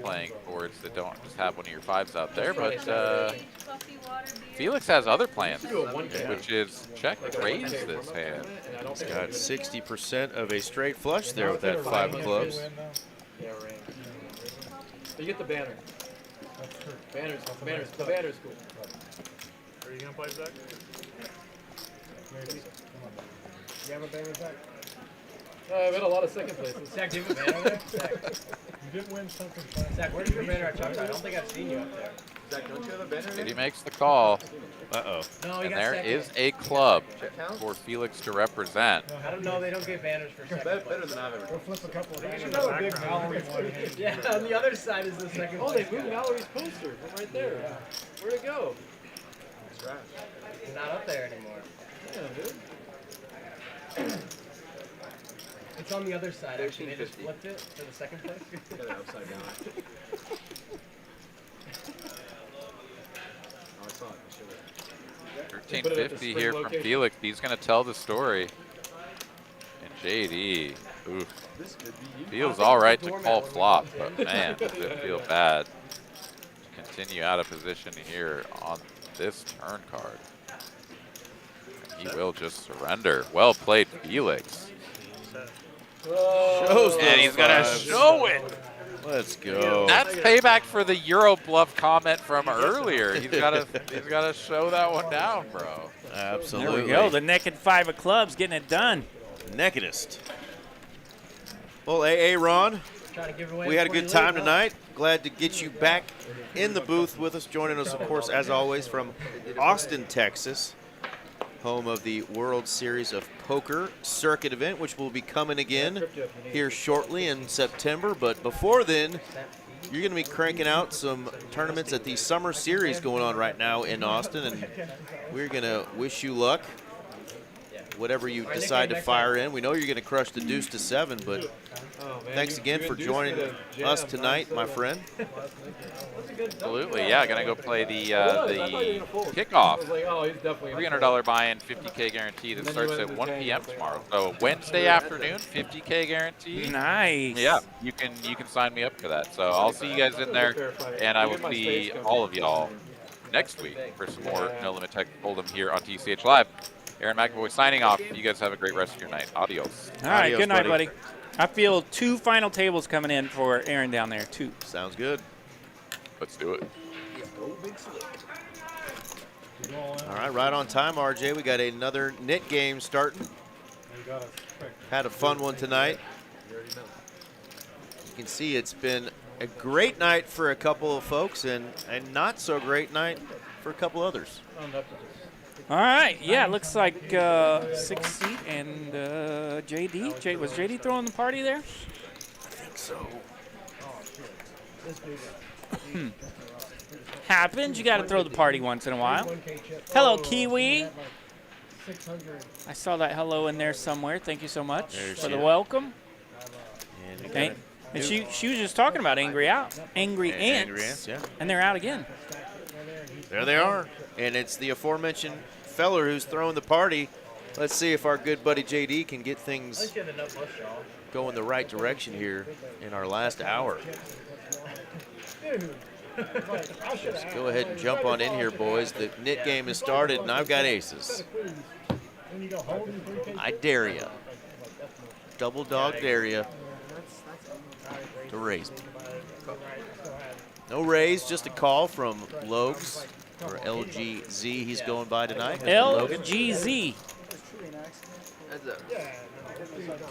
playing boards that don't just have one of your 5s out there, but Felix has other plans, which is check raise this hand. He's got 60% of a straight flush there with that 5 of clubs. Yeah, right. So you get the banner. Banner's the banner's cool. Are you going to play Zach? Maybe. You have a banner back? I've had a lot of second places. Zach, do you have a banner there? Zach, You did win something fun. Zach, where's your banner at Chuck? I don't think I've seen you up there. Zach, don't you have a banner? City makes the call, Uh-oh. No, and there is a club for Felix to represent. I don't know. They don't get banners for second Better place. than I've ever. We'll flip a couple of banners. Another big Mallory one. Yeah, on the other side is the second Oh, they place. moved Mallory's poster from right there. Where'd it go? It's not up there anymore. Yeah, dude. It's on the other side. Actually, they just flipped it to the second place. Got it upside down. Oh, I saw it. I showed it. 1350 here from Felix. He's going to tell the story. And JD, oof, This could be you. feels all right to call flop, but man, does it feel bad to continue out of position here on this turn card. And he will just surrender. Well played, Felix. Shows And those he's going to fives. show it. Let's go. That's payback for the Euro bluff comment from earlier. He's got to show that one down, bro. Absolutely. There we go. The naked 5 of clubs getting it done. Nakedest. Well, AA Ron, Trying to give away we had a before good you time leave, huh? tonight. Glad to get you back in the booth with us, joining us, of course, as always, from Austin, Texas, home of the World Series of Poker circuit event, which will be coming again here shortly in September. But before then, you're going to be cranking out some tournaments at the Summer Series going on right now in Austin, and we're going to wish you luck whatever you decide to fire in. We know you're going to crush the deuce to 7, but thanks again for joining us tonight, my friend. Absolutely, yeah. Gonna go play the kickoff. $300 buy-in, 50K guarantee that starts at 1 p.m. tomorrow. So Wednesday afternoon, 50K guarantee. Nice. Yeah, you can sign me up for that. So I'll see you guys in there, and I will see all of y'all next week for some more No Limit Tech Hold'em here on TCH Live. Aaron McAvoy signing off. You guys have a great rest of your night. Adios. All right, Adios, good night, buddy. I feel 2 final tables coming in for Aaron down there, 2. Sounds good. Let's do it. All right on time, RJ. We got another knit game starting. Had a fun one tonight. You can see it's been a great night for a couple of folks and a not so great night for a couple others. All right, yeah, it looks like 6 seat and JD. Was JD throwing the party there? I think so. Happens. You got to throw the party once in a while. Hello, Kiwi. I saw that hello in there somewhere. Thank you so much for the welcome. And she was just talking about angry ants. Angry ants, yeah. And they're out again. There they are. And it's the aforementioned feller who's throwing the party. Let's see if our good buddy JD can get things going the right direction here in our last hour. Just go ahead and jump on in here, boys. The knit game has started, and I've got aces. I dare ya. Double dog dare ya to raise me. No raise, just a call from Logs, or LGZ he's going by tonight. LGZ.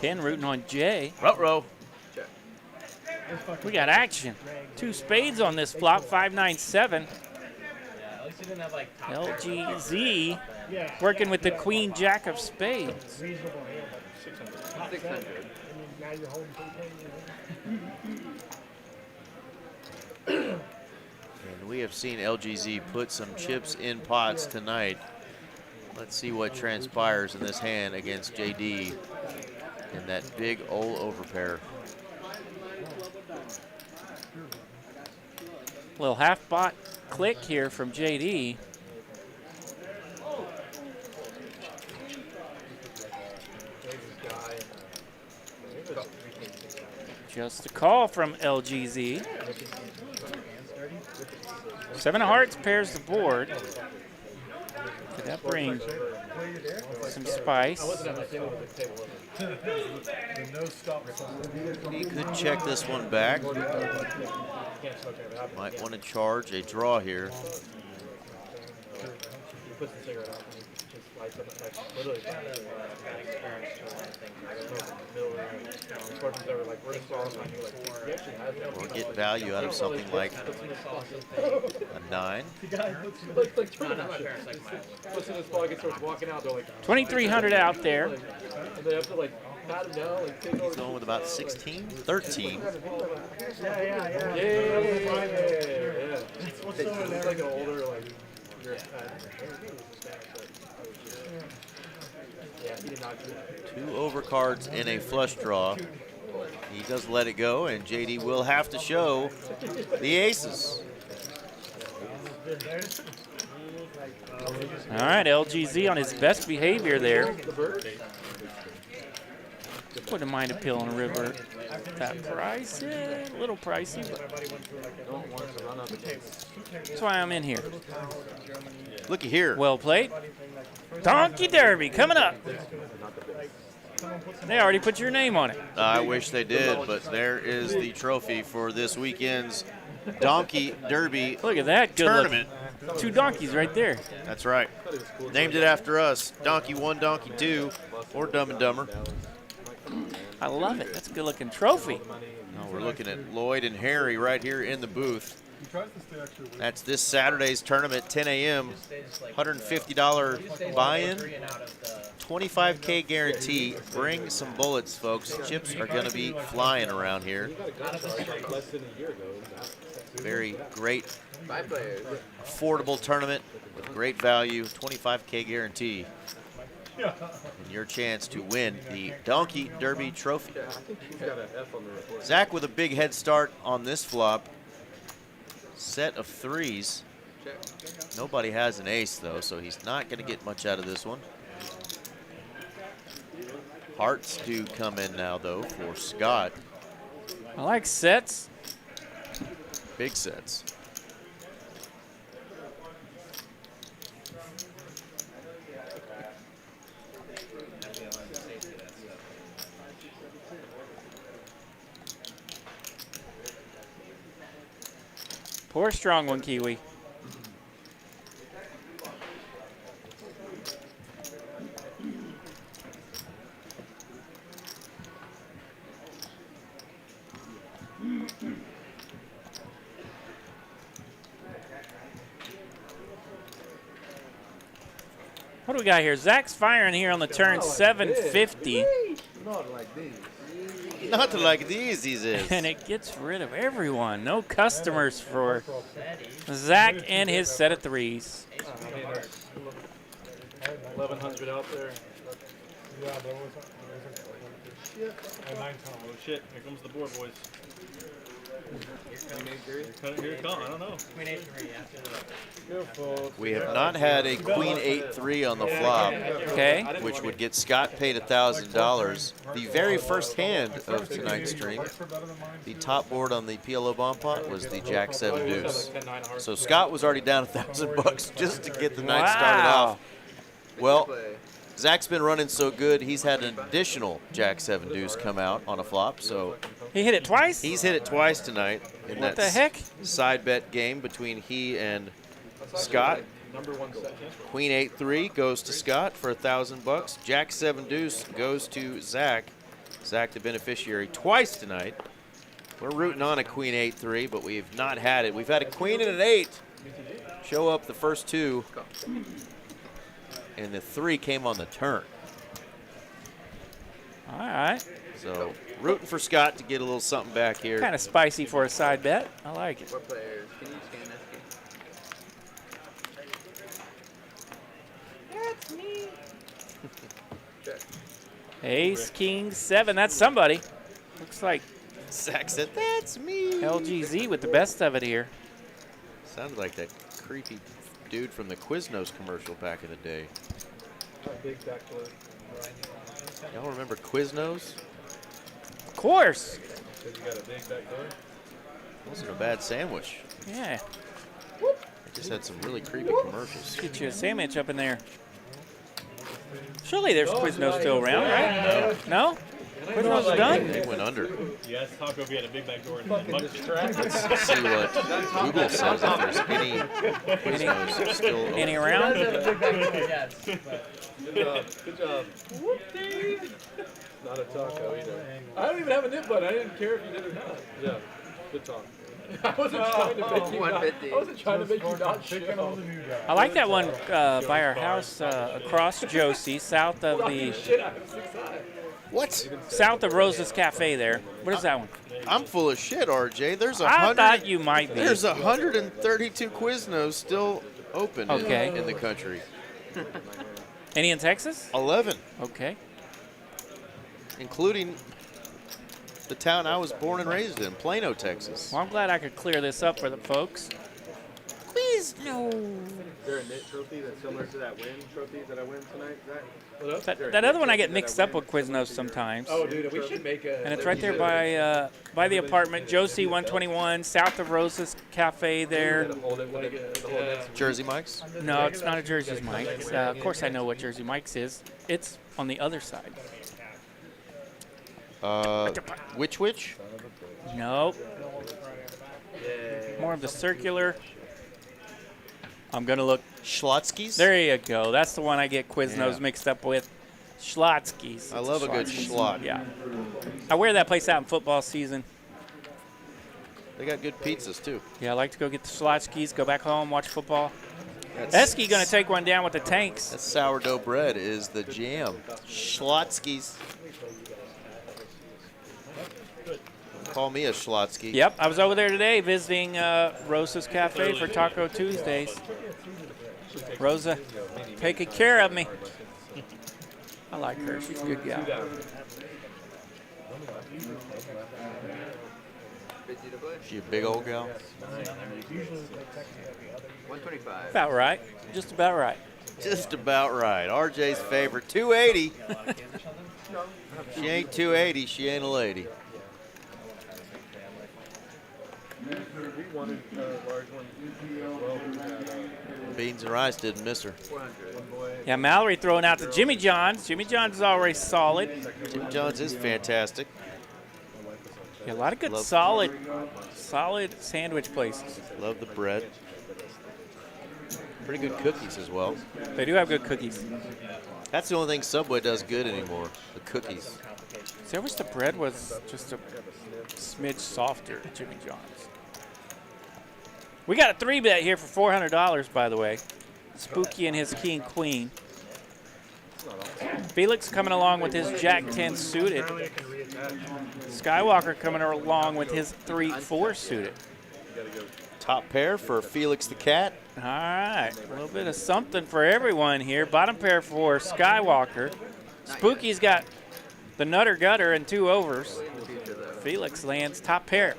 Ken rooting on Jay. Ruh-roh. We got action. 2 spades on this flop, 5-9-7. LGZ working with the queen jack of spades. 600. And we have seen LGZ put some chips in pots tonight. Let's see what transpires in this hand against JD in that big old overpair. Little half bot click here from JD. Just a call from LGZ. 7 of hearts pairs the board. Could that bring some spice? He could check this one back. Might want to charge a draw here. Or get value out of something like a 9. 2,300 out there. He's going with about 16, 13. Two overcards in a flush draw. He does let it go, and JD will have to show the aces. All right, LGZ on his best behavior there. Wouldn't mind a pill on a river. That price, a little pricey, but that's why I'm in here. Looky here. Well played. Donkey Derby coming up. They already put your name on it. I wish they did, but there is the trophy for this weekend's Donkey Derby. Look at that good tournament. Look. 2 donkeys right there. That's right. Named it after us. Donkey 1, Donkey 2, or Dumb and Dumber. I love it. That's a good-looking trophy. Oh, we're looking at Lloyd and Harry right here in the booth. That's this Saturday's tournament, 10 a.m. $150 buy-in, 25K guarantee. Bring some bullets, folks. Chips are going to be flying around here. Very great, affordable tournament with great value, 25K guarantee. and your chance to win the Donkey Derby Trophy. I think he's got an F on the report. Zach with a big head start on this flop. Set of threes. Nobody has an ace, though, so he's not going to get much out of this one. Hearts do come in now, though, for Scott. I like sets. Big sets. Poor strong one, Kiwi. What do we got here? Zach's firing here on the turn, 750. Not like these. Not like these, he says. And it gets rid of everyone. No customers for Zach and his set of threes. 1,100 out there. Yeah, there was a 9 Oh shit! Here comes the board, boys. Here it comes. I don't know. We have not had a Queen 8-3 on the flop, Okay. which would get Scott paid $1,000. The very first hand of tonight's stream, the top board on the PLO bomb pot was the Jack 7 deuce. So Scott was already down $1,000 just to get the night started off. Well, Zach's been running so good, he's had an additional Jack 7 deuce come out on a flop. So he hit it twice? He's hit it twice tonight in What that the heck? side bet game between he and Scott. Queen 8-3 goes to Scott for $1,000. Jack 7 deuce goes to Zach. Zach the beneficiary twice tonight. We're rooting on a Queen 8-3, but we've not had it. We've had a Queen and an 8 show up the first two, and the 3 came on the turn. All right. So rooting for Scott to get a little something back here. Kind of spicy for a side bet. I like it. What players? Can you scan this game? That's me. Ace, king, 7. That's somebody. Looks like Zach said, "That's me." LGZ with the best of it here. Sounded like that creepy dude from the Quiznos commercial back in the day. Big backdoor. Y'all remember Quiznos? Of course. You got a big backdoor. Wasn't a bad sandwich. Yeah. They just had some really creepy commercials. Get you a sandwich up in there. Surely there's Quiznos still around, right? No? Quiznos are done? They went under. Yes, Taco B had a big back door and then mugged it. Let's see what Google says if there's any Quiznos still open. Any around? Good job. Good job. Whoopsie. Not a taco either. I don't even have a nip button. I didn't care if you did or not. Yeah. Good talk. I wasn't trying to make you not. I wasn't trying to make you not show. I like that one by our house across Josie, south of the What? south of Rosa's Cafe there. What is that one? I'm full of shit, RJ. There's I thought you might be. There's 132 Quiznos still open Okay. in the country. Any in Texas? 11, Okay. including the town I was born and raised in, Plano, Texas. Well, I'm glad I could clear this up for the folks. Is there a knit trophy that's similar to that win trophy that I win tonight? That other one I get mixed up with Quiznos sometimes. Oh, dude, we should make a. And it's right there by the apartment, Josie 121, south of Rosa's Cafe there. Jersey Mike's? No, it's not a Jersey Mike's. Of course I know what Jersey Mike's is. It's on the other side. Which? Nope. More of the circular. I'm going to look. Schlotzky's? There you go. That's the one I get Quiznos mixed up with. Schlotzky's. I love a good schlot. Yeah. I wear that place out in football season. They got good pizzas, too. Yeah, I like to go get the Schlotzky's, go back home, watch football. That's- Esky going to take one down with the tanks. That sourdough bread is the jam. Schlotzky's. Call me a Schlotzky. Yep, I was over there today visiting Rosa's Cafe for Taco Tuesdays. Rosa taking care of me. I like her. She's a good gal. She a big old gal? 125. About right. Just about right. Just about right. RJ's favorite, 280. She ain't 280, she ain't a lady. Beans and rice didn't miss her. Yeah, Mallory throwing out to Jimmy John's. Jimmy John's is already solid. Jimmy John's is fantastic. Yeah, a lot of good Love- solid sandwich places. Love the bread. Pretty good cookies as well. They do have good cookies. That's the only thing Subway does good anymore, the cookies. See, I wish the bread was just a smidge softer at Jimmy John's. We got a 3-bet here for $400, by the way. Spooky and his king queen. Felix coming along with his Jack 10 suited. Skywalker coming along with his 3-4 suited. Top pair for Felix the Cat. All right, a little bit of something for everyone here. Bottom pair for Skywalker. Spooky's got the Nutter Gutter and 2 overs. Felix lands top pair.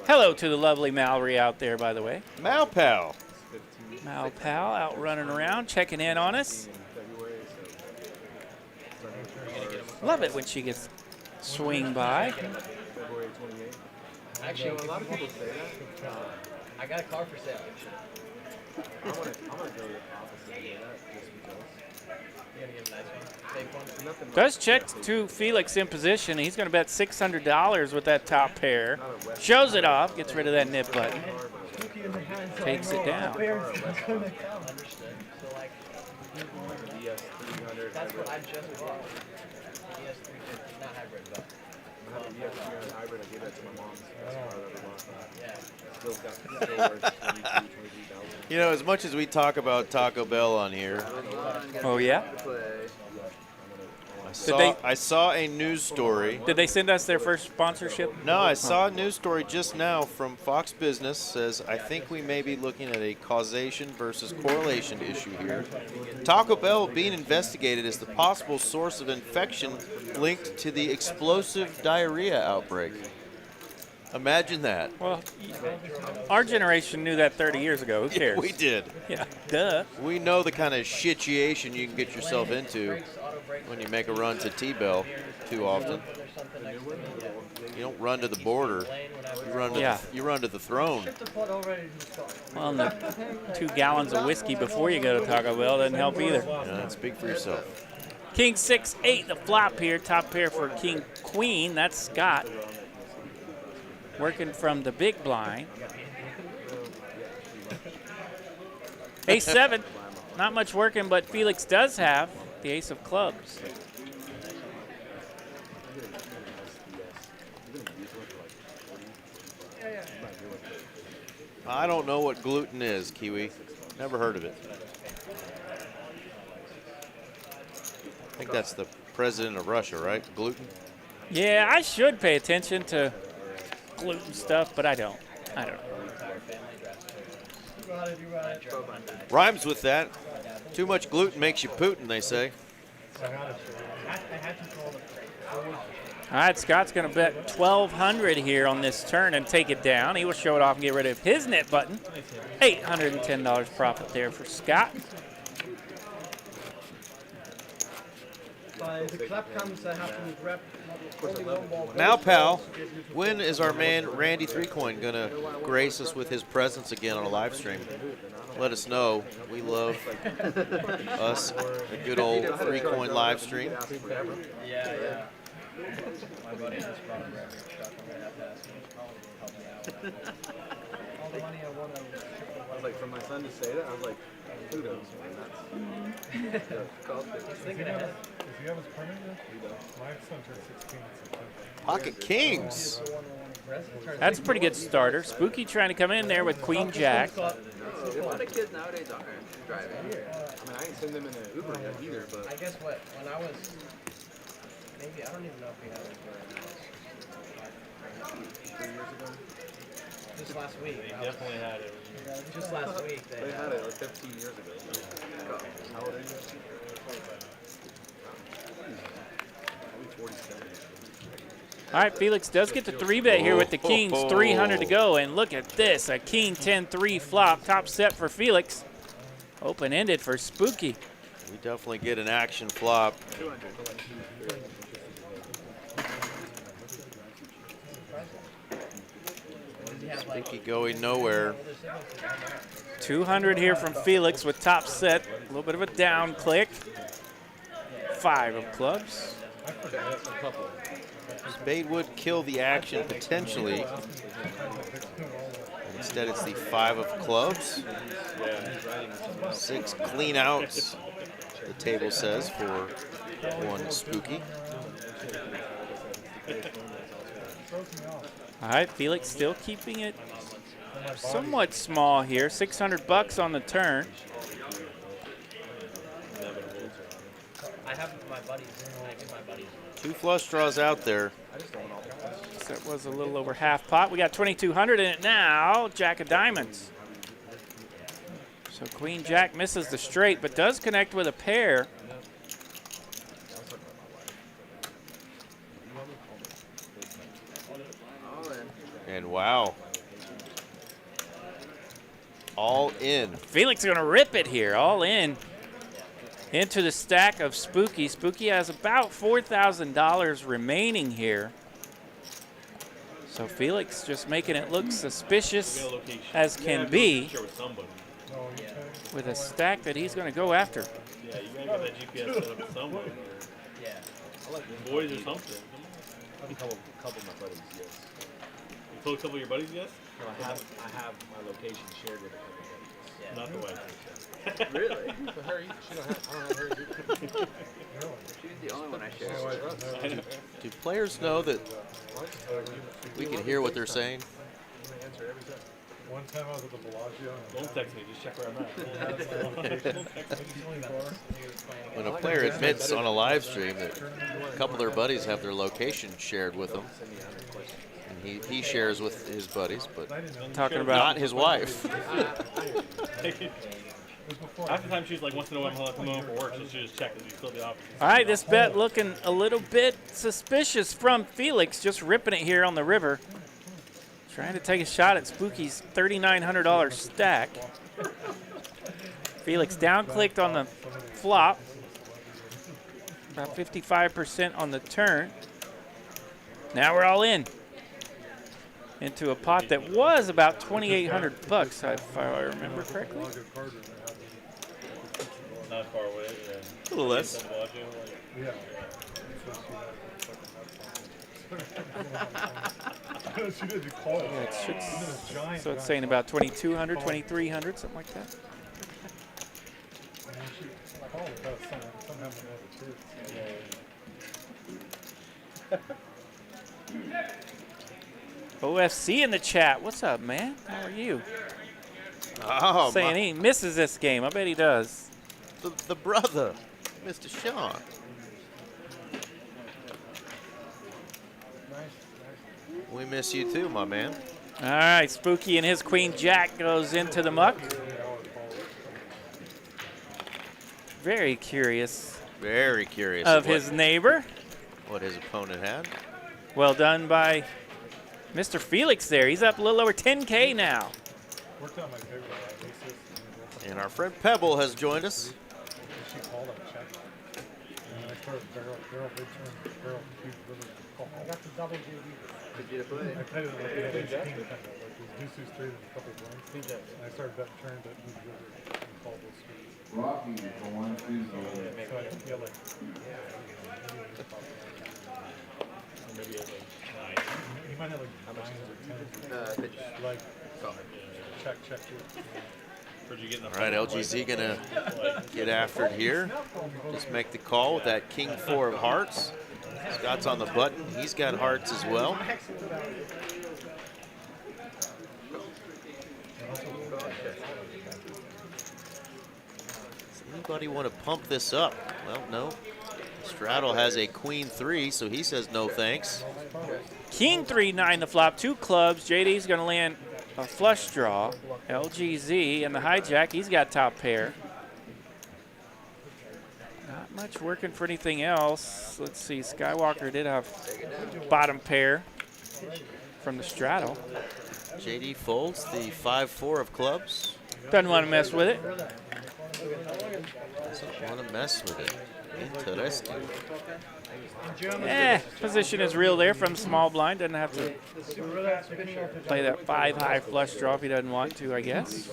Hello to the lovely Mallory out there, by the way. Malpal. Malpal out running around, checking in on us. Love it when she gets swing by. Actually, a lot of people say that. I got a car for sale. I'm gonna go the opposite of that just because. You're gonna get a nice one. Safe one. Does check to Felix in position. He's going to bet $600 with that top pair. Shows it off, gets rid of that nip button. Takes it down. Understood. So like, that's what I just bought. ES350, not hybrid, but. I have a ES300 hybrid. I gave that to my mom. That's why I bought that. Yeah. Still worth 23,000. You know, as much as we talk about Taco Bell on here, Oh, yeah? I saw a news story. Did they send us their first sponsorship? No, I saw a news story just now from Fox Business. Says, I think we may be looking at a causation versus correlation issue here. Taco Bell being investigated as the possible source of infection linked to the explosive diarrhea outbreak. Imagine that. Well, our generation knew that 30 years ago. Who cares? Yeah, we did. Yeah, duh. We know the kind of situation you can get yourself into when you make a run to T-Bell too often. You don't run to the border. You run to, you run to the throne. Well, and the 2 gallons of whiskey before you go to Taco Bell doesn't help either. Yeah, speak for yourself. King 6-8, the flop here. Top pair for King Queen. That's Scott. Working from the big blind. Ace-7, not much working, but Felix does have the ace of clubs. I don't know what gluten is, Kiwi. Never heard of it. I think that's the president of Russia, right? Gluten? Yeah, I should pay attention to gluten stuff, but I don't. Rhymes with that. Too much gluten makes you Putin, they say. All right, Scott's going to bet 1,200 here on this turn and take it down. He will show it off and get rid of his net button. $810 profit there for Scott. The clap comes, I have to grab only one ball. Now, pal, when is our man Randy 3Coin going to grace us with his presence again on a live stream? Let us know. We love us a good old 3Coin live stream. Yeah. My buddy just brought a record truck. I'm going to have to ask him to help me out. All the money I won, I was like, for my son to say that, I was like, kudos, man. That's Does he have his permit yet? My son turned 16 in September. Pocket Kings. That's a pretty good starter. Spooky trying to come in there with Queen Jack. a lot of kids nowadays aren't driving. I mean, I ain't send them in an Uber yet either, but. I guess what, when I was, maybe, I don't even know if we had Uber. 3 years ago. Just last week. They definitely had it. Just last week. They had it like 15 years ago. How old are you? Probably 47. All right, Felix does get the 3-bet here with the kings, 300 to go. And look at this, a king 10-3 flop. Top set for Felix. Open-ended for Spooky. We definitely get an action flop. Spooky going nowhere. 200 here from Felix with top set. A little bit of a down click. 5 of clubs. Spade would kill the action potentially. Instead, it's the 5 of clubs. 6 clean outs, the table says, for one Spooky. All right, Felix still keeping it somewhat small here. 600 bucks on the turn. I have my buddies. I give my buddies. 2 flush draws out there. So that was a little over half pot. We got 2,200 in it now. Jack of diamonds. So Queen Jack misses the straight, but does connect with a pair. And wow. All in. Felix is going to rip it here, all in. Into the stack of Spooky. Spooky has about $4,000 remaining here. So Felix just making it look suspicious as can be with a stack that he's going to go after. Yeah, you gotta get that GPS set up somewhere. Yeah. I like boys or something. I have a couple of my buddies, yes. You told a couple of your buddies yes? No, I have my location shared with a couple of buddies. Yeah. Not the wife. Really? For her, I don't have her either. She's the only one I share with. Do players know that we can hear what they're saying? One time I was at the Bellagio. Don't text me, just check where I'm at. When a player admits on a live stream that a couple of their buddies have their location shared with them, and he shares with his buddies, but talking about not his wife. Half the time she's like wants to know when I'm gonna come home for work, so she just check that he's still at the office. All right, this bet looking a little bit suspicious from Felix, just ripping it here on the river. Trying to take a shot at Spooky's $3,900 stack. Felix down-clicked on the flop. About 55% on the turn. Now we're all in. Into a pot that was about 2,800 bucks, if I remember correctly. Not far away, yeah. A little less. Yeah. She didn't call it. Yeah, it should, Giant so it's saying about 2,200, 2,300, something like that. She called it about somehow OFC in the chat. What's up, man? How are you? Oh, Saying he misses this game. I bet he does. The brother, Mr. Sean. We miss you too, my man. All right, Spooky and his Queen Jack goes into the muck. Very curious. Very curious of his neighbor. What his opponent had. Well done by Mr. Felix there. He's up a little over 10K now. And our friend Pebble has joined us. She called it, check. And I started barrel big turn, barrel huge river call. I got the double JD. Did you play? I played it like the king kind of, like it was deuces straight and a couple of blinds. And I started betting turn, bet huge river and called those streets. Rocky for 1 2 So yeah, like Maybe it's like 9. he might have like 9s or 10s. Like check. Where'd you get in the All right, LGZ gonna get after it here. Just make the call with that king 4 of hearts. Scott's on the button. He's got hearts as well. Does anybody want to pump this up? Well, no. Straddle has a queen 3, so he says no thanks. King 3-9 the flop, 2 clubs. JD's going to land a flush draw. LGZ and the hijack, he's got top pair. Not much working for anything else. Let's see, Skywalker did have bottom pair from the straddle. JD folds the 5-4 of clubs. Doesn't want to mess with it. Doesn't want to mess with it. Interesting. Position is real there from small blind. Doesn't have to play that 5 high flush draw if he doesn't want to, I guess.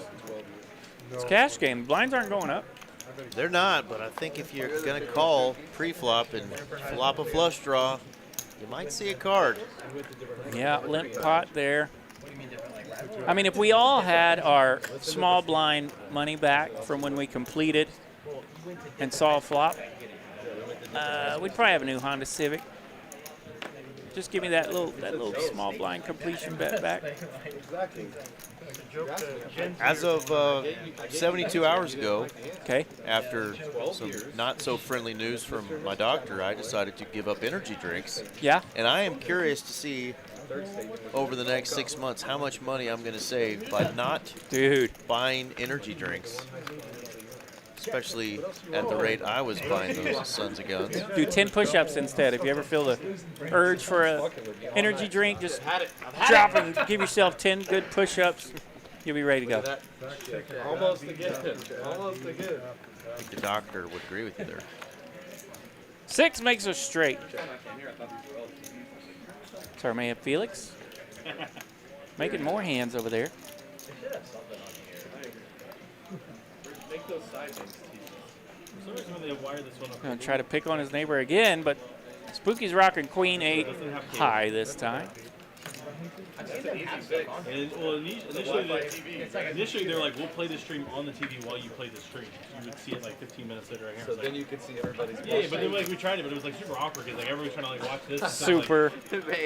It's cash game. Blinds aren't going up. They're not, but I think if you're going to call pre-flop and flop a flush draw, you might see a card. Yeah, limp pot there. I mean, if we all had our small blind money back from when we completed and saw a flop, we'd probably have a new Honda Civic. Just give me that little small blind completion bet back. As of 72 hours ago, okay, after some not so friendly news from my doctor, I decided to give up energy drinks. Yeah. And I am curious to see over the next 6 months how much money I'm going to save by not buying energy drinks. Especially at the rate I was buying those sons of guns. Do 10 push-ups instead. If you ever feel the urge for an energy drink, just drop and give yourself 10 good push-ups. You'll be ready to go. Almost again. Almost again. I think the doctor would agree with you there. 6 makes us straight. Sorry, may I have Felix? Making more hands over there. Gonna try to pick on his neighbor again, but Spooky's rocking Queen 8 high this time. Well, initially they were like, we'll play the stream on the TV while you play the stream. You would see it like 15 minutes later right here. So then you could see everybody's. Yeah, but then like we tried it, but it was like super awkward because like everybody's trying to like watch this. Super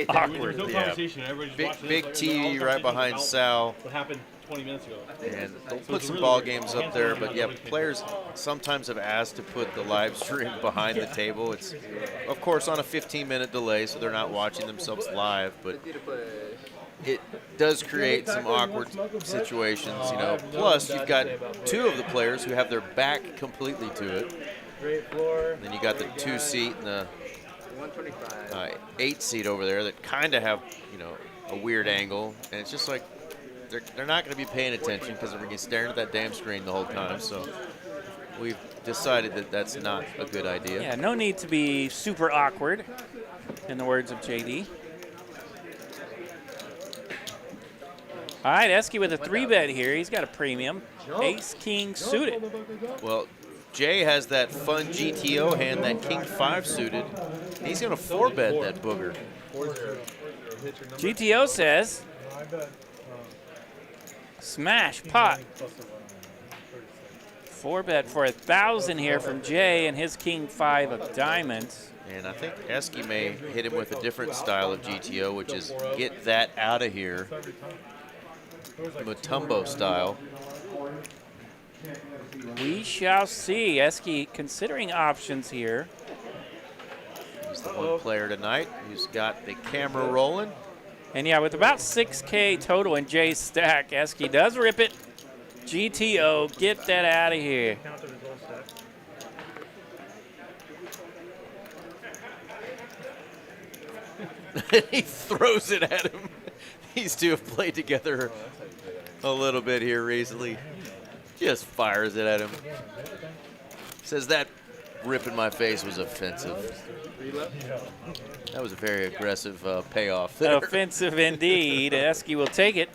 awkward. There was no conversation. Everybody just watched Big this, TV right behind Sal. What happened 20 minutes ago? And they'll put some ball games up there, but yeah, players sometimes have asked to put the live stream behind the table. It's, of course, on a 15-minute delay, so they're not watching themselves live, but it does create some awkward situations, you know. Plus, you've got 2 of the players who have their back completely to it. Then you got the 2-seat and the 8-seat over there that kind of have, you know, a weird angle, and it's just like they're not going to be paying attention because they're going to be staring at that damn screen the whole time. So we've decided that that's not a good idea. Yeah, no need to be super awkward, in the words of JD. All right, Esky with a 3-bet here. He's got a premium. Ace-King suited. Well, Jay has that fun GTO hand, that King 5 suited. He's going to 4-bet that booger. GTO says, smash pot. 4-bet for 1,000 here from Jay and his King 5 of diamonds. And I think Esky may hit him with a different style of GTO, which is get that out of here. Mutombo style. We shall see. Esky considering options here. He's the one player tonight who's got the camera rolling. And yeah, with about 6K total in Jay's stack, Esky does rip it. GTO, get that out of here. He throws it at him. These two have played together a little bit here recently. Just fires it at him. Says that rip in my face was offensive. That was a very aggressive payoff there. Offensive indeed. Esky will take it.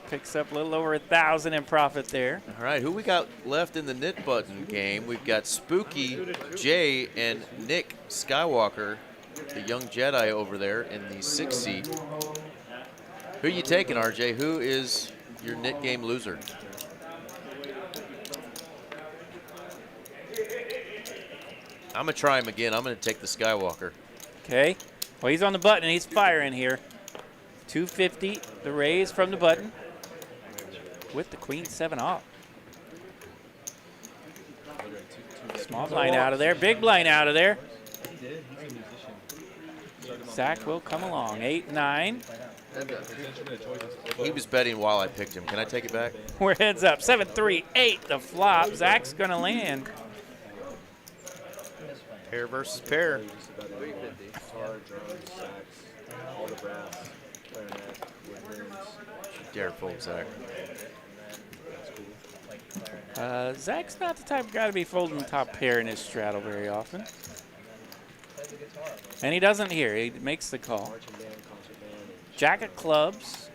Picks up a little over 1,000 in profit there. All right, who we got left in the knit button game? We've got Spooky, Jay, and Nick Skywalker, the young Jedi over there in the 6th seat. Who are you taking, RJ? Who is your knit game loser? I'm going to try him again. I'm going to take the Skywalker. Okay. Well, he's on the button, and he's firing here. 250, the raise from the button with the Queen 7 off. Small blind out of there. Big blind out of there. Zach will come along. 8-9. He was betting while I picked him. Can I take it back? We're heads up. 7-3-8 the flop. Zach's going to land. Pair versus pair. Guitar, drums, sax, all the brass, clarinet, woodwinds. Dare fold, Zach. Zach's not the type of guy to be folding top pair in his straddle very often. And he doesn't here. He makes the call. Jack of clubs.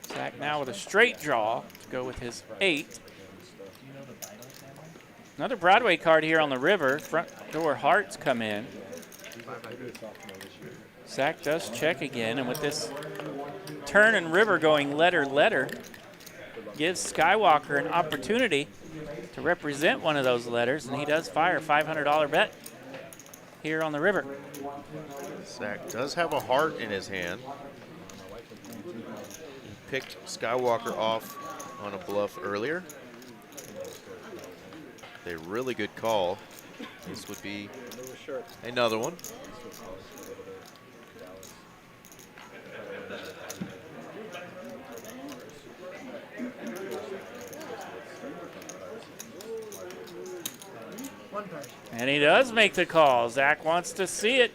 Zach now with a straight draw to go with his 8. Another Broadway card here on the river. Front door hearts come in. Zach does check again, and with this turn and river going letter, gives Skywalker an opportunity to represent one of those letters, and he does fire a $500 bet here on the river. Zach does have a heart in his hand. He picked Skywalker off on a bluff earlier. A really good call. This would be another one. And he does make the call. Zach wants to see it.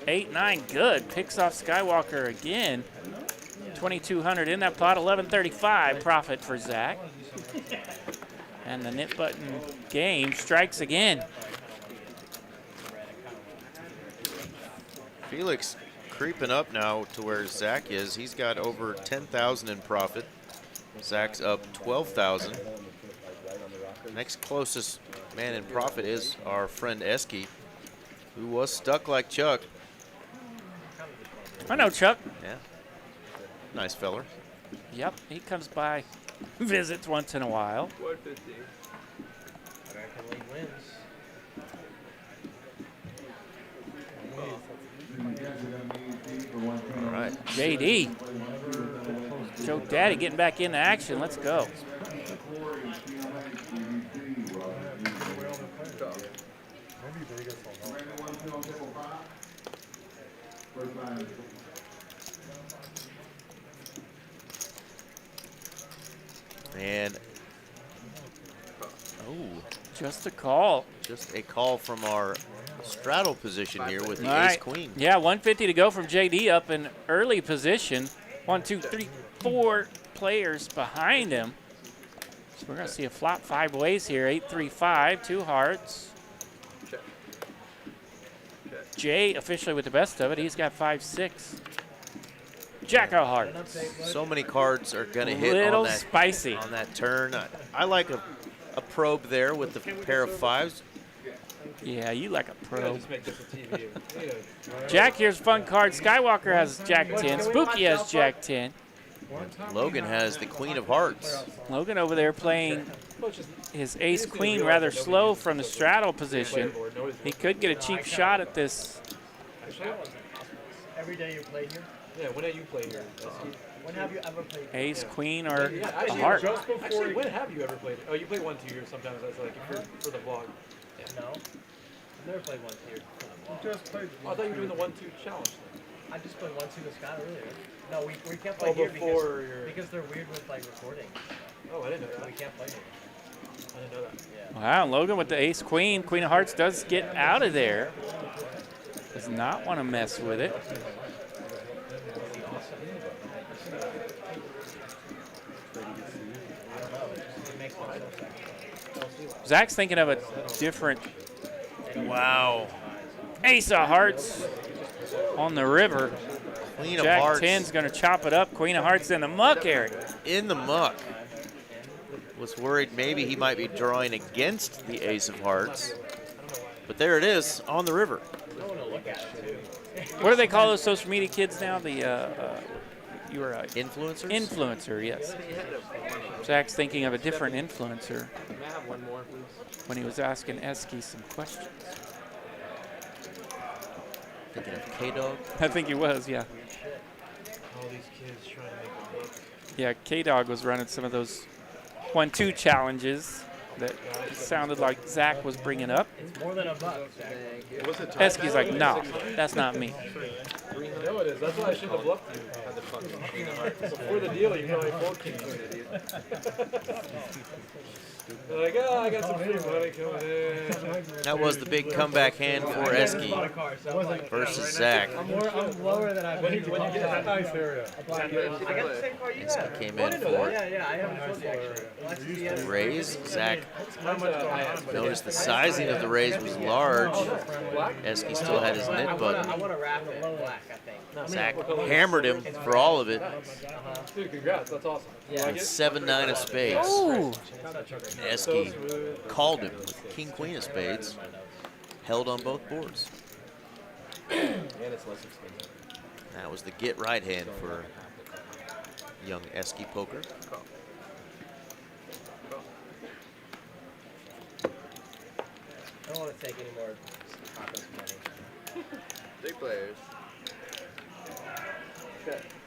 8-9, good. Picks off Skywalker again. 2,200 in that pot. 1135 profit for Zach. And the nip button game strikes again. Felix creeping up now to where Zach is. He's got over 10,000 in profit. Zach's up 12,000. Next closest man in profit is our friend Esky, who was stuck like Chuck. I know Chuck. Yeah. Nice feller. Yep, he comes by, visits once in a while. 150. American League wins. All right. JD. Joe Daddy getting back into action. Let's go. And just a call. Just a call from our straddle position here with the All right. ace-queen. Yeah, 150 to go from JD up in early position. 1, 2, 3, 4 players behind him. So we're going to see a flop 5 ways here. 8-3-5, 2 hearts. Jay officially with the best of it. He's got 5-6. Jack of hearts. So many cards are going to hit Little on that, spicy. on that turn. I like a probe there with the pair of 5s. Yeah, you like a pro. Just make this a TV. Jack, here's fun card. Skywalker has Jack 10. Spooky has Jack 10. Logan has the queen of hearts. Logan over there playing his ace-queen rather slow from the straddle position. He could get a cheap shot at this. Every day you play here? Yeah, when have you played here? When have you ever played here? Ace-queen or a Actually, heart. Actually, when have you ever played? Oh, you play 1-2 here sometimes. That's like for the vlog. No. I've never played 1-2. Just played. Oh, I thought you were doing the 1-2 challenge. I just played 1-2 with Scott earlier. No, we can't play here because they're weird with like recording. Oh, I didn't know that. We can't play here. I didn't know that. Yeah. Wow, Logan with the ace-queen. Queen of hearts does get out of there. Does not want to mess with it. Zach's thinking of a different. Wow. Ace of hearts on the river. Queen Jack of hearts. 10's going to chop it up. Queen of hearts in the muck area. In the muck. Was worried maybe he might be drawing against the ace of hearts. But there it is on the river. What do they call those social media kids now? The you were influencers? Influencer, yes. Zach's thinking of a different influencer May I have one more, please? when he was asking Esky some questions. Thinking of K-Dog? I think he was, yeah. All these kids trying to make a buck. Yeah, K-Dog was running some of those 1-2 challenges. that sounded like Zach was bringing up. It's more than a buck. Esky's like, no, that's not me. I know it is. That's why I shouldn't have bluffed you. Before the deal, you probably fold king. They're like, oh, I got some free money coming in. That was the big comeback hand for Esky versus Zach. I'm lower than I've been. When you get that nice area. I got the same car you have. Esky came in for Yeah, I have a trophy actually. raise. Zach noticed the sizing of the raise was large. Esky still had his knit I button. want to wrap it black, I think. Zach hammered him for all of it. Dude, congrats. That's awesome. Yeah. 7-9 of spades. Ooh. Esky called him with king queen of spades. Held on both boards. That was the get right hand for young Esky poker. I don't want to take any more Papa's money. Big players.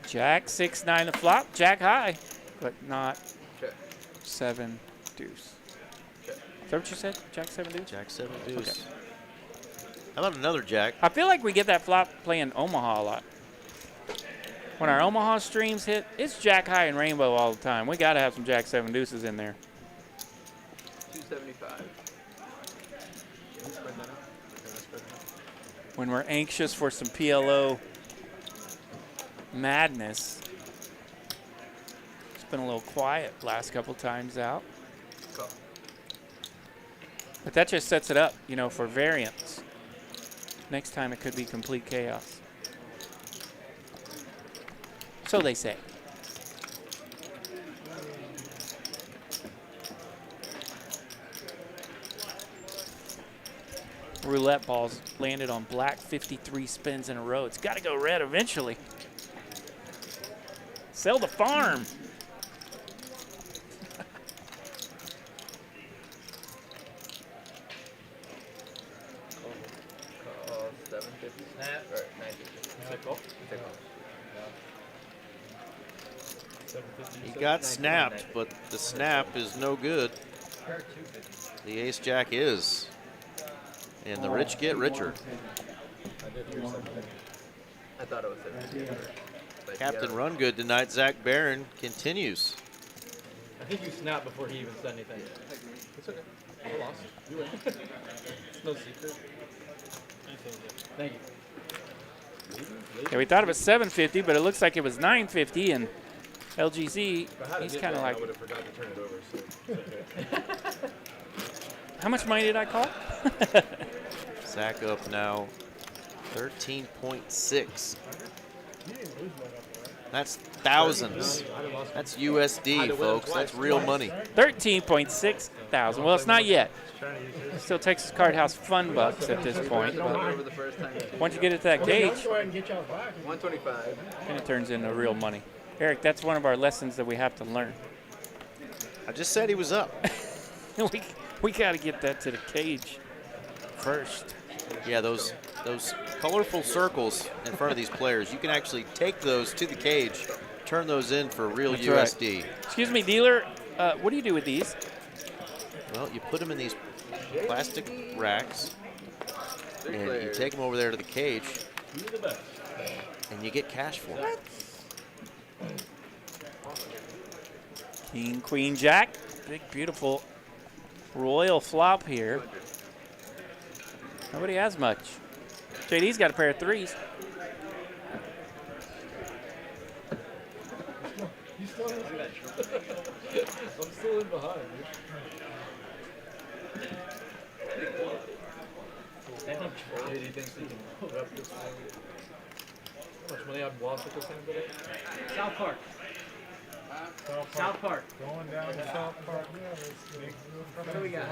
Jack 6-9 to flop. Jack high, but not Okay. 7 deuce. Okay. Is that what you said? Jack 7 deuce? Jack 7 deuce. Okay. How about another jack? I feel like we get that flop playing Omaha a lot. When our Omaha streams hit, it's Jack high and rainbow all the time. We got to have some Jack 7 deuces in there. 275. When we're anxious for some PLO madness. It's been a little quiet last couple times out. But that just sets it up, you know, for variance. Next time it could be complete chaos. So they say. Roulette balls landed on black 53 spins in a row. It's got to go red eventually. Sell the farm. Snap or 950. He got snapped, but the snap is no good. The ace jack is. And the rich get richer. I thought it was 17. Captain Run Good tonight. Zach Barron continues. I think you snapped before he even said anything. It's okay. I lost. You win. It's no secret. Thank you. Yeah, we thought it was 750, but it looks like it was 950, and LGZ, he's kind of like, I would have forgot to turn it over, so it's okay. how much money did I call? Zach up now 13.6. That's thousands. That's USD, folks. That's real money. 13.6 thousand. Well, it's not yet. It still Texas Card House fun bucks at this point. But once you get it to that gauge, 125. then it turns into real money. Eric, that's one of our lessons that we have to learn. I just said he was up. we got to get that to the cage first. Yeah, those colorful circles in front of these players, you can actually take those to the cage, turn those in for real That's USD. right. Excuse me, dealer. What do you do with these? Well, you put them in these plastic racks, and you take them over there to the cage, and you get cash for them. King, queen, jack. Big, beautiful royal flop here. Nobody has much. JD's got a pair of threes. I'm still in behind. JD thinks he can put up this thing. How much money I've lost with this thing today? South Park. South Park. Going down to South Park. What do we got?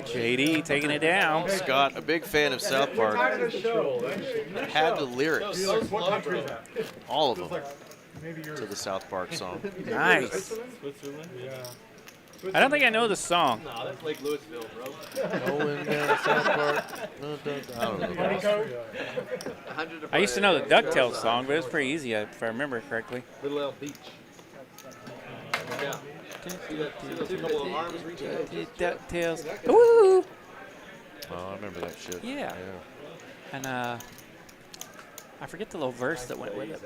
JD taking it down. Scott, a big fan of South Park. Had the lyrics, all of them, to the South Park song. Nice. Switzerland? Yeah. I don't think I know the song. No, that's Lake Louisville, bro. Going down to South Park. I don't know. I used to know the DuckTales song, but it was pretty easy if I remember correctly. Little Elf Beach. Yeah. See those couple of arms reaching out? DuckTales. Woo! Oh, I remember that shit. Yeah. And I forget the little verse that went with it.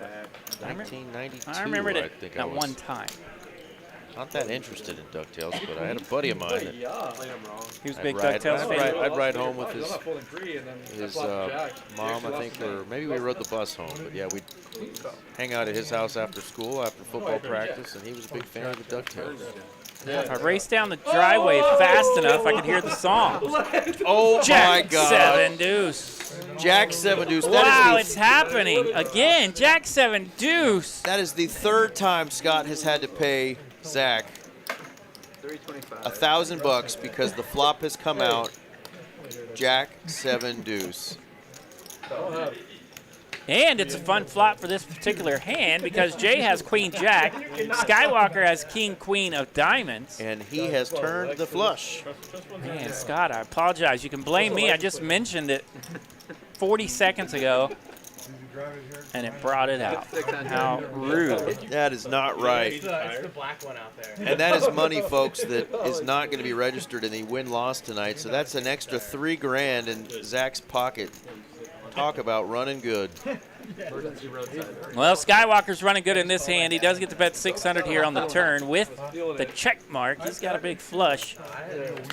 1992. I remembered it think at one time. Not that interested in DuckTales, but I had a buddy of mine. That He was a big DuckTales fan. I'd ride home with his mom, I think, or maybe we rode the bus home. But yeah, we'd hang out at his house after school, after football practice, and he was a big fan of the DuckTales. If I raced down the driveway fast enough, I could hear the song. Oh my God! Jack 7 Deuce. Jack 7 Deuce. Wow, it's happening again. Jack 7 Deuce. That is the third time Scott has had to pay Zach $1,000 because the flop has come out. Jack 7 Deuce. And it's a fun flop for this particular hand because Jay has Queen Jack, Skywalker has King Queen of diamonds. And he has turned the flush. Man, Scott, I apologize. You can blame me. I just mentioned it 40 seconds ago, and it brought it out. How rude. That is not right. It's the black one out there. And that is money, folks, that is not going to be registered in the win-loss tonight. So that's an extra $3 grand in Zach's pocket. Talk about running good. Well, Skywalker's running good in this hand. He does get to bet 600 here on the turn with the check mark. He's got a big flush.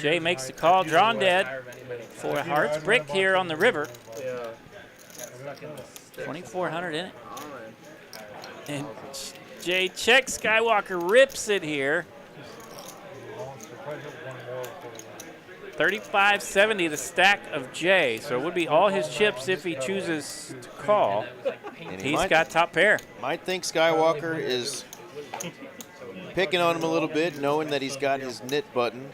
Jay makes the call, drawn dead for a hearts brick here on the river. 2,400 in it. And Jay checks. Skywalker rips it here. 35.70 the stack of Jay. So it would be all his chips if he chooses to call. And He's got top pair. Might think Skywalker is picking on him a little bit, knowing that he's got his knit button.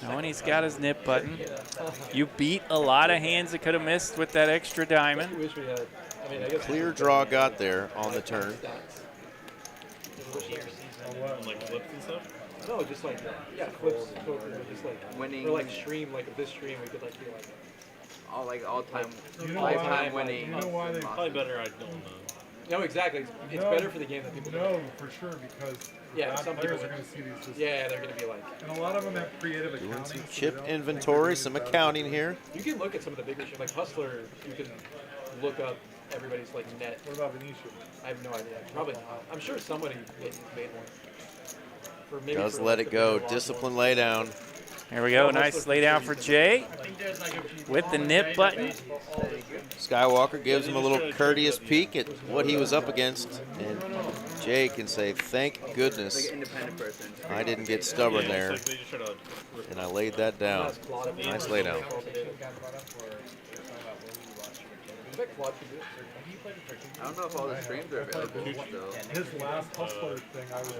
Knowing he's got his nip button. You beat a lot of hands that could have missed with that extra diamond. Clear draw got there on the turn. Like flips and stuff? No, just like, yeah, flips, poker, just like winning. Or like stream, like this stream, we could like be like, all like all-time, lifetime winning. You know why they Probably better I don't know. No, exactly. It's better for the game that people know. For sure, because some players people are going to see these. Yeah, they're going to be like. And a lot of them have creative Doing accounting. some chip inventory, some accounting here. You can look at some of the bigger shit, like Hustler. You can look up everybody's like net. What about Venetia? I have no idea. Probably not. I'm sure somebody made one. For maybe Does for let like it the go. bigger Discipline lay down. Here we go. Nice lay down for Jay with the nip button. Skywalker gives him a little courteous peek at what he was up against. And Jay can say, thank goodness I didn't get stubborn there. And I laid that down. Nice lay down. I don't know if all the streams are available still. His last Hustler thing I was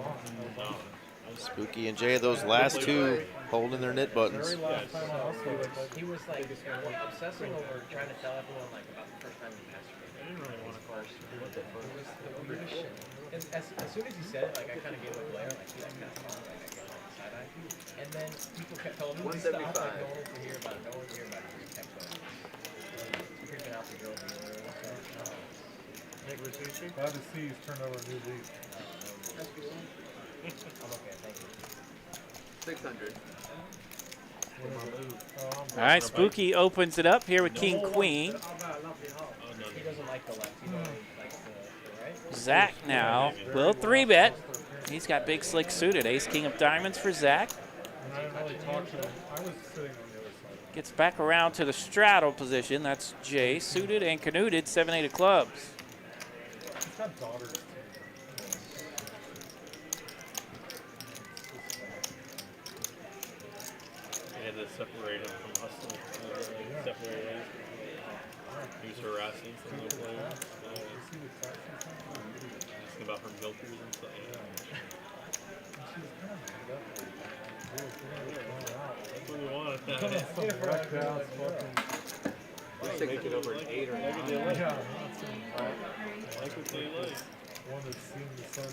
on. Spooky and Jay, those last two holding their knit buttons. He was like obsessing over trying to tell everyone like about the first time he masturbated. I didn't really want to course. And as soon as he said it, like I kind of gave a glare, like he like kind of smiled, like I gave him a side eye. And then people kept telling me, stop, like no one would hear about it, no one would hear about it. So he kept going. Freaking out the girls in the room. Glad to see he's turned over a new leaf. That's cool. I'm okay, thank you. 600. All right, Spooky opens it up here with King Queen. He doesn't like the left. He only likes the right. Zach now will 3-bet. He's got big slick suited. Ace King of diamonds for Zach. And I didn't really talk to him. I was sitting on the other side. Gets back around to the straddle position. That's Jay, suited and canooded, 7-8 of clubs. He's got daughters. They had to separate him from Hustler. Separate him. He was harassing some of the players. Asking about her milkers and stuff. That's what we want. Make it over an 8 or 9. Yeah. Like what they like. One that's seen the sun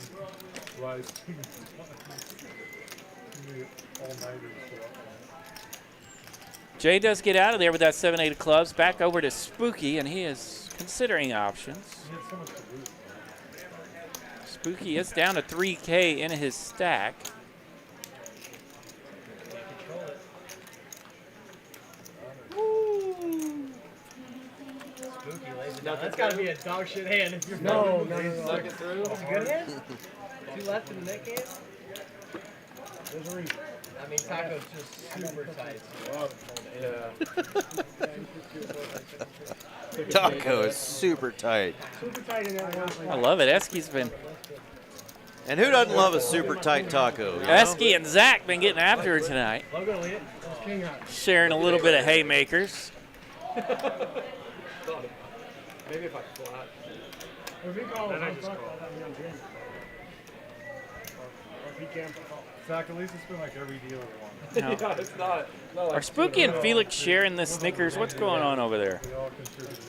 rise. All-nighters. Jay does get out of there with that 7-8 of clubs. Back over to Spooky, and he is considering options. Spooky is down to 3K in his stack. Spooky lays it down. That's got to be a dog shit hand if you're No. Suck it through. It's a good hand? 2 left in the neck hand? There's a reason. I mean, Taco's just super tight. Taco is super tight. Super tight in that one. I love it. Esky's been. And who doesn't love a super tight taco? You know? Esky and Zach been getting after it tonight. Logo, lead it. King high. Sharing a little bit of haymakers. Maybe if I flat. If he calls, Then I I'm just fucked. call. I'll be on Jim. Or if he can't call. Zach, at least it's been like every dealer one. No. Yeah, it's not like Are Spooky and Felix sharing the Snickers? What's going on over there? We all contributed.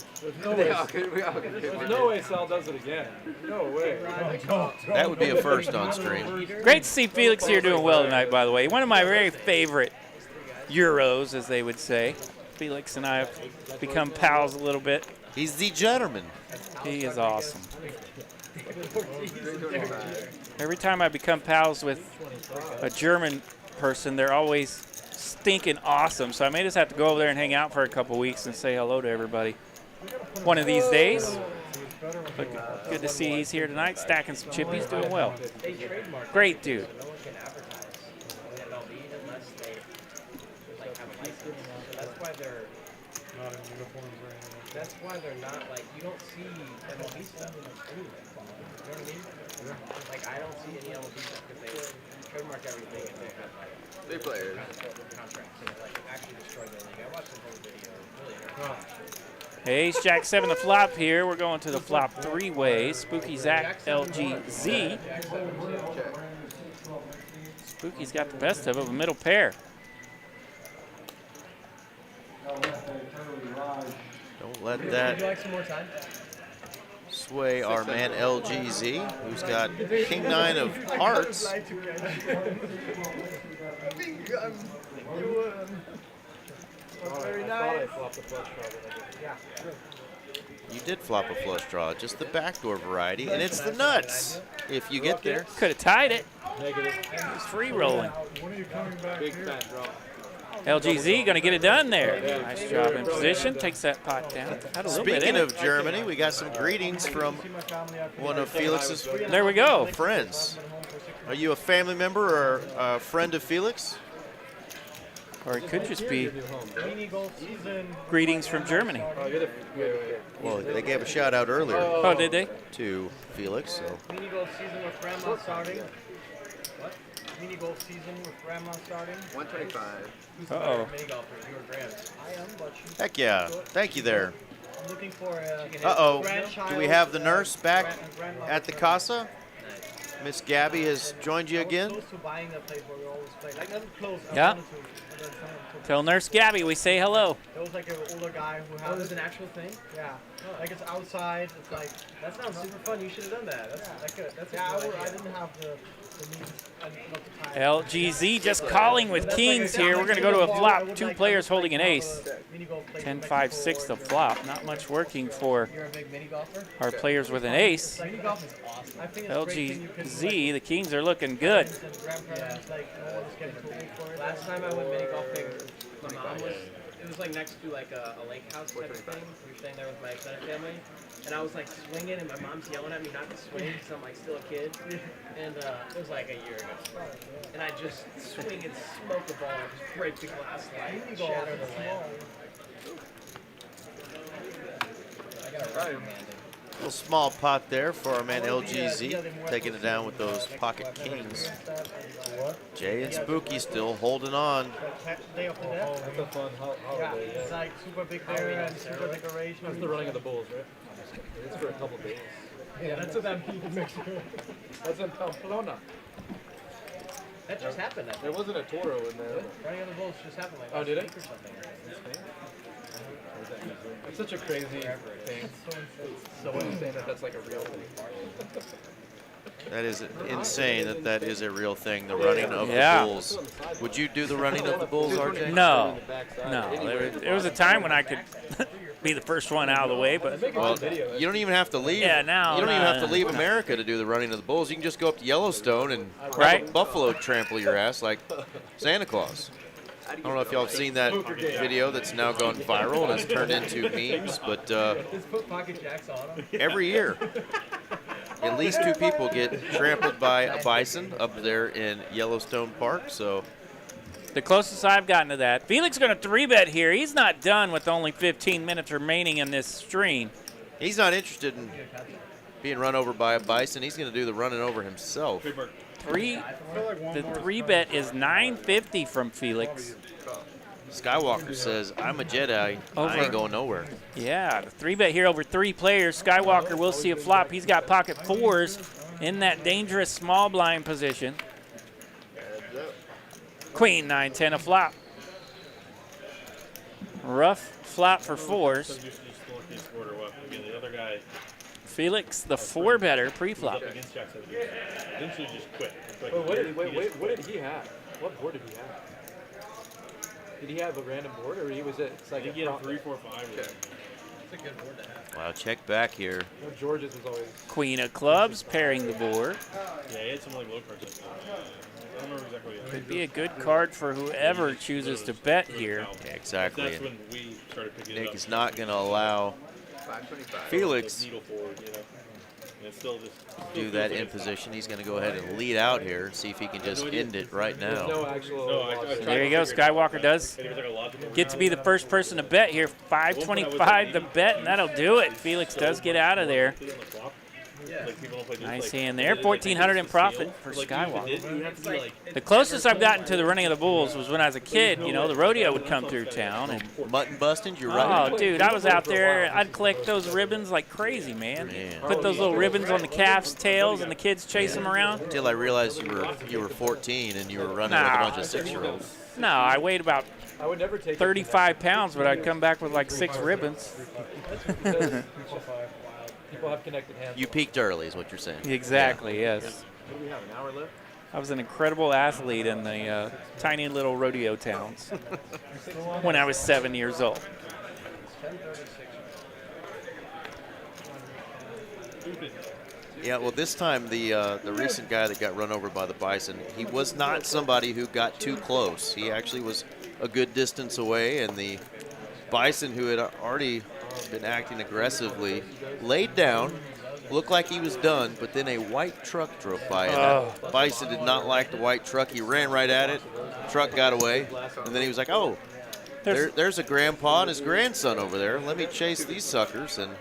There's no way Sal does it again. No way. That would be a first on stream. Great to see Felix here doing well tonight, by the way. One of my very favorite Euros, as they would say. Felix and I have become pals a little bit. He's the gentleman. He is awesome. Every time I become pals with a German person, they're always stinking awesome. So I may just have to go over there and hang out for a couple weeks and say hello to everybody one of these days. But good to see he's here tonight, stacking some chippies, doing well. Great dude. No one can advertise in MLB unless they like have a license. So that's why they're Not in uniforms or anything. That's why they're not like you don't see MLB stuff anywhere. You know what I mean? Like I don't see any MLB stuff because they trademark everything and they have like Big players. contracts and like actually destroy the league. I watched the whole video. Really Ace Jack 7 the flop here. We're going to the flop 3-way. Spooky Zach LGZ. Spooky's got the best of a middle pair. Don't let Would you that like some more time? sway our man LGZ, who's got King 9 of hearts. Very I nice. flopped the flush draw, but Yeah. You did flop a flush draw, just the backdoor variety, and it's the nuts if you get there. Could have tied it. negative. He's free rolling. When are you coming back Big here? fat draw. LGZ going to get it done there. Nice job in position. Takes that pot down. Had a little bit Speaking in of Germany, we got some greetings from one of Felix's it. There we go. friends. Are you a family member or a friend of Felix? Or it could just be Mini golf season. greetings from Germany. Oh, you're the. Wait. Well, they gave a shout out earlier Oh, did they? to Felix. So Mini golf season with grandma starting. What? Mini golf season with grandma starting. 125. Uh-oh. Mini golfers, you were grand. I am, but you. heck yeah, thank you there. I'm looking for a. Uh-oh, grandchild, do we have the nurse back grandma at the starting. casa? Miss Gabby has joined you I was again. close to buying that place where we always play. Like not close. I Yeah. wanted to, and then someone took Tell Nurse Gabby we say hello. There was like an older guy who had. Oh, there's an actual thing? Yeah. Like it's outside. It's like. That sounds super fun. You should have done that. That's Yeah, a good I idea. didn't have the means and not the time. LGZ just calling with kings here. We're going to go to a flop. 2 players holding an ace. 10-5-6 the flop. Not much working for You're a big mini golfer? our players with an ace. Mini golf is awesome. I think it's a great thing you can LGZ, the kings are looking good. grandparents, like no one's getting too old for it. Last time I went mini golfing, my mom was, it was like next to like a lake house type of thing. We were staying there with my extended family. And I was like swinging and my mom's yelling at me not to swing because I'm like still a kid. And it was like a year ago. And I just swing and smoke the ball and just break the glass like shatter the lamp. I got a reprimanded. Little small pot there for our man LGZ, taking it down with those pocket kings. Jay and Spooky still holding on. Day after that. That's a fun Yeah, holiday. it's like super big there and super decoration. That's the running of the bulls, right? It's for a couple days. Yeah, that's what that means in Mexico. That's in Pamplona. That just happened. I think. There wasn't a Toro in there. Running on the Bulls just happened like Oh, last did it? week or something. It's such a crazy thing. So insane that that's like a real thing. That is insane that that is a real thing, the running of Yeah. the bulls. Would you do the running of the bulls, RJ? No. There was a time when I could be the first one out of the way, but well, you don't even have to leave. Yeah, now you don't even have to leave no. America to do the running of the bulls. You can just go up to Yellowstone and have Right. a buffalo trample your ass like Santa Claus. I don't know if y'all have seen that video that's now gone viral and has turned into memes, but Just put pocket jacks on them. every year, at least 2 people get trampled by a bison up there in Yellowstone Park. So the closest I've gotten to that. Felix going to 3-bet here. He's not done with only 15 minutes remaining in this stream. he's not interested in being run over by a bison. He's going to do the running over himself. The 3-bet is $9.50 from Felix. Skywalker says, I'm a Jedi. I ain't going nowhere. Yeah, the 3-bet here over 3 players. Skywalker will see a flop. He's got pocket 4s in that dangerous small blind position. Queen 9-10 a flop. Rough flop for 4s. Felix, the 4-better pre-flop. Wait, what did he have? What board did he have? Did he have a random board, or was it like a 3, 4, 5? It's a good board to have. Wow, check back here. No, George's was always. Queen of clubs pairing the board. Yeah, he had some like low cards. I don't remember exactly. Could be a good card for whoever chooses to bet here. Yeah, exactly. That's when we started picking it Nick up. is not going to allow Felix do that in position. He's going to go ahead and lead out here and see if he can just end it right now. So there you go. Skywalker does get to be the first person to bet here. 525 to bet, and that'll do it. Felix does get out of there. Nice hand there. 1,400 in profit for Skywalker. The closest I've gotten to the running of the bulls was when I was a kid. You know, the rodeo would come through town. And mutton busting, you're right. Oh, dude, I was out there. I'd collect those ribbons like crazy, man. Put those little ribbons on the calves' tails, and the kids chase them around. Until I realized you were 14 and you were running with a bunch of 6-year-olds. No, I weighed about 35 pounds, but I'd come back with like 6 ribbons. People have connected hands. You peaked early is what you're saying. Exactly, Yeah. yes. What do we have, an hour left? I was an incredible athlete in the tiny little rodeo towns when I was 7 years old. Yeah, well, this time the recent guy that got run over by the bison, he was not somebody who got too close. He actually was a good distance away, and the bison, who had already been acting aggressively, laid down, looked like he was done, but then a white truck drove by, and that bison did not like the white truck. He ran right at it. Truck got away, and then he was like, oh, there's a grandpa and his grandson over there. Let me chase these suckers. And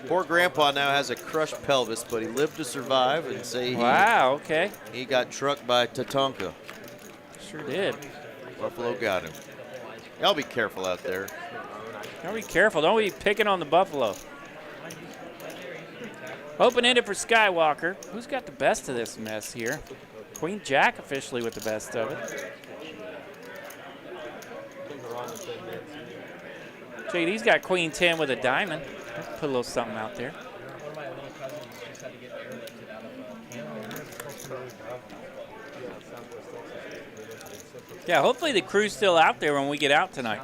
poor grandpa now has a crushed pelvis, but he lived to survive and say he got trucked by Tatanka. Sure did. Buffalo got him. Y'all be careful out there. Y'all be careful. Don't be picking on the buffalo. Open-ended for Skywalker. Who's got the best of this mess here? Queen Jack officially with the best of it. JD's got Queen 10 with a diamond. Put a little something out there. One of my little cousins just had to get airlifted out of Yeah, hopefully the crew's still out there when we get out tonight.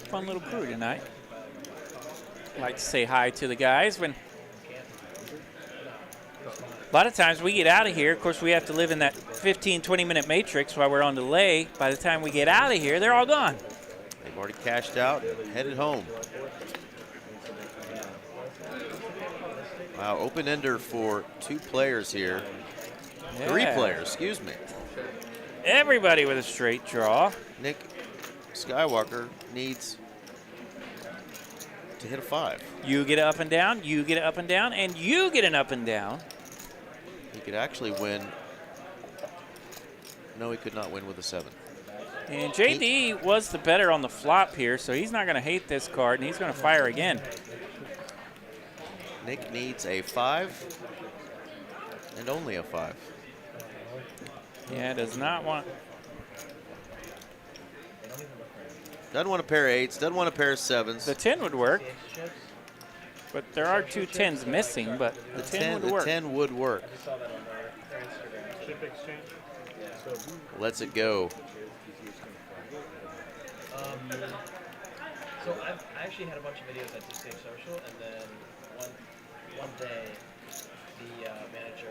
Fun little crew tonight. Like to say hi to the guys. When a lot of times we get out of here, of course we have to live in that 15-20 minute matrix while we're on delay. By the time we get out of here, they're all gone. They've already cashed out and headed home. Wow, open-ender for 2 players here. Yeah. 3 players, excuse me. Everybody with a straight draw. Nick Skywalker needs to hit a 5. You get up and down, you get up and down, and you get an up and down. He could actually win. No, he could not win with a 7. And JD was the better on the flop here, so he's not going to hate this card, and he's going to fire again. Nick needs a 5 and only a 5. Yeah, does not want. Doesn't want a pair of 8s, doesn't want a pair of 7s. The 10 would work, but there are 2 10s missing, but the 10 would work. The 10 would work. Lets it go. So I actually had a bunch of videos at TCH Social, and then one day the manager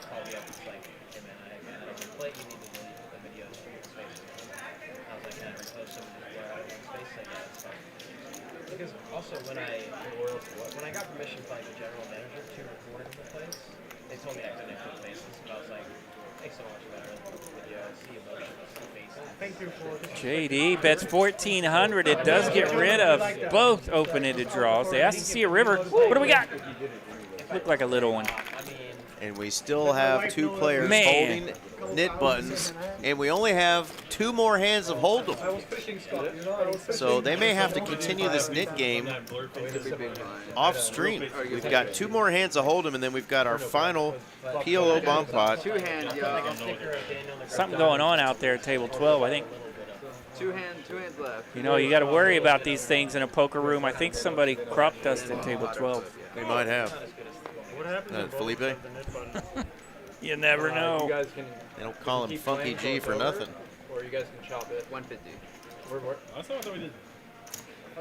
called me up and was like, "Hey man, I ran out of play. You need to delete the videos from your space." I was like, "Can I repost them where I was space?" Like, yeah, it's fine. Because also when I got permission from like the general manager to record the plays, they told me I couldn't put faces, but I was like, "Makes so much better video. See emotions, see faces." Thank you for this. JD bets 1,400. It does get rid of both open-ended draws. They asked to see a river. What do we got? Looked like a little one. And we still have 2 players Man. holding knit buttons, and we only have 2 more hands of hold'em. So they may have to continue this knit game off stream. We've got 2 more hands of hold'em, and then we've got our final PLO bomb pot. 2 hands, yeah. Something going on out there at table 12. I think, 2 hands left. you know, you got to worry about these things in a poker room. I think somebody crop dusted at table 12. They might have. What happened to Felipe? You never know. You guys can. They don't call him Funky G for nothing. Or you guys can chop it. 150. That's not what we did.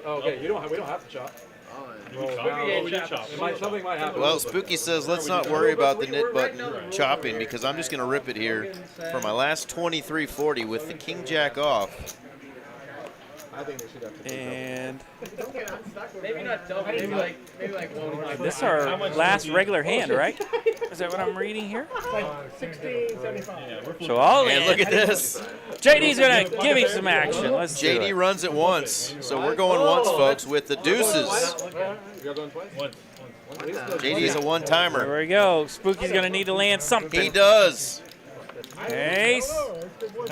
Oh, okay. We don't have to chop. We did chop. Something might happen. Well, Spooky says let's not worry about the knit button chopping because I'm just going to rip it here for my last 2340 with the King Jack off. I think they should have to. And Maybe not double. Maybe like 1. this is our last regular hand, right? Is that what I'm reading here? It's like 1675. So all And in. look at this. JD's going to give him some action. Let's do JD it. runs it once, so we're going once, folks, with the deuces. You're going twice? Once. JD's a one-timer. There we go. Spooky's going to need to land something. He does. Ace.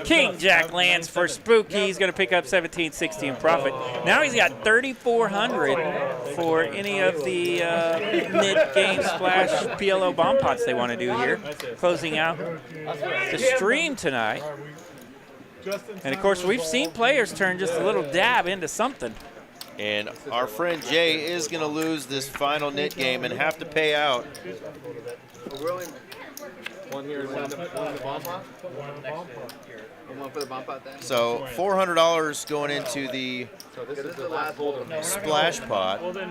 King Jack lands for Spooky. He's going to pick up 1760 in profit. Now he's got 3,400 for any of the mid game splash PLO bomb pots they want to do here. Closing out the stream tonight. And of course, we've seen players turn just a little dab into something. And our friend Jay is going to lose this final knit game and have to pay out. We're only One here and one in the bomb pot. one for the bomb pot then. So $400 going into the So this is the last hold'em. splash pot. Well, then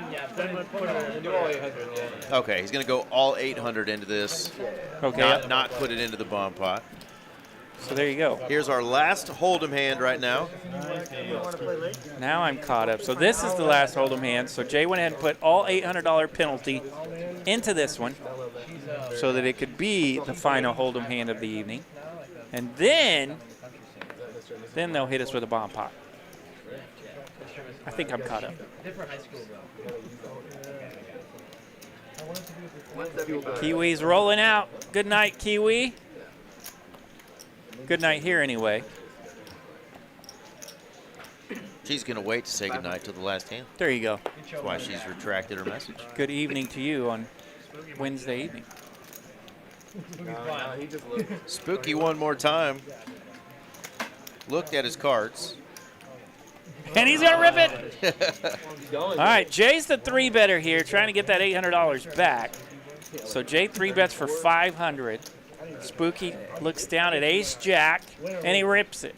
put it in. Do all 800, yeah. Okay, he's going to go all 800 into this. Okay. Not put it into the bomb pot. So there you go. Here's our last hold'em hand right now. Now I'm caught up. So this is the last hold'em hand. So Jay went ahead and put all $800 penalty into this one so that it could be the final hold'em hand of the evening. And then they'll hit us with a bomb pot. I think I'm caught up. Different high school, bro. Kiwi's rolling out. Good night, Kiwi. Good night here anyway. She's going to wait to say goodnight till the last hand. There you go. That's why she's retracted her message. Good evening to you on Wednesday evening. He just looked. Spooky one more time. Looked at his cards. And he's going to rip it. All right, Jay's the 3-better here, trying to get that $800 back. So Jay 3-bets for $500. Spooky looks down at Ace-Jack, and he rips it.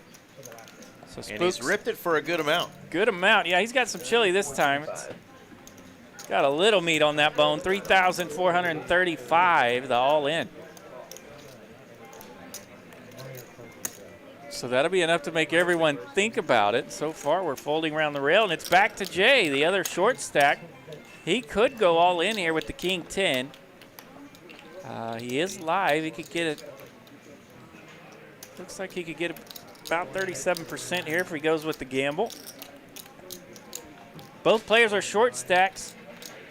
So And he's ripped it for a good amount. Good amount. Yeah, he's got some chili this time. It's got a little meat on that bone. 3,435, the all-in. So that'll be enough to make everyone think about it. So far, we're folding around the rail, and it's back to Jay, the other short stack. He could go all in here with the King 10. He is live. He could get it. Looks like he could get about 37% here if he goes with the gamble. Both players are short stacks.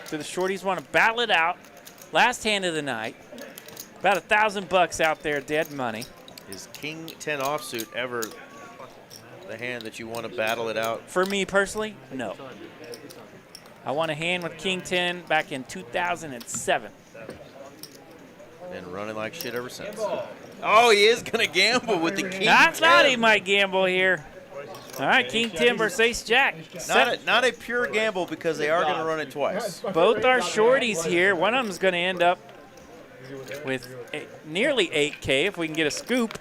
So the shorties want to battle it out. Last hand of the night. About $1,000 out there, dead money. Is King 10 offsuit ever the hand that you want to battle it out? For me personally, no. I won a hand with King 10 back in 2007. Been running like shit ever since. Oh, he is going to gamble with the King I 10. thought he might gamble here. All right, King 10 versus Ace-Jack. Not a pure gamble because they are going to run it twice. Both are shorties here. One of them is going to end up with nearly 8K if we can get a scoop.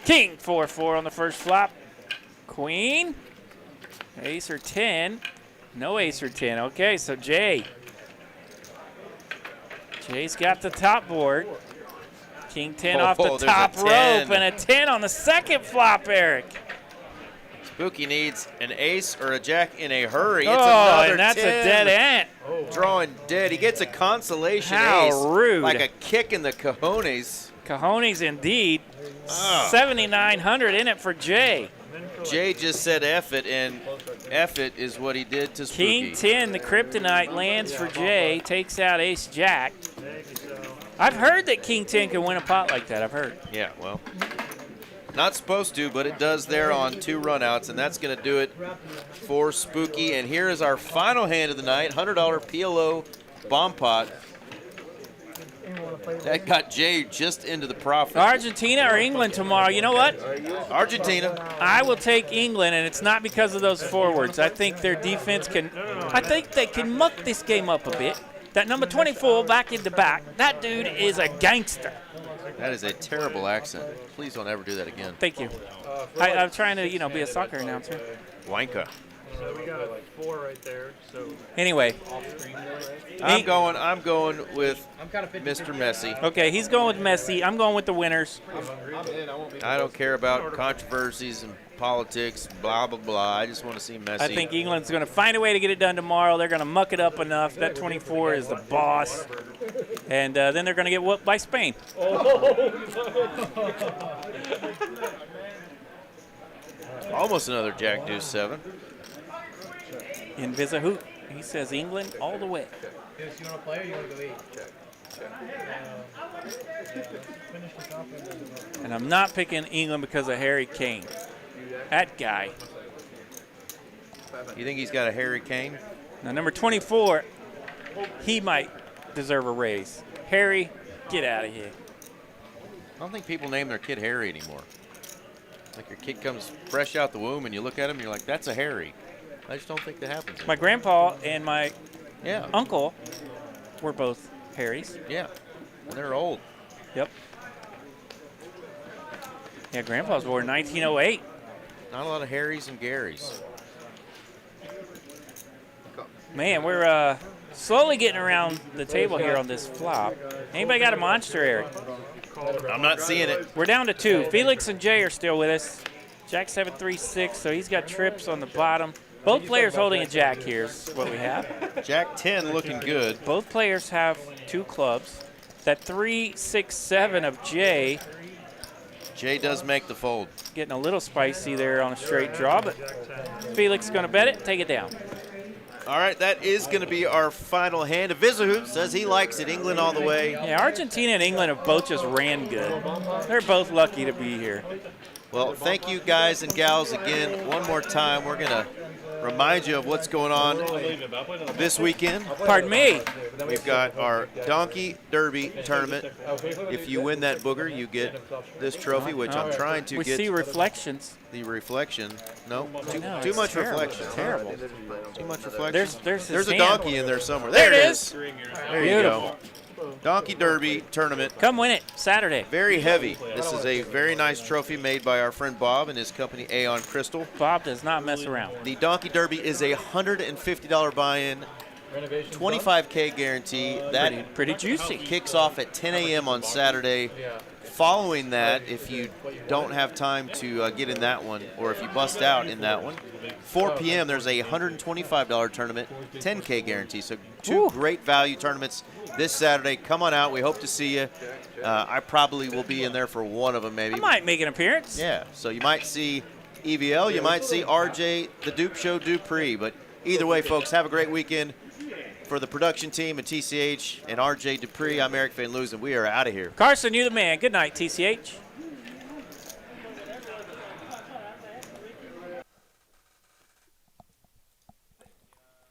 King 4-4 on the first flop. Queen. Ace or 10. No ace or 10. Okay, so Jay's got the top board. King 10 off the top rope and a 10 on the second flop, Eric. Spooky needs an ace or a jack in a hurry. It's Oh, another and that's 10. a dead ant. Drawing dead. He gets a consolation How ace. rude. Like a kick in the cojones. Cojones indeed. Oh. 7,900 in it for Jay. Jay just said F it, and F it is what he did to Spooky. King 10, the kryptonite lands for Jay. Takes out ace jack. I've heard that King 10 can win a pot like that. I've heard. Yeah, well, not supposed to, but it does there on 2 runouts, and that's going to do it for Spooky. And here is our final hand of the night, $100 PLO bomb pot. That got Jay just into the profit. Argentina or England tomorrow? You know what? Argentina. I will take England, and it's not because of those forwards. I think their defense can. I think they can muck this game up a bit. That number 24 back in the back. That dude is a gangster. That is a terrible accent. Please don't ever do that again. Thank you. I'm trying to, be a soccer announcer. Wanka. So we got 4 right there. So anyway, I'm going with Mr. Messi. Okay, he's going with Messi. I'm going with the winners. I don't care about controversies and politics, blah, blah, blah. I just want to see Messi. I think England's going to find a way to get it done tomorrow. They're going to muck it up enough. That 24 is the boss. And then they're going to get whooped by Spain. Almost another Jack Deuce 7. Invisa hoop. He says England all the way. You want to play or you want to go eat? And I'm not picking England because of Harry Kane. That guy. You think he's got a Harry Kane? Now, number 24, he might deserve a raise. Harry, get out of here. I don't think people name their kid Harry anymore. Like your kid comes fresh out the womb and you look at him and you're like, that's a Harry. I just don't think that happens anymore. My grandpa and my uncle were both Harrys. Yeah, they're old. Yep. Yeah, grandpa's born in 1908. Not a lot of Harrys and Garys. Man, we're slowly getting around the table here on this flop. Anybody got a monster, Eric? I'm not seeing it. We're down to 2. Felix and Jay are still with us. Jack 7-3-6, so he's got trips on the bottom. Both players holding a jack here is what we have. Jack 10 looking good. Both players have 2 clubs. That 3-6-7 of Jay. Jay does make the fold. Getting a little spicy there on a straight draw, but Felix is going to bet it. Take it down. All right, that is going to be our final hand. Avizahu says he likes it. England all the way. Yeah, Argentina and England have both just ran good. They're both lucky to be here. Well, thank you guys and gals again. One more time, we're going to remind you of what's going on this weekend. Pardon me. We've got our Donkey Derby tournament. If you win that booger, you get this trophy, which I'm trying to get. We see reflections. The reflection. No, too it's much terrible. reflection. It's terrible. Too much reflection. There's a hand. donkey in there somewhere. There it is. There you go. Donkey Derby tournament. Come win it Saturday. Very heavy. This is a very nice trophy made by our friend Bob and his company Aeon Crystal. Bob does not mess around. The Donkey Derby is a $150 buy-in, 25K guarantee. That pretty juicy. Kicks off at 10 a.m. on Saturday. Following that, if you don't have time to get in that one, or if you bust out in that one, 4 p.m. there's a $125 tournament, 10K guarantee. So 2 great value tournaments this Saturday. Come on out. We hope to see you. I probably will be in there for one of them, maybe. I might make an appearance. Yeah. So you might see EVL. You might see RJ, the Dupe Show Dupree. But either way, folks, have a great weekend. For the production team and TCH and RJ Dupree, I'm Eric Van Loosen. We are out of here. Carson, you the man. Good night, TCH.